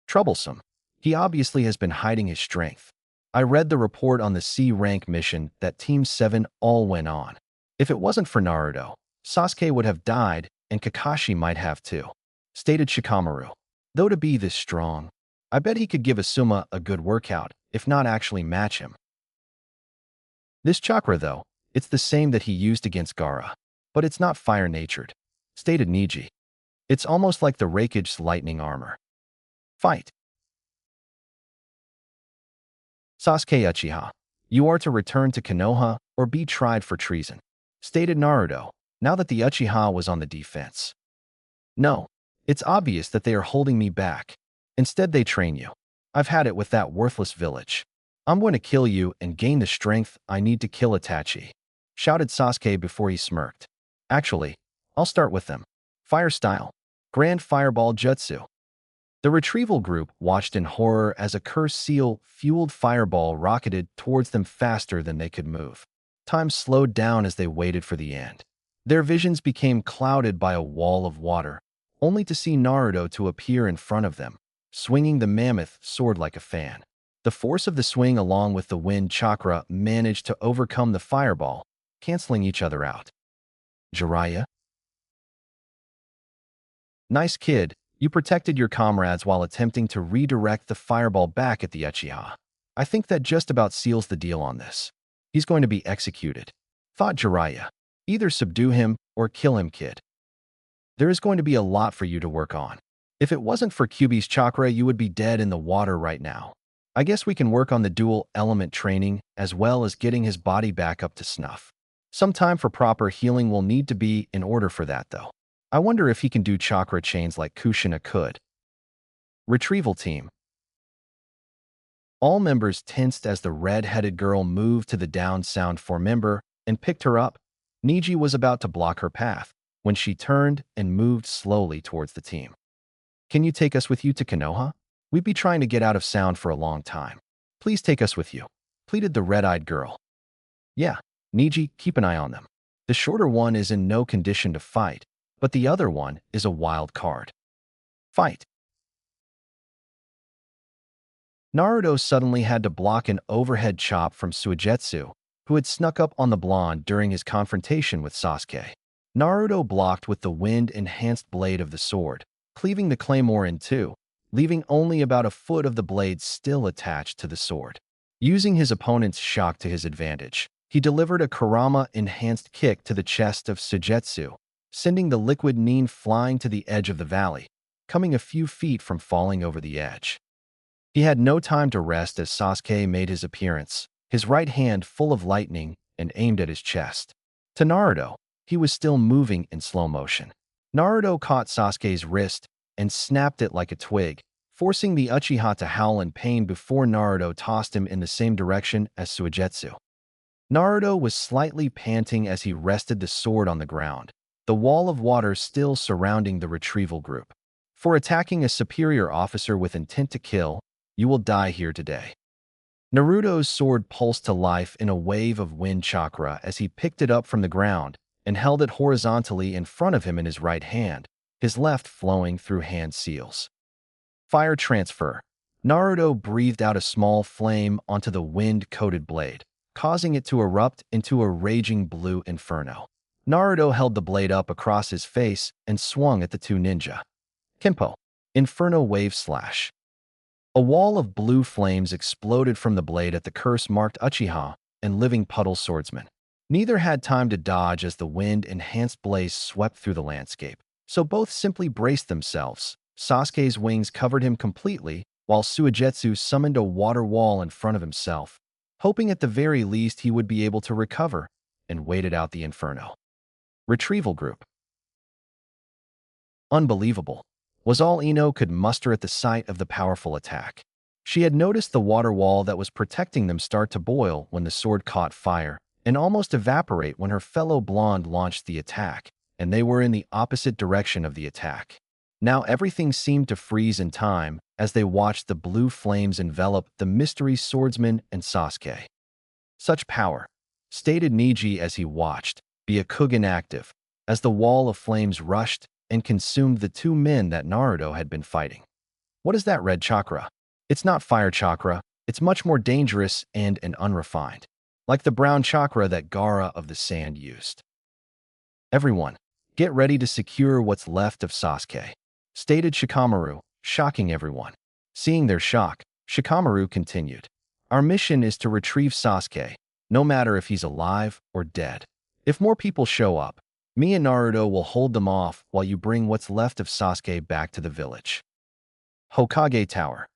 Troublesome. He obviously has been hiding his strength. I read the report on the C-rank mission that Team 7 all went on. If it wasn't for Naruto, Sasuke would have died and Kakashi might have too, stated Shikamaru. Though to be this strong, I bet he could give Asuma a good workout, if not actually match him. This chakra though, it's the same that he used against Gaara, but it's not fire-natured, stated Niji. It's almost like the Raikage's lightning armor. Fight. Sasuke Uchiha, you are to return to Konoha or be tried for treason, stated Naruto, now that the Uchiha was on the defense. No, it's obvious that they are holding me back. Instead they train you. I've had it with that worthless village. I'm going to kill you and gain the strength I need to kill Itachi, shouted Sasuke before he smirked. Actually, I'll start with them. Fire style. Grand Fireball Jutsu. The retrieval group watched in horror as a cursed seal-fueled fireball rocketed towards them faster than they could move. Time slowed down as they waited for the end. Their visions became clouded by a wall of water, only to see Naruto to appear in front of them, swinging the mammoth sword like a fan. The force of the swing along with the wind chakra managed to overcome the fireball, canceling each other out. Jiraiya? Nice kid, you protected your comrades while attempting to redirect the fireball back at the Uchiha. I think that just about seals the deal on this. He's going to be executed, thought Jiraiya. Either subdue him or kill him, kid. There is going to be a lot for you to work on. If it wasn't for Kyuubi's chakra, you would be dead in the water right now. I guess we can work on the dual element training as well as getting his body back up to snuff. Some time for proper healing will need to be in order for that, though. I wonder if he can do chakra chains like Kushina could. Retrieval team. All members tensed as the red-headed girl moved to the down sound 4 member and picked her up. Niji was about to block her path when she turned and moved slowly towards the team. Can you take us with you to Konoha? We'd be trying to get out of sound for a long time. Please take us with you, pleaded the red-eyed girl. Yeah, Niji, keep an eye on them. The shorter one is in no condition to fight, but the other one is a wild card. Fight. Naruto suddenly had to block an overhead chop from Suigetsu, who had snuck up on the blonde during his confrontation with Sasuke. Naruto blocked with the wind-enhanced blade of the sword, cleaving the claymore in two, leaving only about a foot of the blade still attached to the sword. Using his opponent's shock to his advantage, he delivered a Kurama-enhanced kick to the chest of Suigetsu, sending the liquid Nin flying to the edge of the valley, coming a few feet from falling over the edge. He had no time to rest as Sasuke made his appearance, his right hand full of lightning and aimed at his chest. To Naruto, he was still moving in slow motion. Naruto caught Sasuke's wrist and snapped it like a twig, forcing the Uchiha to howl in pain before Naruto tossed him in the same direction as Suigetsu. Naruto was slightly panting as he rested the sword on the ground, the wall of water still surrounding the retrieval group. For attacking a superior officer with intent to kill, you will die here today. Naruto's sword pulsed to life in a wave of wind chakra as he picked it up from the ground and held it horizontally in front of him in his right hand, his left flowing through hand seals. Fire transfer. Naruto breathed out a small flame onto the wind-coated blade, causing it to erupt into a raging blue inferno. Naruto held the blade up across his face and swung at the two ninja. Kenpo. Inferno wave slash. A wall of blue flames exploded from the blade at the curse-marked Uchiha and living puddle swordsman. Neither had time to dodge as the wind-enhanced blaze swept through the landscape, so both simply braced themselves. Sasuke's wings covered him completely, while Suigetsu summoned a water wall in front of himself, hoping at the very least he would be able to recover, and waited out the inferno. Retrieval group. Unbelievable, was all Ino could muster at the sight of the powerful attack. She had noticed the water wall that was protecting them start to boil when the sword caught fire, and almost evaporate when her fellow blonde launched the attack, and they were in the opposite direction of the attack. Now everything seemed to freeze in time as they watched the blue flames envelop the mystery swordsman and Sasuke. Such power, stated Niji as he watched, Byakugan active, as the wall of flames rushed and consumed the two men that Naruto had been fighting. What is that red chakra? It's not fire chakra, it's much more dangerous and unrefined, like the brown chakra that Gaara of the Sand used. Everyone, get ready to secure what's left of Sasuke, stated Shikamaru, shocking everyone. Seeing their shock, Shikamaru continued. Our mission is to retrieve Sasuke, no matter if he's alive or dead. If more people show up, me and Naruto will hold them off while you bring what's left of Sasuke back to the village. Hokage Tower.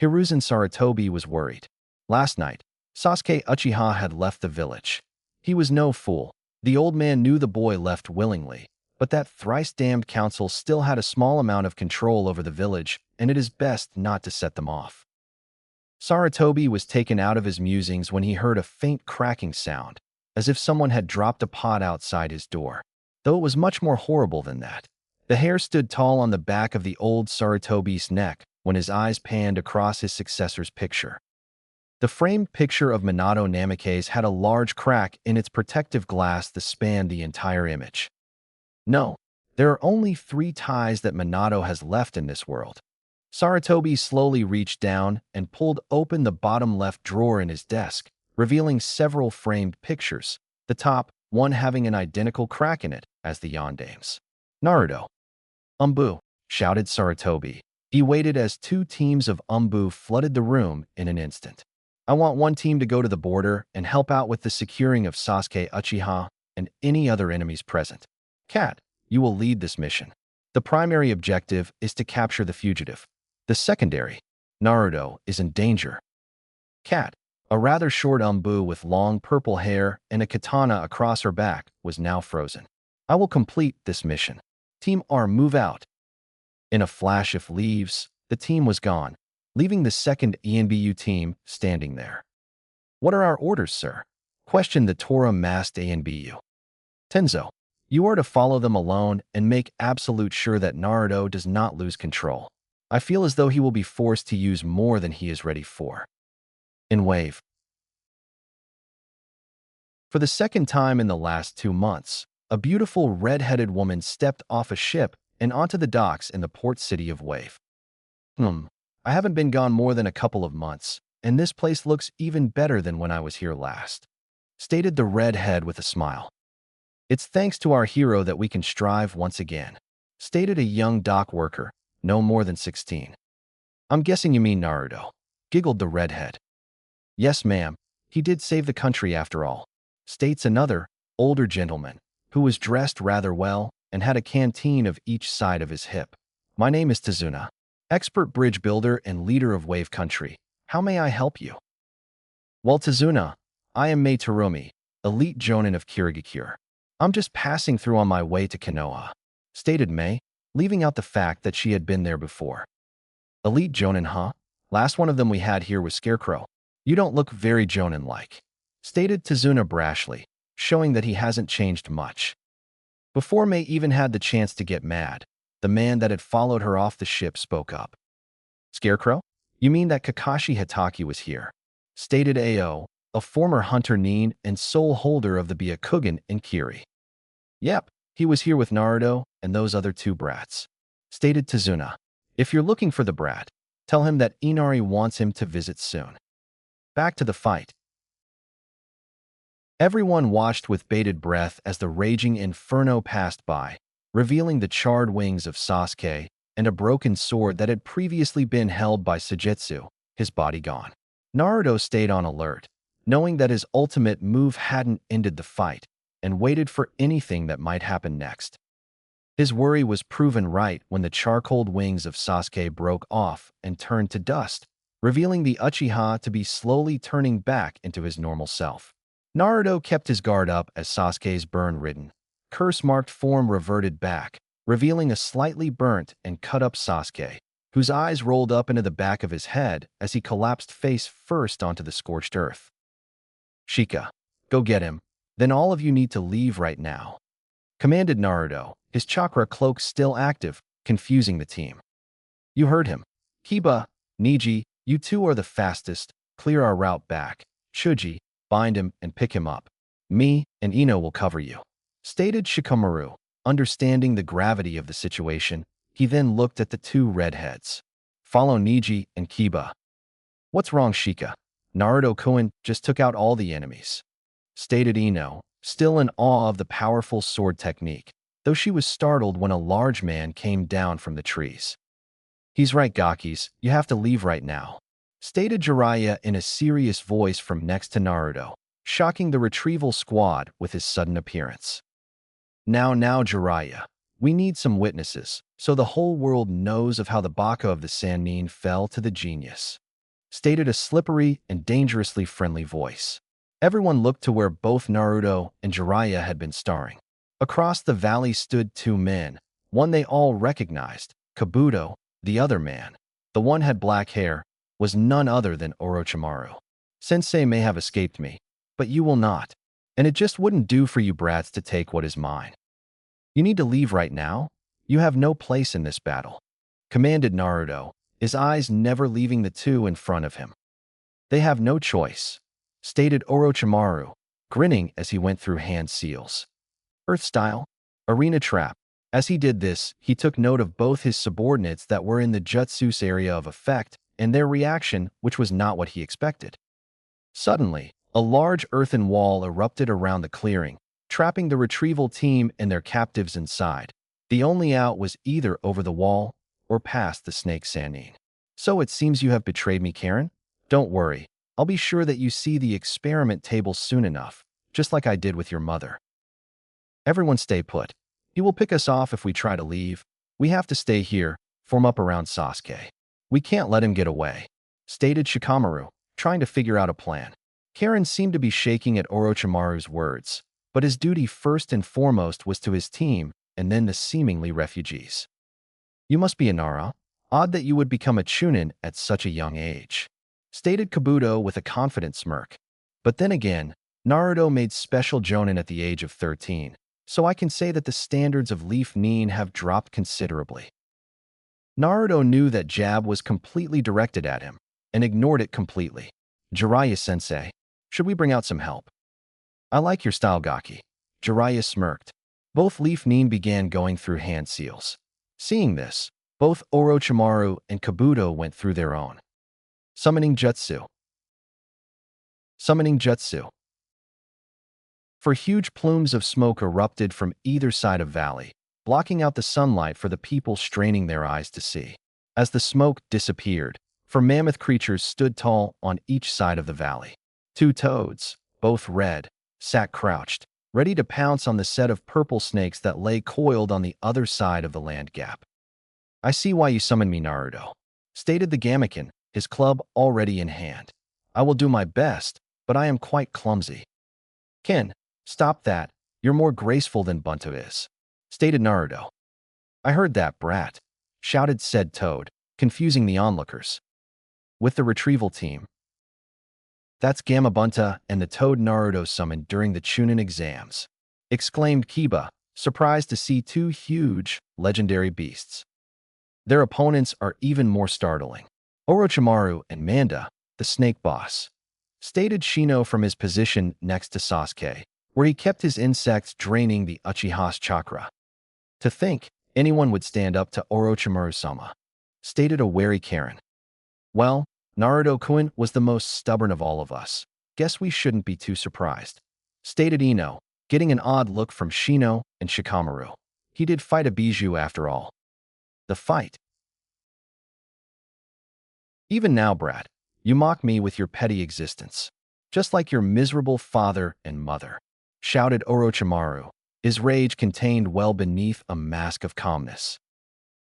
Hiruzen Sarutobi was worried. Last night, Sasuke Uchiha had left the village. He was no fool. The old man knew the boy left willingly, but that thrice-damned council still had a small amount of control over the village, and it is best not to set them off. Sarutobi was taken out of his musings when he heard a faint cracking sound, as if someone had dropped a pot outside his door, though it was much more horrible than that. The hair stood tall on the back of the old Sarutobi's neck when his eyes panned across his successor's picture. The framed picture of Minato Namikaze had a large crack in its protective glass that spanned the entire image. No, there are only 3 ties that Minato has left in this world. Sarutobi slowly reached down and pulled open the bottom left drawer in his desk, revealing several framed pictures, the top one having an identical crack in it as the yandame's. Naruto. Umbu, shouted Sarutobi. He waited as 2 teams of Umbu flooded the room in an instant. I want one team to go to the border and help out with the securing of Sasuke Uchiha and any other enemies present. Cat, you will lead this mission. The primary objective is to capture the fugitive. The secondary, Naruto, is in danger. Cat, a rather short Umbu with long purple hair and a katana across her back, was now frozen. I will complete this mission. Team R, move out. In a flash of leaves, the team was gone, leaving the second ENBU team standing there. What are our orders, sir? Questioned the Tora-masked ENBU. Tenzo, you are to follow them alone and make absolute sure that Naruto does not lose control. I feel as though he will be forced to use more than he is ready for. In Wave. For the second time in the last 2 months, a beautiful red-headed woman stepped off a ship and onto the docks in the port city of Wave. I haven't been gone more than a couple of months, and this place looks even better than when I was here last, stated the redhead with a smile. It's thanks to our hero that we can strive once again, stated a young dock worker, no more than 16. I'm guessing you mean Naruto, giggled the redhead. Yes, ma'am, he did save the country after all, states another, older gentleman, who was dressed rather well and had a canteen of each side of his hip. My name is Tazuna, expert bridge builder and leader of Wave Country. How may I help you? Well, Tazuna, I am Mei Terumi, elite jonin of Kirigakure. I'm just passing through on my way to Konoha, stated Mei, leaving out the fact that she had been there before. Elite jonin, huh? Last one of them we had here was Scarecrow. You don't look very jonin-like, stated Tazuna brashly, showing that he hasn't changed much. Before Mei even had the chance to get mad, the man that had followed her off the ship spoke up. Scarecrow? You mean that Kakashi Hitaki was here? Stated Ao, a former hunter nin and sole holder of the Byakugan in Kiri. Yep, he was here with Naruto and those other 2 brats. Stated Tazuna. If you're looking for the brat, tell him that Inari wants him to visit soon. Back to the fight. Everyone watched with bated breath as the raging inferno passed by, revealing the charred wings of Sasuke and a broken sword that had previously been held by Suigetsu, his body gone. Naruto stayed on alert, knowing that his ultimate move hadn't ended the fight, and waited for anything that might happen next. His worry was proven right when the charcoaled wings of Sasuke broke off and turned to dust, revealing the Uchiha to be slowly turning back into his normal self. Naruto kept his guard up as Sasuke's burn-ridden, curse-marked form reverted back, revealing a slightly burnt and cut-up Sasuke, whose eyes rolled up into the back of his head as he collapsed face first onto the scorched earth. Shika, go get him. Then all of you need to leave right now, commanded Naruto, his chakra cloak still active, confusing the team. You heard him. Kiba, Niji, you 2 are the fastest. Clear our route back. Shuji, bind him and pick him up. Me and Ino will cover you, stated Shikamaru. Understanding the gravity of the situation, he then looked at the 2 redheads. Follow Niji and Kiba. What's wrong, Shika? Naruto-kun just took out all the enemies, stated Ino, still in awe of the powerful sword technique, though she was startled when a large man came down from the trees. He's right, Gakis, you have to leave right now, stated Jiraiya in a serious voice from next to Naruto, shocking the retrieval squad with his sudden appearance. Now, Jiraiya, we need some witnesses, so the whole world knows of how the Baka of the Sannin fell to the genius, stated a slippery and dangerously friendly voice. Everyone looked to where both Naruto and Jiraiya had been starring. Across the valley stood 2 men, one they all recognized, Kabuto, the other man, the one had black hair, was none other than Orochimaru. Sensei may have escaped me, but you will not, and it just wouldn't do for you brats to take what is mine. You need to leave right now? You have no place in this battle, commanded Naruto, his eyes never leaving the two in front of him. They have no choice, stated Orochimaru, grinning as he went through hand seals. Earth style, arena trap. As he did this, he took note of both his subordinates that were in the Jutsu's area of effect and their reaction, which was not what he expected. Suddenly, a large earthen wall erupted around the clearing, trapping the retrieval team and their captives inside. The only out was either over the wall or past the snake Sannin. So it seems you have betrayed me, Karen? Don't worry, I'll be sure that you see the experiment table soon enough, just like I did with your mother. Everyone stay put. He will pick us off if we try to leave. We have to stay here, form up around Sasuke. We can't let him get away, stated Shikamaru, trying to figure out a plan. Karen seemed to be shaking at Orochimaru's words, but his duty first and foremost was to his team and then the seemingly refugees. You must be a Nara. Odd that you would become a Chunin at such a young age, stated Kabuto with a confident smirk. But then again, Naruto made special Jonin at the age of 13, so I can say that the standards of Leaf Nin have dropped considerably. Naruto knew that jab was completely directed at him and ignored it completely. Jiraiya-sensei, should we bring out some help? I like your style, Gaki. Jiraiya smirked. Both Leaf Nin began going through hand seals. Seeing this, both Orochimaru and Kabuto went through their own. Summoning Jutsu. Summoning Jutsu. For huge plumes of smoke erupted from either side of valley, blocking out the sunlight for the people straining their eyes to see. As the smoke disappeared, for mammoth creatures stood tall on each side of the valley. Two toads, both red, sat crouched, ready to pounce on the set of purple snakes that lay coiled on the other side of the land gap. I see why you summoned me, Naruto, stated the Gamaken, his club already in hand. I will do my best, but I am quite clumsy. Ken, stop that. You're more graceful than Bunto is, stated Naruto. I heard that, brat, shouted said Toad, confusing the onlookers. With the retrieval team. That's Gamabunta and the Toad Naruto summoned during the Chunin exams, exclaimed Kiba, surprised to see two huge, legendary beasts. Their opponents are even more startling. Orochimaru and Manda, the snake boss, stated Shino from his position next to Sasuke, where he kept his insects draining the Uchiha's chakra. To think anyone would stand up to Orochimaru-sama, stated a wary Karen. Well, Naruto-kun was the most stubborn of all of us. Guess we shouldn't be too surprised, stated Ino, getting an odd look from Shino and Shikamaru. He did fight a Bijou after all. The fight. Even now, brat, you mock me with your petty existence, just like your miserable father and mother, shouted Orochimaru, his rage contained well beneath a mask of calmness.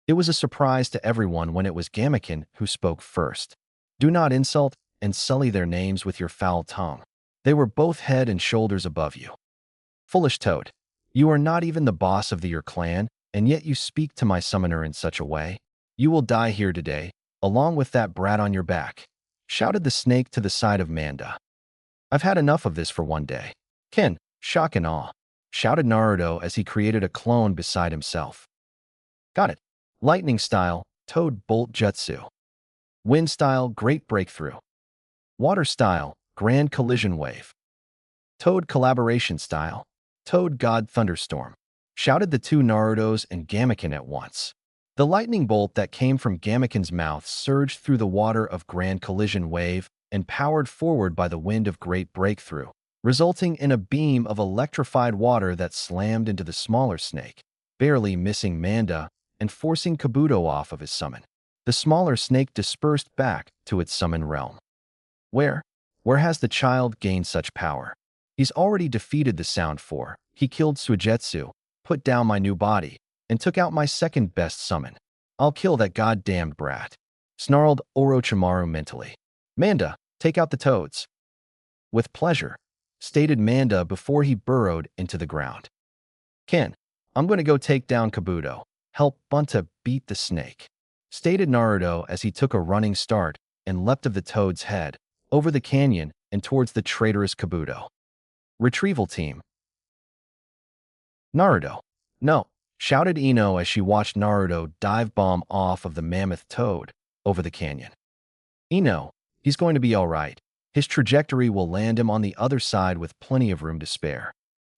It was a surprise to everyone when it was Gamaken who spoke first. Do not insult and sully their names with your foul tongue. They were both head and shoulders above you. Foolish Toad, you are not even the boss of your clan, and yet you speak to my summoner in such a way. You will die here today, along with that brat on your back, shouted the snake to the side of Manda. I've had enough of this for one day. Ken, shock and awe, shouted Naruto as he created a clone beside himself. Got it. Lightning style, Toad Bolt Jutsu. Wind style, Great Breakthrough. Water style, Grand Collision Wave. Toad Collaboration style, Toad God Thunderstorm, shouted the two Narutos and Gamaken at once. The lightning bolt that came from Gamaken's mouth surged through the water of Grand Collision Wave and powered forward by the wind of Great Breakthrough, resulting in a beam of electrified water that slammed into the smaller snake, barely missing Manda and forcing Kabuto off of his summon. The smaller snake dispersed back to its summon realm. Where has the child gained such power? He's already defeated the Sound 4. He killed Suigetsu, put down my new body, and took out my second best summon. I'll kill that goddamned brat, snarled Orochimaru mentally. Manda, take out the toads. With pleasure, stated Manda before he burrowed into the ground. Ken, I'm going to go take down Kabuto. Help Bunta beat the snake, stated Naruto as he took a running start and leapt of the toad's head, over the canyon and towards the traitorous Kabuto. Retrieval team. Naruto. No, shouted Ino as she watched Naruto dive bomb off of the mammoth toad over the canyon. Ino, he's going to be all right. His trajectory will land him on the other side with plenty of room to spare,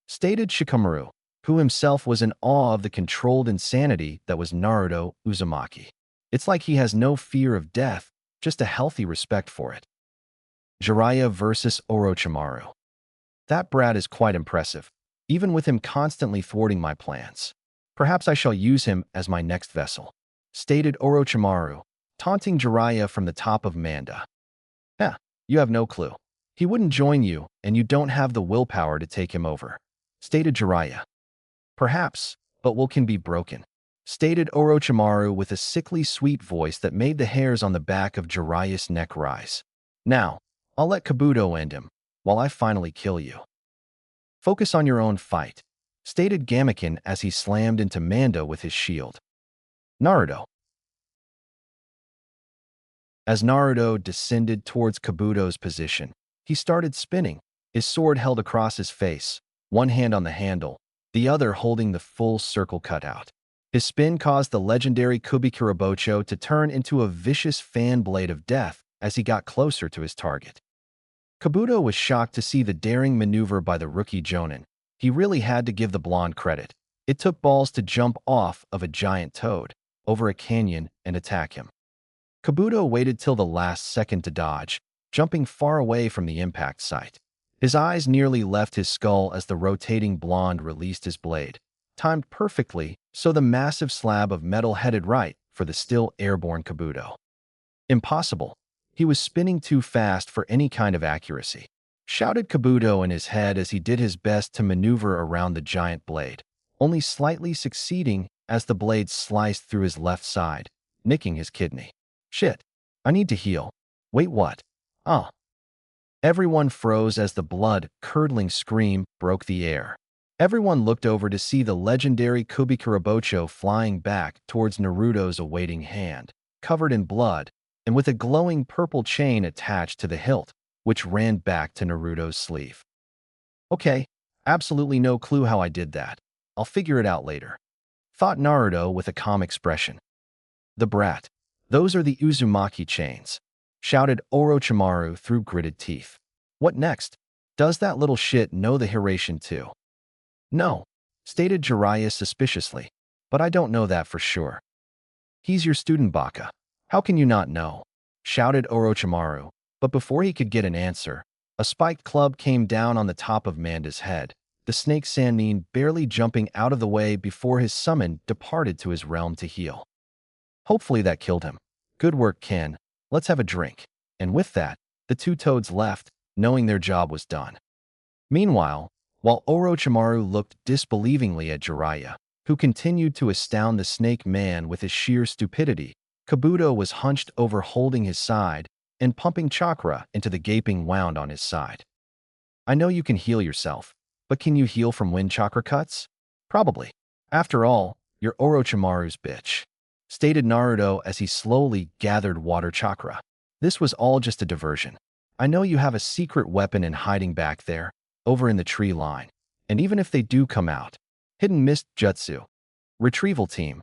stated Shikamaru, who himself was in awe of the controlled insanity that was Naruto Uzumaki. It's like he has no fear of death, just a healthy respect for it. Jiraiya versus Orochimaru. That brat is quite impressive, even with him constantly thwarting my plans. Perhaps I shall use him as my next vessel, stated Orochimaru, taunting Jiraiya from the top of Manda. You have no clue. He wouldn't join you, and you don't have the willpower to take him over, stated Jiraiya. Perhaps, but will can be broken, stated Orochimaru with a sickly sweet voice that made the hairs on the back of Jiraiya's neck rise. Now, I'll let Kabuto end him, while I finally kill you. Focus on your own fight, stated Gamaken as he slammed into Manda with his shield. Naruto. As Naruto descended towards Kabuto's position, he started spinning, his sword held across his face, one hand on the handle, the other holding the full circle cutout. His spin caused the legendary Kyuubi to turn into a vicious fan blade of death as he got closer to his target. Kabuto was shocked to see the daring maneuver by the rookie Jonin. He really had to give the blonde credit. It took balls to jump off of a giant toad, over a canyon, and attack him. Kabuto waited till the last second to dodge, jumping far away from the impact site. His eyes nearly left his skull as the rotating blonde released his blade, timed perfectly so the massive slab of metal headed right for the still airborne Kabuto. Impossible. He was spinning too fast for any kind of accuracy, shouted Kabuto in his head as he did his best to maneuver around the giant blade, only slightly succeeding as the blade sliced through his left side, nicking his kidney. Shit. I need to heal. Wait, what? Oh. Everyone froze as the blood-curdling scream broke the air. Everyone looked over to see the legendary Kyuubi flying back towards Naruto's awaiting hand, covered in blood, and with a glowing purple chain attached to the hilt, which ran back to Naruto's sleeve. Okay, absolutely no clue how I did that. I'll figure it out later, thought Naruto with a calm expression. The brat. Those are the Uzumaki chains, shouted Orochimaru through gritted teeth. What next? Does that little shit know the Hiraishin too? No, stated Jiraiya suspiciously, but I don't know that for sure. He's your student, Baka. How can you not know? Shouted Orochimaru, but before he could get an answer, a spiked club came down on the top of Manda's head, the snake Sannin barely jumping out of the way before his summon departed to his realm to heal. Hopefully that killed him. Good work, Ken. Let's have a drink. And with that, the two toads left, knowing their job was done. Meanwhile, while Orochimaru looked disbelievingly at Jiraiya, who continued to astound the snake man with his sheer stupidity, Kabuto was hunched over holding his side and pumping chakra into the gaping wound on his side. I know you can heal yourself, but can you heal from wind chakra cuts? Probably. After all, you're Orochimaru's bitch, stated Naruto as he slowly gathered water chakra. This was all just a diversion. I know you have a secret weapon in hiding back there, over in the tree line. And even if they do come out, hidden mist jutsu. Retrieval team.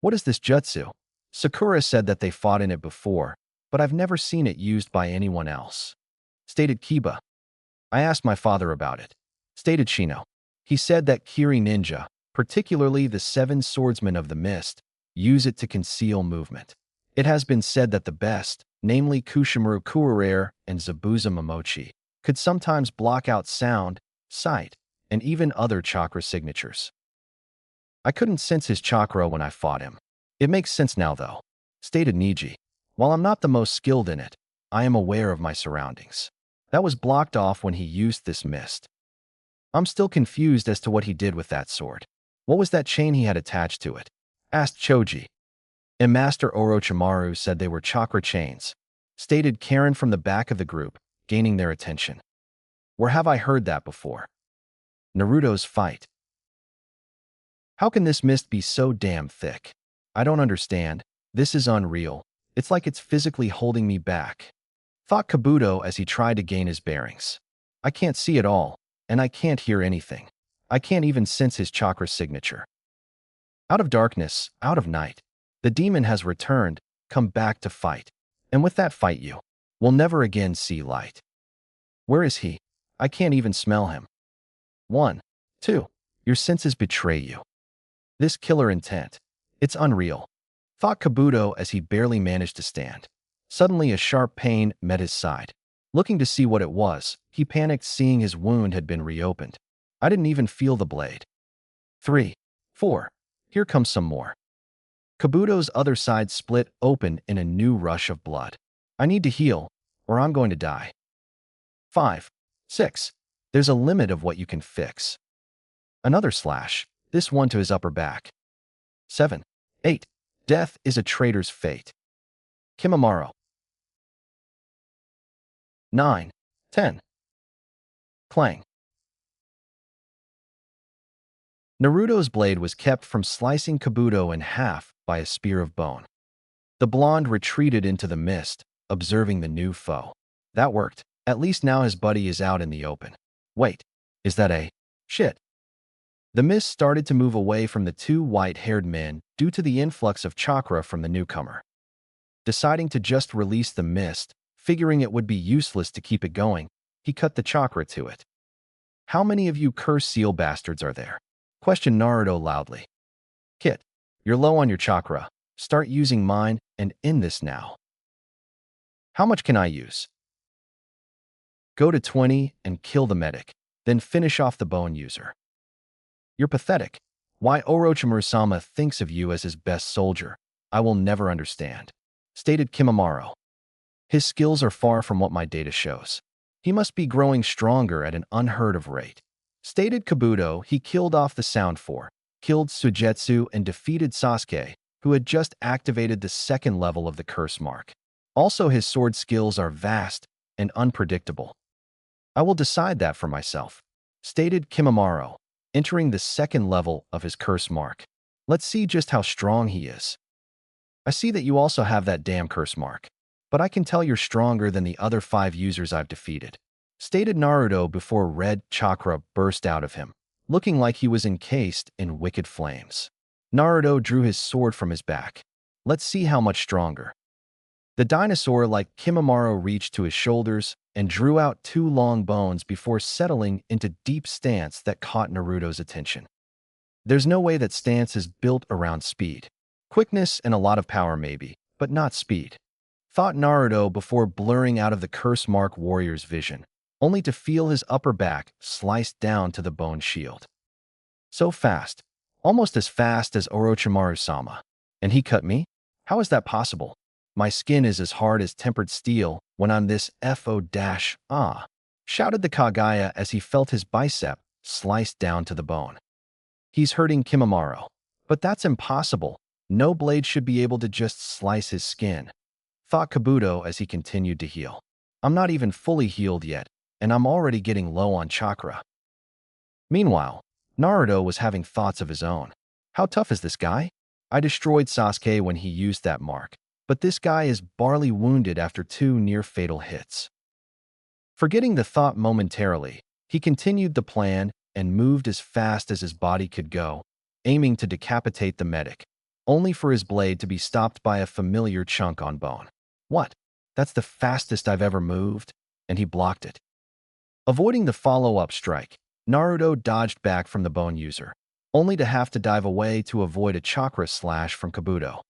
What is this jutsu? Sakura said that they fought in it before, but I've never seen it used by anyone else, stated Kiba. I asked my father about it, stated Shino. He said that Kiri ninja, particularly the seven swordsmen of the mist, use it to conceal movement. It has been said that the best, namely Kushimaru Kurare and Zabuza Momochi, could sometimes block out sound, sight, and even other chakra signatures. I couldn't sense his chakra when I fought him. It makes sense now though, stated Niji. While I'm not the most skilled in it, I am aware of my surroundings. That was blocked off when he used this mist. I'm still confused as to what he did with that sword. What was that chain he had attached to it? Asked Choji. And Master Orochimaru said they were chakra chains, stated Karen from the back of the group, gaining their attention. Where have I heard that before? Naruto's fight. How can this mist be so damn thick? I don't understand. This is unreal. It's like it's physically holding me back, thought Kabuto as he tried to gain his bearings. I can't see it all, and I can't hear anything. I can't even sense his chakra signature. Out of darkness, out of night, the demon has returned, come back to fight. And with that fight you will never again see light. Where is he? I can't even smell him. 1. 2. Your senses betray you. This killer intent. It's unreal, thought Kabuto as he barely managed to stand. Suddenly a sharp pain met his side. Looking to see what it was, he panicked seeing his wound had been reopened. I didn't even feel the blade. 3. 4. Here comes some more. Kabuto's other side split open in a new rush of blood. I need to heal, or I'm going to die. 5. 6. There's a limit of what you can fix. Another slash, this one to his upper back. 7. 8. Death is a traitor's fate. Kimimaro. 9. 10. Clang. Naruto's blade was kept from slicing Kabuto in half by a spear of bone. The blonde retreated into the mist, observing the new foe. That worked. At least now his buddy is out in the open. Wait, is that a shit? The mist started to move away from the two white-haired men due to the influx of chakra from the newcomer. Deciding to just release the mist, figuring it would be useless to keep it going, he cut the chakra to it. How many of you cursed seal bastards are there? Questioned Naruto loudly. Kit, you're low on your chakra. Start using mine and end this now. How much can I use? Go to 20 and kill the medic, then finish off the bone user. You're pathetic. Why Orochimaru-sama thinks of you as his best soldier, I will never understand, stated Kimimaro. His skills are far from what my data shows. He must be growing stronger at an unheard of rate, stated Kabuto. He killed off the Sound 4, killed Suigetsu and defeated Sasuke, who had just activated the second level of the curse mark. Also, his sword skills are vast and unpredictable. I will decide that for myself, stated Kimimaro, entering the second level of his curse mark. Let's see just how strong he is. I see that you also have that damn curse mark, but I can tell you're stronger than the other 5 users I've defeated, stated Naruto before red chakra burst out of him, looking like he was encased in wicked flames. Naruto drew his sword from his back. Let's see how much stronger. The dinosaur like Kimimaro reached to his shoulders and drew out 2 long bones before settling into deep stance that caught Naruto's attention. There's no way that stance is built around speed. Quickness and a lot of power maybe, but not speed, thought Naruto before blurring out of the curse mark warrior's vision, only to feel his upper back sliced down to the bone shield. So fast, almost as fast as Orochimaru-sama. And he cut me? How is that possible? My skin is as hard as tempered steel when I'm this FO-ah, shouted the Kagaya as he felt his bicep sliced down to the bone. He's hurting Kimimaro. But that's impossible. No blade should be able to just slice his skin, thought Kabuto as he continued to heal. I'm not even fully healed yet, and I'm already getting low on chakra. Meanwhile, Naruto was having thoughts of his own. How tough is this guy? I destroyed Sasuke when he used that mark, but this guy is barely wounded after 2 near-fatal hits. Forgetting the thought momentarily, he continued the plan and moved as fast as his body could go, aiming to decapitate the medic, only for his blade to be stopped by a familiar chunk on bone. What? That's the fastest I've ever moved, and he blocked it. Avoiding the follow-up strike, Naruto dodged back from the bone user, only to have to dive away to avoid a chakra slash from Kabuto.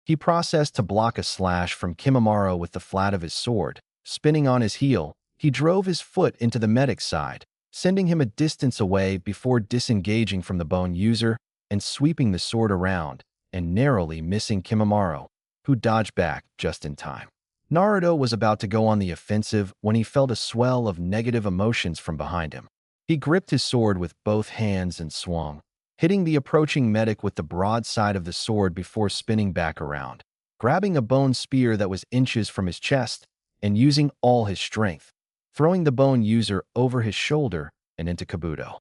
He processed to block a slash from Kimimaro with the flat of his sword. Spinning on his heel, he drove his foot into the medic's side, sending him a distance away before disengaging from the bone user and sweeping the sword around and narrowly missing Kimimaro, who dodged back just in time. Naruto was about to go on the offensive when he felt a swell of negative emotions from behind him. He gripped his sword with both hands and swung, hitting the approaching medic with the broad side of the sword before spinning back around, grabbing a bone spear that was inches from his chest and using all his strength, throwing the bone user over his shoulder and into Kabuto.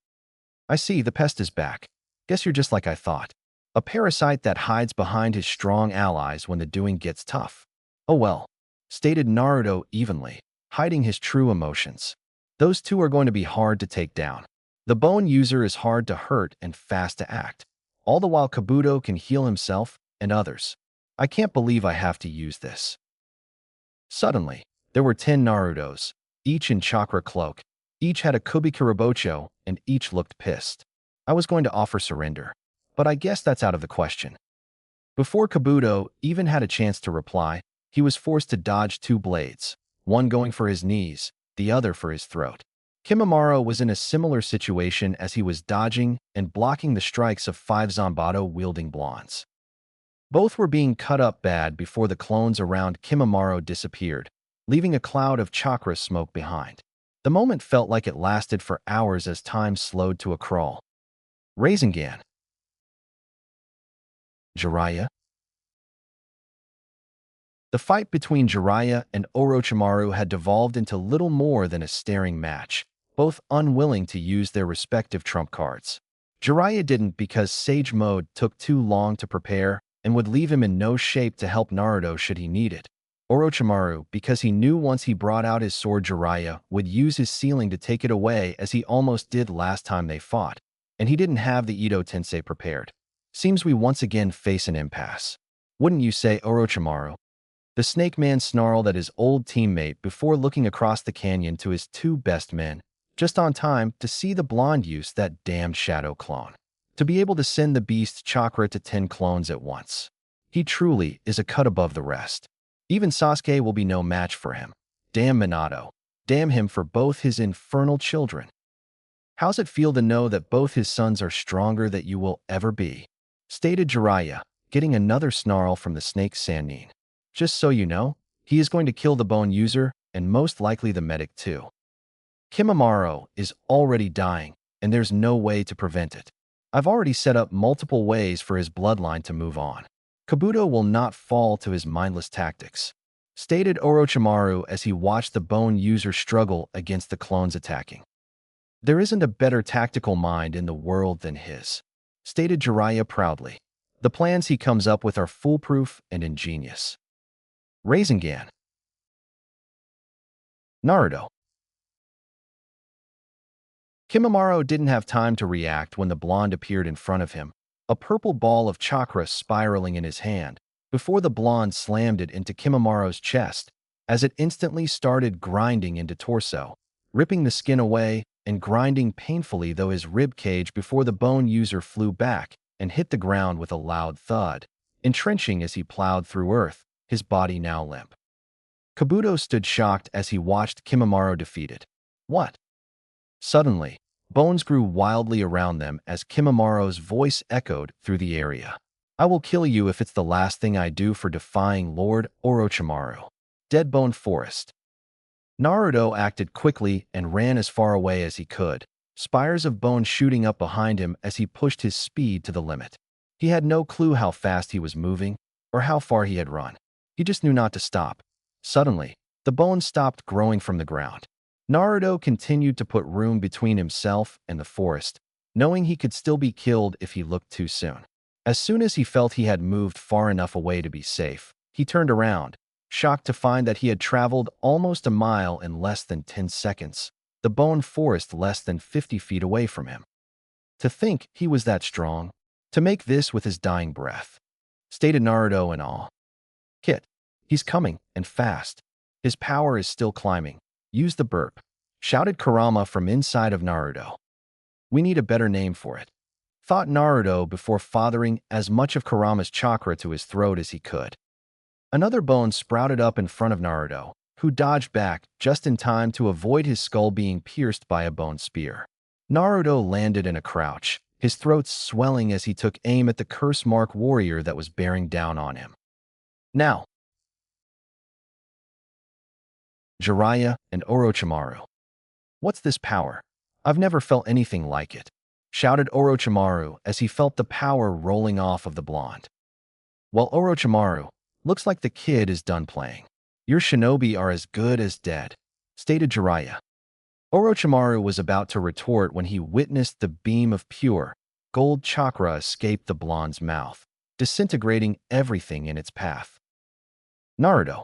I see, the pest is back. Guess you're just like I thought. A parasite that hides behind his strong allies when the doing gets tough. Oh well, stated Naruto evenly, hiding his true emotions. Those two are going to be hard to take down. The bone user is hard to hurt and fast to act. All the while Kabuto can heal himself and others. I can't believe I have to use this. Suddenly, there were 10 Narutos, each in Chakra cloak. Each had a Kubikarabocho, and each looked pissed. I was going to offer surrender, but I guess that's out of the question. Before Kabuto even had a chance to reply, he was forced to dodge 2 blades, one going for his knees, the other for his throat. Kimimaro was in a similar situation as he was dodging and blocking the strikes of 5 Zanbato-wielding blondes. Both were being cut up bad before the clones around Kimimaro disappeared, leaving a cloud of chakra smoke behind. The moment felt like it lasted for hours as time slowed to a crawl. Rasengan. Jiraiya. The fight between Jiraiya and Orochimaru had devolved into little more than a staring match, both unwilling to use their respective trump cards. Jiraiya didn't because Sage Mode took too long to prepare and would leave him in no shape to help Naruto should he need it. Orochimaru because he knew once he brought out his sword Jiraiya would use his sealing to take it away as he almost did last time they fought, and he didn't have the Ito Tensei prepared. Seems we once again face an impasse. Wouldn't you say, Orochimaru? The Snake Man snarled at his old teammate before looking across the canyon to his 2 best men, just on time to see the blonde use that damned shadow clone. To be able to send the beast's chakra to 10 clones at once. He truly is a cut above the rest. Even Sasuke will be no match for him. Damn Minato. Damn him for both his infernal children. How's it feel to know that both his sons are stronger than you will ever be? Stated Jiraiya, getting another snarl from the snake Sannin. Just so you know, he is going to kill the bone user and most likely the medic too. Kimimaro is already dying, and there's no way to prevent it. I've already set up multiple ways for his bloodline to move on. Kabuto will not fall to his mindless tactics, stated Orochimaru as he watched the bone user struggle against the clones attacking. There isn't a better tactical mind in the world than his, stated Jiraiya proudly. The plans he comes up with are foolproof and ingenious. Rasengan. Naruto. Kimimaro didn't have time to react when the blonde appeared in front of him, a purple ball of chakra spiraling in his hand, before the blonde slammed it into Kimimaro's chest, as it instantly started grinding into torso, ripping the skin away and grinding painfully though his rib cage before the bone user flew back and hit the ground with a loud thud, entrenching as he plowed through earth, his body now limp. Kabuto stood shocked as he watched Kimimaro defeated. What? Suddenly, bones grew wildly around them as Kimimaro's voice echoed through the area. I will kill you if it's the last thing I do for defying Lord Orochimaru. Dead Bone Forest. Naruto acted quickly and ran as far away as he could, spires of bone shooting up behind him as he pushed his speed to the limit. He had no clue how fast he was moving or how far he had run. He just knew not to stop. Suddenly, the bones stopped growing from the ground. Naruto continued to put room between himself and the forest, knowing he could still be killed if he looked too soon. As soon as he felt he had moved far enough away to be safe, he turned around, shocked to find that he had traveled almost a mile in less than 10 seconds, the bone forest less than 50 feet away from him. To think he was that strong, to make this with his dying breath, stated Naruto in awe. Kit, he's coming, and fast. His power is still climbing. Use the burp, shouted Kurama from inside of Naruto. We need a better name for it, thought Naruto before fathering as much of Kurama's chakra to his throat as he could. Another bone sprouted up in front of Naruto, who dodged back just in time to avoid his skull being pierced by a bone spear. Naruto landed in a crouch, his throat swelling as he took aim at the curse mark warrior that was bearing down on him. Now, Jiraiya and Orochimaru. What's this power? I've never felt anything like it, shouted Orochimaru as he felt the power rolling off of the blonde. Well, Orochimaru, looks like the kid is done playing. Your shinobi are as good as dead, stated Jiraiya. Orochimaru was about to retort when he witnessed the beam of pure gold chakra escape the blonde's mouth, disintegrating everything in its path. Naruto.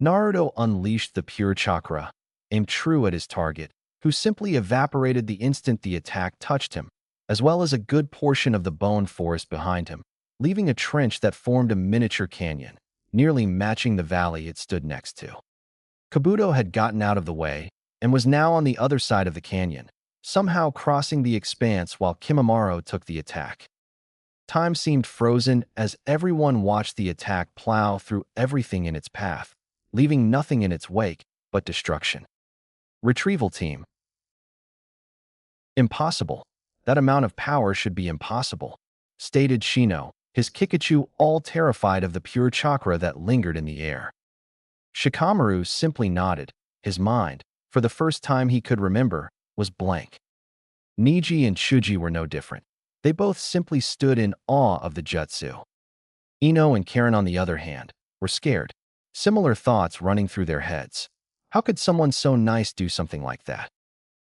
Naruto unleashed the pure chakra, aimed true at his target, who simply evaporated the instant the attack touched him, as well as a good portion of the bone forest behind him, leaving a trench that formed a miniature canyon, nearly matching the valley it stood next to. Kabuto had gotten out of the way and was now on the other side of the canyon, somehow crossing the expanse while Kimimaro took the attack. Time seemed frozen as everyone watched the attack plow through everything in its path, leaving nothing in its wake but destruction. Retrieval team. Impossible. That amount of power should be impossible, stated Shino, his Kikachu all terrified of the pure chakra that lingered in the air. Shikamaru simply nodded. His mind, for the first time he could remember, was blank. Niji and Shuji were no different. They both simply stood in awe of the jutsu. Ino and Karen, on the other hand, were scared, similar thoughts running through their heads. How could someone so nice do something like that?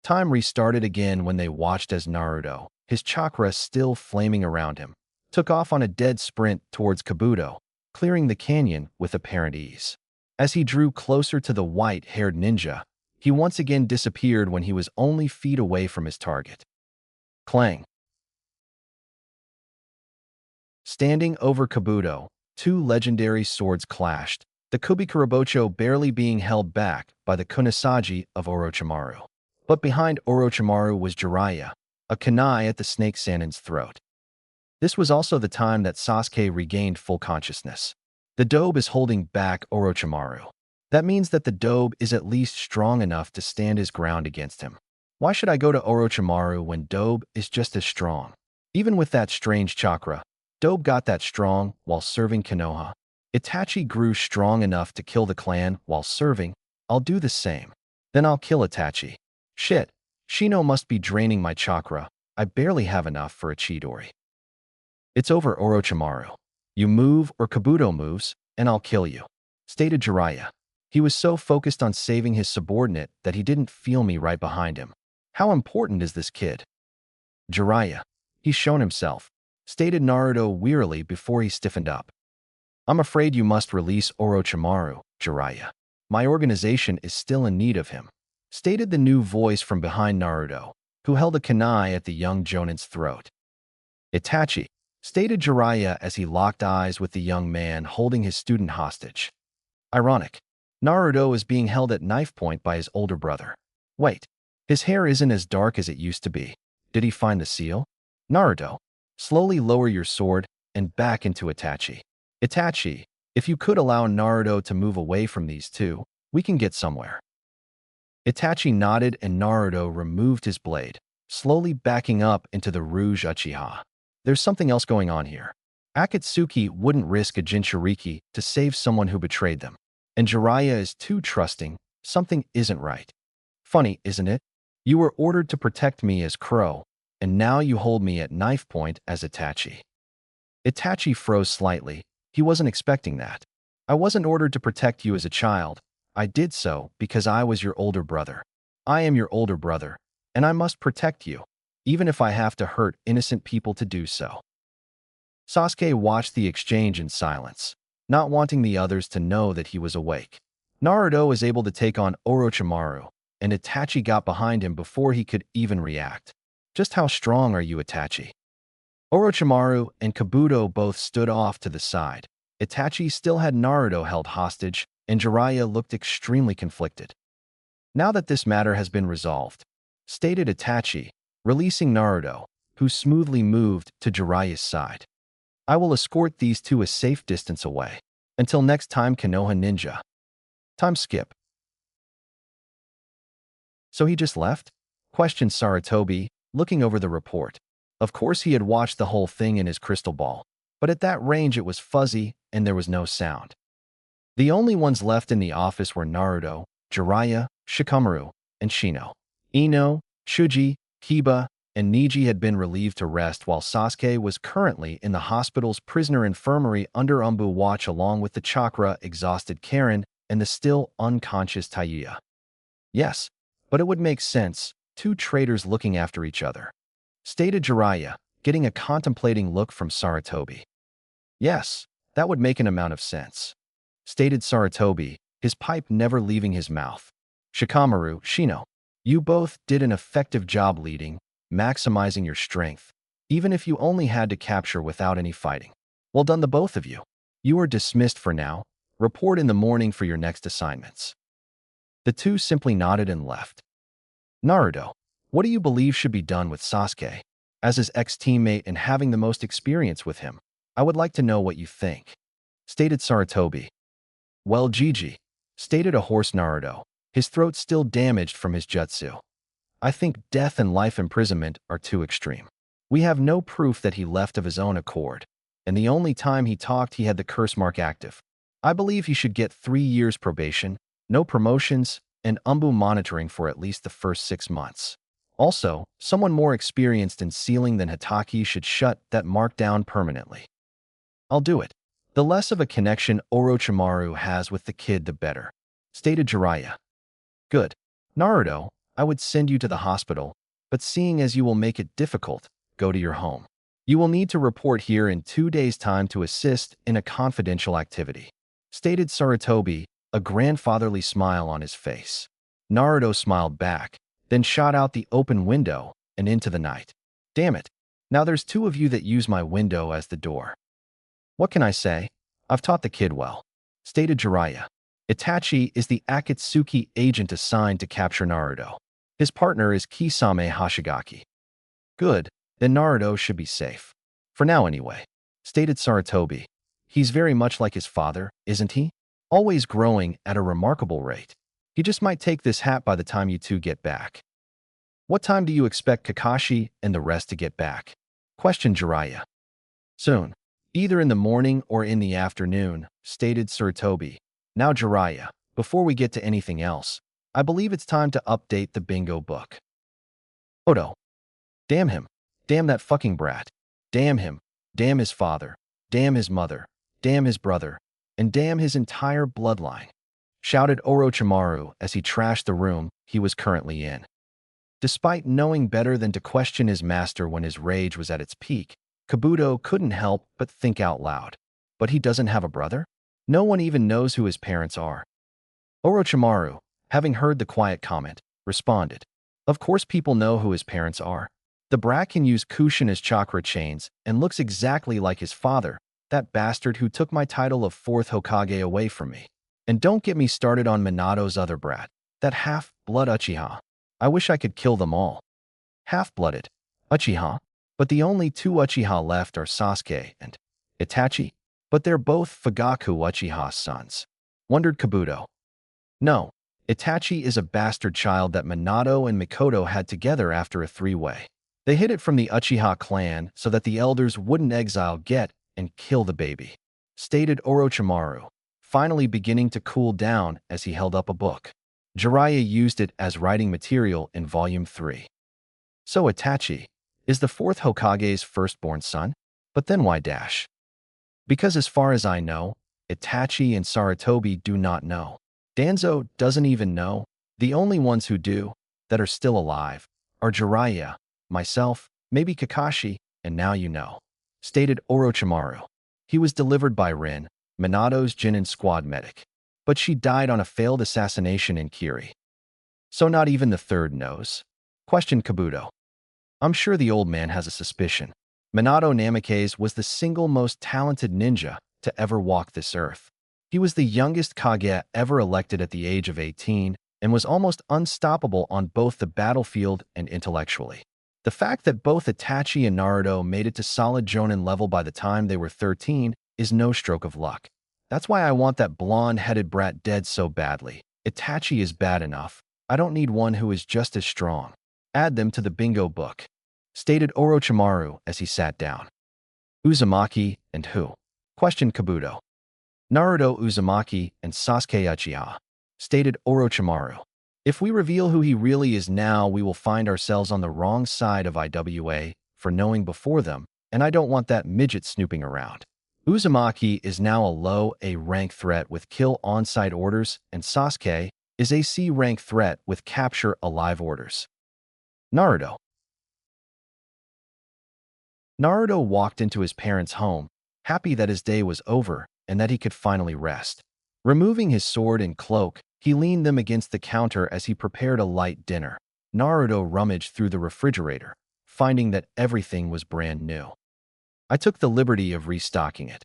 Time restarted again when they watched as Naruto, his chakra still flaming around him, took off on a dead sprint towards Kabuto, clearing the canyon with apparent ease. As he drew closer to the white-haired ninja, he once again disappeared when he was only feet away from his target. Clang. Standing over Kabuto, two legendary swords clashed, the Kubikarabocho barely being held back by the Kunosaji of Orochimaru. But behind Orochimaru was Jiraiya, a kunai at the snake Sannin's throat. This was also the time that Sasuke regained full consciousness. The Dobe is holding back Orochimaru. That means that the Dobe is at least strong enough to stand his ground against him. Why should I go to Orochimaru when Dobe is just as strong? Even with that strange chakra, Dobe got that strong while serving Konoha. Itachi grew strong enough to kill the clan while serving. I'll do the same. Then I'll kill Itachi. Shit, Shino must be draining my chakra. I barely have enough for a Chidori. It's over, Orochimaru. You move or Kabuto moves, and I'll kill you, stated Jiraiya. He was so focused on saving his subordinate that he didn't feel me right behind him. How important is this kid? Jiraiya. He's shown himself, stated Naruto wearily before he stiffened up. I'm afraid you must release Orochimaru, Jiraiya. My organization is still in need of him, stated the new voice from behind Naruto, who held a kunai at the young Jonin's throat. Itachi, stated Jiraiya as he locked eyes with the young man holding his student hostage. Ironic. Naruto is being held at knife point by his older brother. Wait, his hair isn't as dark as it used to be. Did he find the seal? Naruto, slowly lower your sword and back into Itachi. Itachi, if you could allow Naruto to move away from these two, we can get somewhere. Itachi nodded and Naruto removed his blade, slowly backing up into the Rouge Uchiha. There's something else going on here. Akatsuki wouldn't risk a Jinchuriki to save someone who betrayed them. And Jiraiya is too trusting. Something isn't right. Funny, isn't it? You were ordered to protect me as Crow, and now you hold me at knife point as Itachi. Itachi froze slightly. He wasn't expecting that. I wasn't ordered to protect you as a child. I did so because I was your older brother. I am your older brother, and I must protect you, even if I have to hurt innocent people to do so. Sasuke watched the exchange in silence, not wanting the others to know that he was awake. Naruto was able to take on Orochimaru, and Itachi got behind him before he could even react. Just how strong are you, Itachi? Orochimaru and Kabuto both stood off to the side. Itachi still had Naruto held hostage, and Jiraiya looked extremely conflicted. Now that this matter has been resolved, stated Itachi, releasing Naruto, who smoothly moved to Jiraiya's side. I will escort these two a safe distance away. Until next time, Konoha Ninja. Time skip. So he just left? Questioned Saratobi, looking over the report. Of course he had watched the whole thing in his crystal ball, but at that range it was fuzzy and there was no sound. The only ones left in the office were Naruto, Jiraiya, Shikamaru, and Shino. Ino, Shuji, Kiba, and Niji had been relieved to rest while Sasuke was currently in the hospital's prisoner infirmary under Umbu watch along with the chakra-exhausted Karen and the still unconscious Taiya. Yes, but it would make sense, two traitors looking after each other, stated Jiraiya, getting a contemplating look from Saratobi. Yes, that would make an amount of sense, stated Saratobi, his pipe never leaving his mouth. Shikamaru, Shino, You both did an effective job leading, maximizing your strength, even if you only had to capture without any fighting. Well done, the both of you. You are dismissed for now. Report in the morning for your next assignments. The two simply nodded and left. Naruto, what do you believe should be done with Sasuke? As his ex-teammate and having the most experience with him, I would like to know what you think. Stated Sarutobi. Well, Gigi. Stated a horse Naruto, his throat still damaged from his jutsu. I think death and life imprisonment are too extreme. We have no proof that he left of his own accord, and the only time he talked he had the curse mark active. I believe he should get 3 years probation, no promotions, and umbu monitoring for at least the first 6 months. Also, someone more experienced in sealing than Hitaki should shut that mark down permanently. I'll do it. The less of a connection Orochimaru has with the kid, the better. Stated Jiraiya. Good. Naruto, I would send you to the hospital, but seeing as you will make it difficult, go to your home. You will need to report here in 2 days' time to assist in a confidential activity. Stated Sarutobi, a grandfatherly smile on his face. Naruto smiled back, then shot out the open window and into the night. Damn it. Now there's 2 of you that use my window as the door. What can I say? I've taught the kid well. Stated Jiraiya. Itachi is the Akatsuki agent assigned to capture Naruto. His partner is Kisame Hashigaki. Good, then Naruto should be safe. For now anyway. Stated Sarutobi. He's very much like his father, isn't he? Always growing at a remarkable rate. He just might take this hat by the time you two get back. What time do you expect Kakashi and the rest to get back? Questioned Jiraiya. Soon. Either in the morning or in the afternoon, stated Sarutobi. Now Jiraiya, before we get to anything else, I believe it's time to update the bingo book. Odo. Damn him. Damn that fucking brat. Damn him. Damn his father. Damn his mother. Damn his brother. And damn his entire bloodline. Shouted Orochimaru as he trashed the room he was currently in. Despite knowing better than to question his master when his rage was at its peak, Kabuto couldn't help but think out loud. But he doesn't have a brother? No one even knows who his parents are. Orochimaru, having heard the quiet comment, responded. Of course people know who his parents are. The brat can use Kushin as chakra chains and looks exactly like his father, that bastard who took my title of 4th Hokage away from me. And don't get me started on Minato's other brat, that half-blood Uchiha. I wish I could kill them all. Half-blooded. Uchiha? But the only 2 Uchiha left are Sasuke and Itachi. But they're both Fugaku Uchiha's sons. Wondered Kabuto. No, Itachi is a bastard child that Minato and Mikoto had together after a 3-way. They hid it from the Uchiha clan so that the elders wouldn't exile Get and kill the baby. Stated Orochimaru, finally beginning to cool down as he held up a book. Jiraiya used it as writing material in Volume 3. So Itachi is the 4th Hokage's firstborn son? But then why dash? Because as far as I know, Itachi and Sarutobi do not know. Danzo doesn't even know. The only ones who do, that are still alive, are Jiraiya, myself, maybe Kakashi, and now you know. Stated Orochimaru. He was delivered by Rin, Minato's Chunin squad medic. But she died on a failed assassination in Kiri. So not even the 3rd knows? Questioned Kabuto. I'm sure the old man has a suspicion. Minato Namikaze was the single most talented ninja to ever walk this earth. He was the youngest Kage ever elected at the age of 18 and was almost unstoppable on both the battlefield and intellectually. The fact that both Itachi and Naruto made it to solid Jonin level by the time they were 13 is no stroke of luck. That's why I want that blonde-headed brat dead so badly. Itachi is bad enough. I don't need one who is just as strong. Add them to the bingo book. Stated Orochimaru as he sat down. Uzumaki and who? Questioned Kabuto. Naruto Uzumaki and Sasuke Uchiha. Stated Orochimaru. If we reveal who he really is now, we will find ourselves on the wrong side of IWA for knowing before them, and I don't want that midget snooping around. Uzumaki is now a low A rank threat with kill on-site orders, and Sasuke is a C rank threat with capture alive orders. Naruto. Naruto walked into his parents' home, happy that his day was over and that he could finally rest. Removing his sword and cloak, he leaned them against the counter as he prepared a light dinner. Naruto rummaged through the refrigerator, finding that everything was brand new. I took the liberty of restocking it.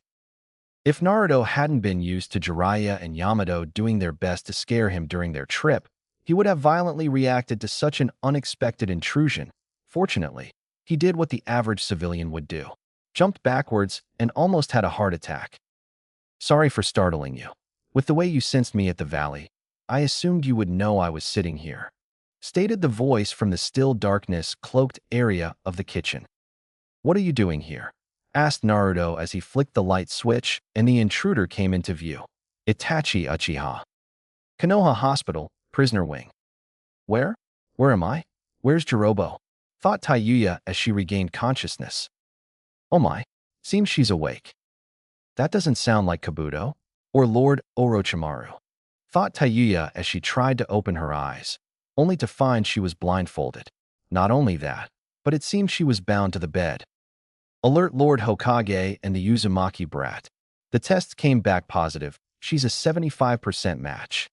If Naruto hadn't been used to Jiraiya and Yamato doing their best to scare him during their trip, he would have violently reacted to such an unexpected intrusion. Fortunately, he did what the average civilian would do. Jumped backwards and almost had a heart attack. Sorry for startling you. With the way you sensed me at the valley, I assumed you would know I was sitting here, stated the voice from the still darkness-cloaked area of the kitchen. What are you doing here? Asked Naruto as he flicked the light switch and the intruder came into view. Itachi Uchiha. Konoha Hospital, prisoner wing. Where? Where am I? Where's Jirobo? Thought Tayuya as she regained consciousness. Oh my, seems she's awake. That doesn't sound like Kabuto or Lord Orochimaru. Thought Tayuya as she tried to open her eyes, only to find she was blindfolded. Not only that, but it seemed she was bound to the bed. Alert Lord Hokage and the Uzumaki brat. The test came back positive. She's a 75% match.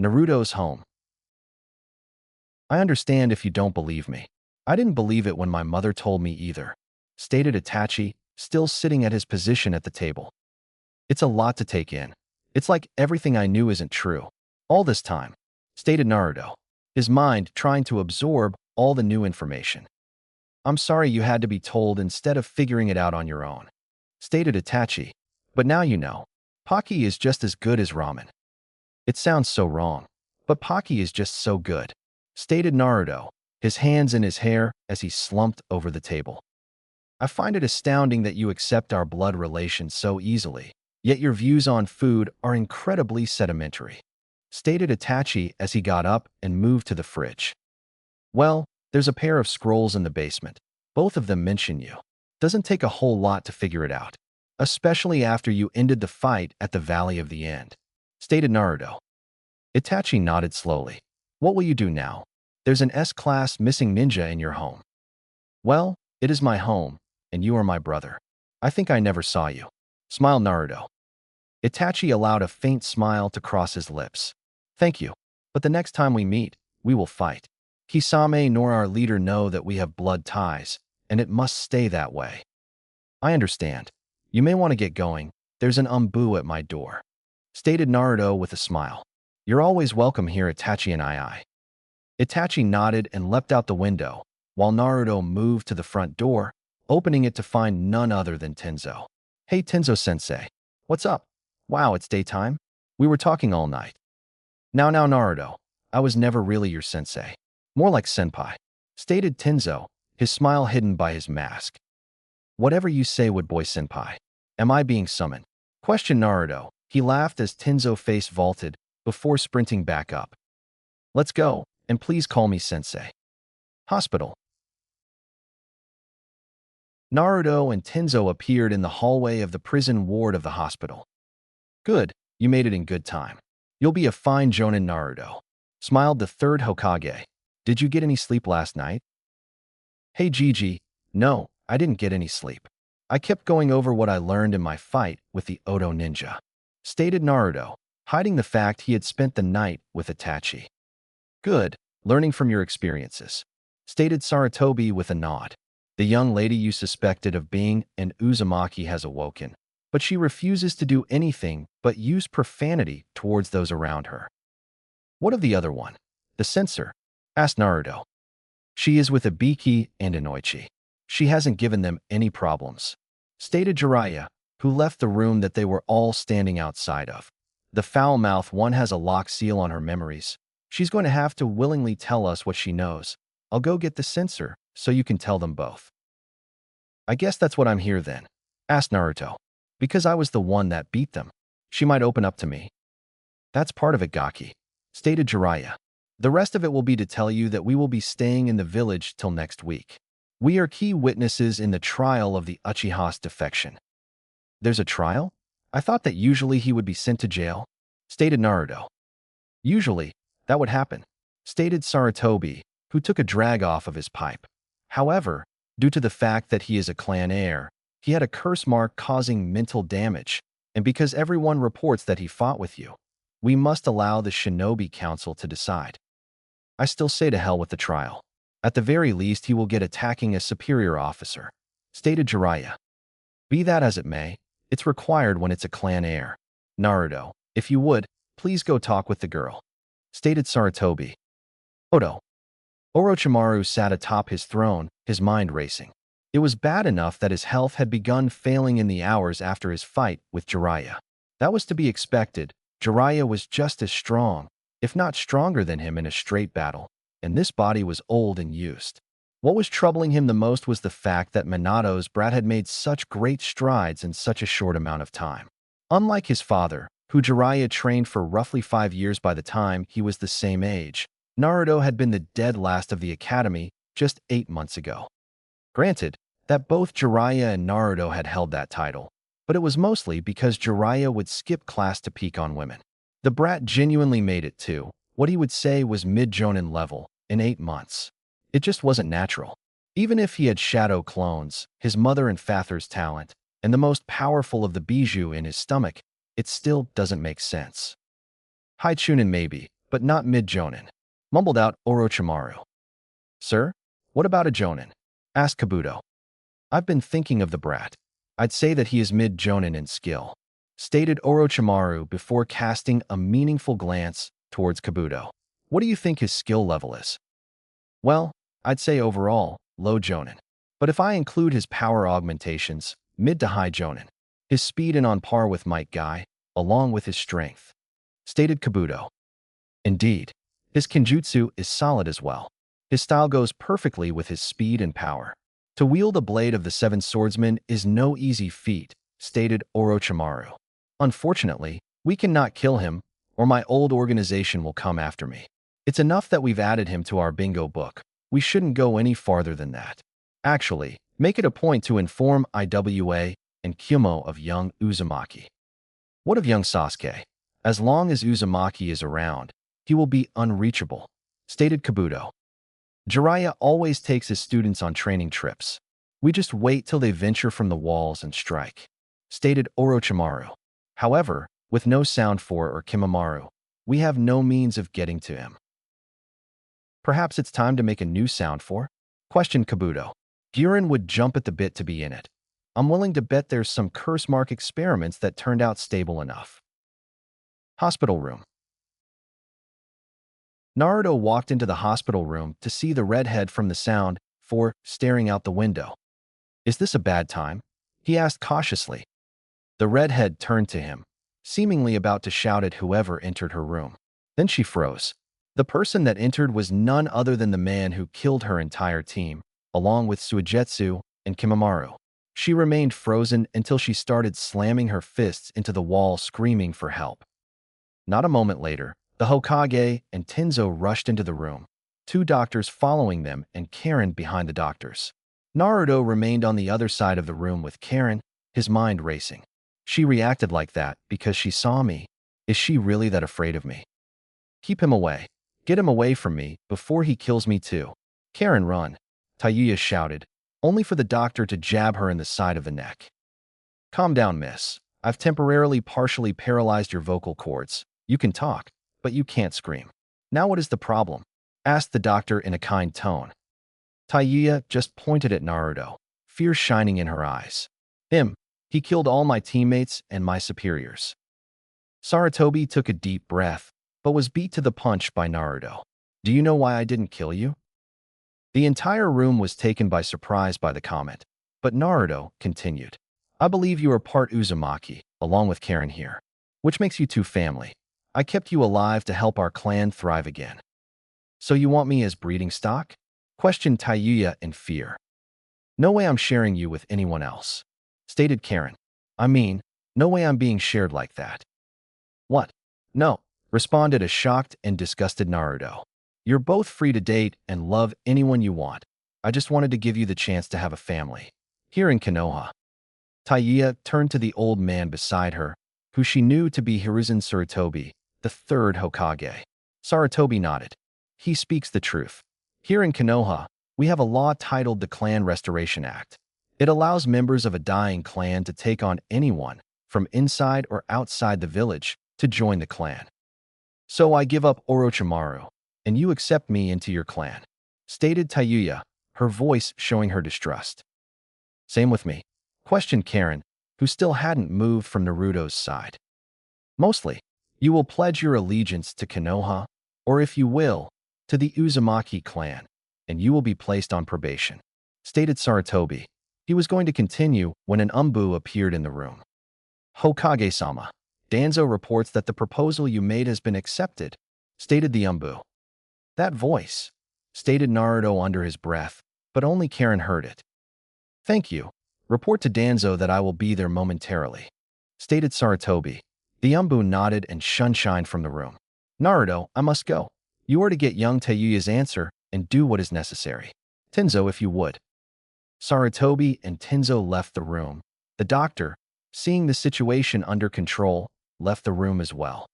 Naruto's home. I understand if you don't believe me. I didn't believe it when my mother told me either, stated Itachi, still sitting at his position at the table. It's a lot to take in. It's like everything I knew isn't true. All this time, stated Naruto, his mind trying to absorb all the new information. I'm sorry you had to be told instead of figuring it out on your own, stated Itachi, but now you know. Pocky is just as good as ramen. It sounds so wrong, but Pocky is just so good, stated Naruto, his hands in his hair as he slumped over the table. I find it astounding that you accept our blood relations so easily, yet your views on food are incredibly sedimentary, stated Itachi as he got up and moved to the fridge. Well, there's a pair of scrolls in the basement. Both of them mention you. Doesn't take a whole lot to figure it out, especially after you ended the fight at the Valley of the End, stated Naruto. Itachi nodded slowly. What will you do now? There's an S-class missing ninja in your home. Well, it is my home, and you are my brother. I think I never saw you, smiled Naruto. Itachi allowed a faint smile to cross his lips. Thank you, but the next time we meet, we will fight. Kisame nor our leader know that we have blood ties, and it must stay that way. I understand. You may want to get going. There's an umbu at my door, stated Naruto with a smile. You're always welcome here, Itachi and I. Itachi nodded and leapt out the window, while Naruto moved to the front door, opening it to find none other than Tenzo. Hey Tenzo-sensei. What's up? Wow, it's daytime? We were talking all night. Now Naruto, I was never really your sensei. More like senpai, stated Tenzo, his smile hidden by his mask. Whatever you say, would boy senpai. Am I being summoned? Questioned Naruto. He laughed as Tenzo face vaulted before sprinting back up. Let's go, and please call me sensei. Hospital. Naruto and Tenzo appeared in the hallway of the prison ward of the hospital. Good, you made it in good time. You'll be a fine Jonin, Naruto, smiled the third Hokage. Did you get any sleep last night? Hey Gigi, no, I didn't get any sleep. I kept going over what I learned in my fight with the Oto ninja, stated Naruto, hiding the fact he had spent the night with Itachi. Good, learning from your experiences, stated Sarutobi with a nod. The young lady you suspected of being an Uzumaki has awoken, but she refuses to do anything but use profanity towards those around her. What of the other one? The censor? Asked Naruto. She is with Ibiki and Inoichi. She hasn't given them any problems, stated Jiraiya, who left the room that they were all standing outside of. The foul-mouthed one has a lock seal on her memories. She's going to have to willingly tell us what she knows. I'll go get the censor so you can tell them both. I guess that's what I'm here then, asked Naruto. Because I was the one that beat them. She might open up to me. That's part of it, Gaki, stated Jiraiya. The rest of it will be to tell you that we will be staying in the village till next week. We are key witnesses in the trial of the Uchiha's defection. There's a trial? I thought that usually he would be sent to jail, stated Naruto. Usually, that would happen, stated Sarutobi, who took a drag off of his pipe. However, due to the fact that he is a clan heir, he had a curse mark causing mental damage, and because everyone reports that he fought with you, we must allow the Shinobi Council to decide. I still say to hell with the trial. At the very least, he will get attacking a superior officer, stated Jiraiya. Be that as it may, it's required when it's a clan heir. Naruto, if you would, please go talk with the girl, stated Sarutobi. Odo. Orochimaru sat atop his throne, his mind racing. It was bad enough that his health had begun failing in the hours after his fight with Jiraiya. That was to be expected. Jiraiya was just as strong, if not stronger than him in a straight battle, and this body was old and used. What was troubling him the most was the fact that Minato's brat had made such great strides in such a short amount of time. Unlike his father, who Jiraiya trained for roughly 5 years by the time he was the same age, Naruto had been the dead last of the academy just 8 months ago. Granted, that both Jiraiya and Naruto had held that title, but it was mostly because Jiraiya would skip class to peek on women. The brat genuinely made it to what he would say was mid-jonin level in 8 months. It just wasn't natural. Even if he had shadow clones, his mother and father's talent, and the most powerful of the bijou in his stomach, it still doesn't make sense. High Chunin maybe, but not mid-jonin, mumbled out Orochimaru. Sir, what about a jonin? Asked Kabuto. I've been thinking of the brat. I'd say that he is mid-jonin in skill, stated Orochimaru before casting a meaningful glance towards Kabuto. What do you think his skill level is? Well, I'd say overall, low jonin. But if I include his power augmentations, mid to high jonin. His speed and on par with Might Guy, along with his strength, stated Kabuto. Indeed, his kenjutsu is solid as well. His style goes perfectly with his speed and power. To wield a blade of the Seven Swordsmen is no easy feat, stated Orochimaru. Unfortunately, we cannot kill him, or my old organization will come after me. It's enough that we've added him to our bingo book. We shouldn't go any farther than that. Actually, make it a point to inform Iwa and Kyuubi of young Uzumaki. What of young Sasuke? As long as Uzumaki is around, he will be unreachable, stated Kabuto. Jiraiya always takes his students on training trips. We just wait till they venture from the walls and strike, stated Orochimaru. However, with no sound for or Kimamaru, we have no means of getting to him. Perhaps it's time to make a new sound for? Questioned Kabuto. Guren would jump at the bit to be in it. I'm willing to bet there's some curse mark experiments that turned out stable enough. Hospital room. Naruto walked into the hospital room to see the redhead from the sound for staring out the window. Is this a bad time? He asked cautiously. The redhead turned to him, seemingly about to shout at whoever entered her room. Then she froze. The person that entered was none other than the man who killed her entire team, along with Suigetsu and Kimamaru. She remained frozen until she started slamming her fists into the wall, screaming for help. Not a moment later, the Hokage and Tenzo rushed into the room, 2 doctors following them and Karen behind the doctors. Naruto remained on the other side of the room with Karen, his mind racing. She reacted like that because she saw me. Is she really that afraid of me? Keep him away. Get him away from me before he kills me too. Karen, run, Tayuya shouted, only for the doctor to jab her in the side of the neck. Calm down, miss. I've temporarily partially paralyzed your vocal cords. You can talk, but you can't scream. Now what is the problem? Asked the doctor in a kind tone. Tayuya just pointed at Naruto, fear shining in her eyes. He killed all my teammates and my superiors. Sarutobi took a deep breath, but was beat to the punch by Naruto. Do you know why I didn't kill you? The entire room was taken by surprise by the comment, but Naruto continued. I believe you are part Uzumaki, along with Karen here, which makes you 2 family. I kept you alive to help our clan thrive again. So you want me as breeding stock? Questioned Tayuya in fear. No way I'm sharing you with anyone else, stated Karen. I mean, no way I'm being shared like that. What? No, responded a shocked and disgusted Naruto. You're both free to date and love anyone you want. I just wanted to give you the chance to have a family. Here in Konoha. Tayuya turned to the old man beside her, who she knew to be Hiruzen Sarutobi, the 3rd Hokage. Sarutobi nodded. He speaks the truth. Here in Konoha, we have a law titled the Clan Restoration Act. It allows members of a dying clan to take on anyone, from inside or outside the village, to join the clan. So I give up Orochimaru. and you accept me into your clan," stated Tayuya, her voice showing her distrust. "Same with me," questioned Karen, who still hadn't moved from Naruto's side. "Mostly, you will pledge your allegiance to Konoha, or if you will, to the Uzumaki clan, and you will be placed on probation," stated Sarutobi. He was going to continue when an Umbu appeared in the room. "Hokage-sama, Danzo reports that the proposal you made has been accepted," stated the Umbu. "That voice," stated Naruto under his breath, but only Karen heard it. "Thank you. Report to Danzo that I will be there momentarily," stated Sarutobi. The Umbu nodded and shunshined from the room. "Naruto, I must go. You are to get young Tayuya's answer and do what is necessary. Tenzo, if you would." Sarutobi and Tenzo left the room. The doctor, seeing the situation under control, left the room as well.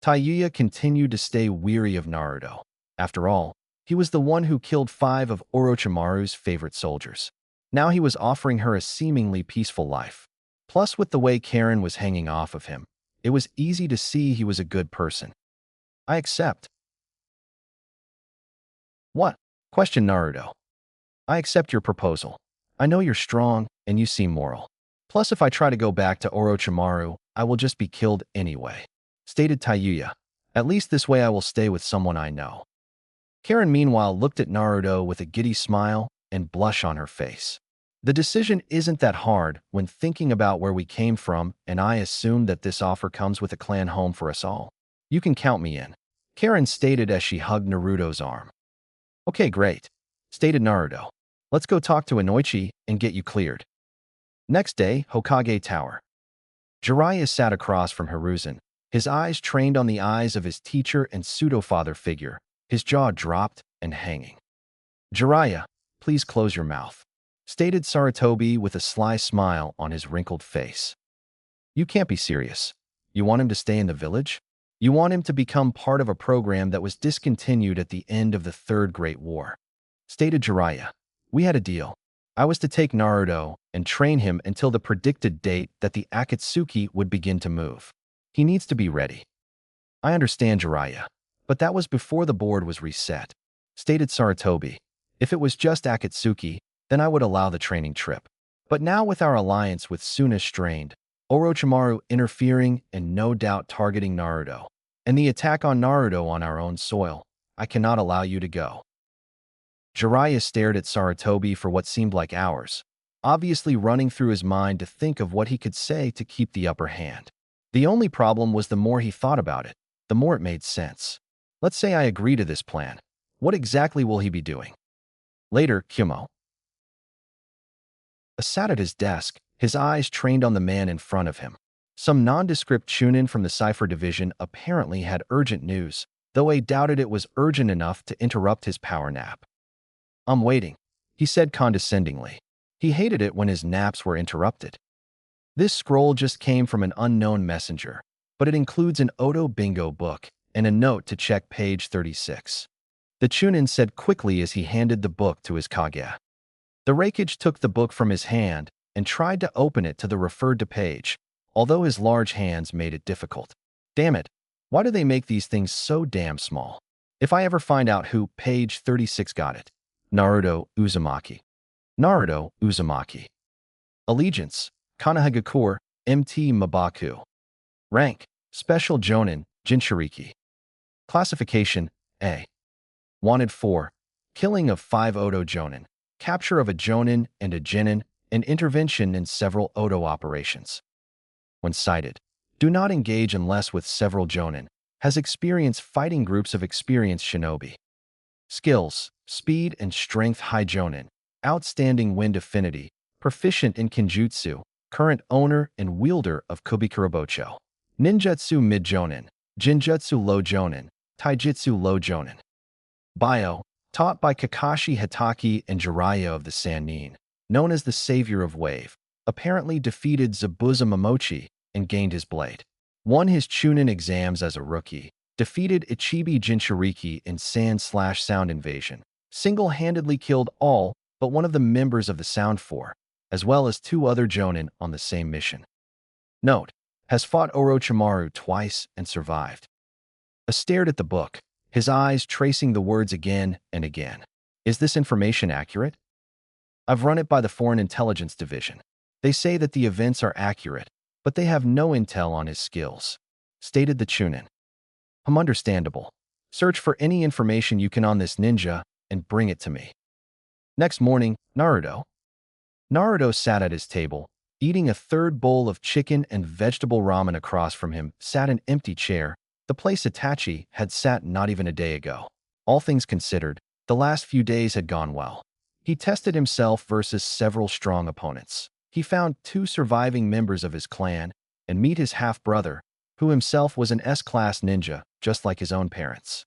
Tayuya continued to stay weary of Naruto. After all, he was the one who killed 5 of Orochimaru's favorite soldiers. Now he was offering her a seemingly peaceful life. Plus, with the way Karen was hanging off of him, it was easy to see he was a good person. "I accept." "What?" questioned Naruto. "I accept your proposal. I know you're strong, and you seem moral. Plus, if I try to go back to Orochimaru, I will just be killed anyway," stated Tayuya. "At least this way I will stay with someone I know." Karen, meanwhile, looked at Naruto with a giddy smile and blush on her face. "The decision isn't that hard when thinking about where we came from, and I assume that this offer comes with a clan home for us all. You can count me in," Karen stated as she hugged Naruto's arm. "Okay, great," stated Naruto. "Let's go talk to Inoichi and get you cleared." Next day, Hokage Tower. Jiraiya sat across from Hiruzen, his eyes trained on the eyes of his teacher and pseudo-father figure, his jaw dropped and hanging. "Jiraiya, please close your mouth," stated Sarutobi with a sly smile on his wrinkled face. "You can't be serious. You want him to stay in the village? You want him to become part of a program that was discontinued at the end of the Third Great War," stated Jiraiya. "We had a deal. I was to take Naruto and train him until the predicted date that the Akatsuki would begin to move. He needs to be ready." "I understand, Jiraiya, but that was before the board was reset," stated Sarutobi. "If it was just Akatsuki, then I would allow the training trip. But now with our alliance with Suna strained, Orochimaru interfering and no doubt targeting Naruto, and the attack on Naruto on our own soil, I cannot allow you to go." Jiraiya stared at Sarutobi for what seemed like hours, obviously running through his mind to think of what he could say to keep the upper hand. The only problem was the more he thought about it, the more it made sense. Let's say I agree to this plan. What exactly will he be doing? Later, Kyumo sat at his desk, his eyes trained on the man in front of him. Some nondescript Chunin from the Cipher Division apparently had urgent news, though I doubted it was urgent enough to interrupt his power nap. "I'm waiting," he said condescendingly. He hated it when his naps were interrupted. This scroll just came from an unknown messenger, but it includes an Odo Bingo book and a note to check page 36. The Chunin said quickly as he handed the book to his Kage. The Raikage took the book from his hand and tried to open it to the referred-to page, although his large hands made it difficult. Damn it, why do they make these things so damn small? If I ever find out who page 36 got it. Naruto Uzumaki. Naruto Uzumaki. Allegiance, Konohagakure, MT Mabaku. Rank, Special Jonin, Jinchuriki. Classification, A. Wanted for killing of 5 Odo Jonin, capture of a Jonin and a Genin, and intervention in several Odo operations. When cited, do not engage unless with several Jonin, has experienced fighting groups of experienced shinobi. Skills, speed and strength high Jonin, outstanding wind affinity, proficient in Kenjutsu, current owner and wielder of Kubikurabocho. Ninjutsu mid Jonin, Jinjutsu low Jonin, Taijutsu low Jonin. Bio, taught by Kakashi Hatake and Jiraiya of the Sannin, known as the Savior of Wave, apparently defeated Zabuza Momochi and gained his blade. Won his Chunin exams as a rookie, defeated Ichibi Jinchuriki in Sand/Sound Invasion, single-handedly killed all but one of the members of the Sound Four, as well as 2 other Jonin on the same mission. Note, has fought Orochimaru twice and survived. I stared at the book, his eyes tracing the words again and again. Is this information accurate? I've run it by the Foreign Intelligence Division. They say that the events are accurate, but they have no intel on his skills, stated the Chunin. Understandable. Search for any information you can on this ninja and bring it to me. Next morning, Naruto sat at his table, eating a third bowl of chicken and vegetable ramen. Across from him sat an empty chair, the place Itachi had sat not even a day ago. All things considered, the last few days had gone well. He tested himself versus several strong opponents. He found 2 surviving members of his clan and meet his half-brother, who himself was an S-class ninja, just like his own parents.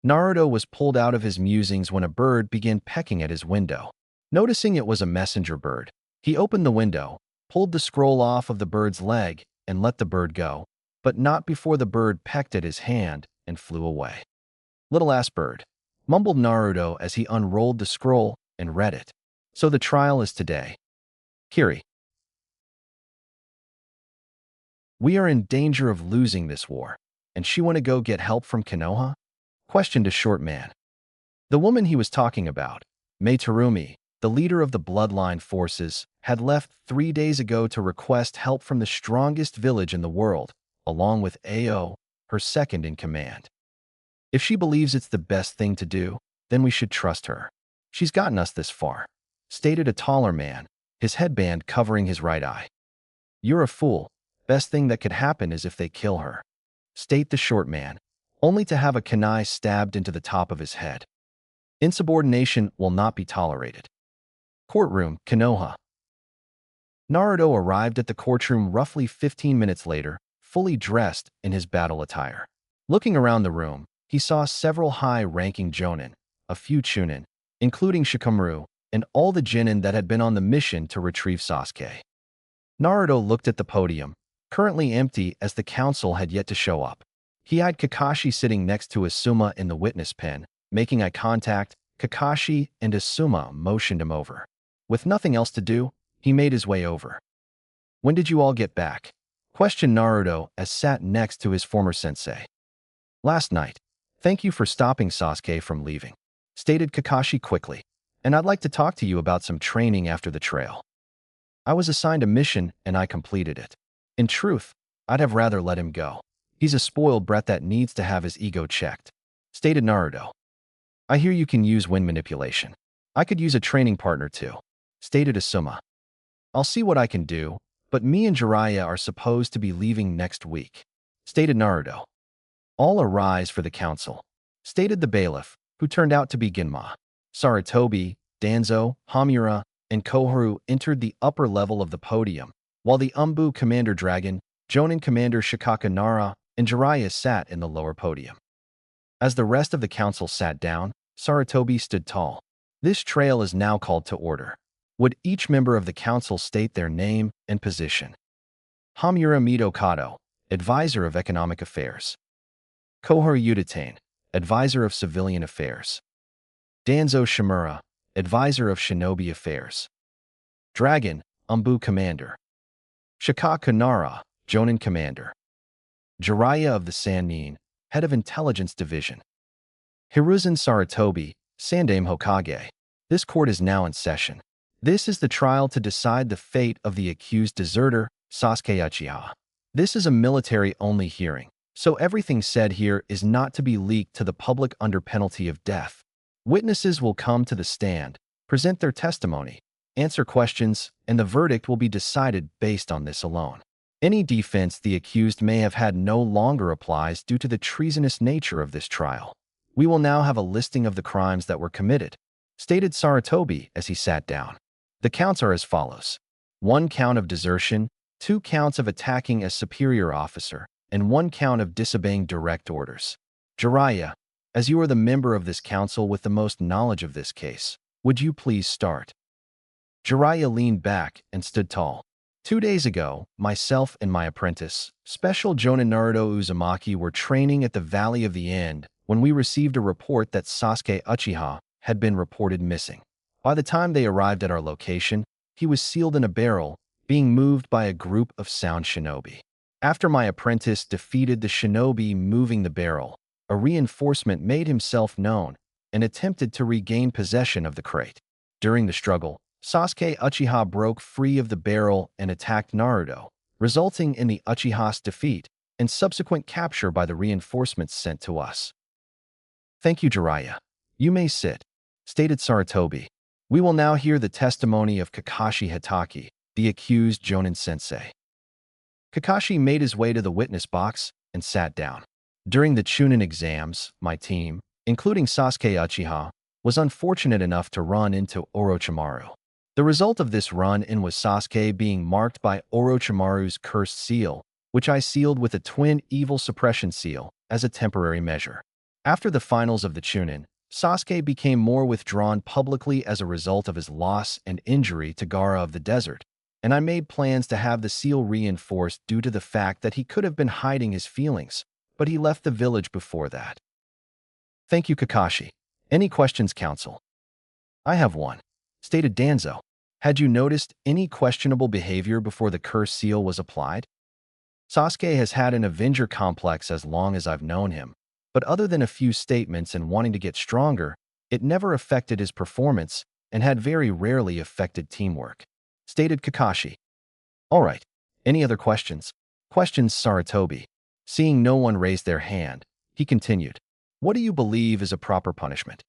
Naruto was pulled out of his musings when a bird began pecking at his window. Noticing it was a messenger bird, he opened the window, pulled the scroll off of the bird's leg, and let the bird go, but not before the bird pecked at his hand and flew away. Little-ass bird, mumbled Naruto as he unrolled the scroll and read it. So the trial is today. Kiri. We are in danger of losing this war, and she want to go get help from Konoha? Questioned a short man. The woman he was talking about, Mei Terumi, the leader of the bloodline forces, had left 3 days ago to request help from the strongest village in the world, along with Ao, her second in command. If she believes it's the best thing to do, then we should trust her. She's gotten us this far, stated a taller man, his headband covering his right eye. You're a fool. Best thing that could happen is if they kill her, state the short man, only to have a kunai stabbed into the top of his head. Insubordination will not be tolerated. Courtroom, Konoha. Naruto arrived at the courtroom roughly 15 minutes later, fully dressed in his battle attire. Looking around the room, he saw several high-ranking jonin, a few chunin, including Shikamaru, and all the genin that had been on the mission to retrieve Sasuke. Naruto looked at the podium, currently empty as the council had yet to show up. He eyed Kakashi sitting next to Asuma in the witness pen. Making eye contact, Kakashi and Asuma motioned him over. With nothing else to do, he made his way over. When did you all get back? Questioned Naruto as sat next to his former sensei. Last night. Thank you for stopping Sasuke from leaving, stated Kakashi quickly. And I'd like to talk to you about some training after the trail. I was assigned a mission and I completed it. In truth, I'd have rather let him go. He's a spoiled brat that needs to have his ego checked, stated Naruto. I hear you can use wind manipulation. I could use a training partner too, stated Asuma. I'll see what I can do, but me and Jiraiya are supposed to be leaving next week, stated Naruto. All arise for the council, stated the bailiff, who turned out to be Ginma. Sarutobi, Danzo, Hamura, and Koharu entered the upper level of the podium, while the Umbu Commander Dragon, Jonin Commander Shikaka Nara, and Jiraiya sat in the lower podium. As the rest of the council sat down, Sarutobi stood tall. This trail is now called to order. Would each member of the council state their name and position? Hamura Mito Kato, Advisor of Economic Affairs. Koharu Udatane, Advisor of Civilian Affairs. Danzo Shimura, Advisor of Shinobi Affairs. Dragon, Umbu Commander. Shikaka Nara, Jonin Commander. Jiraiya of the Sannin, Head of Intelligence Division. Hiruzen Sarutobi, Sandaime Hokage. This court is now in session. This is the trial to decide the fate of the accused deserter, Sasuke Uchiha. This is a military-only hearing, so everything said here is not to be leaked to the public under penalty of death. Witnesses will come to the stand, present their testimony, answer questions, and the verdict will be decided based on this alone. Any defense the accused may have had no longer applies due to the treasonous nature of this trial. We will now have a listing of the crimes that were committed, stated Sarutobi as he sat down. The counts are as follows. 1 count of desertion, 2 counts of attacking a superior officer, and 1 count of disobeying direct orders. Jiraiya, as you are the member of this council with the most knowledge of this case, would you please start? Jiraiya leaned back and stood tall. 2 days ago, myself and my apprentice, Special Jonin Naruto Uzumaki, were training at the Valley of the End when we received a report that Sasuke Uchiha had been reported missing. By the time they arrived at our location, he was sealed in a barrel, being moved by a group of sound shinobi. After my apprentice defeated the shinobi moving the barrel, a reinforcement made himself known and attempted to regain possession of the crate. During the struggle, Sasuke Uchiha broke free of the barrel and attacked Naruto, resulting in the Uchiha's defeat and subsequent capture by the reinforcements sent to us. Thank you, Jiraiya. You may sit, stated Sarutobi. We will now hear the testimony of Kakashi Hatake, the accused Jonin sensei. Kakashi made his way to the witness box and sat down. During the Chunin exams, my team, including Sasuke Uchiha, was unfortunate enough to run into Orochimaru. The result of this run-in was Sasuke being marked by Orochimaru's cursed seal, which I sealed with a twin evil suppression seal as a temporary measure. After the finals of the Chunin, Sasuke became more withdrawn publicly as a result of his loss and injury to Gaara of the Desert, and I made plans to have the seal reinforced due to the fact that he could have been hiding his feelings, but he left the village before that. Thank you, Kakashi. Any questions, Council? I have one, stated Danzo. Had you noticed any questionable behavior before the curse seal was applied? Sasuke has had an Avenger complex as long as I've known him, but other than a few statements and wanting to get stronger, it never affected his performance and had very rarely affected teamwork, stated Kakashi. All right, any other questions? Questions, Sarutobi. Seeing no one raise their hand, he continued. What do you believe is a proper punishment?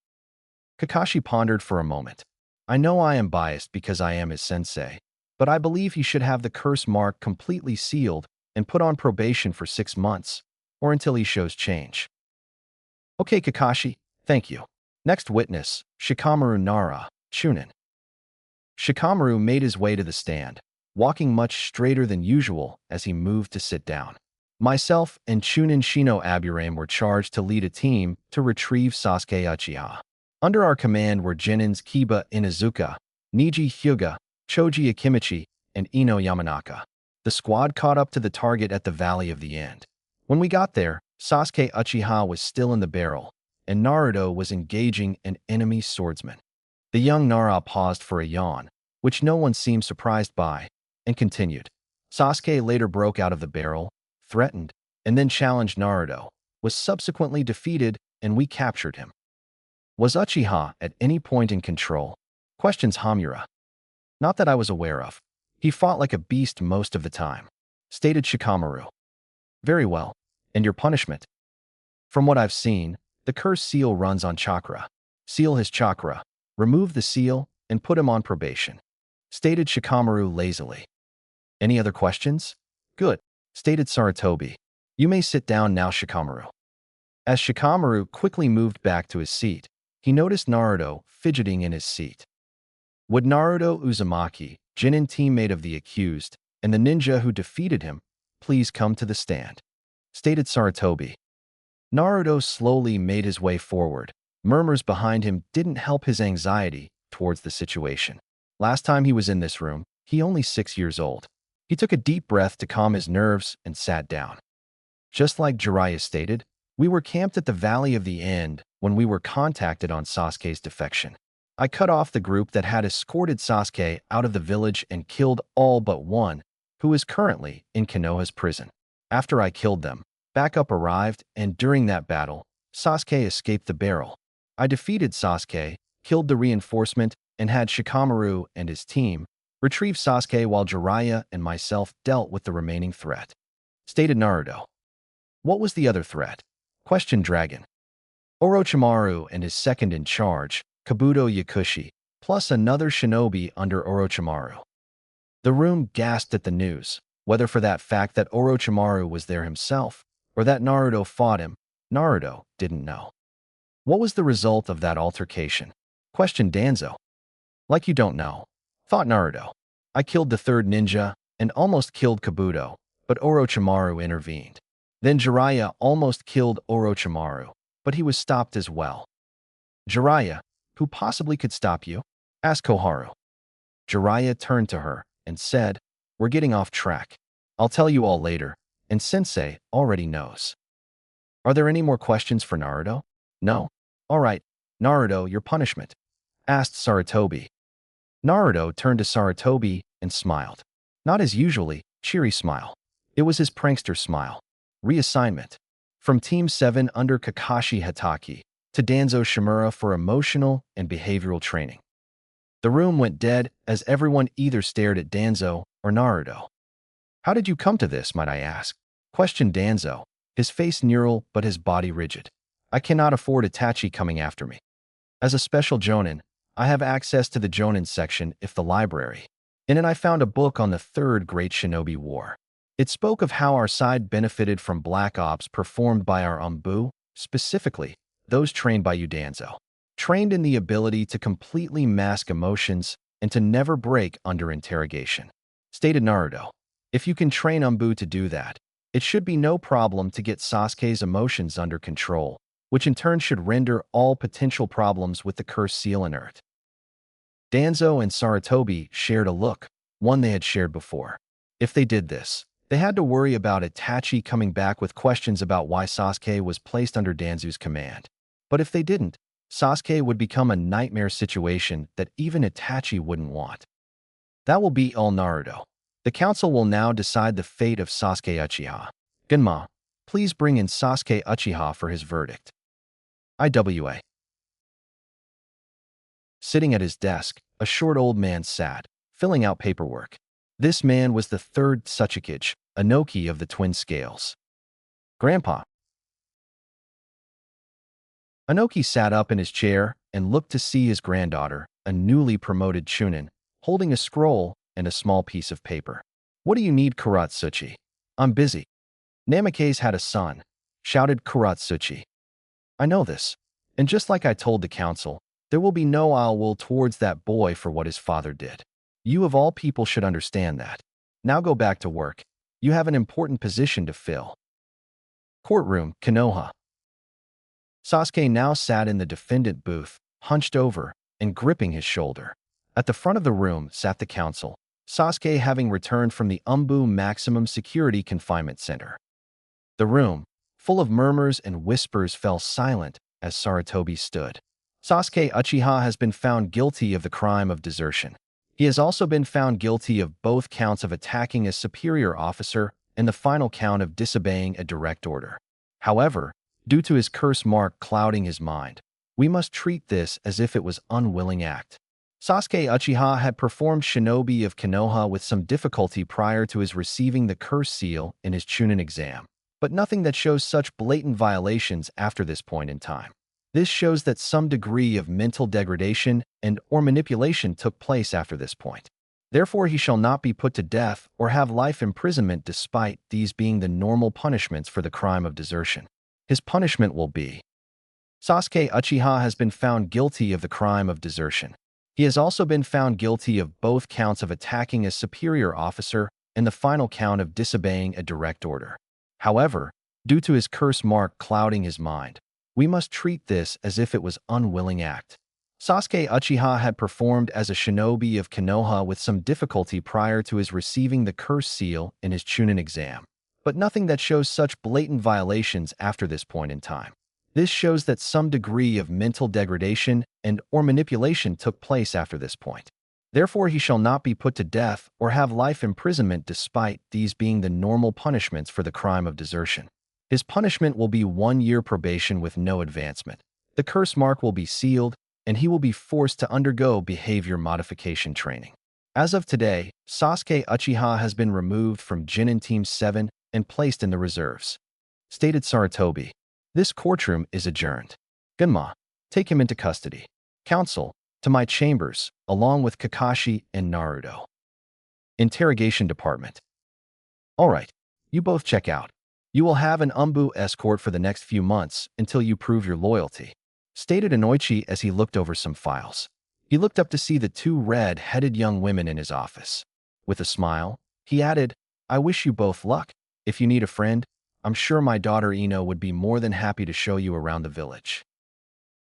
Kakashi pondered for a moment. I know I am biased because I am his sensei, but I believe he should have the curse mark completely sealed and put on probation for 6 months, or until he shows change. Okay, Kakashi, thank you. Next witness, Shikamaru Nara, Chunin. Shikamaru made his way to the stand, walking much straighter than usual as he moved to sit down. Myself and Chunin Shino Aburame were charged to lead a team to retrieve Sasuke Uchiha. Under our command were Genin's Kiba Inuzuka, Niji Hyuga, Choji Akimichi, and Ino Yamanaka. The squad caught up to the target at the Valley of the End. When we got there, Sasuke Uchiha was still in the barrel, and Naruto was engaging an enemy swordsman. The young Nara paused for a yawn, which no one seemed surprised by, and continued. Sasuke later broke out of the barrel, threatened, and then challenged Naruto, was subsequently defeated, and we captured him. Was Uchiha at any point in control? Questions Hamura. Not that I was aware of. He fought like a beast most of the time, stated Shikamaru. Very well. And your punishment? From what I've seen, the curse seal runs on Chakra. Seal his Chakra, remove the seal, and put him on probation, stated Shikamaru lazily. Any other questions? Good, stated Sarutobi. You may sit down now, Shikamaru. As Shikamaru quickly moved back to his seat, he noticed Naruto fidgeting in his seat. Would Naruto Uzumaki, Genin teammate of the accused, and the ninja who defeated him, please come to the stand, stated Sarutobi. Naruto slowly made his way forward. Murmurs behind him didn't help his anxiety towards the situation. Last time he was in this room, he only 6 years old. He took a deep breath to calm his nerves and sat down. Just like Jiraiya stated, we were camped at the Valley of the End when we were contacted on Sasuke's defection. I cut off the group that had escorted Sasuke out of the village and killed all but one, who is currently in Konoha's prison. After I killed them, backup arrived, and during that battle, Sasuke escaped the barrel. I defeated Sasuke, killed the reinforcement, and had Shikamaru and his team retrieve Sasuke while Jiraiya and myself dealt with the remaining threat, stated Naruto. What was the other threat? Questioned Dragon. Orochimaru and his second in charge, Kabuto Yakushi, plus another shinobi under Orochimaru. The room gasped at the news, whether for that fact that Orochimaru was there himself or that Naruto fought him. Naruto didn't know. What was the result of that altercation? Questioned Danzo. Like you don't know, thought Naruto. I killed the third ninja and almost killed Kabuto, but Orochimaru intervened. Then Jiraiya almost killed Orochimaru, but he was stopped as well. Jiraiya, who possibly could stop you? Asked Koharu. Jiraiya turned to her and said, We're getting off track. I'll tell you all later, and Sensei already knows. Are there any more questions for Naruto? No? All right, Naruto, your punishment, asked Sarutobi. Naruto turned to Sarutobi and smiled. Not his usually cheery smile. It was his prankster smile. Reassignment. From Team 7 under Kakashi Hatake to Danzo Shimura for emotional and behavioral training. The room went dead as everyone either stared at Danzo or Naruto. How did you come to this, might I ask? Questioned Danzo, his face neural but his body rigid. I cannot afford Itachi coming after me. As a special jonin, I have access to the jonin section if the library. In it I found a book on the Third Great Shinobi War. It spoke of how our side benefited from black ops performed by our Umbu, specifically, those trained by you Danzo. Trained in the ability to completely mask emotions and to never break under interrogation. Stated Naruto, if you can train Umbu to do that, it should be no problem to get Sasuke's emotions under control, which in turn should render all potential problems with the cursed seal inert. Danzo and Sarutobi shared a look, one they had shared before. If they did this, they had to worry about Itachi coming back with questions about why Sasuke was placed under Danzo's command. But if they didn't, Sasuke would become a nightmare situation that even Itachi wouldn't want. That will be all Naruto. The council will now decide the fate of Sasuke Uchiha. Genma, please bring in Sasuke Uchiha for his verdict. IWA. Sitting at his desk, a short old man sat, filling out paperwork. This man was the third Tsuchikage, Inoki of the twin scales. Grandpa. Inoki sat up in his chair and looked to see his granddaughter, a newly promoted Chunin, holding a scroll and a small piece of paper. What do you need, Kuratsuchi? I'm busy. Namikaze had a son, shouted Kuratsuchi. I know this, and just like I told the council, there will be no ill will towards that boy for what his father did. You of all people should understand that. Now go back to work. You have an important position to fill. Courtroom, Konoha. Sasuke now sat in the defendant booth, hunched over and gripping his shoulder. At the front of the room sat the council, Sasuke having returned from the Umbu Maximum Security Confinement Center. The room, full of murmurs and whispers, fell silent as Sarutobi stood. Sasuke Uchiha has been found guilty of the crime of desertion. He has also been found guilty of both counts of attacking a superior officer and the final count of disobeying a direct order. However, due to his curse mark clouding his mind, we must treat this as if it was unwilling act. Sasuke Uchiha had performed Shinobi of Konoha with some difficulty prior to his receiving the curse seal in his Chunin exam, but nothing that shows such blatant violations after this point in time. This shows that some degree of mental degradation and or manipulation took place after this point. Therefore, he shall not be put to death or have life imprisonment despite these being the normal punishments for the crime of desertion. His punishment will be: Sasuke Uchiha has been found guilty of the crime of desertion. He has also been found guilty of both counts of attacking a superior officer and the final count of disobeying a direct order. However, due to his curse mark clouding his mind, we must treat this as if it was unwilling act. Sasuke Uchiha had performed as a shinobi of Konoha with some difficulty prior to his receiving the curse seal in his Chunin exam, but nothing that shows such blatant violations after this point in time. This shows that some degree of mental degradation and or manipulation took place after this point. Therefore, he shall not be put to death or have life imprisonment despite these being the normal punishments for the crime of desertion. His punishment will be 1 year probation with no advancement. The curse mark will be sealed, and he will be forced to undergo behavior modification training. As of today, Sasuke Uchiha has been removed from Chunin Team 7 and placed in the reserves. Stated Sarutobi. This courtroom is adjourned. Genma, take him into custody. Council, to my chambers, along with Kakashi and Naruto. Interrogation Department. All right, you both check out. You will have an Umbu escort for the next few months until you prove your loyalty. Stated Inoichi as he looked over some files. He looked up to see the two red-headed young women in his office. With a smile, he added, I wish you both luck. If you need a friend, I'm sure my daughter Ino would be more than happy to show you around the village.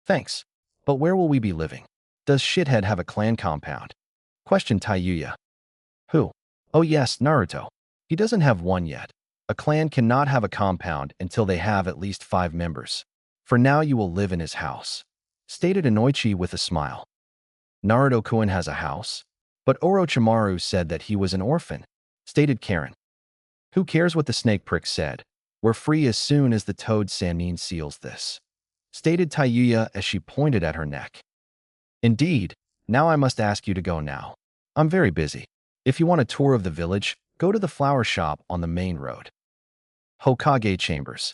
Thanks. But where will we be living? Does Shithead have a clan compound? Questioned Taiyuya. Who? Oh yes, Naruto. He doesn't have one yet. A clan cannot have a compound until they have at least 5 members. For now you will live in his house. Stated Inoichi with a smile. Naruto-kun has a house? But Orochimaru said that he was an orphan. Stated Karen. Who cares what the snake prick said? We're free as soon as the toad Sannin seals this, stated Taiyuya as she pointed at her neck. Indeed, now I must ask you to go now. I'm very busy. If you want a tour of the village, go to the flower shop on the main road. Hokage Chambers.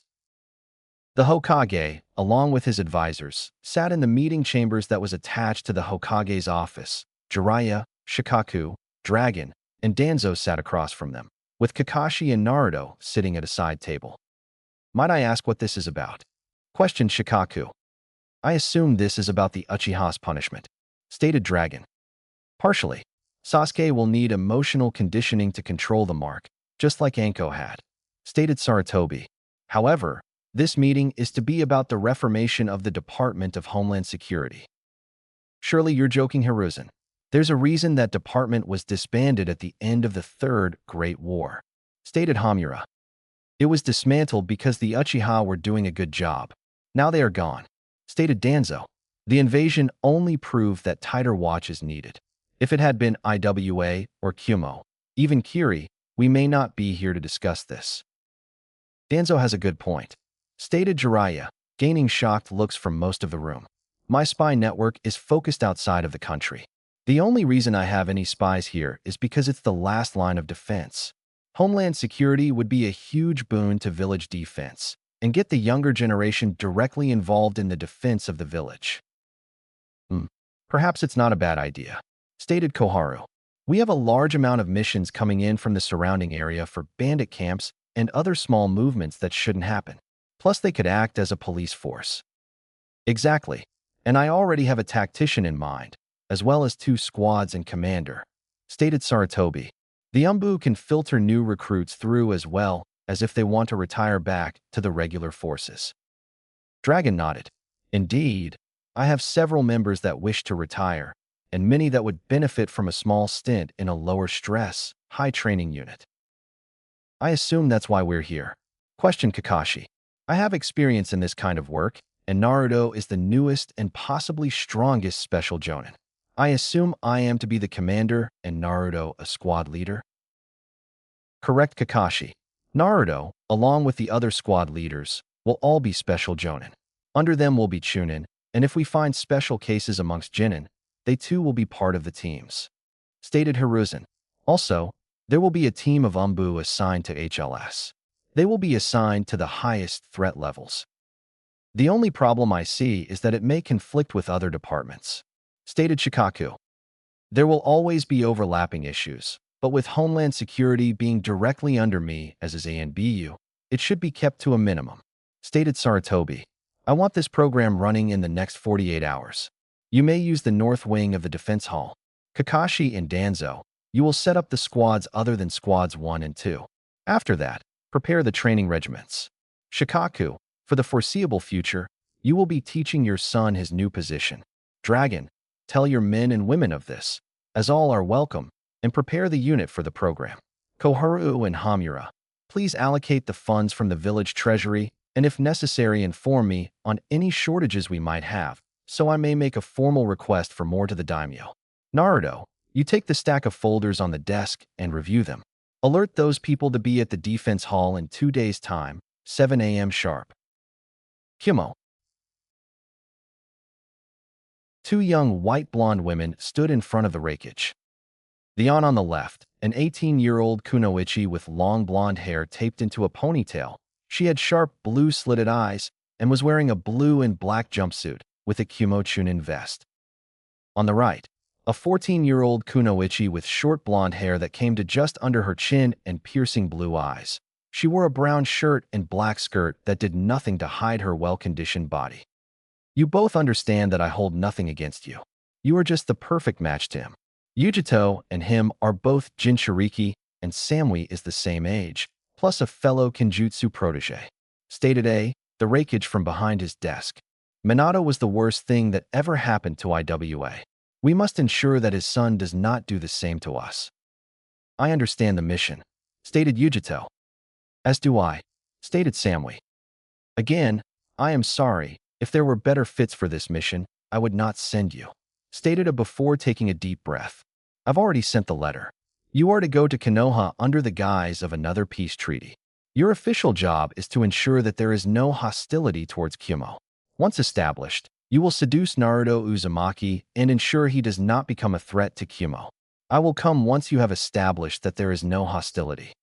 The Hokage, along with his advisors, sat in the meeting chambers that was attached to the Hokage's office. Jiraiya, Shikaku, Dragon, and Danzo sat across from them, with Kakashi and Naruto sitting at a side table. Might I ask what this is about? Questioned Shikaku. I assume this is about the Uchiha's punishment, stated Dragon. Partially. Sasuke will need emotional conditioning to control the mark, just like Anko had, stated Sarutobi. However, this meeting is to be about the reformation of the Department of Homeland Security. Surely you're joking, Hiruzen. There's a reason that department was disbanded at the end of the Third Great War, stated Hamura. It was dismantled because the Uchiha were doing a good job. Now they are gone, stated Danzo. The invasion only proved that tighter watch is needed. If it had been IWA or Kyuubi, even Kiri, we may not be here to discuss this. Danzo has a good point, stated Jiraiya, gaining shocked looks from most of the room. My spy network is focused outside of the country. The only reason I have any spies here is because it's the last line of defense. Homeland security would be a huge boon to village defense and get the younger generation directly involved in the defense of the village. Perhaps it's not a bad idea, stated Koharu. We have a large amount of missions coming in from the surrounding area for bandit camps and other small movements that shouldn't happen. Plus, they could act as a police force. Exactly. And I already have a tactician in mind, as well as 2 squads and commander, stated Sarutobi. The Umbu can filter new recruits through as well as if they want to retire back to the regular forces. Dragon nodded. Indeed, I have several members that wish to retire, and many that would benefit from a small stint in a lower stress, high training unit. I assume that's why we're here, questioned Kakashi. I have experience in this kind of work, and Naruto is the newest and possibly strongest special jonin. I assume I am to be the commander and Naruto a squad leader? Correct, Kakashi. Naruto, along with the other squad leaders, will all be special jonin. Under them will be Chunin, and if we find special cases amongst Jinin, they too will be part of the teams, stated Hiruzen. Also, there will be a team of Umbu assigned to HLS. They will be assigned to the highest threat levels. The only problem I see is that it may conflict with other departments, stated Shikaku. There will always be overlapping issues, but with Homeland Security being directly under me as is ANBU, it should be kept to a minimum, stated Sarutobi. I want this program running in the next 48 hours. You may use the north wing of the defense hall. Kakashi and Danzo, you will set up the squads other than squads 1 and 2. After that, prepare the training regiments. Shikaku, for the foreseeable future, you will be teaching your son his new position. Dragon, tell your men and women of this, as all are welcome, and prepare the unit for the program. Koharu and Hamura, please allocate the funds from the village treasury, and if necessary inform me on any shortages we might have, so I may make a formal request for more to the daimyo. Naruto, you take the stack of folders on the desk and review them. Alert those people to be at the defense hall in 2 days' time, 7 a.m. sharp. Kyuubi. 2 young white-blonde women stood in front of the rakeage. The aunt on the left, an 18-year-old kunoichi with long blonde hair taped into a ponytail. She had sharp blue slitted eyes and was wearing a blue and black jumpsuit with a Kyuubi Chunin vest. On the right, a 14-year-old kunoichi with short blonde hair that came to just under her chin and piercing blue eyes. She wore a brown shirt and black skirt that did nothing to hide her well-conditioned body. You both understand that I hold nothing against you. You are just the perfect match to him. Yujito and him are both Jinchuriki, and Samui is the same age, plus a fellow Kenjutsu protege, stated the rakeage from behind his desk. Minato was the worst thing that ever happened to IWA. We must ensure that his son does not do the same to us. I understand the mission, stated Yujito. As do I, stated Samui. Again, I am sorry. If there were better fits for this mission, I would not send you, stated before taking a deep breath. I've already sent the letter. You are to go to Konoha under the guise of another peace treaty. Your official job is to ensure that there is no hostility towards Kyuubi. Once established, you will seduce Naruto Uzumaki and ensure he does not become a threat to Kyuubi. I will come once you have established that there is no hostility.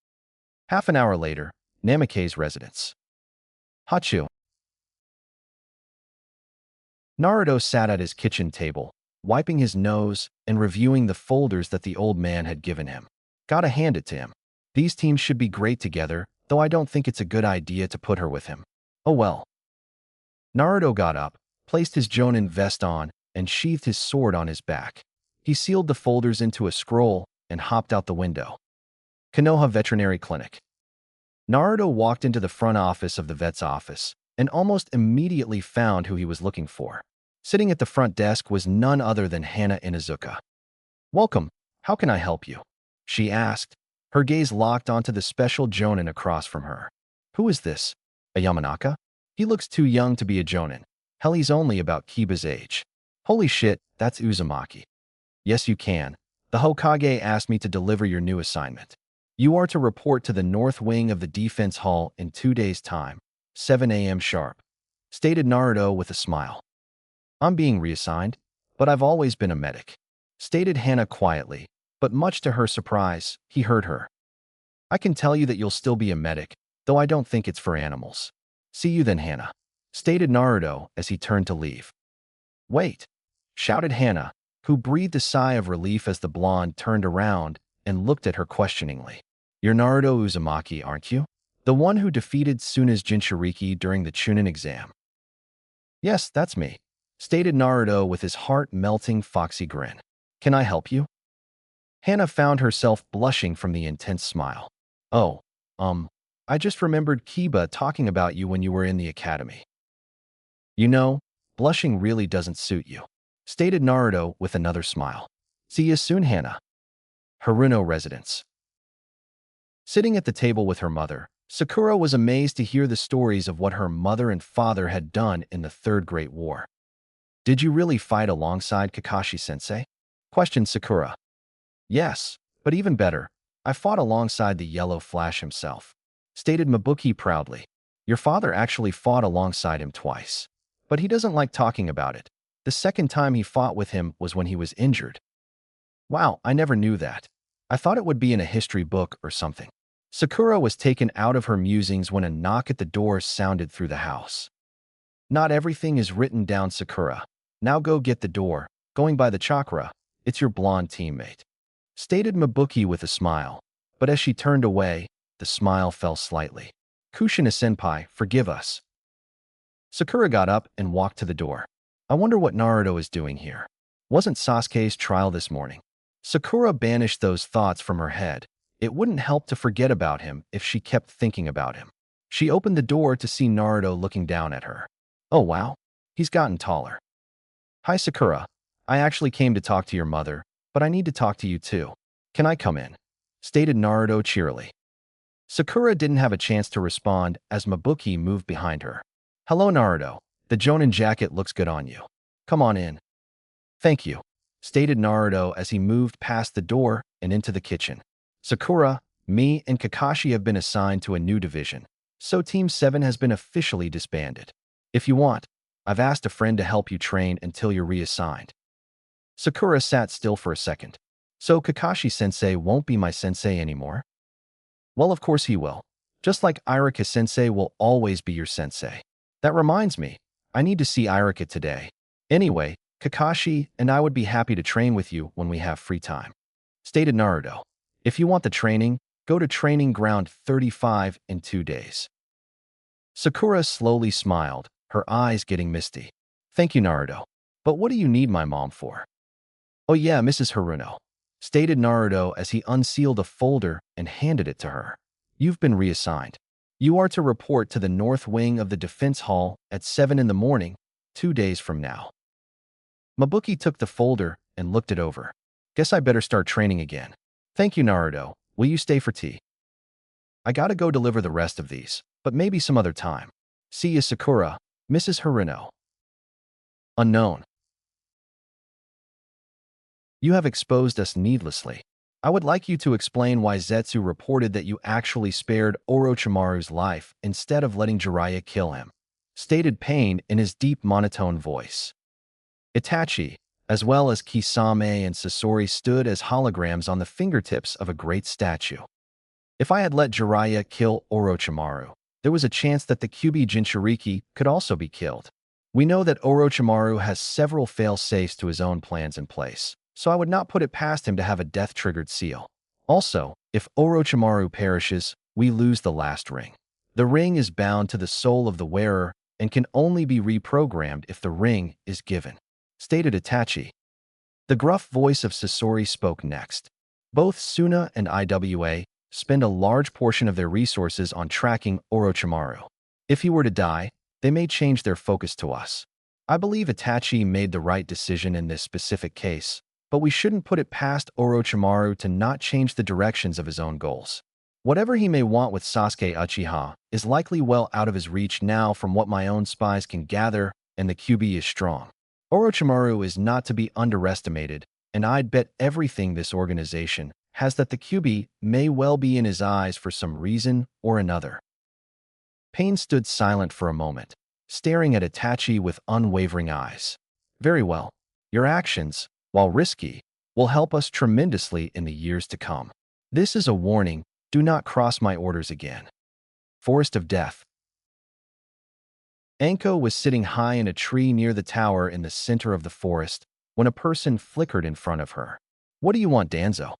Half an hour later, Namake's residence. Hachu. Naruto sat at his kitchen table, wiping his nose and reviewing the folders that the old man had given him. Gotta hand it to him. These teams should be great together, though I don't think it's a good idea to put her with him. Oh well. Naruto got up, placed his Jonin vest on, and sheathed his sword on his back. He sealed the folders into a scroll and hopped out the window. Konoha Veterinary Clinic. Naruto walked into the front office of the vet's office and almost immediately found who he was looking for. Sitting at the front desk was none other than Hana Inuzuka. "Welcome. How can I help you?" she asked, her gaze locked onto the special Jonin across from her. "Who is this? A Yamanaka? He looks too young to be a Jonin. Hell, he's only about Kiba's age. Holy shit, that's Uzumaki." "Yes, you can. The Hokage asked me to deliver your new assignment. You are to report to the north wing of the defense hall in 2 days' time, 7 a.m. sharp," stated Naruto with a smile. "I'm being reassigned, but I've always been a medic," stated Hana quietly, but much to her surprise, he heard her. "I can tell you that you'll still be a medic, though I don't think it's for animals. See you then, Hana," stated Naruto as he turned to leave. "Wait," shouted Hana, who breathed a sigh of relief as the blonde turned around and looked at her questioningly. "You're Naruto Uzumaki, aren't you? The one who defeated Tsuna's Jinchuriki during the Chunin exam?" "Yes, that's me," stated Naruto with his heart-melting foxy grin. "Can I help you?" Hana found herself blushing from the intense smile. "Oh, I just remembered Kiba talking about you when you were in the academy." "You know, blushing really doesn't suit you," stated Naruto with another smile. "See you soon, Hana." Haruno residence. Sitting at the table with her mother, Sakura was amazed to hear the stories of what her mother and father had done in the Third Great War. "Did you really fight alongside Kakashi-sensei?" questioned Sakura. "Yes, but even better, I fought alongside the Yellow Flash himself," stated Mabuki proudly. "Your father actually fought alongside him twice, but he doesn't like talking about it. The second time he fought with him was when he was injured." "Wow, I never knew that. I thought it would be in a history book or something." Sakura was taken out of her musings when a knock at the door sounded through the house. "Not everything is written down, Sakura. Now go get the door. Going by the Chakra, it's your blonde teammate," stated Mabuki with a smile, but as she turned away, the smile fell slightly. "Kushina-senpai, forgive us." Sakura got up and walked to the door. "I wonder what Naruto is doing here. Wasn't Sasuke's trial this morning?" Sakura banished those thoughts from her head. It wouldn't help to forget about him if she kept thinking about him. She opened the door to see Naruto looking down at her. "Oh wow, he's gotten taller." "Hi Sakura, I actually came to talk to your mother, but I need to talk to you too. Can I come in?" stated Naruto cheerily. Sakura didn't have a chance to respond as Mabuki moved behind her. "Hello Naruto, the Jonin jacket looks good on you. Come on in." "Thank you," stated Naruto as he moved past the door and into the kitchen. "Sakura, me and Kakashi have been assigned to a new division, so Team 7 has been officially disbanded. If you want, I've asked a friend to help you train until you're reassigned." Sakura sat still for a second. "So Kakashi-sensei won't be my sensei anymore?" "Well, of course he will. Just like Iruka-sensei will always be your sensei. That reminds me, I need to see Iruka today. Anyway, Kakashi and I would be happy to train with you when we have free time," stated Naruto. "If you want the training, go to Training Ground 35 in 2 days." Sakura slowly smiled, her eyes getting misty. "Thank you, Naruto. But what do you need my mom for?" "Oh yeah, Mrs. Haruno," stated Naruto as he unsealed a folder and handed it to her. "You've been reassigned. You are to report to the north wing of the defense hall at 7 in the morning, 2 days from now." Mabuki took the folder and looked it over. "Guess I better start training again. Thank you, Naruto. Will you stay for tea?" "I gotta go deliver the rest of these, but maybe some other time. See you, Sakura, Mrs. Haruno." Unknown. "You have exposed us needlessly. I would like you to explain why Zetsu reported that you actually spared Orochimaru's life instead of letting Jiraiya kill him," stated Pain in his deep monotone voice. Itachi, as well as Kisame and Sasori, stood as holograms on the fingertips of a great statue. If I had let Jiraiya kill Orochimaru, there was a chance that the Kyuubi Jinchuriki could also be killed. We know that Orochimaru has several fail-safes to his own plans in place, so I would not put it past him to have a death-triggered seal. Also, if Orochimaru perishes, we lose the last ring. The ring is bound to the soul of the wearer and can only be reprogrammed if the ring is given, stated Itachi. The gruff voice of Sasori spoke next. Both Suna and IWA spend a large portion of their resources on tracking Orochimaru. If he were to die, they may change their focus to us. I believe Itachi made the right decision in this specific case, but we shouldn't put it past Orochimaru to not change the directions of his own goals. Whatever he may want with Sasuke Uchiha is likely well out of his reach now from what my own spies can gather, and the Kyuubi is strong. Orochimaru is not to be underestimated, and I'd bet everything this organization has that the Kyuubi may well be in his eyes for some reason or another. Pain stood silent for a moment, staring at Itachi with unwavering eyes. Very well. Your actions, while risky, will help us tremendously in the years to come. This is a warning. Do not cross my orders again. Forest of Death. Anko was sitting high in a tree near the tower in the center of the forest when a person flickered in front of her. What do you want, Danzo?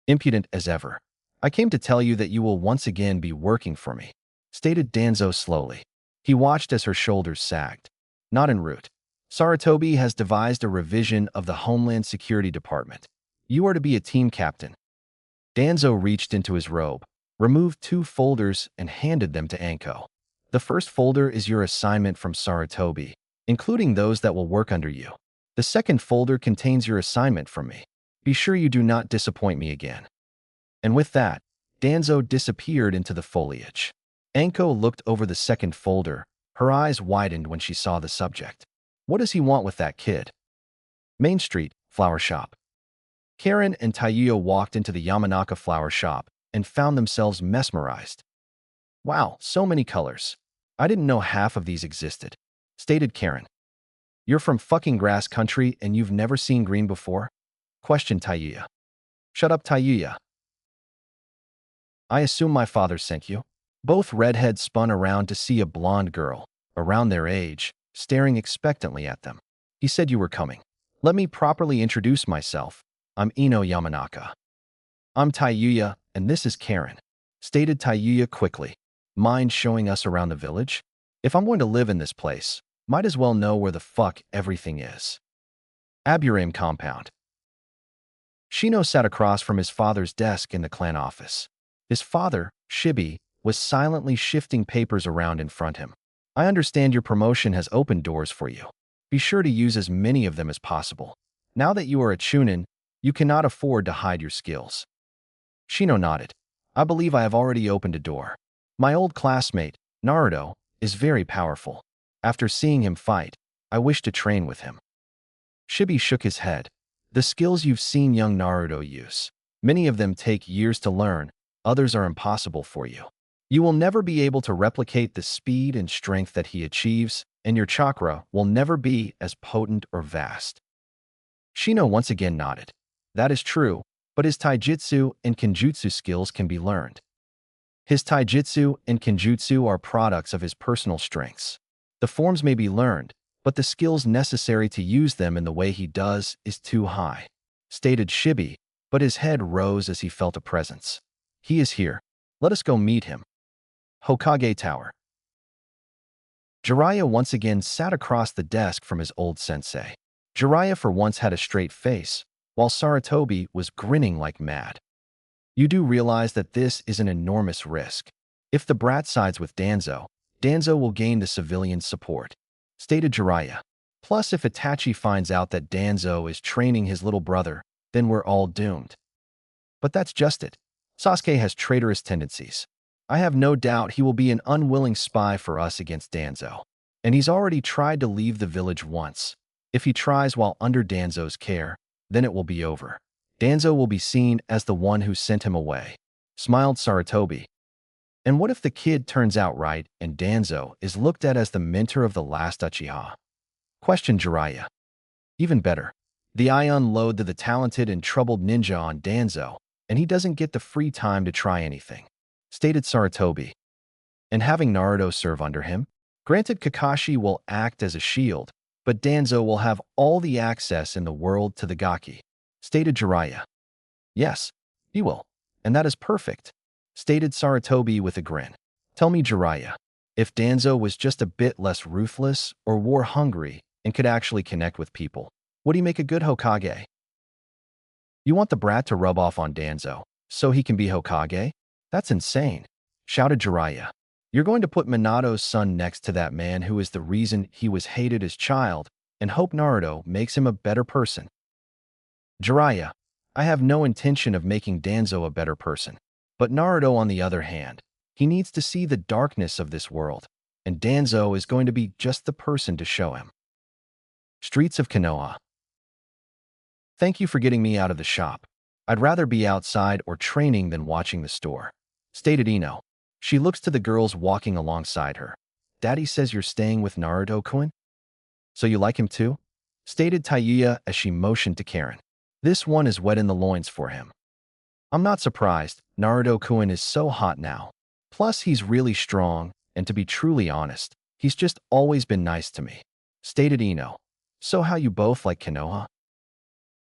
Impudent as ever. I came to tell you that you will once again be working for me, stated Danzo slowly. He watched as her shoulders sagged. Not en route. Sarutobi has devised a revision of the Homeland Security Department. You are to be a team captain. Danzo reached into his robe, removed 2 folders, and handed them to Anko. The first folder is your assignment from Sarutobi, including those that will work under you. The second folder contains your assignment from me. Be sure you do not disappoint me again. And with that, Danzo disappeared into the foliage. Anko looked over the second folder. Her eyes widened when she saw the subject. What does he want with that kid? Main Street, flower shop. Karen and Taiyo walked into the Yamanaka flower shop and found themselves mesmerized. Wow, so many colors. I didn't know half of these existed, stated Karen. You're from fucking grass country and you've never seen green before? Questioned Taiyo. Shut up, Taiyo. I assume my father sent you. Both redheads spun around to see a blonde girl, around their age, staring expectantly at them. He said you were coming. Let me properly introduce myself. I'm Ino Yamanaka. I'm Taiyo, and this is Karen, stated Taiyo quickly. Mind showing us around the village? If I'm going to live in this place, might as well know where the fuck everything is. Aburame compound. Shino sat across from his father's desk in the clan office. His father, Shibi, was silently shifting papers around in front of him. I understand your promotion has opened doors for you. Be sure to use as many of them as possible. Now that you are a Chunin, you cannot afford to hide your skills. Shino nodded. I believe I have already opened a door. My old classmate, Naruto, is very powerful. After seeing him fight, I wish to train with him. Shibi shook his head. The skills you've seen young Naruto use, many of them take years to learn, others are impossible for you. You will never be able to replicate the speed and strength that he achieves, and your chakra will never be as potent or vast. Shino once again nodded. That is true, but his taijutsu and kenjutsu skills can be learned. His taijutsu and kenjutsu are products of his personal strengths. The forms may be learned, but the skills necessary to use them in the way he does is too high, stated Shibi, but his head rose as he felt a presence. He is here. Let us go meet him. Hokage Tower. Jiraiya once again sat across the desk from his old sensei. Jiraiya for once had a straight face, while Sarutobi was grinning like mad. You do realize that this is an enormous risk. If the brat sides with Danzo, Danzo will gain the civilian support, stated Jiraiya. Plus, if Itachi finds out that Danzo is training his little brother, then we're all doomed. But that's just it. Sasuke has traitorous tendencies. I have no doubt he will be an unwilling spy for us against Danzo. And he's already tried to leave the village once. If he tries while under Danzo's care, then it will be over. Danzo will be seen as the one who sent him away. Smiled Sarutobi. And what if the kid turns out right and Danzo is looked at as the mentor of the last Uchiha? Questioned Jiraiya. Even better. The Ion load the talented and troubled ninja on Danzo, and he doesn't get the free time to try anything. Stated Sarutobi. And having Naruto serve under him? Granted, Kakashi will act as a shield, but Danzo will have all the access in the world to the Gaki. Stated Jiraiya. Yes, he will. And that is perfect. Stated Sarutobi with a grin. Tell me, Jiraiya, if Danzo was just a bit less ruthless or war-hungry and could actually connect with people, would he make a good Hokage? You want the brat to rub off on Danzo so he can be Hokage? That's insane, shouted Jiraiya. You're going to put Minato's son next to that man who is the reason he was hated as child and hope Naruto makes him a better person. Jiraiya, I have no intention of making Danzo a better person. But Naruto, on the other hand, he needs to see the darkness of this world, and Danzo is going to be just the person to show him. Streets of Konoha. Thank you for getting me out of the shop. I'd rather be outside or training than watching the store. Stated Ino. She looks to the girls walking alongside her. Daddy says you're staying with Naruto-kun? So you like him too? Stated Taiya as she motioned to Karen. This one is wet in the loins for him. I'm not surprised. Naruto-kun is so hot now. Plus, he's really strong, and to be truly honest, he's just always been nice to me. Stated Ino. So how you both like Konoha?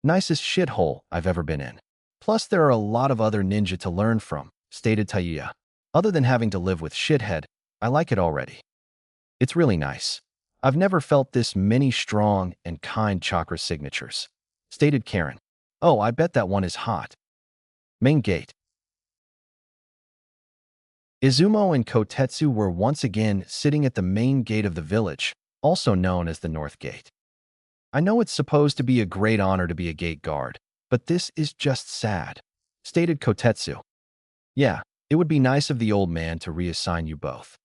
Nicest shithole I've ever been in. Plus, there are a lot of other ninja to learn from, stated Taiya. Other than having to live with shithead, I like it already. It's really nice. I've never felt this many strong and kind chakra signatures. Stated Karen. Oh, I bet that one is hot. Main gate. Izumo and Kotetsu were once again sitting at the main gate of the village, also known as the North Gate. I know it's supposed to be a great honor to be a gate guard, but this is just sad, stated Kotetsu. Yeah, it would be nice of the old man to reassign you both.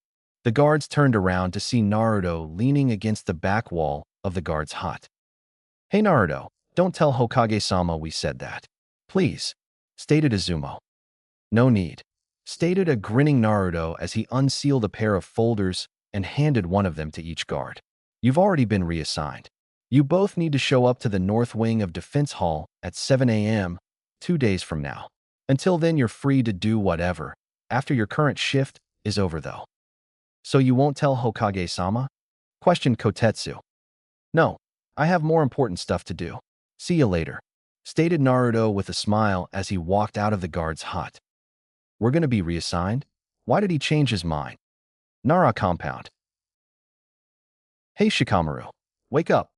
The guards turned around to see Naruto leaning against the back wall of the guard's hut. Hey Naruto, don't tell Hokage-sama we said that. Please, stated Izumo. No need, stated a grinning Naruto as he unsealed a pair of folders and handed one of them to each guard. You've already been reassigned. You both need to show up to the North Wing of Defense Hall at 7 a.m. 2 days from now. Until then, you're free to do whatever. After your current shift is over, though. So you won't tell Hokage-sama? Questioned Kotetsu. No, I have more important stuff to do. See you later, stated Naruto with a smile as he walked out of the guard's hut. We're going to be reassigned? Why did he change his mind? Nara compound. Hey Shikamaru, wake up,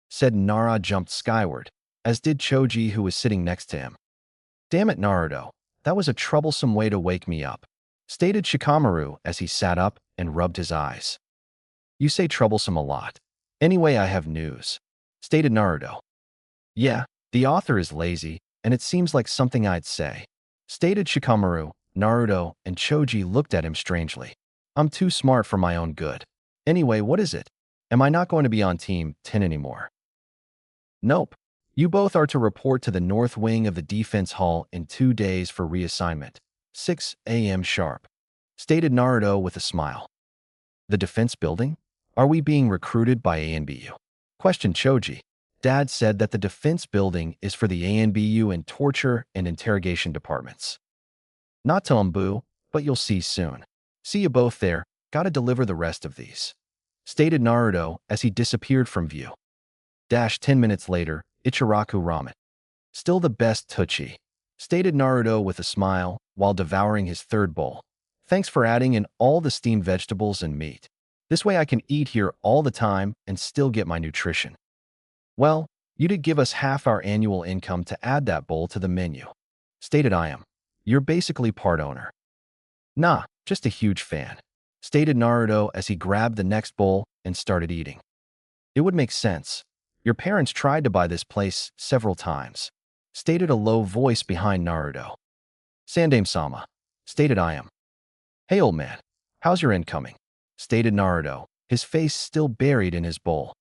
said Nara jumped skyward, as did Choji who was sitting next to him. Damn it, Naruto, that was a troublesome way to wake me up, stated Shikamaru as he sat up and rubbed his eyes. You say troublesome a lot. Anyway, I have news, stated Naruto. Yeah, the author is lazy, and it seems like something I'd say, stated Shikamaru. Naruto and Choji looked at him strangely. I'm too smart for my own good. Anyway, what is it? Am I not going to be on Team 10 anymore? Nope. You both are to report to the North Wing of the Defense Hall in 2 days for reassignment. 6 a.m. sharp, stated Naruto with a smile. The defense building? Are we being recruited by ANBU? Questioned Choji. Dad said that the defense building is for the ANBU and torture and interrogation departments. Not to Umbu, but you'll see soon. See you both there. Gotta deliver the rest of these, stated Naruto as he disappeared from view. 10 minutes later, Ichiraku Ramen. Still the best Tuchi, stated Naruto with a smile while devouring his third bowl. Thanks for adding in all the steamed vegetables and meat. This way I can eat here all the time and still get my nutrition. Well, you did give us half our annual income to add that bowl to the menu, stated Iam. You're basically part owner. Nah, just a huge fan, stated Naruto as he grabbed the next bowl and started eating. It would make sense. Your parents tried to buy this place several times, stated a low voice behind Naruto. Sandame-sama, stated Iam. Hey old man, how's your end coming? Stated Naruto, his face still buried in his bowl.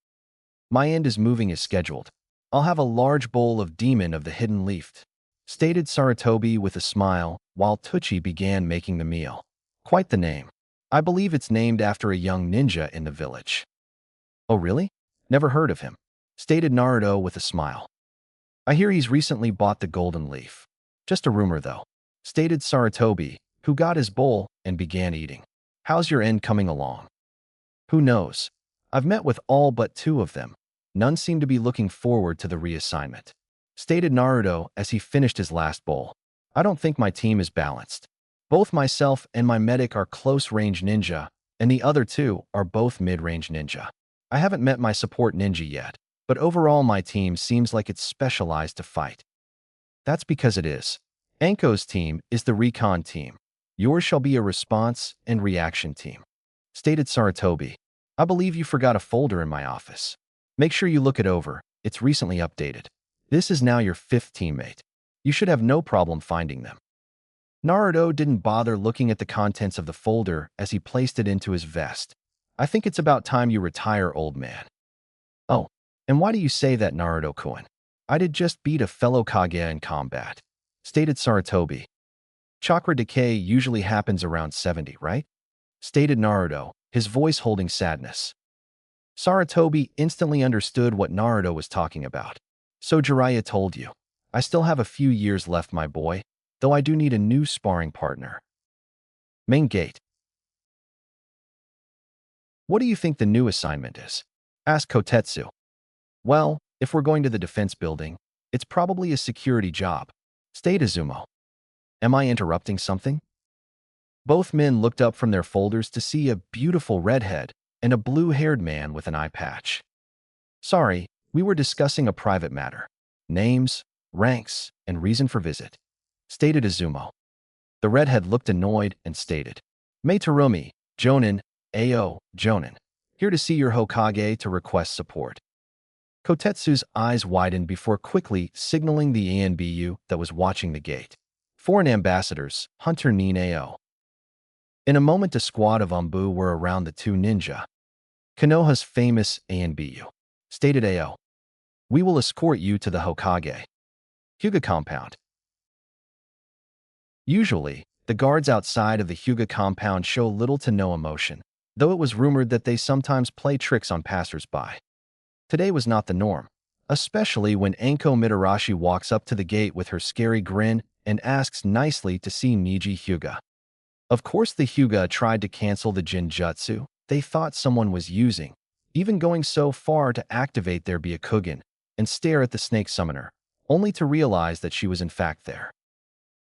My end is moving as scheduled, I'll have a large bowl of Demon of the Hidden Leaf, stated Saratobi with a smile, while Tucci began making the meal. Quite the name. I believe it's named after a young ninja in the village. Oh really? Never heard of him, stated Naruto with a smile. I hear he's recently bought the golden leaf. Just a rumor though, stated Saratobi, who got his bowl and began eating. How's your end coming along? Who knows? I've met with all but two of them. None seem to be looking forward to the reassignment, stated Naruto as he finished his last bowl. I don't think my team is balanced. Both myself and my medic are close-range ninja, and the other two are both mid-range ninja. I haven't met my support ninja yet, but overall my team seems like it's specialized to fight. That's because it is. Anko's team is the recon team. Yours shall be a response and reaction team, stated Saratobi. I believe you forgot a folder in my office. Make sure you look it over. It's recently updated. This is now your 5th teammate. You should have no problem finding them. Naruto didn't bother looking at the contents of the folder as he placed it into his vest. I think it's about time you retire, old man. Oh, and why do you say that, Naruto-kun? I did just beat a fellow Kage in combat, stated Saratobi. Chakra decay usually happens around 70, right? Stated Naruto, his voice holding sadness. Saratobi instantly understood what Naruto was talking about. So Jiraiya told you. I still have a few years left, my boy, though I do need a new sparring partner. Main gate. What do you think the new assignment is? Asked Kotetsu. Well, if we're going to the defense building, it's probably a security job, stated Izumo. Am I interrupting something? Both men looked up from their folders to see a beautiful redhead and a blue-haired man with an eye patch. Sorry, we were discussing a private matter. Names, ranks, and reason for visit, stated Izumo. The redhead looked annoyed and stated, Mei Terumi, Jonin, Ao, Jonin. Here to see your Hokage to request support. Kotetsu's eyes widened before quickly signaling the ANBU that was watching the gate. Foreign ambassadors, Hunter Nin Ao. In a moment a squad of Umbu were around the two ninja. Konoha's famous ANBU, stated Ao. We will escort you to the Hokage Hyuga compound. Usually, the guards outside of the Hyuga compound show little to no emotion, though it was rumored that they sometimes play tricks on passers-by. Today was not the norm, especially when Anko Mitarashi walks up to the gate with her scary grin and asks nicely to see Niji Hyuga. Of course the Hyuga tried to cancel the Jinjutsu they thought someone was using, even going so far to activate their Byakugan and stare at the snake summoner, only to realize that she was in fact there.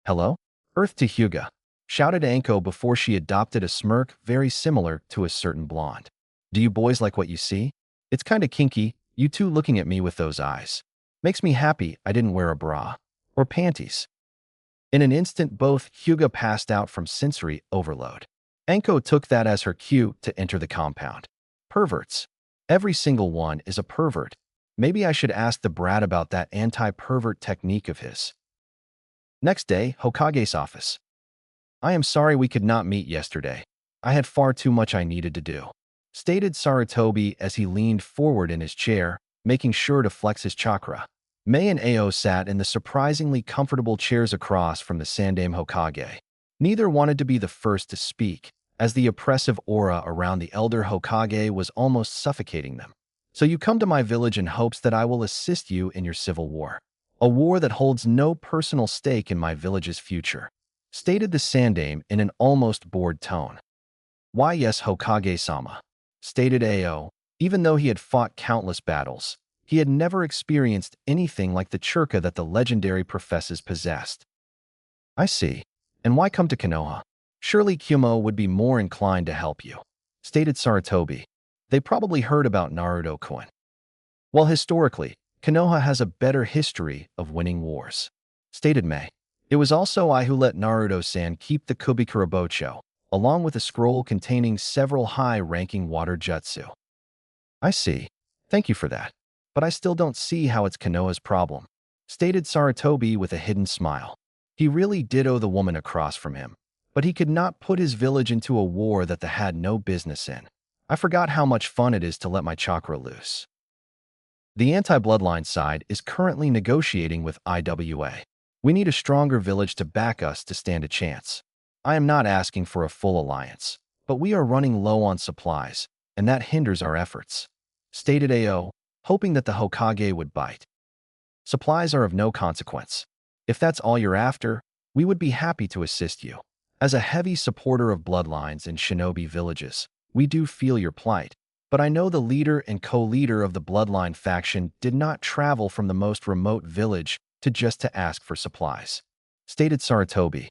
Hello? Earth to Hyuga, shouted Anko before she adopted a smirk very similar to a certain blonde. Do you boys like what you see? It's kinda kinky, you two looking at me with those eyes. Makes me happy I didn't wear a bra. Or panties. In an instant both Hyuga passed out from sensory overload. Anko took that as her cue to enter the compound. Perverts. Every single one is a pervert. Maybe I should ask the brat about that anti-pervert technique of his. Next day, Hokage's office. I am sorry we could not meet yesterday. I had far too much I needed to do, stated Saratobi as he leaned forward in his chair, making sure to flex his chakra. Mei and Ao sat in the surprisingly comfortable chairs across from the Sandaime Hokage. Neither wanted to be the first to speak, as the oppressive aura around the elder Hokage was almost suffocating them. So you come to my village in hopes that I will assist you in your civil war. A war that holds no personal stake in my village's future, stated the Sandaime in an almost bored tone. Why yes, Hokage-sama, stated Ao. Even though he had fought countless battles, he had never experienced anything like the chakra that the legendary professors possessed. I see. And why come to Konoha? Surely Kyuubi would be more inclined to help you, stated Saratobi. They probably heard about Naruto-kun. Well, historically, Konoha has a better history of winning wars, stated Mei. It was also I who let Naruto-san keep the Kubikurabocho, along with a scroll containing several high-ranking water jutsu. I see. Thank you for that. But I still don't see how it's Konoha's problem, stated Saratobi with a hidden smile. He really did owe the woman across from him, but he could not put his village into a war that they had no business in. I forgot how much fun it is to let my chakra loose. The anti-bloodline side is currently negotiating with IWA. We need a stronger village to back us to stand a chance. I am not asking for a full alliance, but we are running low on supplies, and that hinders our efforts. Stated AO, hoping that the Hokage would bite. Supplies are of no consequence. If that's all you're after, we would be happy to assist you. As a heavy supporter of bloodlines in shinobi villages, we do feel your plight, but I know the leader and co-leader of the bloodline faction did not travel from the most remote village to ask for supplies. Stated Sarutobi.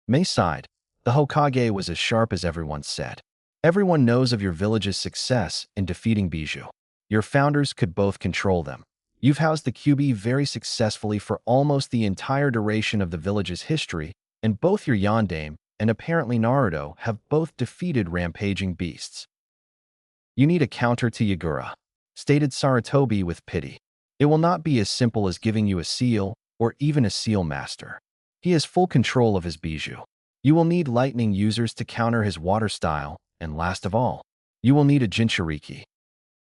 May sighed. The Hokage was as sharp as everyone said. Everyone knows of your village's success in defeating Bijou. Your founders could both control them. You've housed the Kyuubi very successfully for almost the entire duration of the village's history, and both your Yondaime and apparently Naruto have both defeated rampaging beasts. You need a counter to Yagura, stated Sarutobi with pity. It will not be as simple as giving you a seal or even a seal master. He has full control of his Bijou. You will need lightning users to counter his water style, and last of all, you will need a Jinchuriki.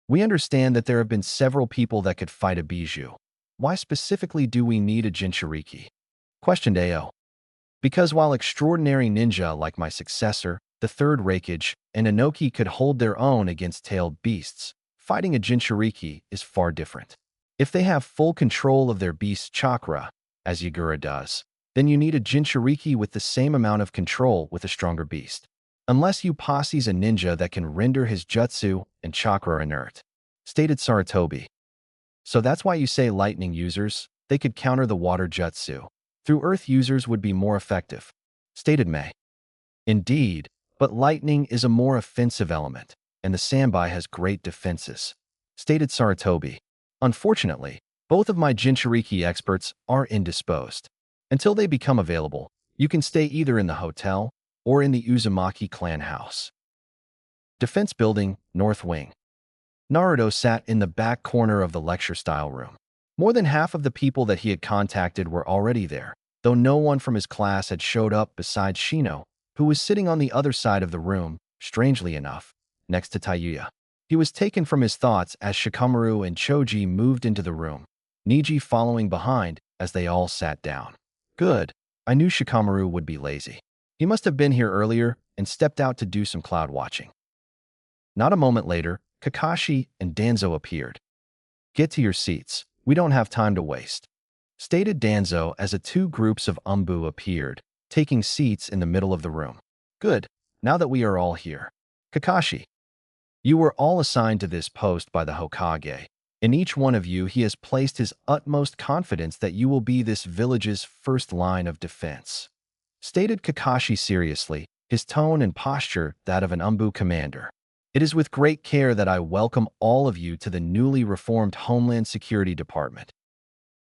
We understand that there have been several people that could fight a Bijou. Why specifically do we need a Jinchuriki? Questioned AO. Because while extraordinary ninja like my successor, the third Raikage, and Inoki could hold their own against tailed beasts, fighting a Jinchuriki is far different. If they have full control of their beast's chakra, as Yagura does, then you need a Jinchuriki with the same amount of control with a stronger beast. Unless you posse's a ninja that can render his jutsu and chakra inert, stated Sarutobi. So that's why you say lightning users, they could counter the water jutsu. Through earth users would be more effective, stated May. Indeed, but lightning is a more offensive element, and the Sanbai has great defenses, stated Sarutobi. Unfortunately, both of my Jinchuriki experts are indisposed. Until they become available, you can stay either in the hotel or in the Uzumaki clan house. Defense Building, North Wing. Naruto sat in the back corner of the lecture-style room. More than half of the people that he had contacted were already there, though no one from his class had showed up besides Shino, who was sitting on the other side of the room, strangely enough, next to Tayuya. He was taken from his thoughts as Shikamaru and Choji moved into the room, Niji following behind as they all sat down. Good. I knew Shikamaru would be lazy. He must have been here earlier and stepped out to do some cloud watching. Not a moment later, Kakashi and Danzo appeared. Get to your seats. We don't have time to waste, stated Danzo as the two groups of Umbu appeared, taking seats in the middle of the room. Good. Now that we are all here. Kakashi. You were all assigned to this post by the Hokage. In each one of you, he has placed his utmost confidence that you will be this village's first line of defense, stated Kakashi seriously, his tone and posture that of an Umbu commander. It is with great care that I welcome all of you to the newly reformed Homeland Security Department.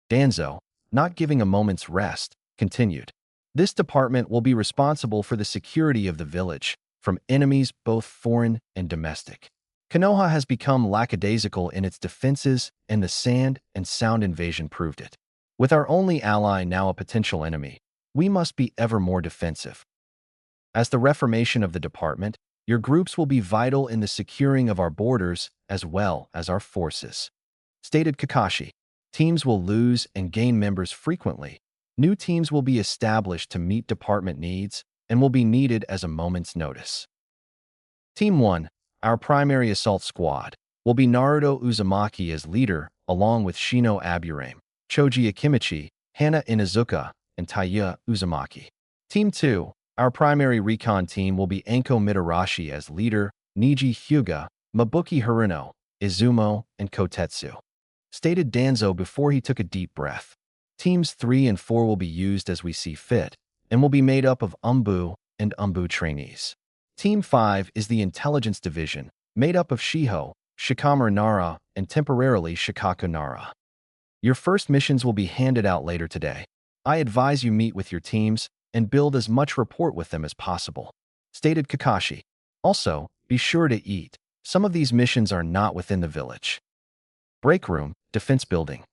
Danzo, not giving a moment's rest, continued. This department will be responsible for the security of the village, from enemies both foreign and domestic. Konoha has become lackadaisical in its defenses, and the sand and sound invasion proved it. With our only ally now a potential enemy, we must be ever more defensive. As the reformation of the department, your groups will be vital in the securing of our borders as well as our forces, stated Kakashi. Teams will lose and gain members frequently. New teams will be established to meet department needs and will be needed as a moment's notice. Team 1, our primary assault squad, will be Naruto Uzumaki as leader, along with Shino Aburame, Choji Akimichi, Hana Inazuka, and Taiya Uzumaki. Team 2, our primary recon team will be Anko Mitarashi as leader, Niji Hyuga, Mabuki Haruno, Izumo, and Kotetsu, stated Danzo before he took a deep breath. Teams 3 and 4 will be used as we see fit, and will be made up of Umbu and Umbu trainees. Team 5 is the Intelligence Division, made up of Shiho, Shikamaru Nara, and temporarily Shikaku Nara. Your first missions will be handed out later today. I advise you meet with your teams and build as much rapport with them as possible, stated Kakashi. Also, be sure to eat. Some of these missions are not within the village. Break room, defense building.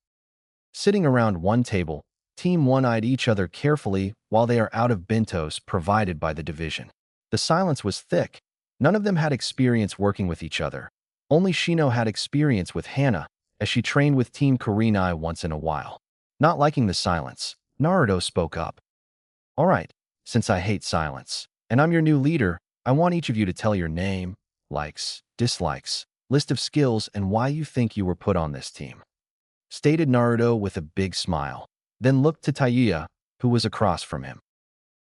Sitting around one table, Team 1 eyed each other carefully while they are out of bentos provided by the division. The silence was thick. None of them had experience working with each other. Only Shino had experience with Hana, as she trained with Team Kurenai once in a while. Not liking the silence, Naruto spoke up. All right, since I hate silence, and I'm your new leader, I want each of you to tell your name, likes, dislikes, list of skills, and why you think you were put on this team. Stated Naruto with a big smile, then looked to Tayuya, who was across from him.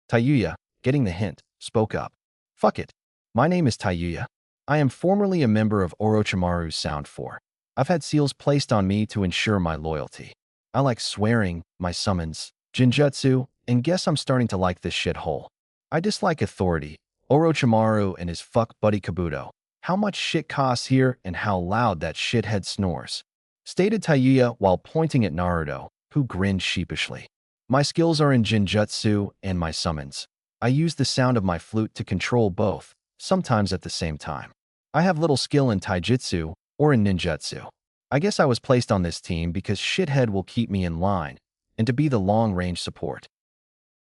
Tayuya, getting the hint, spoke up. Fuck it. My name is Tayuya. I am formerly a member of Orochimaru's Sound 4. I've had seals placed on me to ensure my loyalty. I like swearing, my summons, Jinjutsu, and guess I'm starting to like this shithole. I dislike authority, Orochimaru and his fuck buddy Kabuto. How much shit costs here and how loud that shithead snores. Stated Tayuya while pointing at Naruto, who grinned sheepishly. My skills are in Jinjutsu and my summons. I use the sound of my flute to control both, sometimes at the same time. I have little skill in Taijutsu or in Ninjutsu. I guess I was placed on this team because shithead will keep me in line and to be the long-range support.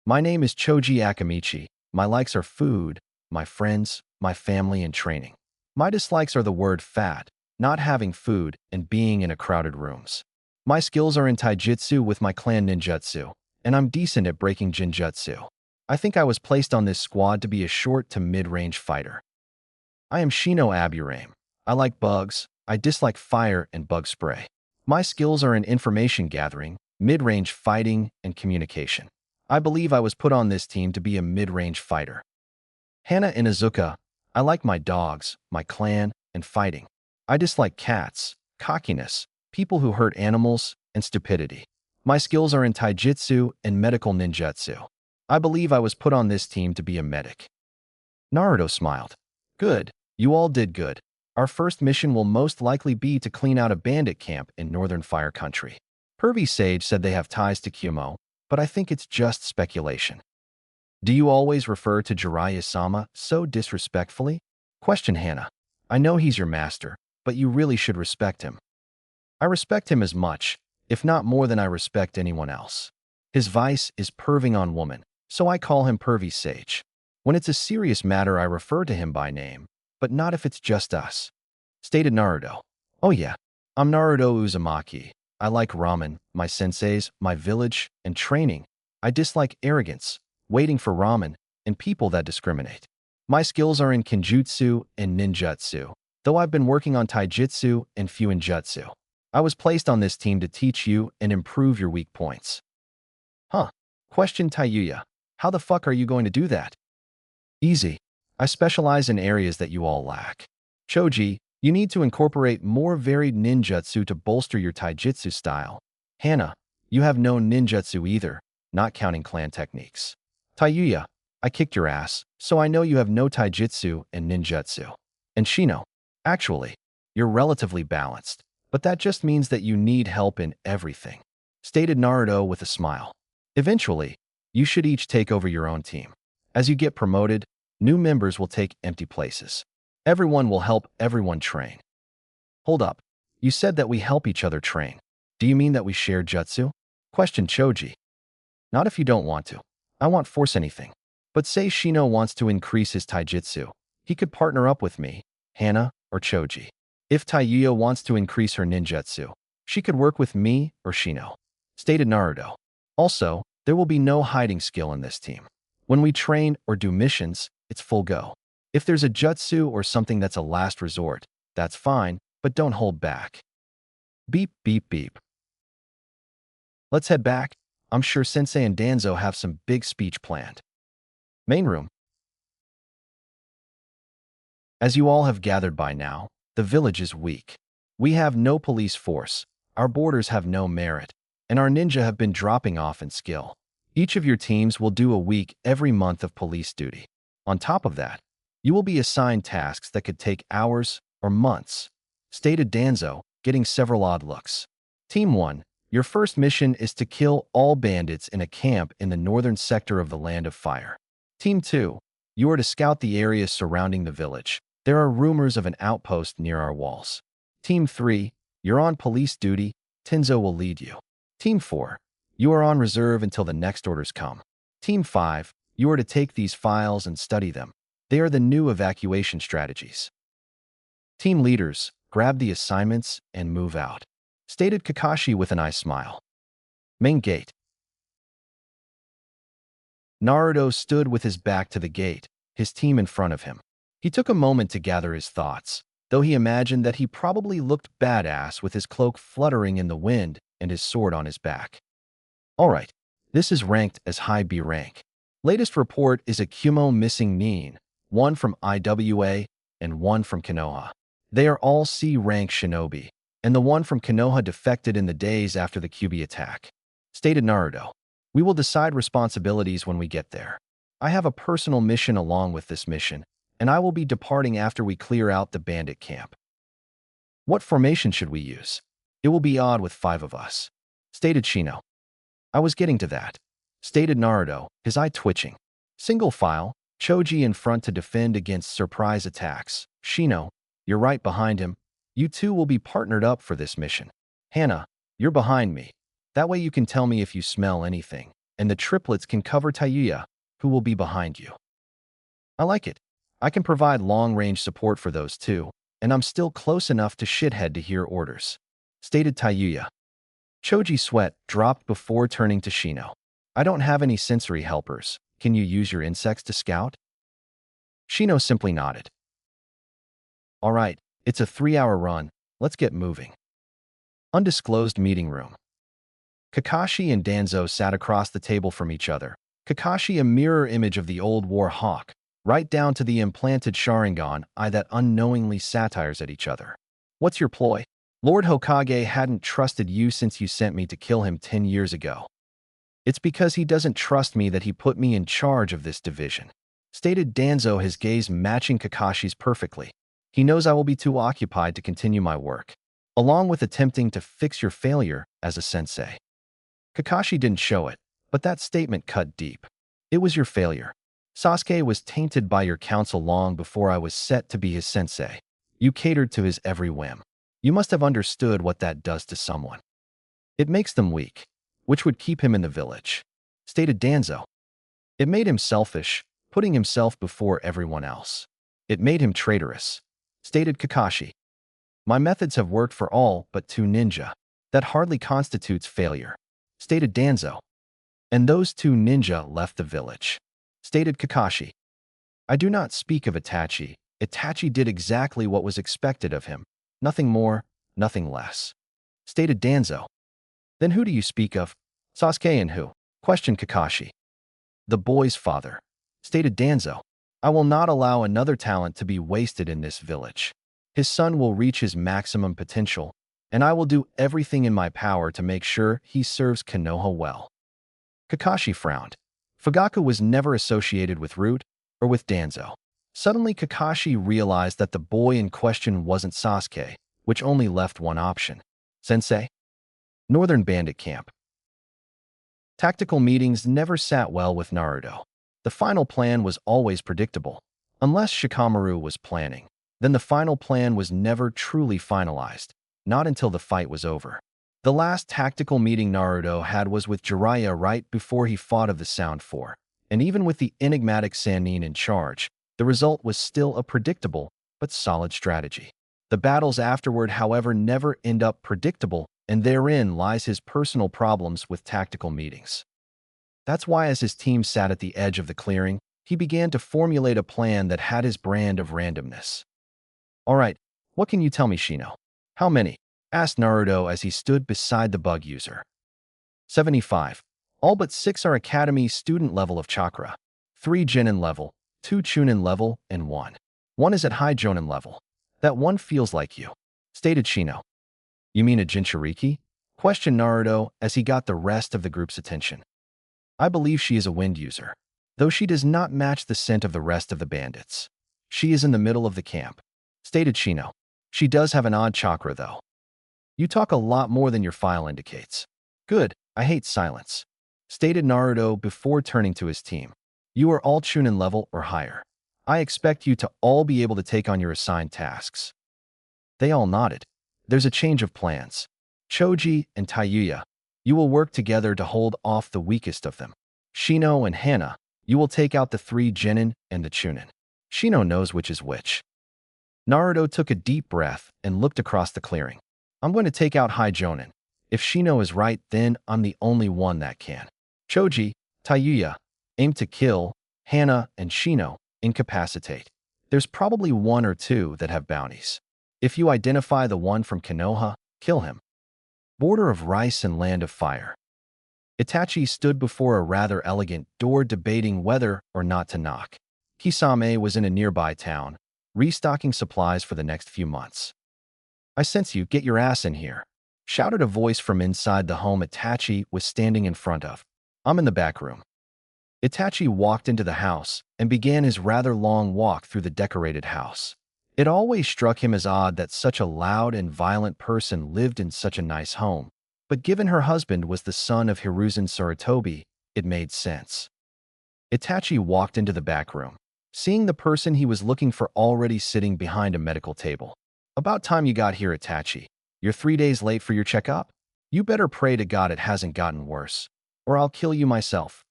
My name is Choji Akamichi. My likes are food, my friends, my family, and training. My dislikes are the word fat, not having food, and being in a crowded rooms. My skills are in Taijutsu with my clan Ninjutsu, and I'm decent at breaking Jinjutsu. I think I was placed on this squad to be a short to mid-range fighter. I am Shino Aburame. I like bugs, I dislike fire and bug spray. My skills are in information gathering, mid-range fighting, and communication. I believe I was put on this team to be a mid-range fighter. Hana Inazuka. I like my dogs, my clan, and fighting. I dislike cats, cockiness, people who hurt animals, and stupidity. My skills are in Taijutsu and medical ninjutsu. I believe I was put on this team to be a medic. Naruto smiled. Good, you all did good. Our first mission will most likely be to clean out a bandit camp in Northern Fire Country. Pervy Sage said they have ties to Kyuubi, but I think it's just speculation. Do you always refer to Jiraiya-sama so disrespectfully? Questioned Hana. I know he's your master, but you really should respect him. I respect him as much, if not more than I respect anyone else. His vice is perving on woman, so I call him Pervy Sage. When it's a serious matter, I refer to him by name, but not if it's just us. Stated Naruto. Oh yeah, I'm Naruto Uzumaki. I like ramen, my senseis, my village, and training. I dislike arrogance, waiting for ramen, and people that discriminate. My skills are in Kenjutsu and Ninjutsu, though I've been working on Taijutsu and Fuinjutsu. I was placed on this team to teach you and improve your weak points. Huh? Questioned Tayuya. How the fuck are you going to do that? Easy. I specialize in areas that you all lack. Choji, you need to incorporate more varied ninjutsu to bolster your taijutsu style. Hana, you have no ninjutsu either, not counting clan techniques. Tayuya, I kicked your ass, so I know you have no taijutsu and ninjutsu. And Shino, actually, you're relatively balanced, but that just means that you need help in everything. Stated Naruto with a smile. Eventually, you should each take over your own team. As you get promoted, new members will take empty places. Everyone will help everyone train. Hold up. You said that we help each other train. Do you mean that we share jutsu? Questioned Choji. Not if you don't want to. I won't force anything. But say Shino wants to increase his taijutsu. He could partner up with me, Hana, or Choji. If Tayuya wants to increase her ninjutsu, she could work with me or Shino. Stated Naruto. Also, there will be no hiding skill in this team. When we train or do missions, it's full go. If there's a jutsu or something that's a last resort, that's fine, but don't hold back. Beep, beep, beep. Let's head back. I'm sure Sensei and Danzo have some big speech planned. Main room. As you all have gathered by now, the village is weak. We have no police force, our borders have no merit, and our ninja have been dropping off in skill. Each of your teams will do a week every month of police duty. On top of that, you will be assigned tasks that could take hours or months. Stated Danzo, getting several odd looks. Team 1, your first mission is to kill all bandits in a camp in the northern sector of the Land of Fire. Team 2, you are to scout the area surrounding the village. There are rumors of an outpost near our walls. Team 3, you're on police duty. Tenzo will lead you. Team 4, you are on reserve until the next orders come. Team 5, you are to take these files and study them. They are the new evacuation strategies. Team leaders, grab the assignments and move out. stated Kakashi with an eye smile. Main gate. Naruto stood with his back to the gate, his team in front of him. He took a moment to gather his thoughts, though he imagined that he probably looked badass with his cloak fluttering in the wind and his sword on his back. Alright, this is ranked as high B rank. Latest report is a Kumo missing Nin, one from IWA and one from Konoha. They are all C rank shinobi, and the one from Konoha defected in the days after the Kyuubi attack. Stated Naruto. We will decide responsibilities when we get there. I have a personal mission along with this mission, and I will be departing after we clear out the bandit camp. What formation should we use? It will be odd with 5 of us. Stated Shino. I was getting to that. Stated Naruto, his eye twitching. Single file, Choji in front to defend against surprise attacks. Shino, you're right behind him. You two will be partnered up for this mission. Hana, you're behind me. That way you can tell me if you smell anything, and the triplets can cover Tayuya, who will be behind you. I like it. I can provide long-range support for those two, and I'm still close enough to shithead to hear orders. Stated Tayuya. Choji sweat dropped before turning to Shino. I don't have any sensory helpers. Can you use your insects to scout? Shino simply nodded. Alright, it's a 3-hour run. Let's get moving. Undisclosed meeting room. Kakashi and Danzo sat across the table from each other. Kakashi a mirror image of the old war hawk, right down to the implanted Sharingan eye that unknowingly satires at each other. What's your ploy? Lord Hokage hadn't trusted you since you sent me to kill him 10 years ago. It's because he doesn't trust me that he put me in charge of this division. Stated Danzo, his gaze matching Kakashi's perfectly. He knows I will be too occupied to continue my work, along with attempting to fix your failure as a sensei. Kakashi didn't show it, but that statement cut deep. It was your failure. Sasuke was tainted by your counsel long before I was set to be his sensei. You catered to his every whim. You must have understood what that does to someone. It makes them weak, which would keep him in the village. Stated Danzo. It made him selfish, putting himself before everyone else. It made him traitorous. Stated Kakashi. My methods have worked for all but 2 ninja. That hardly constitutes failure. Stated Danzo. And those 2 ninja left the village. Stated Kakashi. I do not speak of Itachi. Itachi did exactly what was expected of him. Nothing more, nothing less. Stated Danzo. Then who do you speak of? Sasuke and who? Questioned Kakashi. The boy's father. Stated Danzo. I will not allow another talent to be wasted in this village. His son will reach his maximum potential, and I will do everything in my power to make sure he serves Konoha well. Kakashi frowned. Fugaku was never associated with Root or with Danzo. Suddenly Kakashi realized that the boy in question wasn't Sasuke, which only left one option. Sensei? Northern Bandit Camp. Tactical meetings never sat well with Naruto. The final plan was always predictable. Unless Shikamaru was planning, then the final plan was never truly finalized, not until the fight was over. The last tactical meeting Naruto had was with Jiraiya right before he fought of the Sound Four, and even with the enigmatic Sannin in charge, the result was still a predictable but solid strategy. The battles afterward, however, never end up predictable, and therein lies his personal problems with tactical meetings. That's why as his team sat at the edge of the clearing, he began to formulate a plan that had his brand of randomness. Alright, what can you tell me, Shino? How many? Asked Naruto as he stood beside the bug user. 75. All but 6 are Academy student level of Chakra. 3 Genin level, 2 Chunin level, and 1. 1 is at high Jonin level. That one feels like you. Stated Shino. You mean a Jinchuriki? Questioned Naruto as he got the rest of the group's attention. I believe she is a wind user, though she does not match the scent of the rest of the bandits. She is in the middle of the camp. Stated Shino. She does have an odd chakra, though. You talk a lot more than your file indicates. Good, I hate silence. Stated Naruto before turning to his team. You are all Chunin level or higher. I expect you to all be able to take on your assigned tasks. They all nodded. There's a change of plans. Choji and Tayuya, you will work together to hold off the weakest of them. Shino and Hana, you will take out the 3 Genin and the Chunin. Shino knows which is which. Naruto took a deep breath and looked across the clearing. I'm going to take out High Jonin. If Shino is right, then I'm the only one that can. Choji, Tayuya, aim to kill, Hana and Shino, incapacitate. There's probably one or two that have bounties. If you identify the one from Konoha, kill him. Border of Rice and Land of Fire. Itachi stood before a rather elegant door debating whether or not to knock. Kisame was in a nearby town, restocking supplies for the next few months. I sense you, get your ass in here, shouted a voice from inside the home Itachi was standing in front of. I'm in the back room. Itachi walked into the house and began his rather long walk through the decorated house. It always struck him as odd that such a loud and violent person lived in such a nice home, but given her husband was the son of Hiruzen Sarutobi, it made sense. Itachi walked into the back room, seeing the person he was looking for already sitting behind a medical table. About time you got here, Itachi. You're 3 days late for your checkup? You better pray to God it hasn't gotten worse, or I'll kill you myself.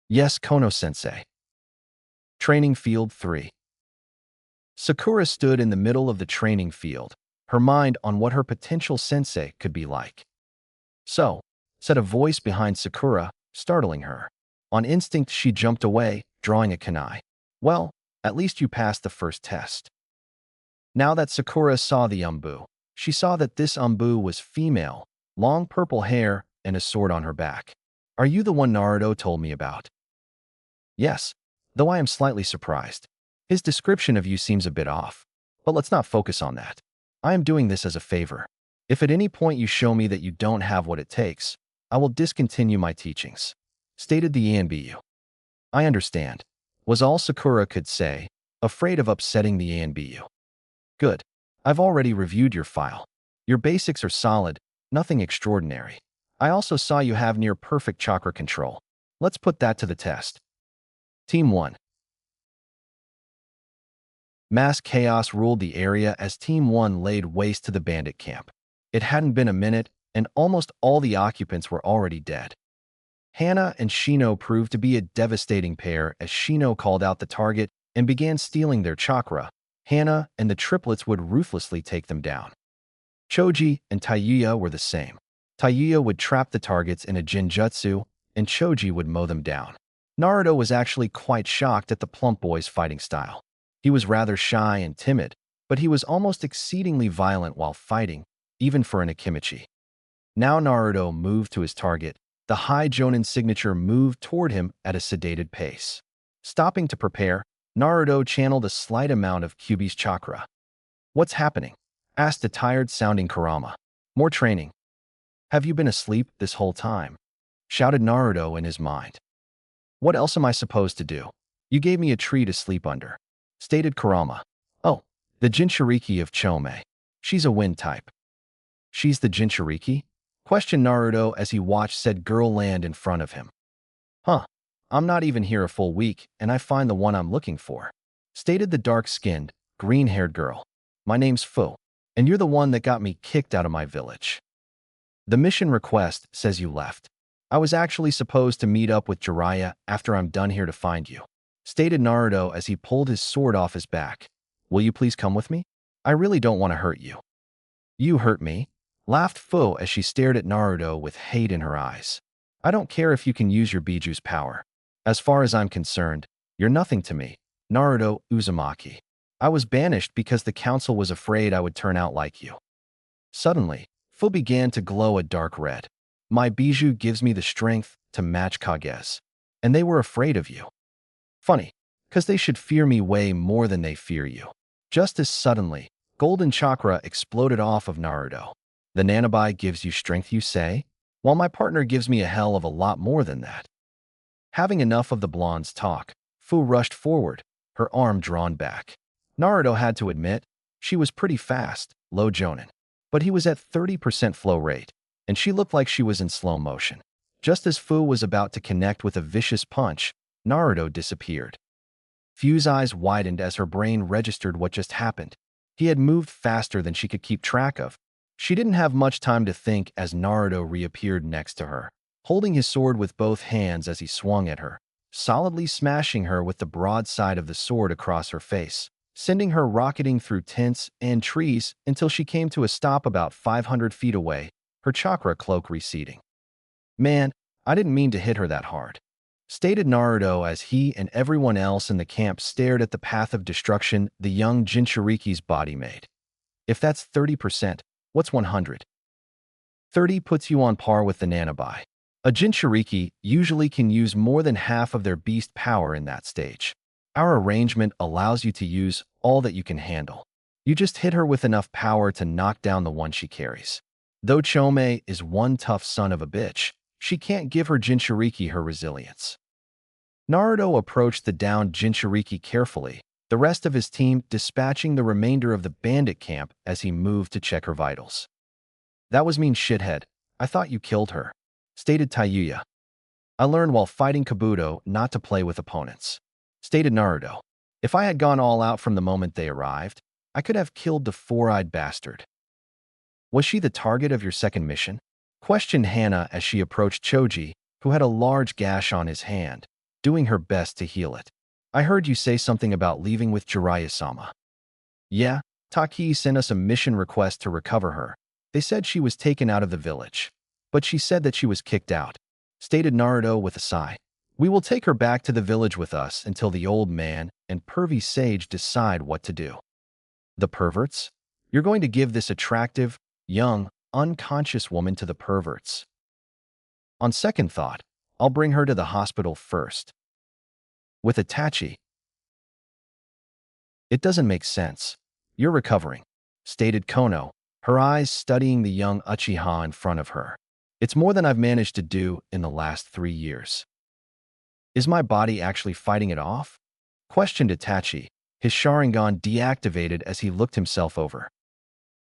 Yes, Kono-sensei. Training Field 3. Sakura stood in the middle of the training field, her mind on what her potential sensei could be like. So, said a voice behind Sakura, startling her. On instinct, she jumped away, drawing a kunai. Well, at least you passed the first test. Now that Sakura saw the Umbu, she saw that this Umbu was female, long purple hair, and a sword on her back. Are you the one Naruto told me about? Yes, though I am slightly surprised. His description of you seems a bit off. But let's not focus on that. I am doing this as a favor. If at any point you show me that you don't have what it takes, I will discontinue my teachings, stated the Anbu. I understand, was all Sakura could say, afraid of upsetting the Anbu. Good. I've already reviewed your file. Your basics are solid, nothing extraordinary. I also saw you have near-perfect chakra control. Let's put that to the test. Team 1. Mass chaos ruled the area as Team 1 laid waste to the bandit camp. It hadn't been a minute, and almost all the occupants were already dead. Hana and Shino proved to be a devastating pair as Shino called out the target and began stealing their chakra. Hana and the triplets would ruthlessly take them down. Choji and Tayuya were the same. Tayuya would trap the targets in a jinjutsu, and Choji would mow them down. Naruto was actually quite shocked at the plump boy's fighting style. He was rather shy and timid, but he was almost exceedingly violent while fighting, even for an Akimichi. Now Naruto moved to his target. The High Jonin signature moved toward him at a sedated pace. Stopping to prepare, Naruto channeled a slight amount of Kyuubi's chakra. What's happening? Asked a tired-sounding Kurama. More training. Have you been asleep this whole time? Shouted Naruto in his mind. What else am I supposed to do? You gave me a tree to sleep under, stated Kurama. Oh, the Jinchuriki of Chome. She's a wind type. She's the Jinchuriki? Questioned Naruto as he watched said girl land in front of him. Huh, I'm not even here a full week, and I find the one I'm looking for, stated the dark-skinned, green-haired girl. My name's Fu, and you're the one that got me kicked out of my village. The mission request says you left. I was actually supposed to meet up with Jiraiya after I'm done here to find you, stated Naruto as he pulled his sword off his back. Will you please come with me? I really don't want to hurt you. You hurt me? Laughed Fu as she stared at Naruto with hate in her eyes. I don't care if you can use your Biju's power. As far as I'm concerned, you're nothing to me, Naruto Uzumaki. I was banished because the council was afraid I would turn out like you. Suddenly, Fu began to glow a dark red. My Biju gives me the strength to match Kage's, and they were afraid of you. Funny, 'cause they should fear me way more than they fear you. Just as suddenly, golden chakra exploded off of Naruto. The Nanabai gives you strength, you say? While my partner gives me a hell of a lot more than that. Having enough of the blonde's talk, Fu rushed forward, her arm drawn back. Naruto had to admit, she was pretty fast, low Jonin. But he was at 30% flow rate, and she looked like she was in slow motion. Just as Fu was about to connect with a vicious punch, Naruto disappeared. Fu's eyes widened as her brain registered what just happened. He had moved faster than she could keep track of. She didn't have much time to think as Naruto reappeared next to her, holding his sword with both hands as he swung at her, solidly smashing her with the broad side of the sword across her face, sending her rocketing through tents and trees until she came to a stop about 500 feet away, her chakra cloak receding. Man, I didn't mean to hit her that hard, stated Naruto as he and everyone else in the camp stared at the path of destruction the young Jinchuriki's body made. If that's 30%, what's 100? 30 puts you on par with the Nanabai. A Jinchuriki usually can use more than half of their beast power in that stage. Our arrangement allows you to use all that you can handle. You just hit her with enough power to knock down the one she carries. Though Chome is one tough son of a bitch, she can't give her Jinchuriki her resilience. Naruto approached the downed Jinchuriki carefully, the rest of his team dispatching the remainder of the bandit camp as he moved to check her vitals. That was mean, shithead. I thought you killed her, stated Tayuya. I learned while fighting Kabuto not to play with opponents, stated Naruto. If I had gone all out from the moment they arrived, I could have killed the four-eyed bastard. Was she the target of your second mission? Questioned Hana as she approached Choji, who had a large gash on his hand, doing her best to heal it. I heard you say something about leaving with Jiraiya-sama. Yeah, Taki sent us a mission request to recover her. They said she was taken out of the village, but she said that she was kicked out, stated Naruto with a sigh. We will take her back to the village with us until the old man and pervy sage decide what to do. The perverts? You're going to give this attractive, young, unconscious woman to the perverts. On second thought, I'll bring her to the hospital first. With Itachi. It doesn't make sense. You're recovering, stated Kono, her eyes studying the young Uchiha in front of her. It's more than I've managed to do in the last 3 years. Is my body actually fighting it off? Questioned Itachi, his Sharingan deactivated as he looked himself over.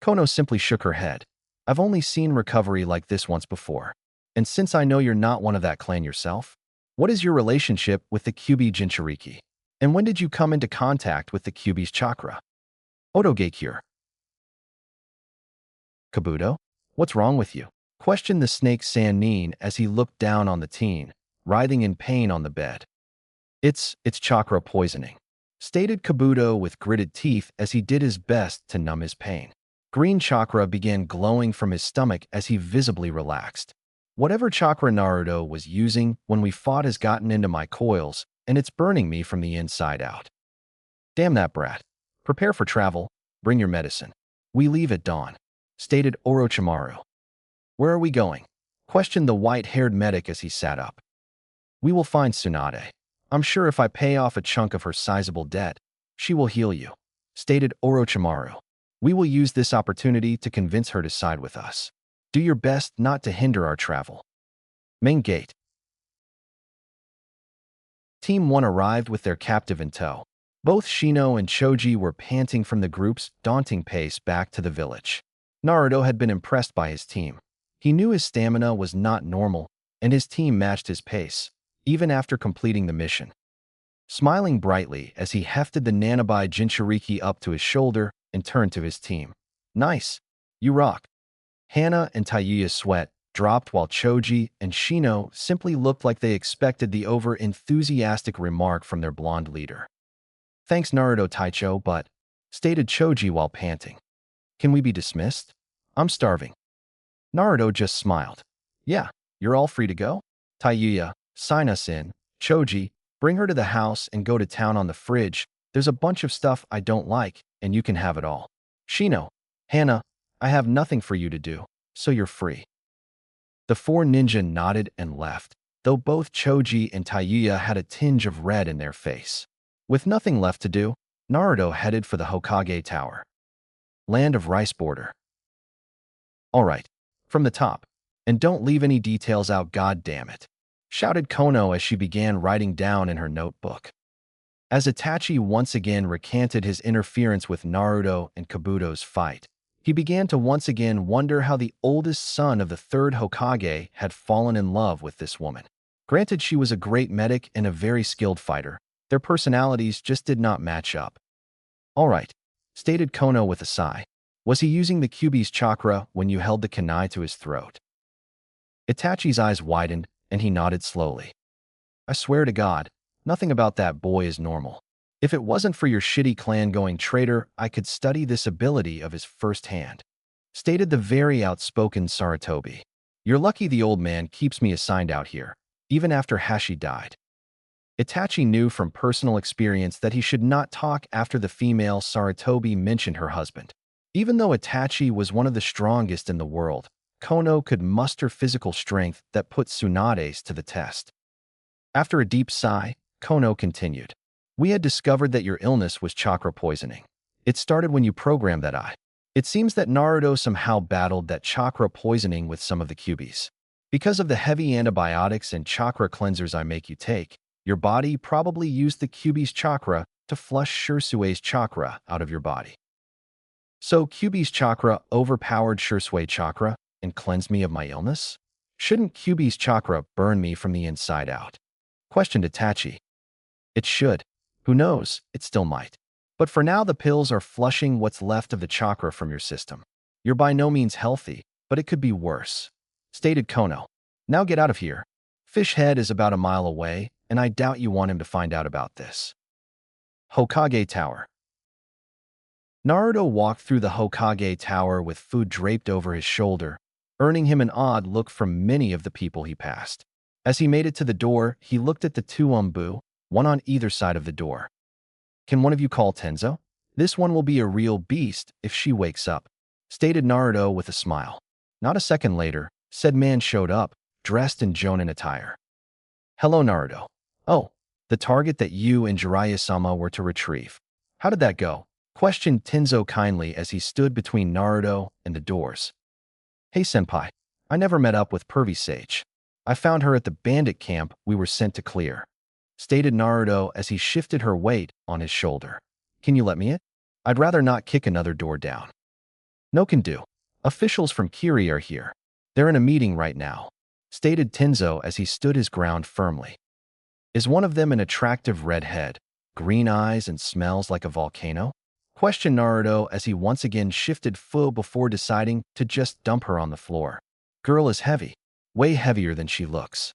Kono simply shook her head. I've only seen recovery like this once before. And since I know you're not one of that clan yourself, what is your relationship with the Kyuubi Jinchuriki? And when did you come into contact with the Kyuubi's chakra? Otogekure. Kabuto, what's wrong with you? Questioned the snake Sannin as he looked down on the teen, writhing in pain on the bed. It's chakra poisoning, stated Kabuto with gritted teeth as he did his best to numb his pain. Green chakra began glowing from his stomach as he visibly relaxed. Whatever chakra Naruto was using when we fought has gotten into my coils, and it's burning me from the inside out. Damn that brat. Prepare for travel. Bring your medicine. We leave at dawn, stated Orochimaru. Where are we going? Questioned the white-haired medic as he sat up. We will find Tsunade. I'm sure if I pay off a chunk of her sizable debt, she will heal you, stated Orochimaru. We will use this opportunity to convince her to side with us. Do your best not to hinder our travel. Main gate. Team 1 arrived with their captive in tow. Both Shino and Choji were panting from the group's daunting pace back to the village. Naruto had been impressed by his team. He knew his stamina was not normal, and his team matched his pace, even after completing the mission. Smiling brightly as he hefted the Nanabai Jinchuriki up to his shoulder and turned to his team. Nice. You rock. Hana and Tayuya's sweat dropped while Choji and Shino simply looked like they expected the over-enthusiastic remark from their blonde leader. Thanks Naruto Taicho, but, stated Choji while panting. Can we be dismissed? I'm starving. Naruto just smiled. Yeah, you're all free to go? Tayuya, sign us in. Choji, bring her to the house and go to town on the fridge. There's a bunch of stuff I don't like, and you can have it all. Shino, Hana, I have nothing for you to do, so you're free. The four ninja nodded and left, though both Choji and Tayuya had a tinge of red in their face. With nothing left to do, Naruto headed for the Hokage Tower. Land of Rice Border. All right, from the top. And don't leave any details out, god damn it, shouted Kono as she began writing down in her notebook. As Itachi once again recanted his interference with Naruto and Kabuto's fight, he began to once again wonder how the oldest son of the third Hokage had fallen in love with this woman. Granted, she was a great medic and a very skilled fighter, their personalities just did not match up. All right, stated Kono with a sigh. Was he using the Kyuubi's chakra when you held the kunai to his throat? Itachi's eyes widened, and he nodded slowly. I swear to God, nothing about that boy is normal. If it wasn't for your shitty clan-going traitor, I could study this ability of his firsthand," stated the very outspoken Saratobi. "You're lucky the old man keeps me assigned out here, even after Hashi died." Itachi knew from personal experience that he should not talk after the female Saratobi mentioned her husband. Even though Itachi was one of the strongest in the world, Kono could muster physical strength that put Tsunade's to the test. After a deep sigh, Kono continued, "We had discovered that your illness was chakra poisoning. It started when you programmed that eye. It seems that Naruto somehow battled that chakra poisoning with some of the Kyuubis. Because of the heavy antibiotics and chakra cleansers I make you take, your body probably used the Kyuubi's chakra to flush Shirsui's chakra out of your body. So Kyuubi's chakra overpowered Shirsui's chakra and cleansed me of my illness? Shouldn't Kyuubi's chakra burn me from the inside out?" questioned Itachi. "It should. Who knows, it still might. But for now the pills are flushing what's left of the chakra from your system. You're by no means healthy, but it could be worse," stated Kono. "Now get out of here. Fish Head is about a mile away, and I doubt you want him to find out about this." Hokage Tower. Naruto walked through the Hokage Tower with food draped over his shoulder, earning him an odd look from many of the people he passed. As he made it to the door, he looked at the two Umbu, one on either side of the door. "Can one of you call Tenzo? This one will be a real beast if she wakes up," stated Naruto with a smile. Not a second later, said man showed up, dressed in Jonin attire. "Hello, Naruto. Oh, the target that you and Jiraiya-sama were to retrieve. How did that go?" questioned Tenzo kindly as he stood between Naruto and the doors. "Hey, senpai. I never met up with Pervy Sage. I found her at the bandit camp we were sent to clear," stated Naruto as he shifted her weight on his shoulder. "Can you let me in? I'd rather not kick another door down." "No can do. Officials from Kiri are here. They're in a meeting right now," stated Tenzo as he stood his ground firmly. "Is one of them an attractive redhead, green eyes and smells like a volcano?" questioned Naruto as he once again shifted foot before deciding to just dump her on the floor. "Girl is heavy, way heavier than she looks."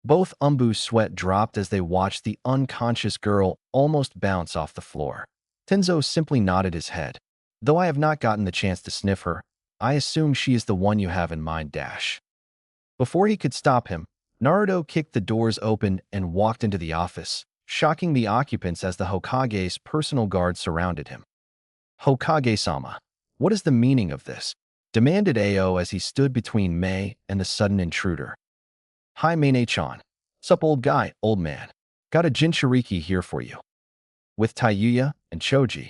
Both Umbu's sweat dropped as they watched the unconscious girl almost bounce off the floor. Tenzo simply nodded his head. "Though I have not gotten the chance to sniff her, I assume she is the one you have in mind, Dash." Before he could stop him, Naruto kicked the doors open and walked into the office, shocking the occupants as the Hokage's personal guard surrounded him. "Hokage-sama, what is the meaning of this?" demanded Ao as he stood between Mei and the sudden intruder. "Hi, Maine-chan. Sup, old guy, old man. Got a Jinchuriki here for you. With Taiyuya and Choji."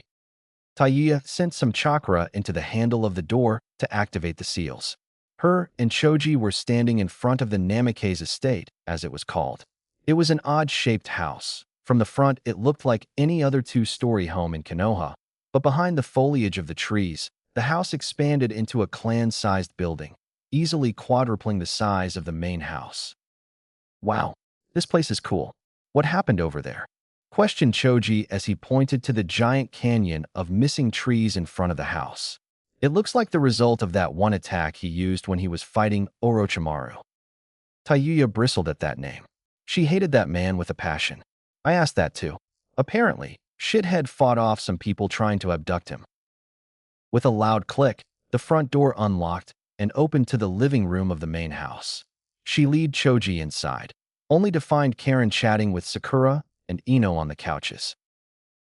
Taiyuya sent some chakra into the handle of the door to activate the seals. Her and Choji were standing in front of the Namikaze estate, as it was called. It was an odd-shaped house. From the front, it looked like any other two-story home in Konoha, but behind the foliage of the trees, the house expanded into a clan-sized building, easily quadrupling the size of the main house. "Wow, this place is cool. What happened over there?" questioned Choji as he pointed to the giant canyon of missing trees in front of the house. "It looks like the result of that one attack he used when he was fighting Orochimaru." Taiyuya bristled at that name. She hated that man with a passion. "I asked that too. Apparently, Shithead fought off some people trying to abduct him." With a loud click, the front door unlocked and opened to the living room of the main house. She led Choji inside, only to find Karen chatting with Sakura and Ino on the couches.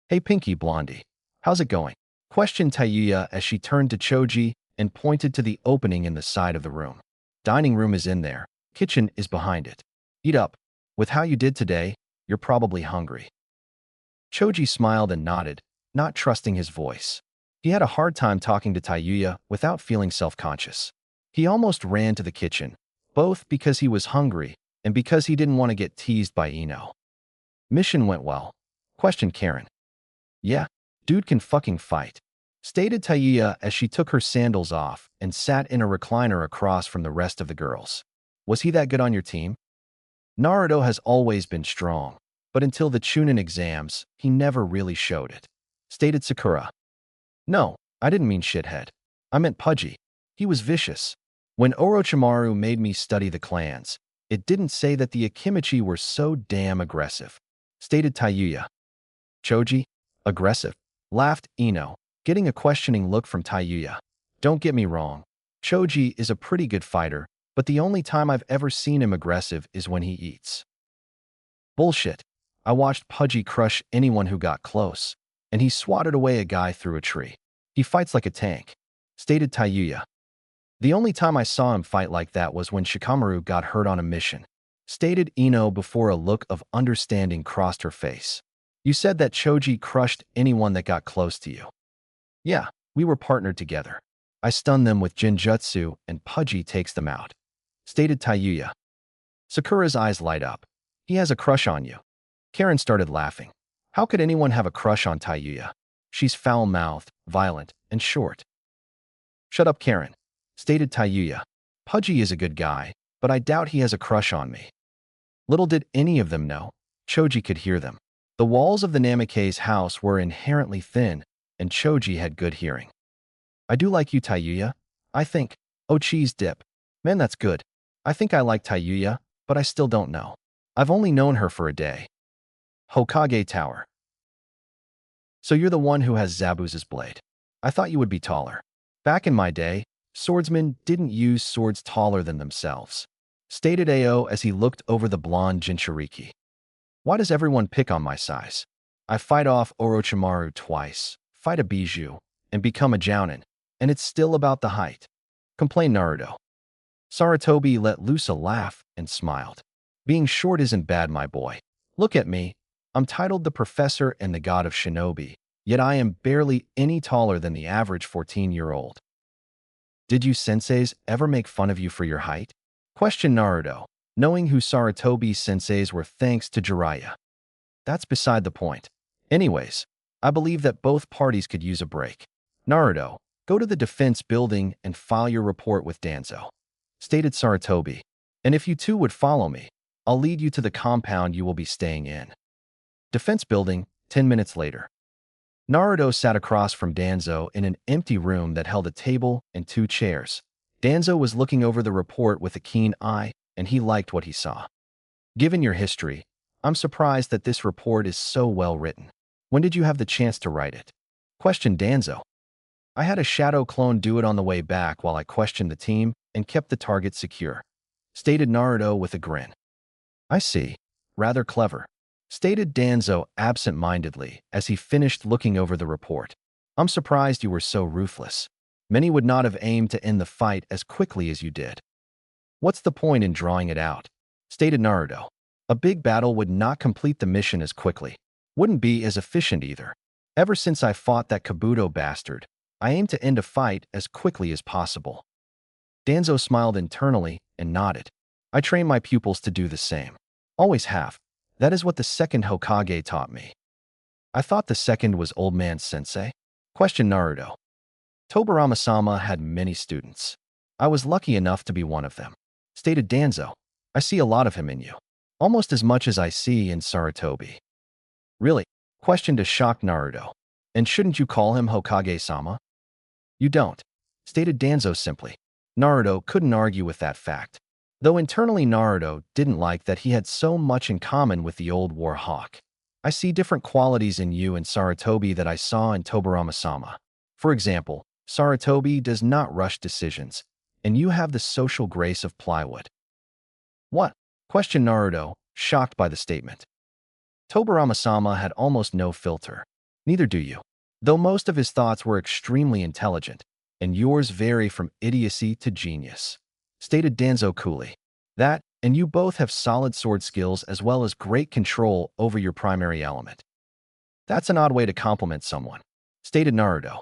"Hey, Pinky Blondie, how's it going?" questioned Taiyuya as she turned to Choji and pointed to the opening in the side of the room. "Dining room is in there. Kitchen is behind it. Eat up. With how you did today, you're probably hungry." Choji smiled and nodded, not trusting his voice. He had a hard time talking to Taiyuya without feeling self-conscious. He almost ran to the kitchen, both because he was hungry and because he didn't want to get teased by Ino. "Mission went well?" questioned Karen. "Yeah, dude can fucking fight," stated Taiyuya as she took her sandals off and sat in a recliner across from the rest of the girls. "Was he that good on your team?" "Naruto has always been strong, but until the Chunin exams, he never really showed it," stated Sakura. "No, I didn't mean shithead. I meant pudgy. He was vicious. When Orochimaru made me study the clans, it didn't say that the Akimichi were so damn aggressive," stated Taiyuya. Choji? Aggressive? Laughed Ino, getting a questioning look from Taiyuya. Don't get me wrong. Choji is a pretty good fighter, but the only time I've ever seen him aggressive is when he eats. Bullshit. I watched Pudgy crush anyone who got close, and he swatted away a guy through a tree. He fights like a tank, stated Taiyuya. The only time I saw him fight like that was when Shikamaru got hurt on a mission, stated Ino before a look of understanding crossed her face. You said that Choji crushed anyone that got close to you. Yeah, we were partnered together. I stunned them with Jinjutsu and Pudgy takes them out, stated Taiyuya. Sakura's eyes light up. He has a crush on you. Karen started laughing. How could anyone have a crush on Taiyuya? She's foul-mouthed, violent, and short. Shut up, Karen, stated Taiyuya. Pudgy is a good guy, but I doubt he has a crush on me. Little did any of them know, Choji could hear them. The walls of the Namikaze's house were inherently thin, and Choji had good hearing. I do like you, Taiyuya. I think. Oh, cheese dip. Man, that's good. I think I like Taiyuya, but I still don't know. I've only known her for a day. Hokage Tower. So you're the one who has Zabuza's blade. I thought you would be taller. Back in my day, swordsmen didn't use swords taller than themselves, stated Ao as he looked over the blonde Jinchuriki. Why does everyone pick on my size? I fight off Orochimaru twice, fight a Bijou, and become a Jounin, and it's still about the height, complained Naruto. Sarutobi let loose a laugh and smiled. Being short isn't bad, my boy. Look at me. I'm titled the Professor and the God of Shinobi, yet I am barely any taller than the average 14-year-old. Did you senseis ever make fun of you for your height? Questioned Naruto, knowing who Sarutobi's senseis were thanks to Jiraiya. That's beside the point. Anyways, I believe that both parties could use a break. Naruto, go to the defense building and file your report with Danzo, stated Sarutobi. And if you two would follow me, I'll lead you to the compound you will be staying in. Defense building, 10 minutes later. Naruto sat across from Danzo in an empty room that held a table and 2 chairs. Danzo was looking over the report with a keen eye, and he liked what he saw. Given your history, I'm surprised that this report is so well written. When did you have the chance to write it? Questioned Danzo. I had a shadow clone do it on the way back while I questioned the team and kept the target secure, stated Naruto with a grin. I see. Rather clever, stated Danzo absent-mindedly as he finished looking over the report. I'm surprised you were so ruthless. Many would not have aimed to end the fight as quickly as you did. What's the point in drawing it out? Stated Naruto. A big battle would not complete the mission as quickly. Wouldn't be as efficient either. Ever since I fought that Kabuto bastard, I aim to end a fight as quickly as possible. Danzo smiled internally and nodded. I train my pupils to do the same. Always have. That is what the second Hokage taught me. I thought the second was Old Man Sensei? Questioned Naruto. Tobirama-sama had many students. I was lucky enough to be one of them, stated Danzo. I see a lot of him in you. Almost as much as I see in Sarutobi. Really? Questioned a shocked Naruto. And shouldn't you call him Hokage-sama? You don't, stated Danzo simply. Naruto couldn't argue with that fact, though internally Naruto didn't like that he had so much in common with the old war hawk. I see different qualities in you and Sarutobi that I saw in Tobirama-sama. For example, Sarutobi does not rush decisions, and you have the social grace of plywood. What? Questioned Naruto, shocked by the statement. Tobirama-sama had almost no filter. Neither do you. Though most of his thoughts were extremely intelligent, and yours vary from idiocy to genius, stated Danzo coolly. That, and you both have solid sword skills as well as great control over your primary element. That's an odd way to compliment someone, stated Naruto.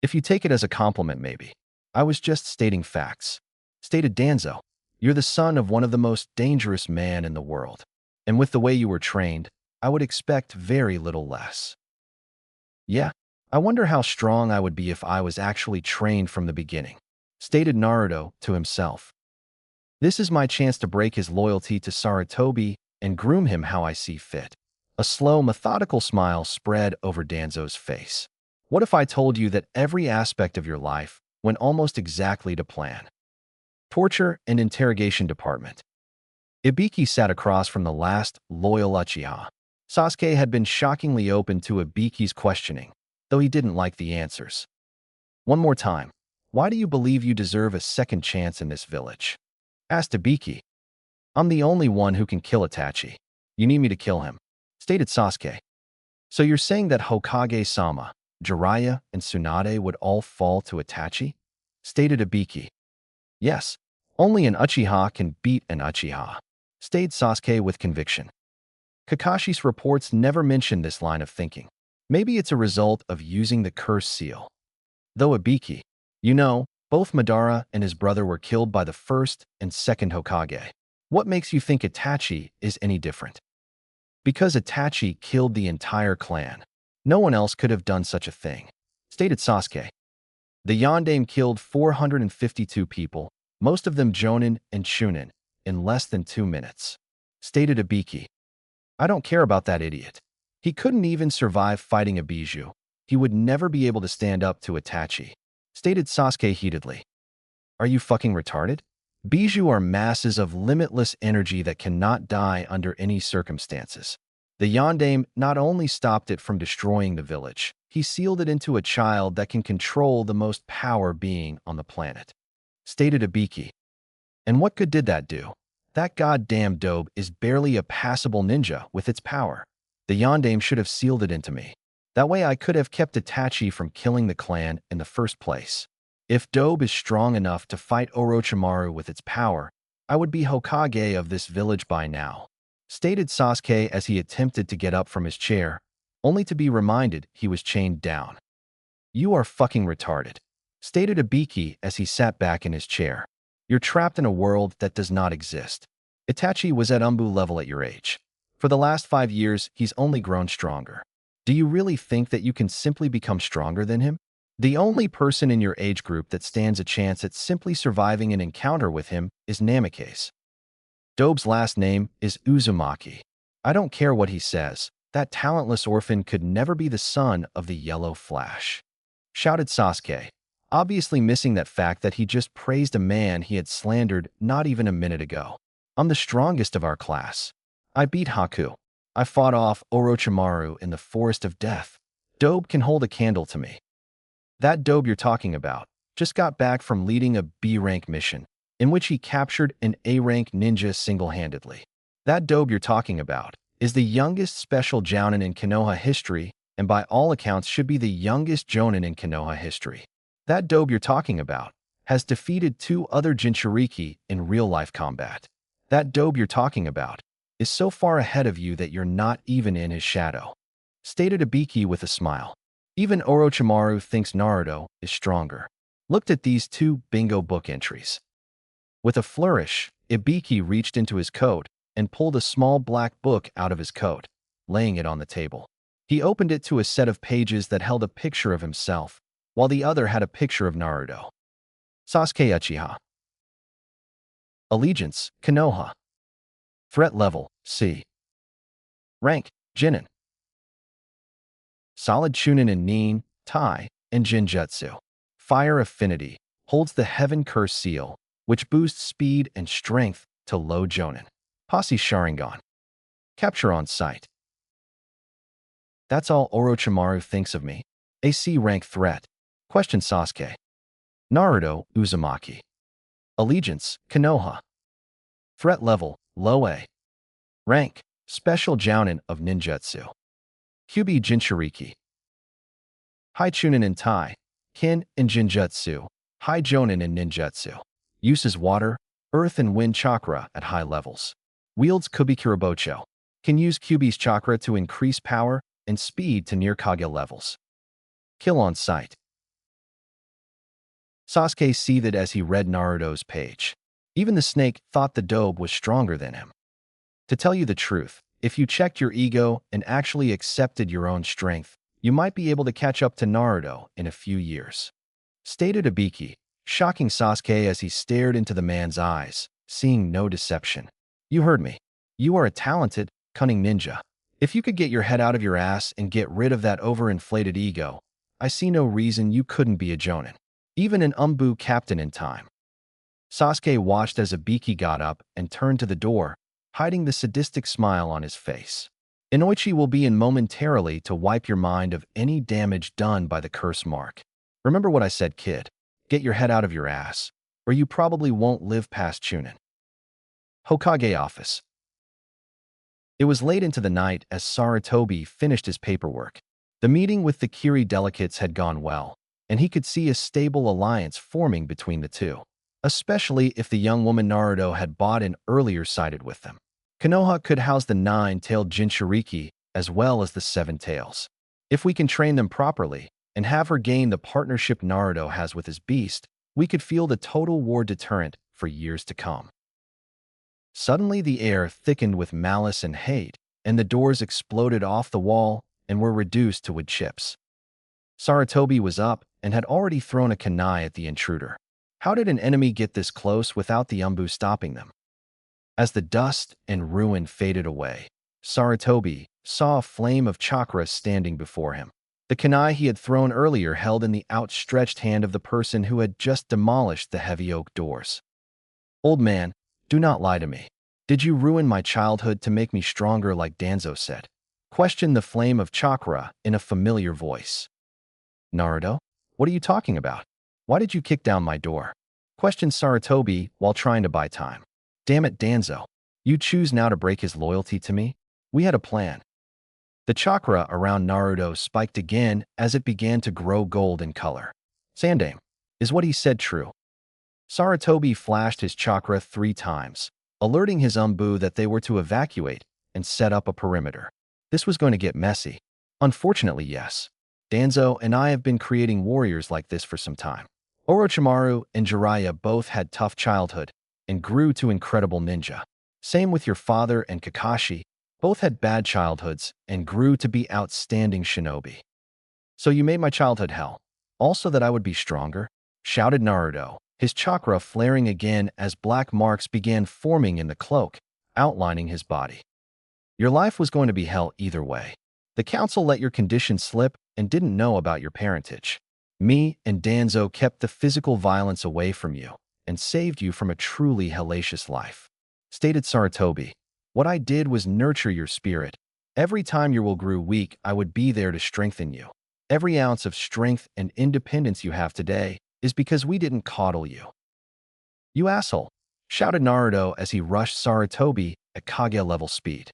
If you take it as a compliment, maybe. I was just stating facts, stated Danzo. You're the son of one of the most dangerous men in the world, and with the way you were trained, I would expect very little less. Yeah, I wonder how strong I would be if I was actually trained from the beginning, stated Naruto to himself. This is my chance to break his loyalty to Sarutobi and groom him how I see fit. A slow, methodical smile spread over Danzo's face. What if I told you that every aspect of your life went almost exactly to plan? Torture and interrogation department. Ibiki sat across from the last loyal Uchiha, Sasuke had been shockingly open to Ibiki's questioning, though he didn't like the answers. One more time, why do you believe you deserve a second chance in this village? Asked Ibiki. I'm the only one who can kill Itachi. You need me to kill him, stated Sasuke. So you're saying that Hokage-sama, Jiraiya, and Tsunade would all fall to Itachi? Stated Ibiki. Yes, only an Uchiha can beat an Uchiha, stated Sasuke with conviction. Kakashi's reports never mention this line of thinking. Maybe it's a result of using the curse seal. Though Ibiki, both Madara and his brother were killed by the first and second Hokage. What makes you think Itachi is any different? Because Itachi killed the entire clan. No one else could have done such a thing, stated Sasuke. The Yondaime killed 452 people, most of them Jonin and Chunin, in less than 2 minutes, stated Ibiki. I don't care about that idiot. He couldn't even survive fighting a Bijou. He would never be able to stand up to Itachi, stated Sasuke heatedly. Are you fucking retarded? Bijou are masses of limitless energy that cannot die under any circumstances. The Yondaime not only stopped it from destroying the village, he sealed it into a child that can control the most power being on the planet, stated Ibiki. And what good did that do? That goddamn dobe is barely a passable ninja with its power. The Yondaime should have sealed it into me. That way I could have kept Itachi from killing the clan in the first place. If dobe is strong enough to fight Orochimaru with its power, I would be Hokage of this village by now, stated Sasuke as he attempted to get up from his chair, only to be reminded he was chained down. You are fucking retarded, stated Ibiki as he sat back in his chair. You're trapped in a world that does not exist. Itachi was at Umbu level at your age. For the last 5 years, he's only grown stronger. Do you really think that you can simply become stronger than him? The only person in your age group that stands a chance at simply surviving an encounter with him is Namikaze. Dobe's last name is Uzumaki. I don't care what he says. That talentless orphan could never be the son of the Yellow Flash, shouted Sasuke, obviously missing that fact that he just praised a man he had slandered not even a minute ago. I'm the strongest of our class. I beat Haku. I fought off Orochimaru in the Forest of Death. Dobe can hold a candle to me. That Dobe you're talking about just got back from leading a B-rank mission, in which he captured an A-rank ninja single-handedly. That Dobe you're talking about is the youngest special Jounin in Konoha history, and by all accounts should be the youngest Jonin in Konoha history. That Dobe you're talking about has defeated 2 other Jinchuriki in real-life combat. That Dobe you're talking about is so far ahead of you that you're not even in his shadow, stated Ibiki with a smile. Even Orochimaru thinks Naruto is stronger. Looked at these 2 bingo book entries. With a flourish, Ibiki reached into his coat and pulled a small black book out of his coat, laying it on the table. He opened it to a set of pages that held a picture of himself, while the other had a picture of Naruto. Sasuke Uchiha. Allegiance, Konoha. Threat level, C. Rank, Chunin. Solid Chunin in Nin, Tai, and Jinjutsu. Fire Affinity holds the Heaven Curse seal, which boosts speed and strength to low Jonin. Posse Sharingan. Capture on sight. That's all Orochimaru thinks of me. A C-rank threat. Question Sasuke. Naruto, Uzumaki. Allegiance, Konoha. Threat level, low A. Rank, Special Jounin of Ninjutsu. Kyuubi Jinchuriki. High Chunin in Tai, Kin in Jinjutsu. High Jonin in Ninjutsu. Uses water, earth and wind chakra at high levels. Wields Kubikirabocho. Can use Kyuubi's chakra to increase power and speed to near Kage levels. Kill on sight. Sasuke seethed as he read Naruto's page. Even the snake thought the Dobe was stronger than him. To tell you the truth, if you checked your ego and actually accepted your own strength, you might be able to catch up to Naruto in a few years, stated Ibiki, shocking Sasuke as he stared into the man's eyes, seeing no deception. You heard me. You are a talented, cunning ninja. If you could get your head out of your ass and get rid of that overinflated ego, I see no reason you couldn't be a Jonin, even an Umbu captain in time. Sasuke watched as Ibiki got up and turned to the door, hiding the sadistic smile on his face. Inoichi will be in momentarily to wipe your mind of any damage done by the curse mark. Remember what I said, kid. Get your head out of your ass, or you probably won't live past Chunin. Hokage office. It was late into the night as Saratobi finished his paperwork. The meeting with the Kiri delegates had gone well, and he could see a stable alliance forming between the two, especially if the young woman Naruto had bought in earlier sided with them. Konoha could house the 9-tailed Jinchuriki as well as the 7 tails. If we can train them properly and have her gain the partnership Naruto has with his beast, we could feel the total war deterrent for years to come. Suddenly the air thickened with malice and hate, and the doors exploded off the wall and were reduced to wood chips. Saratobi was up and had already thrown a kunai at the intruder. How did an enemy get this close without the Umbu stopping them? As the dust and ruin faded away, Saratobi saw a flame of chakra standing before him. The kunai he had thrown earlier held in the outstretched hand of the person who had just demolished the heavy oak doors. Old man, do not lie to me. Did you ruin my childhood to make me stronger like Danzo said? Questioned the flame of chakra in a familiar voice. Naruto, what are you talking about? Why did you kick down my door? Questioned Saratobi while trying to buy time. Damn it, Danzo. You choose now to break his loyalty to me? We had a plan. The chakra around Naruto spiked again as it began to grow gold in color. Sandame, is what he said true? Saratobi flashed his chakra 3 times, alerting his Umbu that they were to evacuate and set up a perimeter. This was going to get messy. Unfortunately, yes. Danzo and I have been creating warriors like this for some time. Orochimaru and Jiraiya both had tough childhood and grew to incredible ninja. Same with your father and Kakashi. Both had bad childhoods and grew to be outstanding shinobi. So you made my childhood hell. Also that I would be stronger? Shouted Naruto, his chakra flaring again as black marks began forming in the cloak, outlining his body. Your life was going to be hell either way. The council let your condition slip and didn't know about your parentage. Me and Danzo kept the physical violence away from you and saved you from a truly hellacious life. Stated Saratobi, what I did was nurture your spirit. Every time your will grew weak, I would be there to strengthen you. Every ounce of strength and independence you have today is because we didn't coddle you. You asshole, shouted Naruto as he rushed Saratobi at Kage-level speed.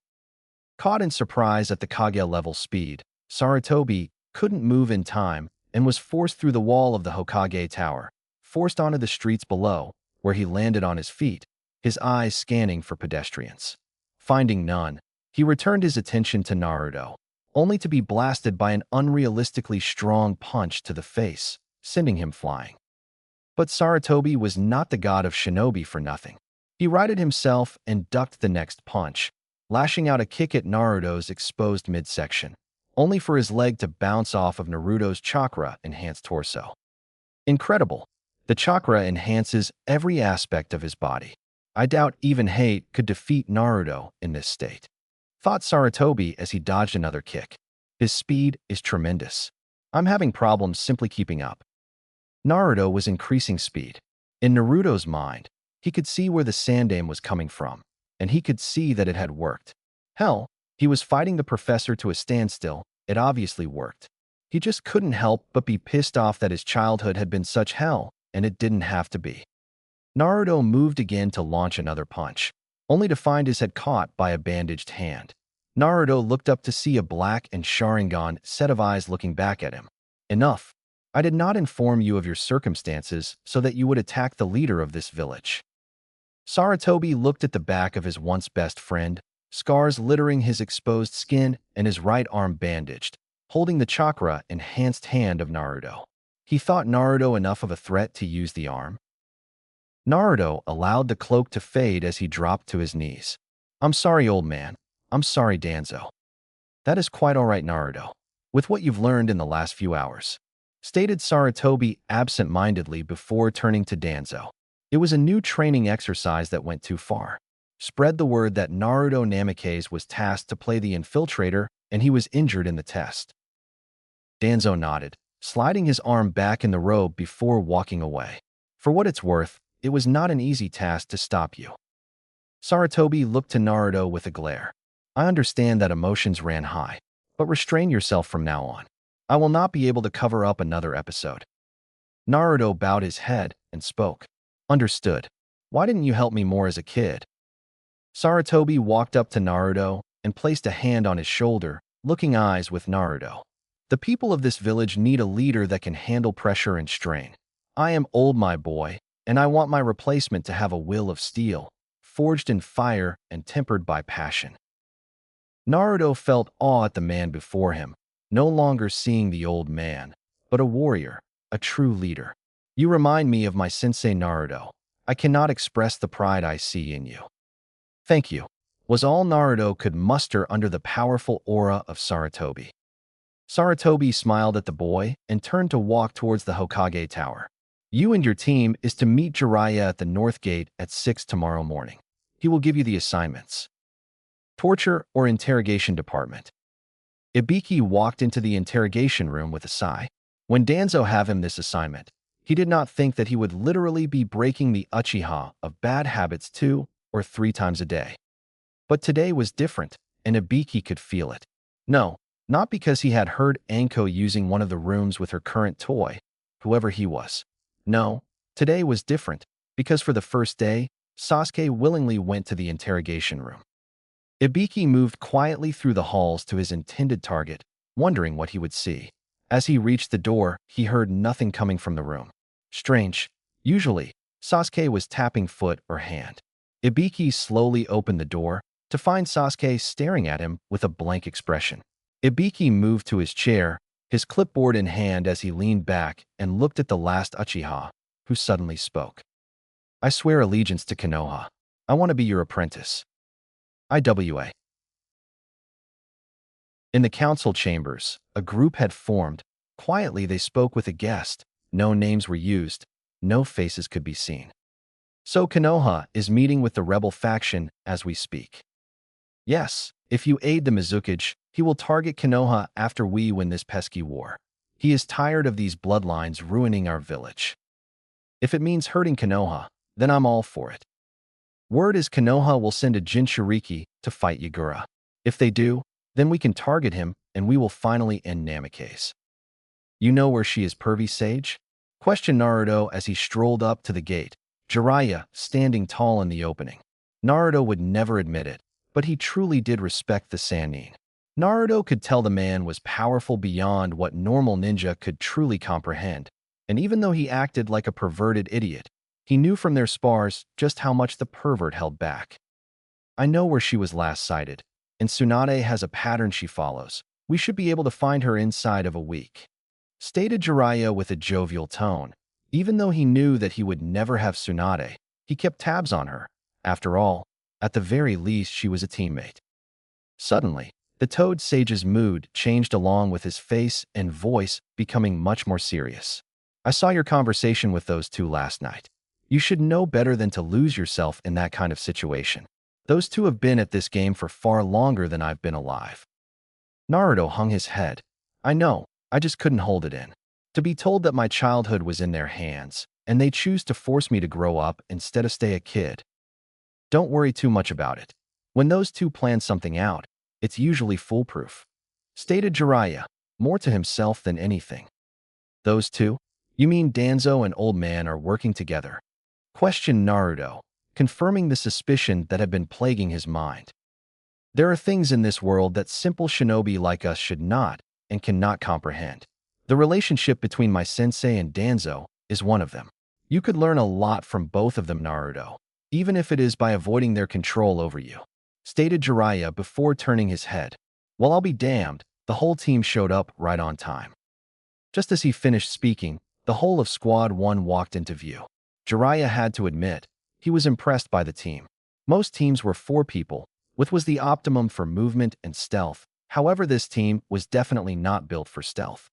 Caught in surprise at the Kage-level speed, Saratobi couldn't move in time and was forced through the wall of the Hokage Tower, forced onto the streets below, where he landed on his feet, his eyes scanning for pedestrians. Finding none, he returned his attention to Naruto, only to be blasted by an unrealistically strong punch to the face, sending him flying. But Saratobi was not the god of shinobi for nothing. He righted himself and ducked the next punch, lashing out a kick at Naruto's exposed midsection, only for his leg to bounce off of Naruto's chakra-enhanced torso. Incredible. The chakra enhances every aspect of his body. I doubt even hate could defeat Naruto in this state. Thought Saratobi as he dodged another kick. His speed is tremendous. I'm having problems simply keeping up. Naruto was increasing speed. In Naruto's mind, he could see where the Sandame was coming from, and he could see that it had worked. Hell, he was fighting the professor to a standstill. It obviously worked. He just couldn't help but be pissed off that his childhood had been such hell, and it didn't have to be. Naruto moved again to launch another punch, only to find his head caught by a bandaged hand. Naruto looked up to see a black and Sharingan set of eyes looking back at him. Enough. I did not inform you of your circumstances so that you would attack the leader of this village. Saratobi looked at the back of his once best friend, scars littering his exposed skin and his right arm bandaged, holding the chakra-enhanced hand of Naruto. He thought Naruto enough of a threat to use the arm. Naruto allowed the cloak to fade as he dropped to his knees. I'm sorry, old man. I'm sorry, Danzo. That is quite all right, Naruto. With what you've learned in the last few hours. Stated Saratobi absent-mindedly before turning to Danzo. It was a new training exercise that went too far. Spread the word that Naruto Namikaze was tasked to play the infiltrator and he was injured in the test. Danzo nodded, sliding his arm back in the robe before walking away. For what it's worth, it was not an easy task to stop you. Saratobi looked to Naruto with a glare. I understand that emotions ran high, but restrain yourself from now on. I will not be able to cover up another episode. Naruto bowed his head and spoke. Understood. Why didn't you help me more as a kid? Saratobi walked up to Naruto and placed a hand on his shoulder, looking eyes with Naruto. The people of this village need a leader that can handle pressure and strain. I am old, my boy, and I want my replacement to have a will of steel, forged in fire and tempered by passion. Naruto felt awe at the man before him, no longer seeing the old man, but a warrior, a true leader. You remind me of my sensei Naruto. I cannot express the pride I see in you. Thank you, was all Naruto could muster under the powerful aura of Saratobi. Saratobi smiled at the boy and turned to walk towards the Hokage Tower. You and your team is to meet Jiraiya at the North Gate at 6 tomorrow morning. He will give you the assignments. Torture or interrogation department. Ibiki walked into the interrogation room with a sigh. When Danzo have him this assignment, he did not think that he would literally be breaking the Uchiha of bad habits 2 or 3 times a day. But today was different, and Ibiki could feel it. No, not because he had heard Anko using one of the rooms with her current toy, whoever he was. No, today was different, because for the first day, Sasuke willingly went to the interrogation room. Ibiki moved quietly through the halls to his intended target, wondering what he would see. As he reached the door, he heard nothing coming from the room. Strange. Usually, Sasuke was tapping foot or hand. Ibiki slowly opened the door to find Sasuke staring at him with a blank expression. Ibiki moved to his chair, his clipboard in hand as he leaned back and looked at the last Uchiha, who suddenly spoke. I swear allegiance to Konoha. I want to be your apprentice. IWA. In the council chambers, a group had formed. Quietly they spoke with a guest. No names were used. No faces could be seen. So Konoha is meeting with the rebel faction as we speak. Yes, if you aid the Mizukage, he will target Konoha after we win this pesky war. He is tired of these bloodlines ruining our village. If it means hurting Konoha, then I'm all for it. Word is Konoha will send a Jinchuriki to fight Yagura. If they do, then we can target him and we will finally end Namikaze. You know where she is, pervy sage? Questioned Naruto as he strolled up to the gate, Jiraiya standing tall in the opening. Naruto would never admit it, but he truly did respect the Sannin. Naruto could tell the man was powerful beyond what normal ninja could truly comprehend, and even though he acted like a perverted idiot, he knew from their spars just how much the pervert held back. I know where she was last sighted, and Tsunade has a pattern she follows. We should be able to find her inside of a week, stated Jiraiya with a jovial tone. Even though he knew that he would never have Tsunade, he kept tabs on her. After all, at the very least she was a teammate. Suddenly, the Toad Sage's mood changed along with his face and voice becoming much more serious. I saw your conversation with those two last night. You should know better than to lose yourself in that kind of situation. Those two have been at this game for far longer than I've been alive. Naruto hung his head. I know, I just couldn't hold it in. To be told that my childhood was in their hands, and they choose to force me to grow up instead of stay a kid. Don't worry too much about it. When those two plan something out, it's usually foolproof, stated Jiraiya, more to himself than anything. Those two? You mean Danzo and Old Man are working together? Questioned Naruto, confirming the suspicion that had been plaguing his mind. There are things in this world that simple shinobi like us should not and cannot comprehend. The relationship between my sensei and Danzo is one of them. You could learn a lot from both of them, Naruto, even if it is by avoiding their control over you, stated Jiraiya before turning his head. Well, I'll be damned, the whole team showed up right on time. Just as he finished speaking, the whole of Squad 1 walked into view. Jiraiya had to admit, he was impressed by the team. Most teams were 4 people, which was the optimum for movement and stealth. However, this team was definitely not built for stealth.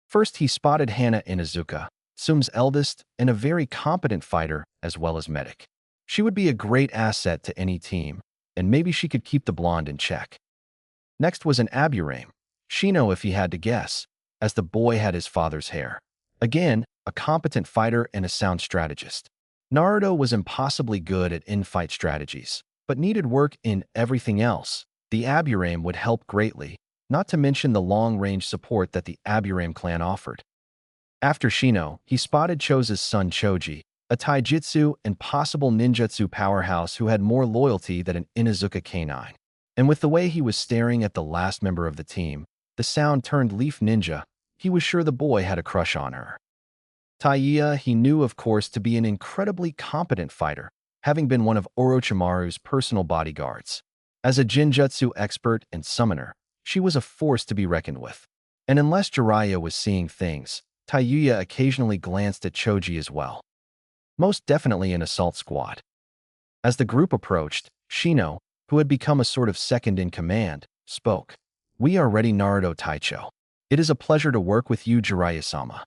First, he spotted Hana Inuzuka, Sum's eldest and a very competent fighter as well as medic. She would be a great asset to any team, and maybe she could keep the blonde in check. Next was an Aburame, Shino if he had to guess, as the boy had his father's hair. Again, a competent fighter and a sound strategist. Naruto was impossibly good at in-fight strategies, but needed work in everything else. The Aburame would help greatly, not to mention the long-range support that the Aburame clan offered. After Shino, he spotted Cho's son Choji, a taijutsu and possible ninjutsu powerhouse who had more loyalty than an Inuzuka canine. And with the way he was staring at the last member of the team, the sound-turned leaf ninja, he was sure the boy had a crush on her. Taiya he knew, of course, to be an incredibly competent fighter, having been one of Orochimaru's personal bodyguards. As a Jinjutsu expert and summoner, she was a force to be reckoned with. And unless Jiraiya was seeing things, Taiya occasionally glanced at Choji as well. Most definitely an assault squad. As the group approached, Shino, who had become a sort of second-in-command, spoke. "We are ready, Naruto Taicho. It is a pleasure to work with you, Jiraiya-sama."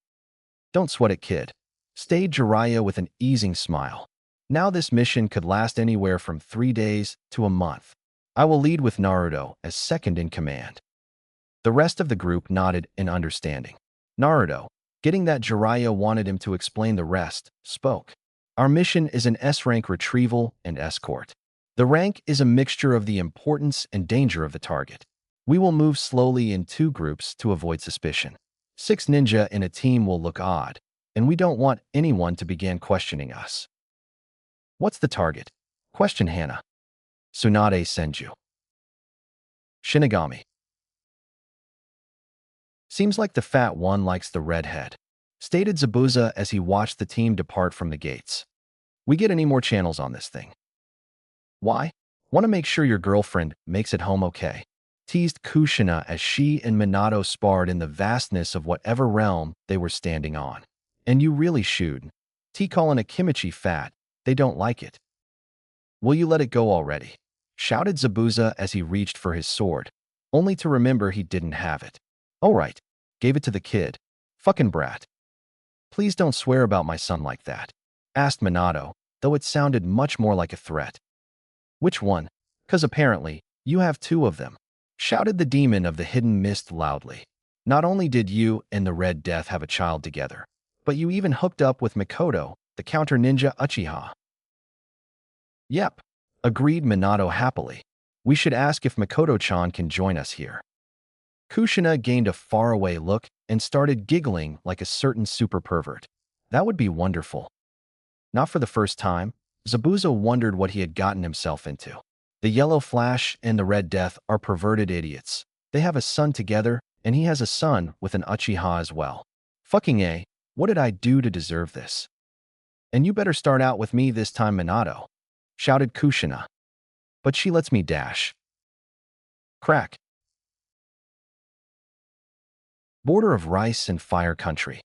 "Don't sweat it, kid," stayed Jiraiya with an easing smile. "Now this mission could last anywhere from 3 days to a month. I will lead with Naruto as second-in-command." The rest of the group nodded in understanding. Naruto, getting that Jiraiya wanted him to explain the rest, spoke. "Our mission is an S-rank retrieval and escort. The rank is a mixture of the importance and danger of the target. We will move slowly in 2 groups to avoid suspicion. 6 ninja in a team will look odd, and we don't want anyone to begin questioning us." "What's the target?" questioned Hana. "Tsunade Senju. Shinigami. Seems like the fat one likes the redhead," stated Zabuza as he watched the team depart from the gates. "We get any more channels on this thing?" "Why? Want to make sure your girlfriend makes it home okay," teased Kushina as she and Minato sparred in the vastness of whatever realm they were standing on. "And you really should. Callin' a Kimichi fat, they don't like it." "Will you let it go already?" shouted Zabuza as he reached for his sword, only to remember he didn't have it. "All right, gave it to the kid. Fucking brat." "Please don't swear about my son like that," asked Minato, though it sounded much more like a threat. "Which one? 'Cause apparently, you have 2 of them," shouted the demon of the hidden mist loudly. "Not only did you and the Red Death have a child together, but you even hooked up with Mikoto, the counter-ninja Uchiha." "Yep," agreed Minato happily. "We should ask if Mikoto-chan can join us here." Kushina gained a faraway look and started giggling like a certain super pervert. That would be wonderful. Not for the first time, Zabuza wondered what he had gotten himself into. The Yellow Flash and the Red Death are perverted idiots. They have a son together, and he has a son with an Uchiha as well. Fucking A, what did I do to deserve this? "And you better start out with me this time, Minato," shouted Kushina. "But she lets me dash." Crack. Border of rice and fire country.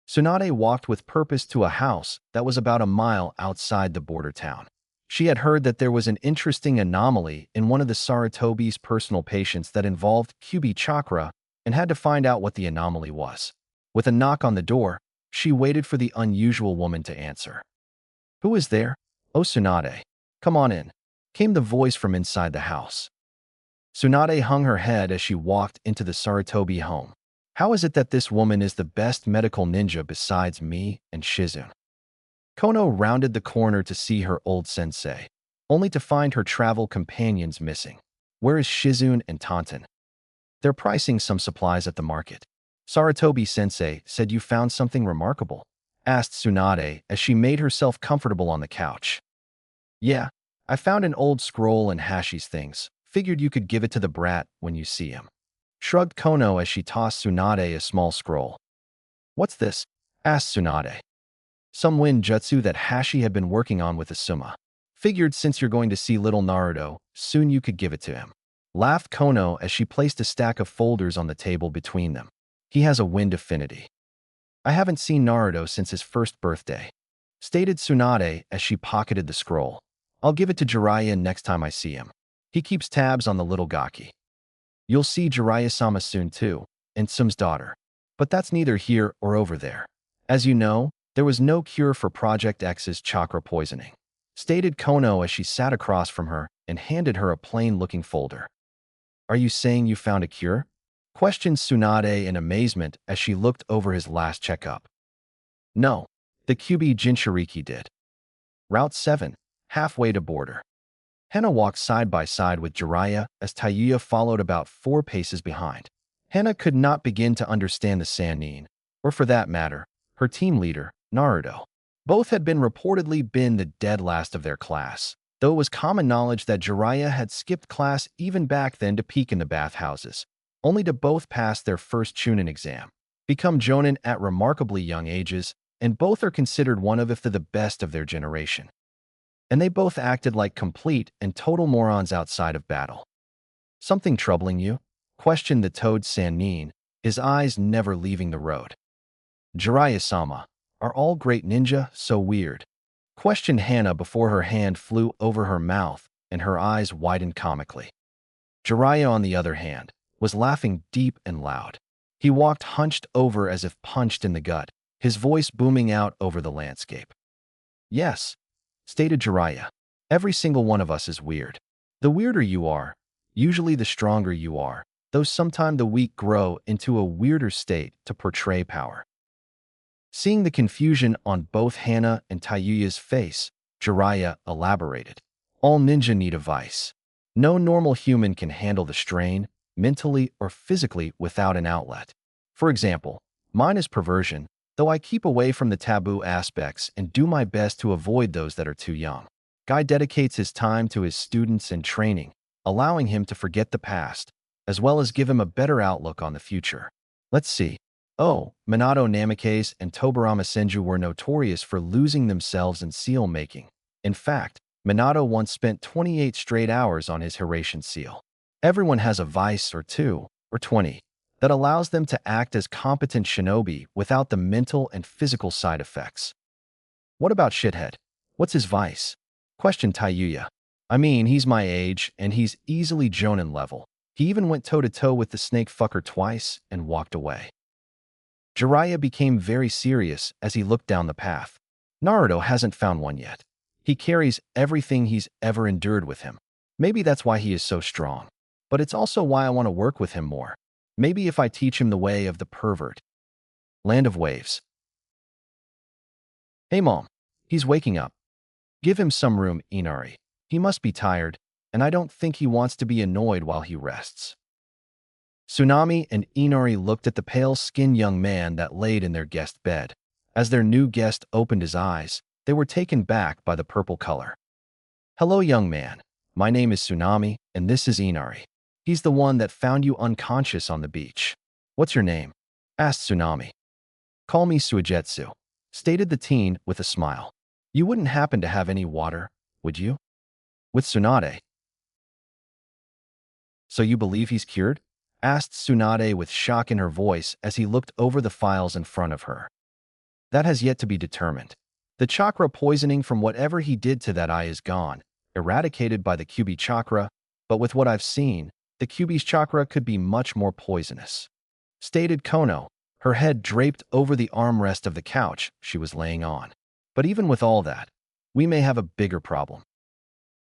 Tsunade walked with purpose to a house that was about a mile outside the border town. She had heard that there was an interesting anomaly in one of the Sarutobi's personal patients that involved Kyuubi Chakra and had to find out what the anomaly was. With a knock on the door, she waited for the unusual woman to answer. "Who is there?" "Oh, Tsunade. Come on in," came the voice from inside the house. Tsunade hung her head as she walked into the Sarutobi home. "How is it that this woman is the best medical ninja besides me and Shizune?" Kono rounded the corner to see her old sensei, only to find her travel companions missing. "Where is Shizune and Taunton?" "They're pricing some supplies at the market." "Sarutobi sensei said you found something remarkable?" asked Tsunade as she made herself comfortable on the couch. "Yeah, I found an old scroll and Hashi's things. Figured you could give it to the brat when you see him," shrugged Kono as she tossed Tsunade a small scroll. "What's this?" asked Tsunade. "Some wind jutsu that Hashi had been working on with Asuma. Figured since you're going to see little Naruto, soon you could give it to him," laughed Kono as she placed a stack of folders on the table between them. "He has a wind affinity." "I haven't seen Naruto since his first birthday," stated Tsunade as she pocketed the scroll. "I'll give it to Jiraiya next time I see him. He keeps tabs on the little Gaki." "You'll see Jiraiya-sama soon too, and Sum's daughter. But that's neither here or over there. As you know, there was no cure for Project X's chakra poisoning," stated Kono as she sat across from her and handed her a plain-looking folder. "Are you saying you found a cure?" questioned Tsunade in amazement as she looked over his last checkup. "No, the Kyuubi Jinchuriki did. Route 7, halfway to border." Hana walked side by side with Jiraiya as Tayuya followed about 4 paces behind. Hana could not begin to understand the Sannin, or for that matter, her team leader, Naruto. Both had reportedly been the dead last of their class, though it was common knowledge that Jiraiya had skipped class even back then to peek in the bathhouses, only to both pass their first Chunin exam, become Jonin at remarkably young ages, and both are considered one of, if the best of their generation. And they both acted like complete and total morons outside of battle. Something troubling you? Questioned the toad Sannin, his eyes never leaving the road. Jiraiya-sama, are all great ninja so weird? Questioned Hana before her hand flew over her mouth and her eyes widened comically. Jiraiya, on the other hand, was laughing deep and loud. He walked hunched over as if punched in the gut, his voice booming out over the landscape. Yes, stated Jiraiya. Every single one of us is weird. The weirder you are, usually the stronger you are, though sometimes the weak grow into a weirder state to portray power. Seeing the confusion on both Hana and Tayuya's face, Jiraiya elaborated. All ninja need a vice. No normal human can handle the strain, mentally or physically, without an outlet. For example, mine is perversion, though I keep away from the taboo aspects and do my best to avoid those that are too young. Guy dedicates his time to his students and training, allowing him to forget the past, as well as give him a better outlook on the future. Let's see. Oh, Minato Namikaze and Tobarama Senju were notorious for losing themselves in seal making. In fact, Minato once spent 28 straight hours on his Hiratian seal. Everyone has a vice or 2, or 20, that allows them to act as competent shinobi without the mental and physical side effects. What about Shithead? What's his vice? Questioned Tayuya. I mean, he's my age, and he's easily Jonin level. He even went toe-to-toe with the snake fucker twice and walked away. Jiraiya became very serious as he looked down the path. Naruto hasn't found one yet. He carries everything he's ever endured with him. Maybe that's why he is so strong. But it's also why I want to work with him more. Maybe if I teach him the way of the pervert. Land of Waves. Hey Mom, he's waking up. Give him some room, Inari. He must be tired, and I don't think he wants to be annoyed while he rests. Tsunami and Inari looked at the pale-skinned young man that laid in their guest bed. As their new guest opened his eyes, they were taken back by the purple color. Hello, young man. My name is Tsunami, and this is Inari. He's the one that found you unconscious on the beach. What's your name? Asked Tsunami. Call me Suigetsu, stated the teen with a smile. You wouldn't happen to have any water, would you? With Tsunade. So you believe he's cured? Asked Tsunade with shock in her voice as he looked over the files in front of her. That has yet to be determined. The chakra poisoning from whatever he did to that eye is gone, eradicated by the Kyuubi chakra, but with what I've seen, the Kyuubi's chakra could be much more poisonous. Stated Kono, her head draped over the armrest of the couch she was laying on. But even with all that, we may have a bigger problem.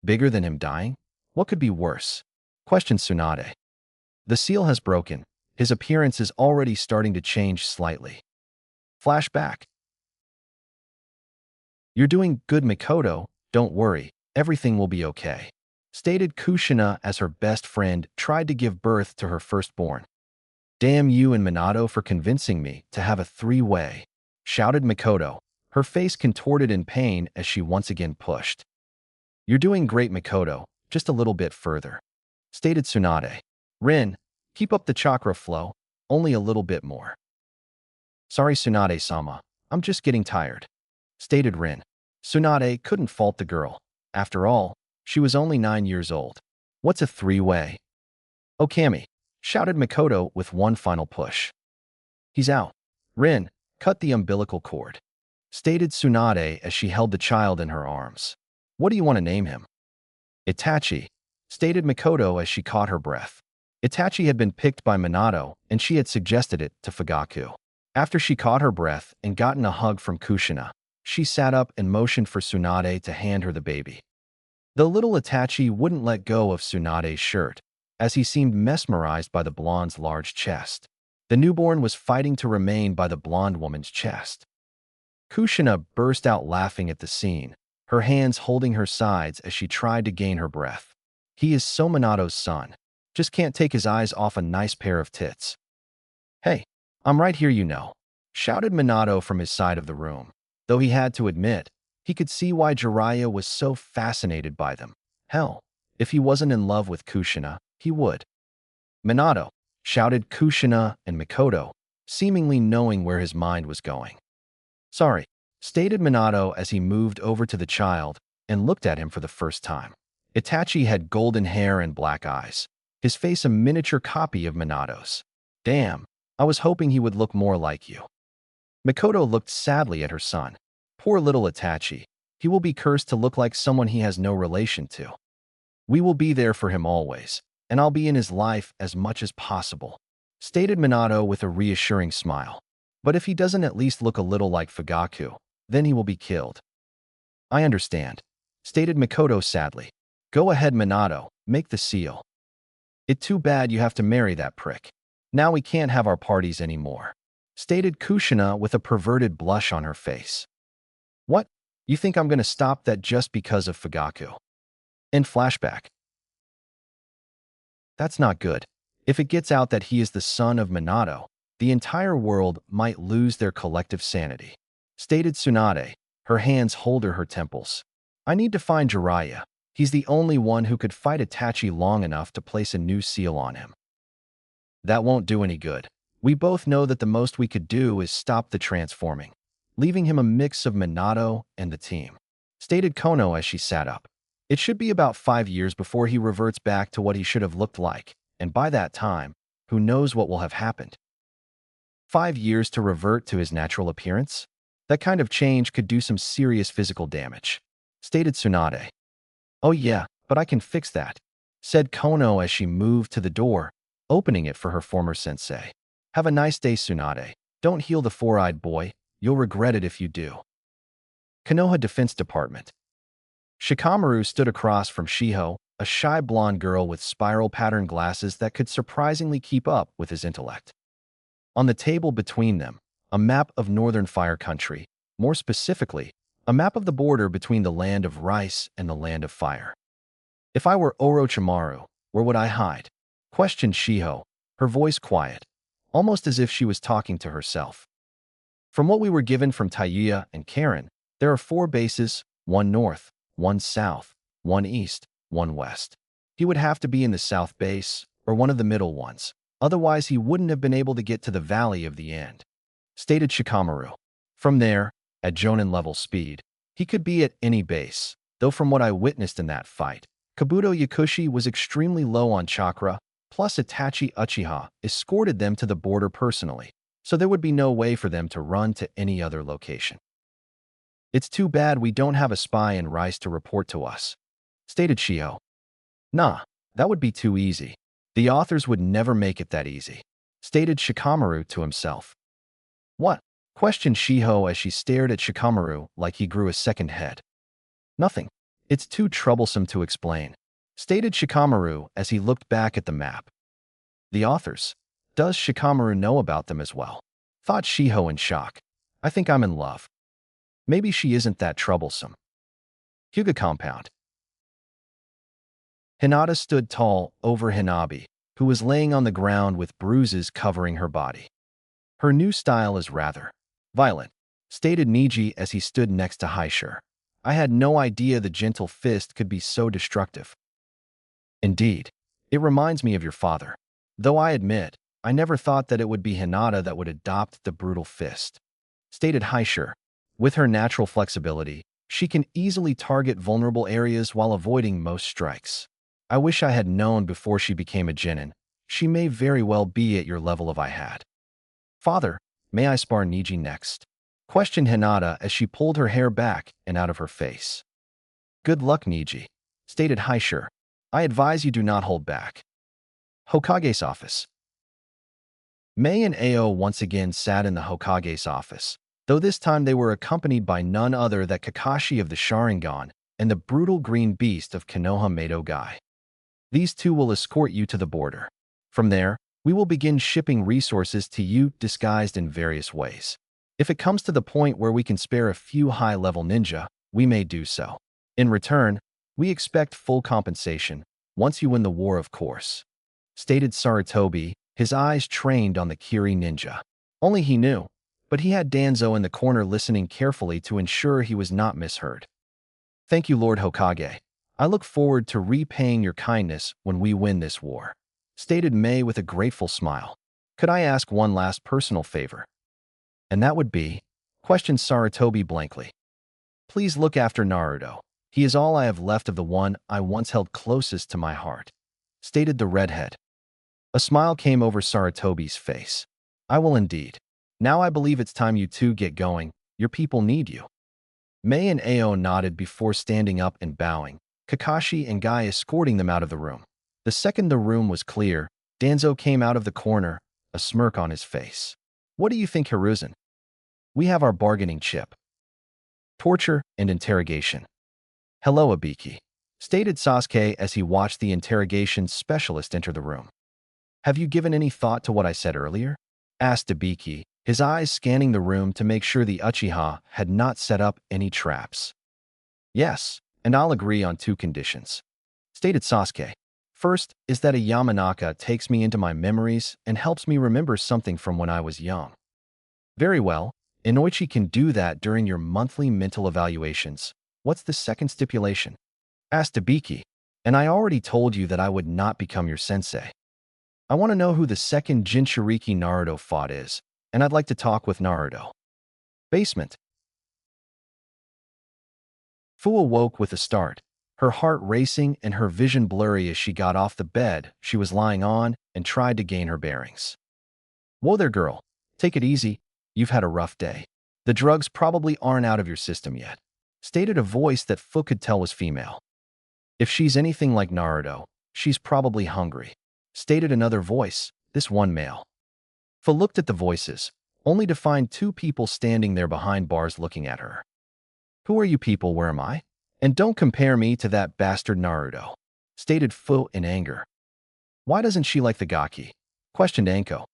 Bigger than him dying? What could be worse? Questioned Tsunade. The seal has broken. His appearance is already starting to change slightly. Flashback. You're doing good, Mikoto. Don't worry. Everything will be okay. Stated Kushina as her best friend tried to give birth to her firstborn. Damn you and Minato for convincing me to have a three-way, shouted Mikoto, her face contorted in pain as she once again pushed. You're doing great, Mikoto, just a little bit further, stated Tsunade. Rin, keep up the chakra flow, only a little bit more. Sorry, Tsunade-sama, I'm just getting tired, stated Rin. Tsunade couldn't fault the girl. After all, she was only 9 years old. What's a three-way? Okami, shouted Mikoto with one final push. He's out. Rin, cut the umbilical cord, stated Tsunade as she held the child in her arms. What do you want to name him? Itachi, stated Mikoto as she caught her breath. Itachi had been picked by Minato, and she had suggested it to Fugaku. After she caught her breath and gotten a hug from Kushina, she sat up and motioned for Tsunade to hand her the baby. The little Itachi wouldn't let go of Tsunade's shirt, as he seemed mesmerized by the blonde's large chest. The newborn was fighting to remain by the blonde woman's chest. Kushina burst out laughing at the scene, her hands holding her sides as she tried to gain her breath. He is so Minato's son. Just can't take his eyes off a nice pair of tits. Hey, I'm right here, you know, shouted Minato from his side of the room. Though he had to admit, he could see why Jiraiya was so fascinated by them. Hell, if he wasn't in love with Kushina, he would. Minato, shouted Kushina and Mikoto, seemingly knowing where his mind was going. Sorry, stated Minato as he moved over to the child and looked at him for the first time. Itachi had golden hair and black eyes, his face a miniature copy of Minato's. Damn, I was hoping he would look more like you. Mikoto looked sadly at her son. Poor little Itachi. He will be cursed to look like someone he has no relation to. We will be there for him always, and I'll be in his life as much as possible, stated Minato with a reassuring smile. But if he doesn't at least look a little like Fugaku, then he will be killed. I understand, stated Mikoto sadly. Go ahead, Minato, make the seal. It's too bad you have to marry that prick. Now we can't have our parties anymore, stated Kushina with a perverted blush on her face. What? You think I'm going to stop that just because of Fugaku? In flashback. That's not good. If it gets out that he is the son of Minato, the entire world might lose their collective sanity, stated Tsunade, her hands holding her temples. I need to find Jiraiya. He's the only one who could fight Itachi long enough to place a new seal on him. That won't do any good. We both know that the most we could do is stop the transforming, leaving him a mix of Minato and the team, stated Kono as she sat up. It should be about 5 years before he reverts back to what he should have looked like, and by that time, who knows what will have happened. 5 years to revert to his natural appearance? That kind of change could do some serious physical damage, stated Tsunade. Oh yeah, but I can fix that, said Kono as she moved to the door, opening it for her former sensei. Have a nice day, Tsunade. Don't heal the four-eyed boy. You'll regret it if you do. Konoha Defense Department. Shikamaru stood across from Shiho, a shy blonde girl with spiral-pattern glasses that could surprisingly keep up with his intellect. On the table between them, a map of Northern Fire Country, more specifically, a map of the border between the land of rice and the land of fire. If I were Orochimaru, where would I hide? Questioned Shiho, her voice quiet, almost as if she was talking to herself. From what we were given from Taiya and Karen, there are 4 bases, 1 north, 1 south, 1 east, 1 west. He would have to be in the south base, or one of the middle ones. Otherwise, he wouldn't have been able to get to the Valley of the End, stated Shikamaru. From there, at Jonin level speed, he could be at any base, though from what I witnessed in that fight, Kabuto Yakushi was extremely low on chakra, plus Itachi Uchiha escorted them to the border personally, so there would be no way for them to run to any other location. It's too bad we don't have a spy in Rice to report to us, stated Shio. Nah, that would be too easy. The authors would never make it that easy, stated Shikamaru to himself. What? Questioned Shiho as she stared at Shikamaru like he grew a second head. Nothing. It's too troublesome to explain, stated Shikamaru as he looked back at the map. The authors? Does Shikamaru know about them as well? Thought Shiho in shock. I think I'm in love. Maybe she isn't that troublesome. Hyuga Compound. Hinata stood tall over Hinabi, who was laying on the ground with bruises covering her body. Her new style is rather violent, stated Niji as he stood next to Haishur. I had no idea the gentle fist could be so destructive. Indeed, it reminds me of your father. Though I admit, I never thought that it would be Hinata that would adopt the brutal fist, stated Haishur. With her natural flexibility, she can easily target vulnerable areas while avoiding most strikes. I wish I had known before she became a genin. She may very well be at your level if I had. Father, may I spar Niji next? Questioned Hinata as she pulled her hair back and out of her face. Good luck, Niji, stated Haishur. I advise you do not hold back. Hokage's office. Mei and Ao once again sat in the Hokage's office, though this time they were accompanied by none other than Kakashi of the Sharingan and the brutal green beast of Konoha Mato Gai. These two will escort you to the border. From there, we will begin shipping resources to you disguised in various ways. If it comes to the point where we can spare a few high-level ninja, we may do so. In return, we expect full compensation, once you win the war of course," stated Sarutobi, his eyes trained on the Kiri ninja. Only he knew, but he had Danzo in the corner listening carefully to ensure he was not misheard. "Thank you, Lord Hokage. I look forward to repaying your kindness when we win this war," stated Mei with a grateful smile. "Could I ask one last personal favor?" "And that would be?" questioned Sarutobi blankly. "Please look after Naruto. He is all I have left of the one I once held closest to my heart," stated the redhead. A smile came over Sarutobi's face. "I will indeed. Now I believe it's time you two get going. Your people need you." Mei and Ao nodded before standing up and bowing, Kakashi and Guy escorting them out of the room. The second the room was clear, Danzo came out of the corner, a smirk on his face. "What do you think, Hiruzen? We have our bargaining chip." Torture and interrogation. "Hello, Abiki," stated Sasuke as he watched the interrogation specialist enter the room. "Have you given any thought to what I said earlier?" asked Abiki, his eyes scanning the room to make sure the Uchiha had not set up any traps. "Yes, and I'll agree on 2 conditions," stated Sasuke. "First is that a Yamanaka takes me into my memories and helps me remember something from when I was young." "Very well. Inoichi can do that during your monthly mental evaluations. What's the second stipulation?" asked Abiki. "And I already told you that I would not become your sensei. I want to know who the second Jinchuriki Naruto fought is, and I'd like to talk with Naruto." Basement. Fu awoke with a start, her heart racing and her vision blurry as she got off the bed she was lying on and tried to gain her bearings. "Whoa there, girl. Take it easy. You've had a rough day. The drugs probably aren't out of your system yet," stated a voice that Fu could tell was female. "If she's anything like Naruto, she's probably hungry," stated another voice, this one male. Fu looked at the voices, only to find 2 people standing there behind bars looking at her. "Who are you people? Where am I? And don't compare me to that bastard Naruto," stated Fu in anger. "Why doesn't she like the Gaki?" questioned Anko.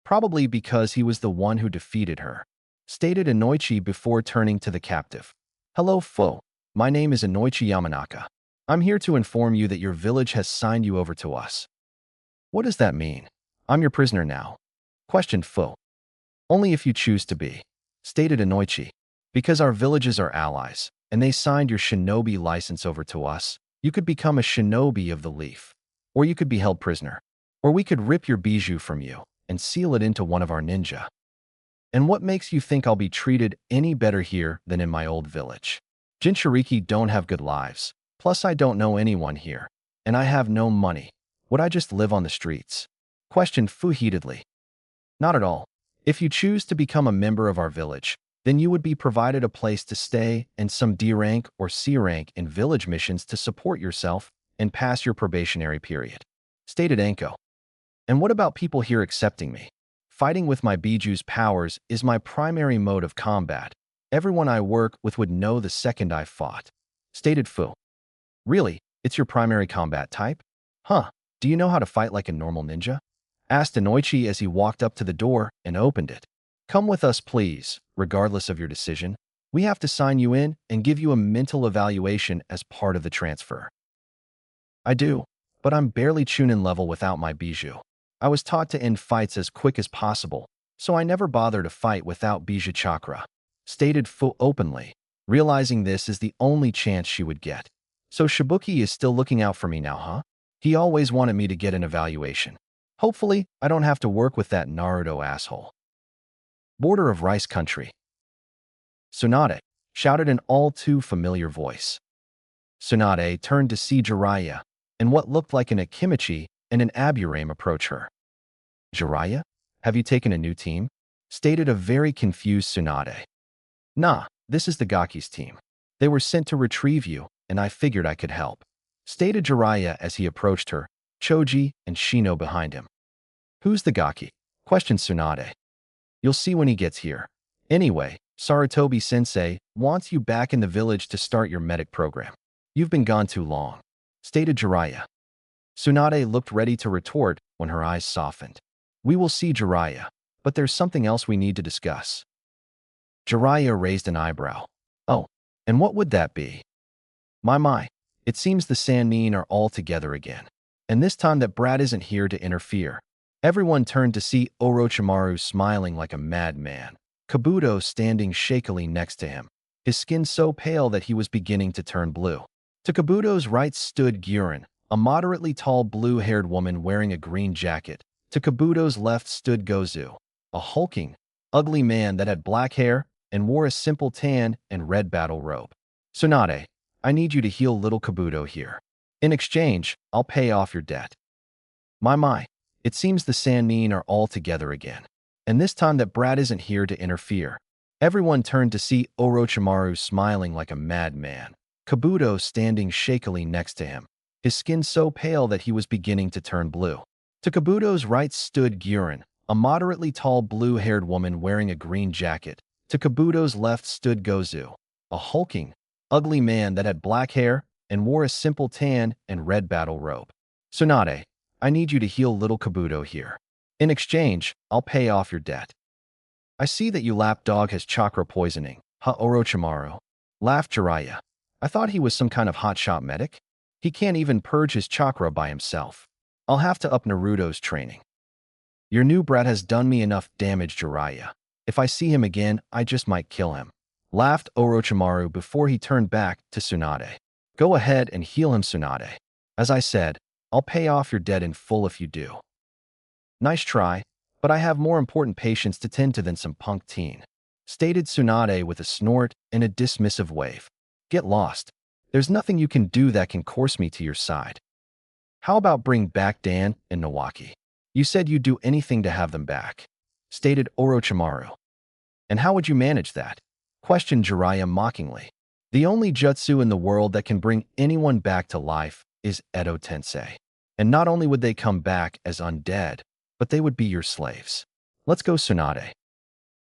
"Probably because he was the one who defeated her," stated Inoichi before turning to the captive. "Hello, Fu. My name is Inoichi Yamanaka. I'm here to inform you that your village has signed you over to us." "What does that mean? I'm your prisoner now?" questioned Fu. "Only if you choose to be," stated Inoichi. "Because our villages are allies, and they signed your shinobi license over to us, you could become a shinobi of the leaf. Or you could be held prisoner. Or we could rip your bijou from you and seal it into one of our ninja. And what makes you think I'll be treated any better here than in my old village? Jinchuriki don't have good lives. Plus I don't know anyone here. And I have no money. Would I just live on the streets?" questioned Fu heatedly. "Not at all. If you choose to become a member of our village, then you would be provided a place to stay and some D rank or C rank in village missions to support yourself and pass your probationary period," stated Anko. "And what about people here accepting me? Fighting with my biju's powers is my primary mode of combat. Everyone I work with would know the second I fought," stated Fu. "Really? It's your primary combat type? Huh. Do you know how to fight like a normal ninja?" asked Inoichi as he walked up to the door and opened it. "Come with us, please, regardless of your decision. We have to sign you in and give you a mental evaluation as part of the transfer." "I do, but I'm barely Chunin level without my bijou. I was taught to end fights as quick as possible, so I never bother to fight without bijou chakra," stated Fu openly, realizing this is the only chance she would get. "So Shibuki is still looking out for me now, huh? He always wanted me to get an evaluation. Hopefully, I don't have to work with that Naruto asshole." Border of Rice Country. Tsunade shouted an all-too-familiar voice. Tsunade turned to see Jiraiya, and what looked like an Akimichi and an Aburame approach her. "Jiraiya, have you taken a new team?" stated a very confused Tsunade. "Nah, this is the Gaki's team. They were sent to retrieve you, and I figured I could help," stated Jiraiya as he approached her, Choji and Shino behind him. "Who's the Gaki?" questioned Tsunade. "You'll see when he gets here. Anyway, Sarutobi-sensei wants you back in the village to start your medic program. You've been gone too long," stated Jiraiya. Tsunade looked ready to retort when her eyes softened. "We will see, Jiraiya, but there's something else we need to discuss." Jiraiya raised an eyebrow. "Oh, And what would that be? My. It seems the Sannin are all together again. And this time that Brat isn't here to interfere. Everyone turned to see Orochimaru smiling like a madman, Kabuto standing shakily next to him, his skin so pale that he was beginning to turn blue. To Kabuto's right stood Guren, a moderately tall blue-haired woman wearing a green jacket. To Kabuto's left stood Gozu, a hulking, ugly man that had black hair and wore a simple tan and red battle robe. Tsunade, I need you to heal little Kabuto here. In exchange, I'll pay off your debt. My. It seems the Sannin are all together again. And this time that Brat isn't here to interfere. Everyone turned to see Orochimaru smiling like a madman, Kabuto standing shakily next to him, his skin so pale that he was beginning to turn blue. To Kabuto's right stood Guren, a moderately tall blue-haired woman wearing a green jacket. To Kabuto's left stood Gozu, a hulking, ugly man that had black hair and wore a simple tan and red battle robe. Tsunade, I need you to heal little Kabuto here. In exchange, I'll pay off your debt. I see that you lapdog has chakra poisoning, Orochimaru. Laughed Jiraiya. I thought he was some kind of hotshot medic. He can't even purge his chakra by himself. I'll have to up Naruto's training. Your new brat has done me enough damage, Jiraiya. If I see him again, I just might kill him. Laughed Orochimaru before he turned back to Tsunade. Go ahead and heal him, Tsunade. As I said, I'll pay off your debt in full if you do. Nice try, but I have more important patients to tend to than some punk teen, stated Tsunade with a snort and a dismissive wave. Get lost. There's nothing you can do that can coerce me to your side. How about bring back Dan and Nawaki? You said you'd do anything to have them back, stated Orochimaru. And how would you manage that? Questioned Jiraiya mockingly. The only jutsu in the world that can bring anyone back to life is Edo Tensei. And not only would they come back as undead, but they would be your slaves. Let's go, Tsunade.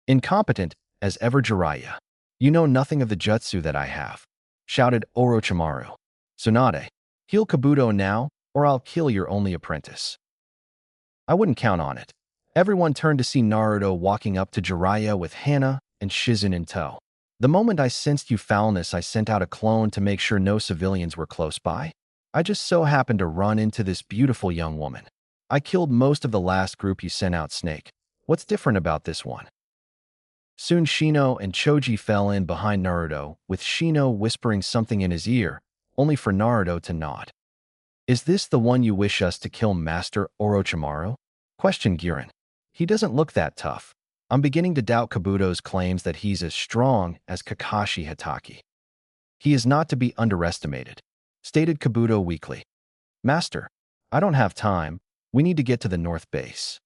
Incompetent as ever, Jiraiya. You know nothing of the jutsu that I have, shouted Orochimaru. Tsunade, heal Kabuto now, or I'll kill your only apprentice. I wouldn't count on it. Everyone turned to see Naruto walking up to Jiraiya with Hana and Shizen in tow. The moment I sensed you foulness, I sent out a clone to make sure no civilians were close by. I just so happened to run into this beautiful young woman. I killed most of the last group you sent out, Snake. What's different about this one? Soon Shino and Choji fell in behind Naruto, with Shino whispering something in his ear, only for Naruto to nod. Is this the one you wish us to kill, Master Orochimaru? Questioned Guren. He doesn't look that tough. I'm beginning to doubt Kabuto's claims that he's as strong as Kakashi Hatake. He is not to be underestimated, stated Kabuto weakly. Master, I don't have time. We need to get to the north base.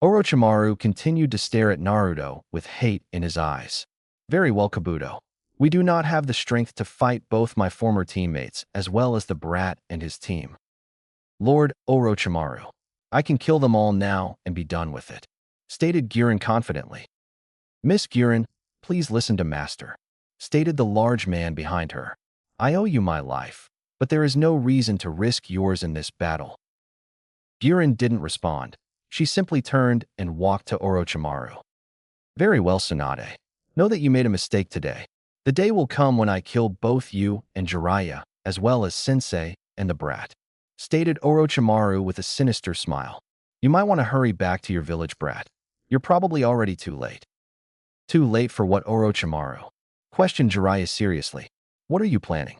Orochimaru continued to stare at Naruto with hate in his eyes. Very well, Kabuto. We do not have the strength to fight both my former teammates as well as the brat and his team. Lord Orochimaru, I can kill them all now and be done with it, stated Guren confidently. Miss Guren, please listen to Master, stated the large man behind her. I owe you my life, but there is no reason to risk yours in this battle. Guren didn't respond. She simply turned and walked to Orochimaru. Very well, Tsunade. Know that you made a mistake today. The day will come when I kill both you and Jiraiya, as well as Sensei and the brat, stated Orochimaru with a sinister smile. You might want to hurry back to your village, brat. You're probably already too late. Too late for what, Orochimaru? Questioned Jiraiya seriously. What are you planning?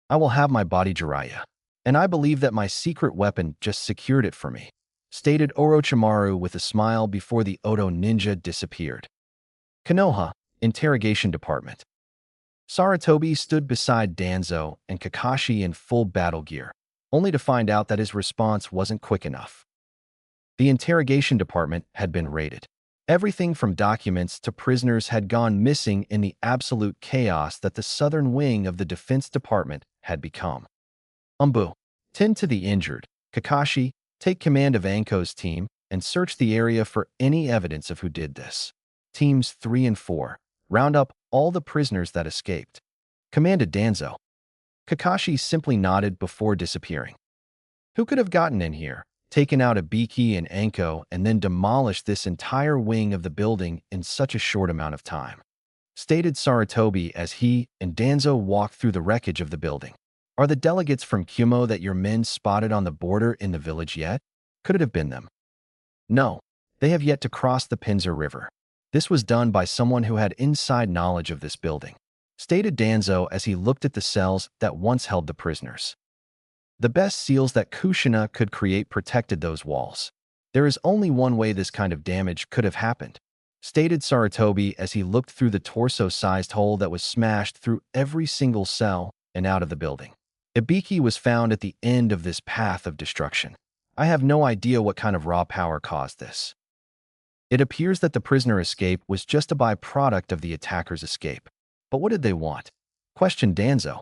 I will have my body, Jiraiya. And I believe that my secret weapon just secured it for me, stated Orochimaru with a smile before the Oto ninja disappeared. Konoha, Interrogation Department. Sarutobi stood beside Danzo and Kakashi in full battle gear, only to find out that his response wasn't quick enough. The interrogation department had been raided. Everything from documents to prisoners had gone missing in the absolute chaos that the southern wing of the Defense Department had become. Umbu, tend to the injured. Kakashi, take command of Anko's team and search the area for any evidence of who did this. Teams 3 and 4, round up all the prisoners that escaped, commanded Danzo. Kakashi simply nodded before disappearing. Who could have gotten in here, taken out Ibiki and Anko, and then demolished this entire wing of the building in such a short amount of time? stated Saratobi as he and Danzo walked through the wreckage of the building. Are the delegates from Kumo that your men spotted on the border in the village yet? Could it have been them? No, they have yet to cross the Pinzer River. This was done by someone who had inside knowledge of this building, stated Danzo as he looked at the cells that once held the prisoners. The best seals that Kushina could create protected those walls. There is only one way this kind of damage could have happened, stated Saratobi as he looked through the torso-sized hole that was smashed through every single cell and out of the building. Ibiki was found at the end of this path of destruction. I have no idea what kind of raw power caused this. It appears that the prisoner escape was just a byproduct of the attacker's escape. But what did they want? Questioned Danzo.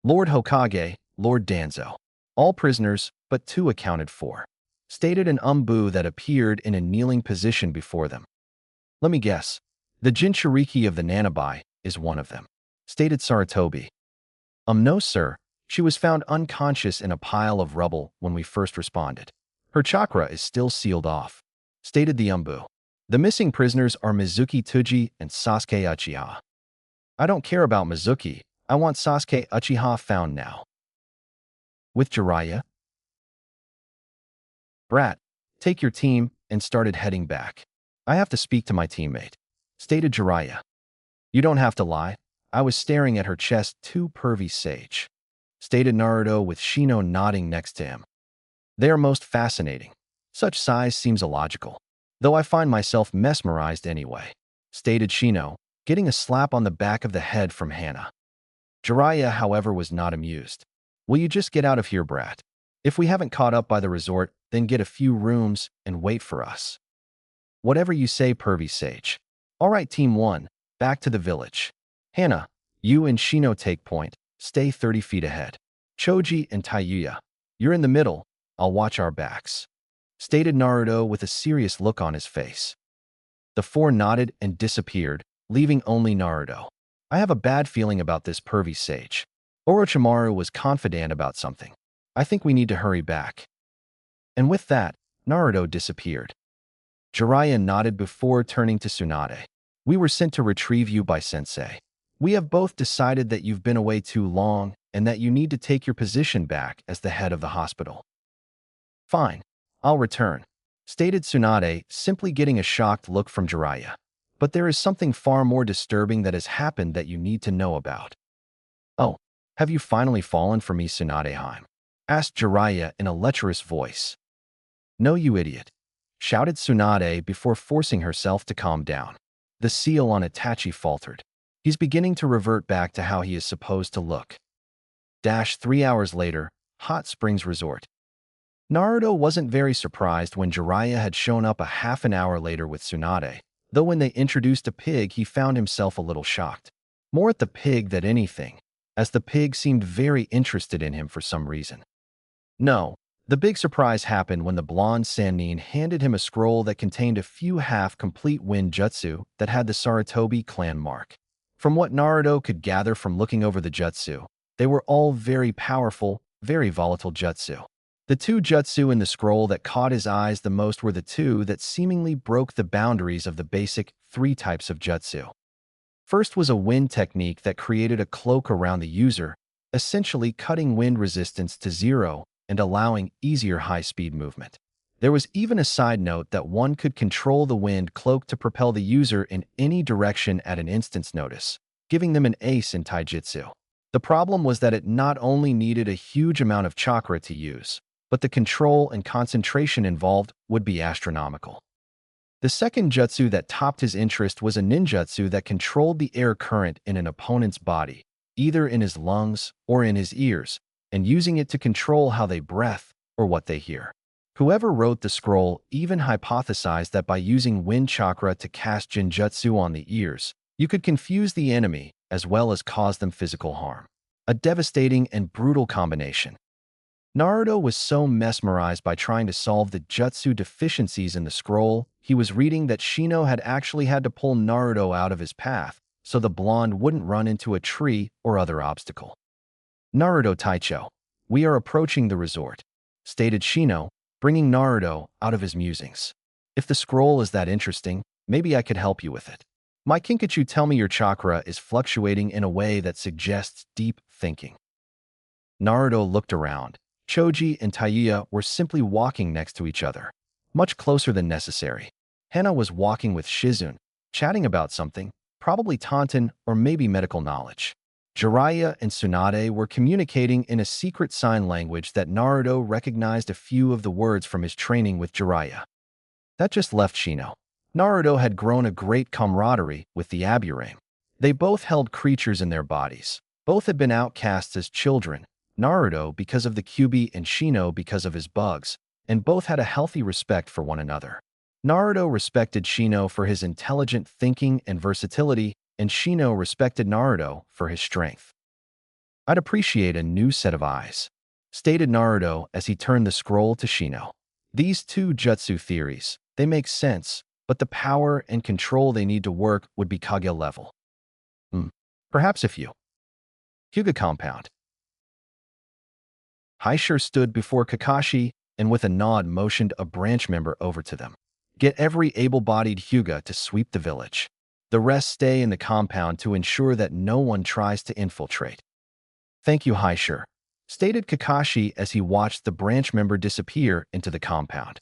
Lord Hokage, Lord Danzo. All prisoners, but 2 accounted for, stated an umbu that appeared in a kneeling position before them. Let me guess. The Jinchuriki of the Nanabai is one of them, stated Saratobi. No sir. She was found unconscious in a pile of rubble when we first responded. Her chakra is still sealed off, stated the umbu. The missing prisoners are Mizuki Tuji and Sasuke Uchiha. I don't care about Mizuki. I want Sasuke Uchiha found now. With Jiraiya? Brat, take your team and started heading back. I have to speak to my teammate, stated Jiraiya. You don't have to lie. I was staring at her chest too, pervy sage, stated Naruto with Shino nodding next to him. They are most fascinating. Such size seems illogical, though I find myself mesmerized anyway, stated Shino, getting a slap on the back of the head from Hana. Jiraiya, however, was not amused. Will you just get out of here, brat? If we haven't caught up by the resort, then get a few rooms and wait for us. Whatever you say, pervy sage. All right, Team 1, back to the village. Hana, you and Shino take point. Stay 30 feet ahead. Choji and Taiyuya, you're in the middle. I'll watch our backs, stated Naruto with a serious look on his face. The 4 nodded and disappeared, leaving only Naruto. I have a bad feeling about this pervy sage. Orochimaru was confident about something. I think we need to hurry back. And with that, Naruto disappeared. Jiraiya nodded before turning to Tsunade. We were sent to retrieve you by Sensei. We have both decided that you've been away too long and that you need to take your position back as the head of the hospital. Fine, I'll return, stated Tsunade, simply getting a shocked look from Jiraiya. But there is something far more disturbing that has happened that you need to know about. Oh, have you finally fallen for me, Tsunadeheim? Asked Jiraiya in a lecherous voice. No, you idiot, shouted Tsunade before forcing herself to calm down. The seal on Itachi faltered. He's beginning to revert back to how he is supposed to look. 3 hours later, Hot Springs Resort. Naruto wasn't very surprised when Jiraiya had shown up a half an hour later with Tsunade, though when they introduced a pig he found himself a little shocked. More at the pig than anything, as the pig seemed very interested in him for some reason. No, the big surprise happened when the blonde Sannin handed him a scroll that contained a few half-complete wind jutsu that had the Saratobi clan mark. From what Naruto could gather from looking over the jutsu, they were all very powerful, very volatile jutsu. The 2 jutsu in the scroll that caught his eyes the most were the 2 that seemingly broke the boundaries of the basic 3 types of jutsu. First was a wind technique that created a cloak around the user, essentially cutting wind resistance to 0 and allowing easier high-speed movement. There was even a side note that one could control the wind cloak to propel the user in any direction at an instant's notice, giving them an ace in taijutsu. The problem was that it not only needed a huge amount of chakra to use, but the control and concentration involved would be astronomical. The second jutsu that topped his interest was a ninjutsu that controlled the air current in an opponent's body, either in his lungs or in his ears, and using it to control how they breathe or what they hear. Whoever wrote the scroll even hypothesized that by using wind chakra to cast jinjutsu on the ears, you could confuse the enemy as well as cause them physical harm. A devastating and brutal combination. Naruto was so mesmerized by trying to solve the jutsu deficiencies in the scroll, he was reading that Shino had actually had to pull Naruto out of his path so the blonde wouldn't run into a tree or other obstacle. Naruto Taicho, we are approaching the resort, stated Shino, bringing Naruto out of his musings. If the scroll is that interesting, maybe I could help you with it. My Kinkachu, tell me your chakra is fluctuating in a way that suggests deep thinking. Naruto looked around. Choji and Taiya were simply walking next to each other, much closer than necessary. Hana was walking with Shizune, chatting about something, probably Tauntaun or maybe medical knowledge. Jiraiya and Tsunade were communicating in a secret sign language that Naruto recognized a few of the words from his training with Jiraiya. That just left Shino. Naruto had grown a great camaraderie with the Aburame. They both held creatures in their bodies. Both had been outcasts as children, Naruto because of the Kyuubi and Shino because of his bugs, and both had a healthy respect for one another. Naruto respected Shino for his intelligent thinking and versatility, and Shino respected Naruto for his strength. I'd appreciate a new set of eyes, stated Naruto as he turned the scroll to Shino. These two jutsu theories, they make sense, but the power and control they need to work would be Kage level. Perhaps if you. Hyuga compound. Haishur stood before Kakashi and with a nod motioned a branch member over to them. Get every able-bodied Hyuga to sweep the village. The rest stay in the compound to ensure that no one tries to infiltrate. Thank you, Haishur, stated Kakashi as he watched the branch member disappear into the compound.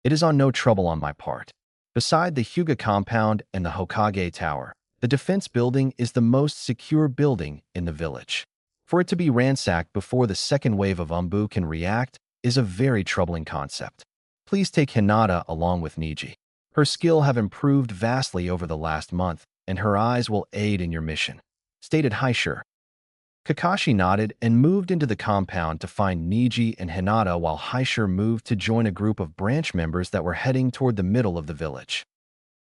It is on no trouble on my part. Beside the Hyuga compound and the Hokage Tower, the defense building is the most secure building in the village. For it to be ransacked before the second wave of Umbu can react is a very troubling concept. Please take Hinata along with Niji. Her skill have improved vastly over the last month, and her eyes will aid in your mission, stated Haishur. Kakashi nodded and moved into the compound to find Niji and Hinata while Haishur moved to join a group of branch members that were heading toward the middle of the village.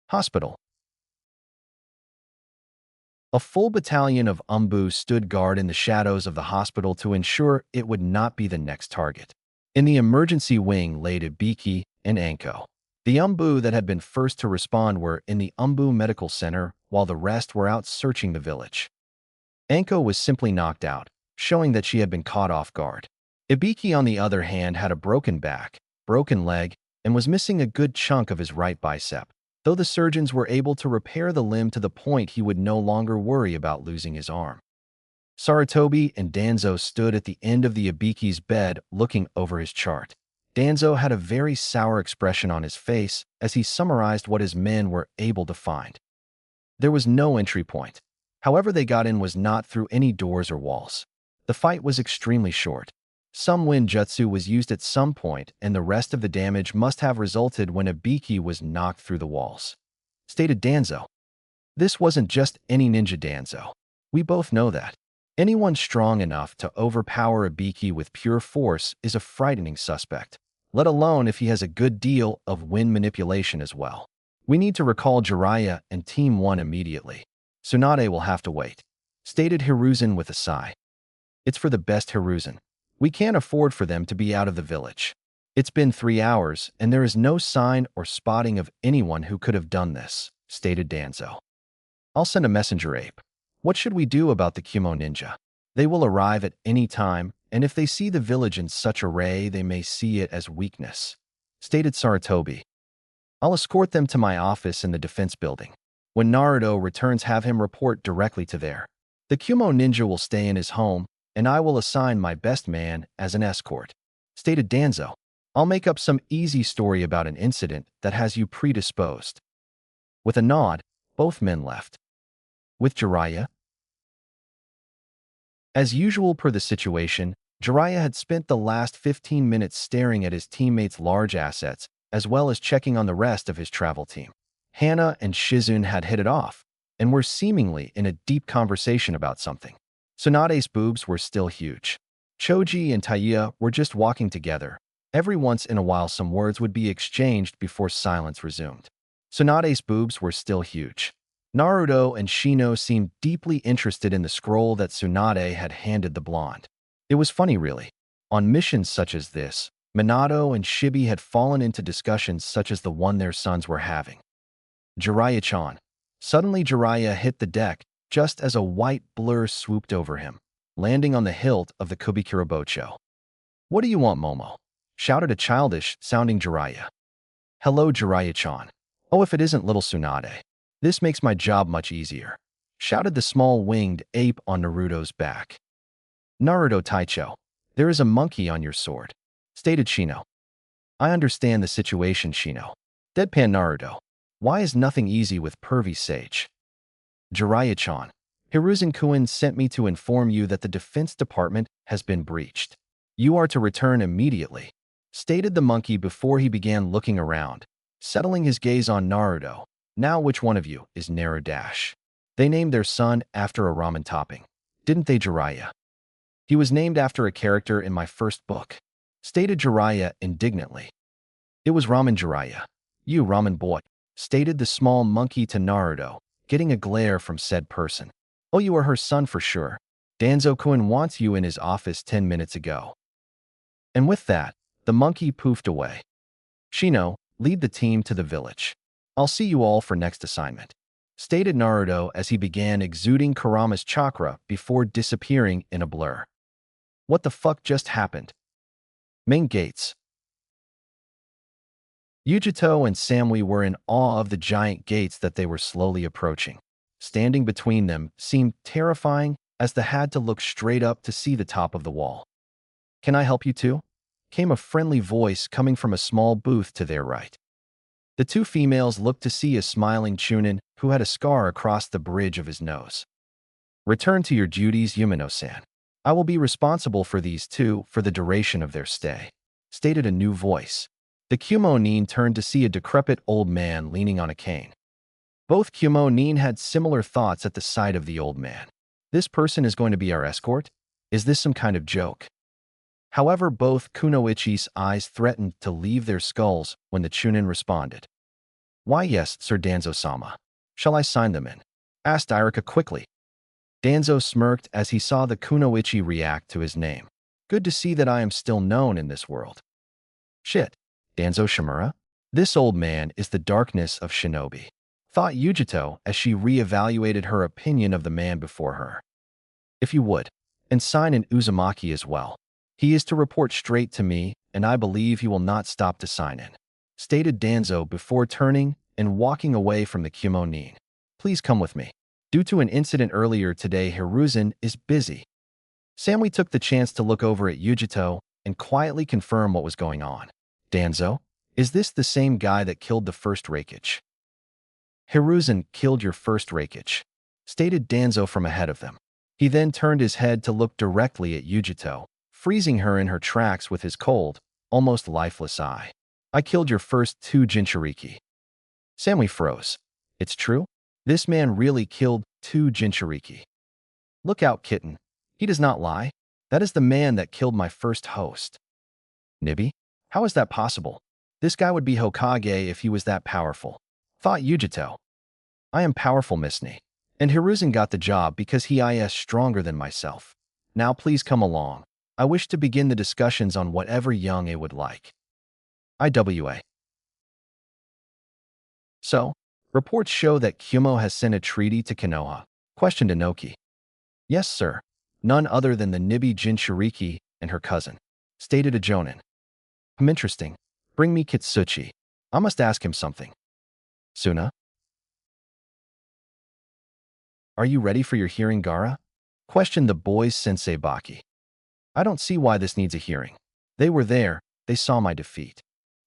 Hospital. A full battalion of Umbu stood guard in the shadows of the hospital to ensure it would not be the next target. In the emergency wing lay Ibiki and Anko. The Umbu that had been first to respond were in the Umbu Medical Center, while the rest were out searching the village. Anko was simply knocked out, showing that she had been caught off guard. Ibiki, on the other hand, had a broken back, broken leg, and was missing a good chunk of his right bicep, though the surgeons were able to repair the limb to the point he would no longer worry about losing his arm. Sarutobi and Danzo stood at the end of the Ibiki's bed looking over his chart. Danzo had a very sour expression on his face as he summarized what his men were able to find. There was no entry point. However they got in was not through any doors or walls. The fight was extremely short. Some wind jutsu was used at some point, and the rest of the damage must have resulted when Ibiki was knocked through the walls, stated Danzo. This wasn't just any ninja Danzo. We both know that. Anyone strong enough to overpower Ibiki with pure force is a frightening suspect, let alone if he has a good deal of wind manipulation as well. We need to recall Jiraiya and Team 1 immediately. Tsunade will have to wait, stated Hiruzen with a sigh. It's for the best, Hiruzen. We can't afford for them to be out of the village. It's been 3 hours, and there is no sign or spotting of anyone who could have done this, stated Danzo. I'll send a messenger ape. What should we do about the Kumo ninja? They will arrive at any time, and if they see the village in such array, they may see it as weakness, stated Sarutobi. I'll escort them to my office in the defense building. When Naruto returns, have him report directly to there. The Kumo ninja will stay in his home, and I will assign my best man as an escort, stated Danzo. I'll make up some easy story about an incident that has you predisposed. With a nod, both men left. With Jiraiya? As usual per the situation, Jiraiya had spent the last 15 minutes staring at his teammates' large assets, as well as checking on the rest of his travel team. Hana and Shizune had hit it off, and were seemingly in a deep conversation about something. Tsunade's boobs were still huge. Choji and Taiya were just walking together. Every once in a while some words would be exchanged before silence resumed. Tsunade's boobs were still huge. Naruto and Shino seemed deeply interested in the scroll that Tsunade had handed the blonde. It was funny, really. On missions such as this, Minato and Shibi had fallen into discussions such as the one their sons were having. Jiraiya-chan. Suddenly Jiraiya hit the deck just as a white blur swooped over him, landing on the hilt of the Kubikirabocho. What do you want, Momo? Shouted a childish-sounding Jiraiya. Hello, Jiraiya-chan. Oh, if it isn't little Tsunade. This makes my job much easier, shouted the small winged ape on Naruto's back. Naruto Taicho, there is a monkey on your sword, stated Shino. I understand the situation, Shino. Deadpan Naruto. Why is nothing easy with pervy sage? Jiraiya-chan. Hiruzen-kun sent me to inform you that the Defense Department has been breached. You are to return immediately, stated the monkey before he began looking around, settling his gaze on Naruto. Now which one of you is Narudash? They named their son after a ramen topping, didn't they, Jiraiya? He was named after a character in my first book, stated Jiraiya indignantly. It was ramen, Jiraiya. You ramen boy, stated the small monkey to Naruto, getting a glare from said person. Oh, you are her son for sure. Danzo-kun wants you in his office 10 minutes ago. And with that, the monkey poofed away. Shino, lead the team to the village. I'll see you all for next assignment, stated Naruto as he began exuding Kurama's chakra before disappearing in a blur. What the fuck just happened? Main gates. Yujito and Samui were in awe of the giant gates that they were slowly approaching. Standing between them seemed terrifying as they had to look straight up to see the top of the wall. Can I help you too? Came a friendly voice coming from a small booth to their right. The two females looked to see a smiling Chunin who had a scar across the bridge of his nose. Return to your duties, Yumino-san. I will be responsible for these two for the duration of their stay, stated a new voice. The Kyuubi turned to see a decrepit old man leaning on a cane. Both Kyuubi had similar thoughts at the sight of the old man. This person is going to be our escort? Is this some kind of joke? However, both Kunoichi's eyes threatened to leave their skulls when the Chunin responded. Why yes, Sir Danzo-sama. Shall I sign them in? Asked Irika quickly. Danzo smirked as he saw the Kunoichi react to his name. Good to see that I am still known in this world. Shit, Danzo Shimura? This old man is the darkness of shinobi, thought Yujito as she re-evaluated her opinion of the man before her. If you would, and sign in Uzumaki as well. He is to report straight to me, and I believe he will not stop to sign in, stated Danzo before turning and walking away from the Kyuubi. Please come with me. Due to an incident earlier today, Hiruzen is busy. Samui took the chance to look over at Yujito and quietly confirm what was going on. Danzo, is this the same guy that killed the first Raikage? Hiruzen killed your first Raikage, stated Danzo from ahead of them. He then turned his head to look directly at Yujito, freezing her in her tracks with his cold, almost lifeless eye. I killed your first two Jinchuriki. Samui froze. It's true? This man really killed two Jinchuriki. Look out, kitten. He does not lie. That is the man that killed my first host. Nibi? How is that possible? This guy would be Hokage if he was that powerful, thought Yujito. I am powerful, Miss Ni. And Hiruzen got the job because he is stronger than myself. Now please come along. I wish to begin the discussions on whatever Young A would like. IWA. So, reports show that Kyuubi has sent a treaty to Konoha, questioned Inoki. Yes, sir. None other than the Nibi Jinchuriki and her cousin, stated a Jonin. Interesting. Bring me Kitsuchi. I must ask him something. Suna? Are you ready for your hearing, Gaara? Questioned the boy's sensei Baki. I don't see why this needs a hearing. They were there, they saw my defeat,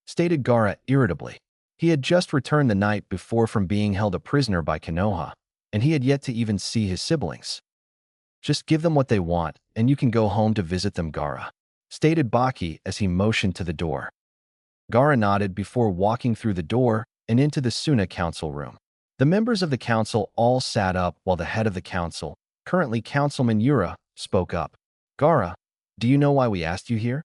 stated Gaara irritably. He had just returned the night before from being held a prisoner by Konoha, and he had yet to even see his siblings. Just give them what they want, and you can go home to visit them, Gaara, stated Baki as he motioned to the door. Gaara nodded before walking through the door and into the Suna council room. The members of the council all sat up while the head of the council, currently Councilman Yura, spoke up. Gaara, do you know why we asked you here?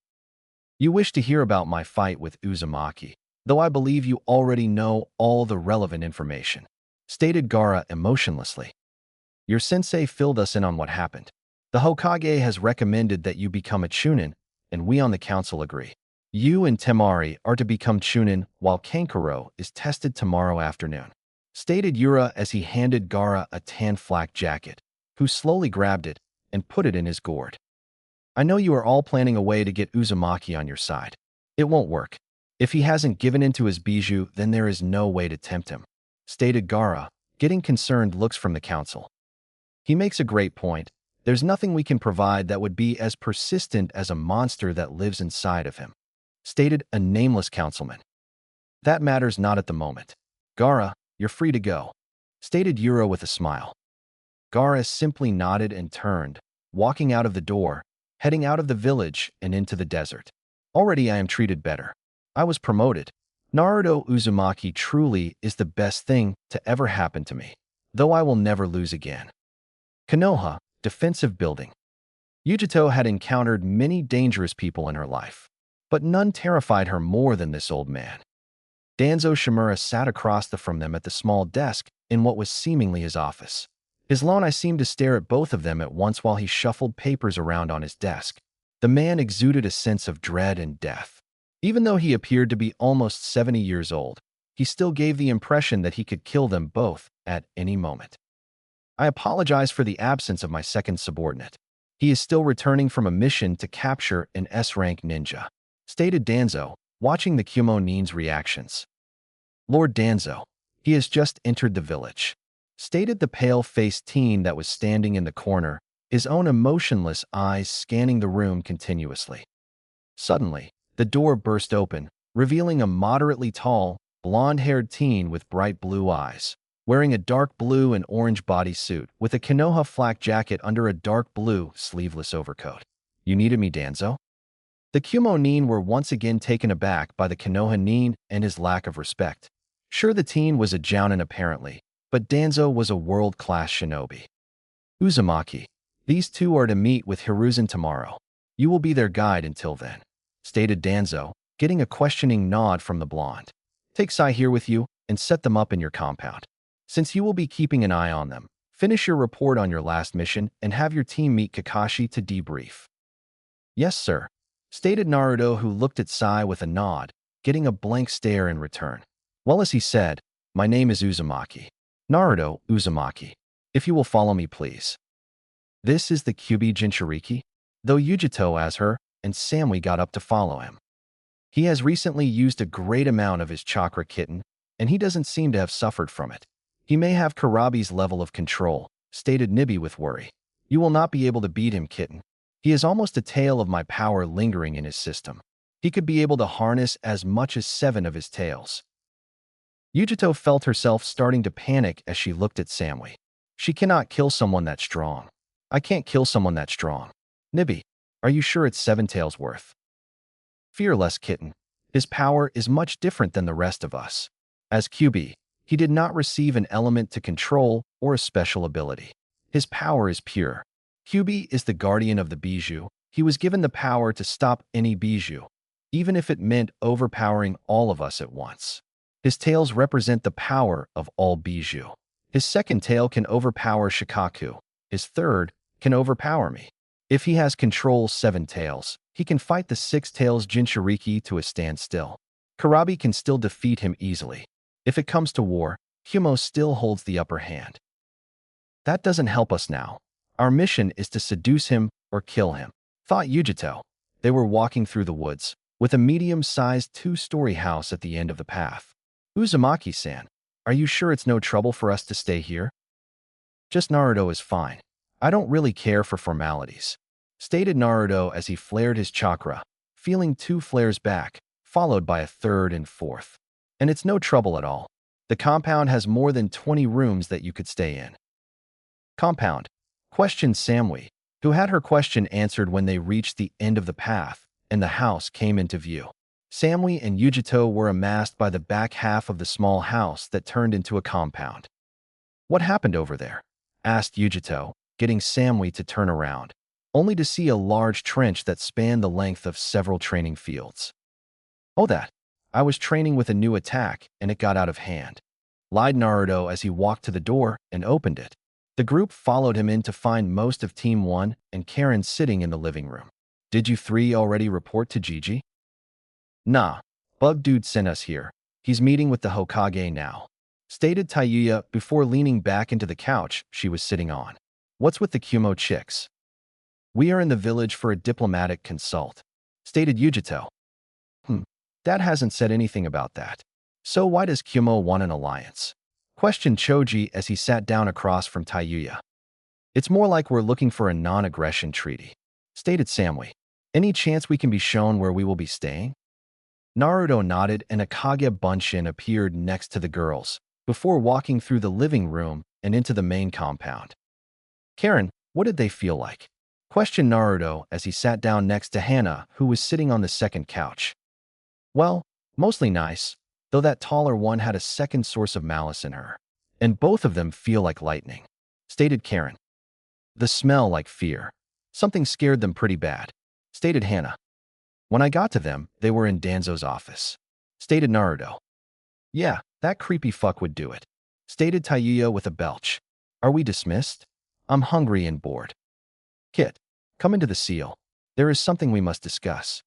You wish to hear about my fight with Uzumaki, though I believe you already know all the relevant information, stated Gaara emotionlessly. Your sensei filled us in on what happened. The Hokage has recommended that you become a Chunin, and we on the council agree. You and Temari are to become Chunin while Kankuro is tested tomorrow afternoon, stated Yura as he handed Gaara a tan flak jacket, who slowly grabbed it and put it in his gourd. I know you are all planning a way to get Uzumaki on your side. It won't work. If he hasn't given in to his bijou, then there is no way to tempt him, stated Gaara, getting concerned looks from the council. He makes a great point. There's nothing we can provide that would be as persistent as a monster that lives inside of him, stated a nameless councilman. That matters not at the moment. Gaara, you're free to go, stated Yura with a smile. Gaara simply nodded and turned, walking out of the door, heading out of the village and into the desert. Already I am treated better. I was promoted. Naruto Uzumaki truly is the best thing to ever happen to me, though I will never lose again. Konoha, defensive building. Yujito had encountered many dangerous people in her life, but none terrified her more than this old man. Danzo Shimura sat across from them at the small desk in what was seemingly his office. His lone eye seemed to stare at both of them at once while he shuffled papers around on his desk. The man exuded a sense of dread and death. Even though he appeared to be almost 70 years old, he still gave the impression that he could kill them both at any moment. I apologize for the absence of my second subordinate. He is still returning from a mission to capture an S-rank ninja, stated Danzo, watching the Kyuubi reactions. Lord Danzo, he has just entered the village, stated the pale-faced teen that was standing in the corner, his own emotionless eyes scanning the room continuously. Suddenly, the door burst open, revealing a moderately tall, blonde-haired teen with bright blue eyes, wearing a dark blue and orange bodysuit with a Konoha flak jacket under a dark blue, sleeveless overcoat. You needed me, Danzo? The Kyuubi were once again taken aback by the Konoha and his lack of respect. Sure, the teen was a jounin apparently, but Danzo was a world-class shinobi. Uzumaki, these two are to meet with Hiruzen tomorrow. You will be their guide until then, stated Danzo, getting a questioning nod from the blonde. Take Sai here with you and set them up in your compound. Since you will be keeping an eye on them, finish your report on your last mission and have your team meet Kakashi to debrief. Yes, sir, stated Naruto, who looked at Sai with a nod, getting a blank stare in return. Well, as he said, my name is Uzumaki. Naruto Uzumaki. If you will follow me, please. This is the Kyuubi Jinchuriki, though Yujito as her and Samui got up to follow him. He has recently used a great amount of his chakra kitten, and he doesn't seem to have suffered from it. He may have Kurabi's level of control, stated Nibi with worry. You will not be able to beat him, kitten. He has almost a tail of my power lingering in his system. He could be able to harness as much as 7 of his tails. Yujito felt herself starting to panic as she looked at Samui. She cannot kill someone that strong. I can't kill someone that strong. Nibi, are you sure it's 7 tails worth? Fear less, kitten. His power is much different than the rest of us. As Kyuubi, he did not receive an element to control or a special ability. His power is pure. Kyuubi is the guardian of the bijou. He was given the power to stop any bijou, even if it meant overpowering all of us at once. His tails represent the power of all bijou. His second tail can overpower Shikaku. His third can overpower me. If he has control 7 tails, he can fight the 6 tails Jinchuriki to a standstill. Kurabi can still defeat him easily. If it comes to war, Humo still holds the upper hand. That doesn't help us now. Our mission is to seduce him or kill him, thought Yujito. They were walking through the woods, with a medium-sized 2-story house at the end of the path. Uzumaki-san, are you sure it's no trouble for us to stay here? Just Naruto is fine. I don't really care for formalities, stated Naruto as he flared his chakra, feeling 2 flares back, followed by a 3rd and 4th. And it's no trouble at all. The compound has more than 20 rooms that you could stay in. Compound? Questioned Samui, who had her question answered when they reached the end of the path and the house came into view. Samui and Yujito were amassed by the back half of the small house that turned into a compound. What happened over there? Asked Yujito, getting Samui to turn around, only to see a large trench that spanned the length of several training fields. Oh, that. I was training with a new attack, and it got out of hand, lied Naruto as he walked to the door and opened it. The group followed him in to find most of Team 1 and Karen sitting in the living room. Did you 3 already report to Gigi? Nah, Bug Dude sent us here. He's meeting with the Hokage now, stated Tayuya before leaning back into the couch she was sitting on. What's with the Kumo chicks? We are in the village for a diplomatic consult, stated Yujito. Dad hasn't said anything about that. So why does Kumo want an alliance? Questioned Choji as he sat down across from Tayuya. It's more like we're looking for a non-aggression treaty, stated Samui. Any chance we can be shown where we will be staying? Naruto nodded and Akage Bunshin appeared next to the girls, before walking through the living room and into the main compound. Karen, what did they feel like? Questioned Naruto as he sat down next to Hana, who was sitting on the second couch. Well, mostly nice, though that taller one had a second source of malice in her. And both of them feel like lightning, stated Karen. The smell like fear. Something scared them pretty bad, stated Hana. When I got to them, they were in Danzo's office, stated Naruto. Yeah, that creepy fuck would do it, stated Tayuya with a belch. Are we dismissed? I'm hungry and bored. Kit, come into the seal. There is something we must discuss.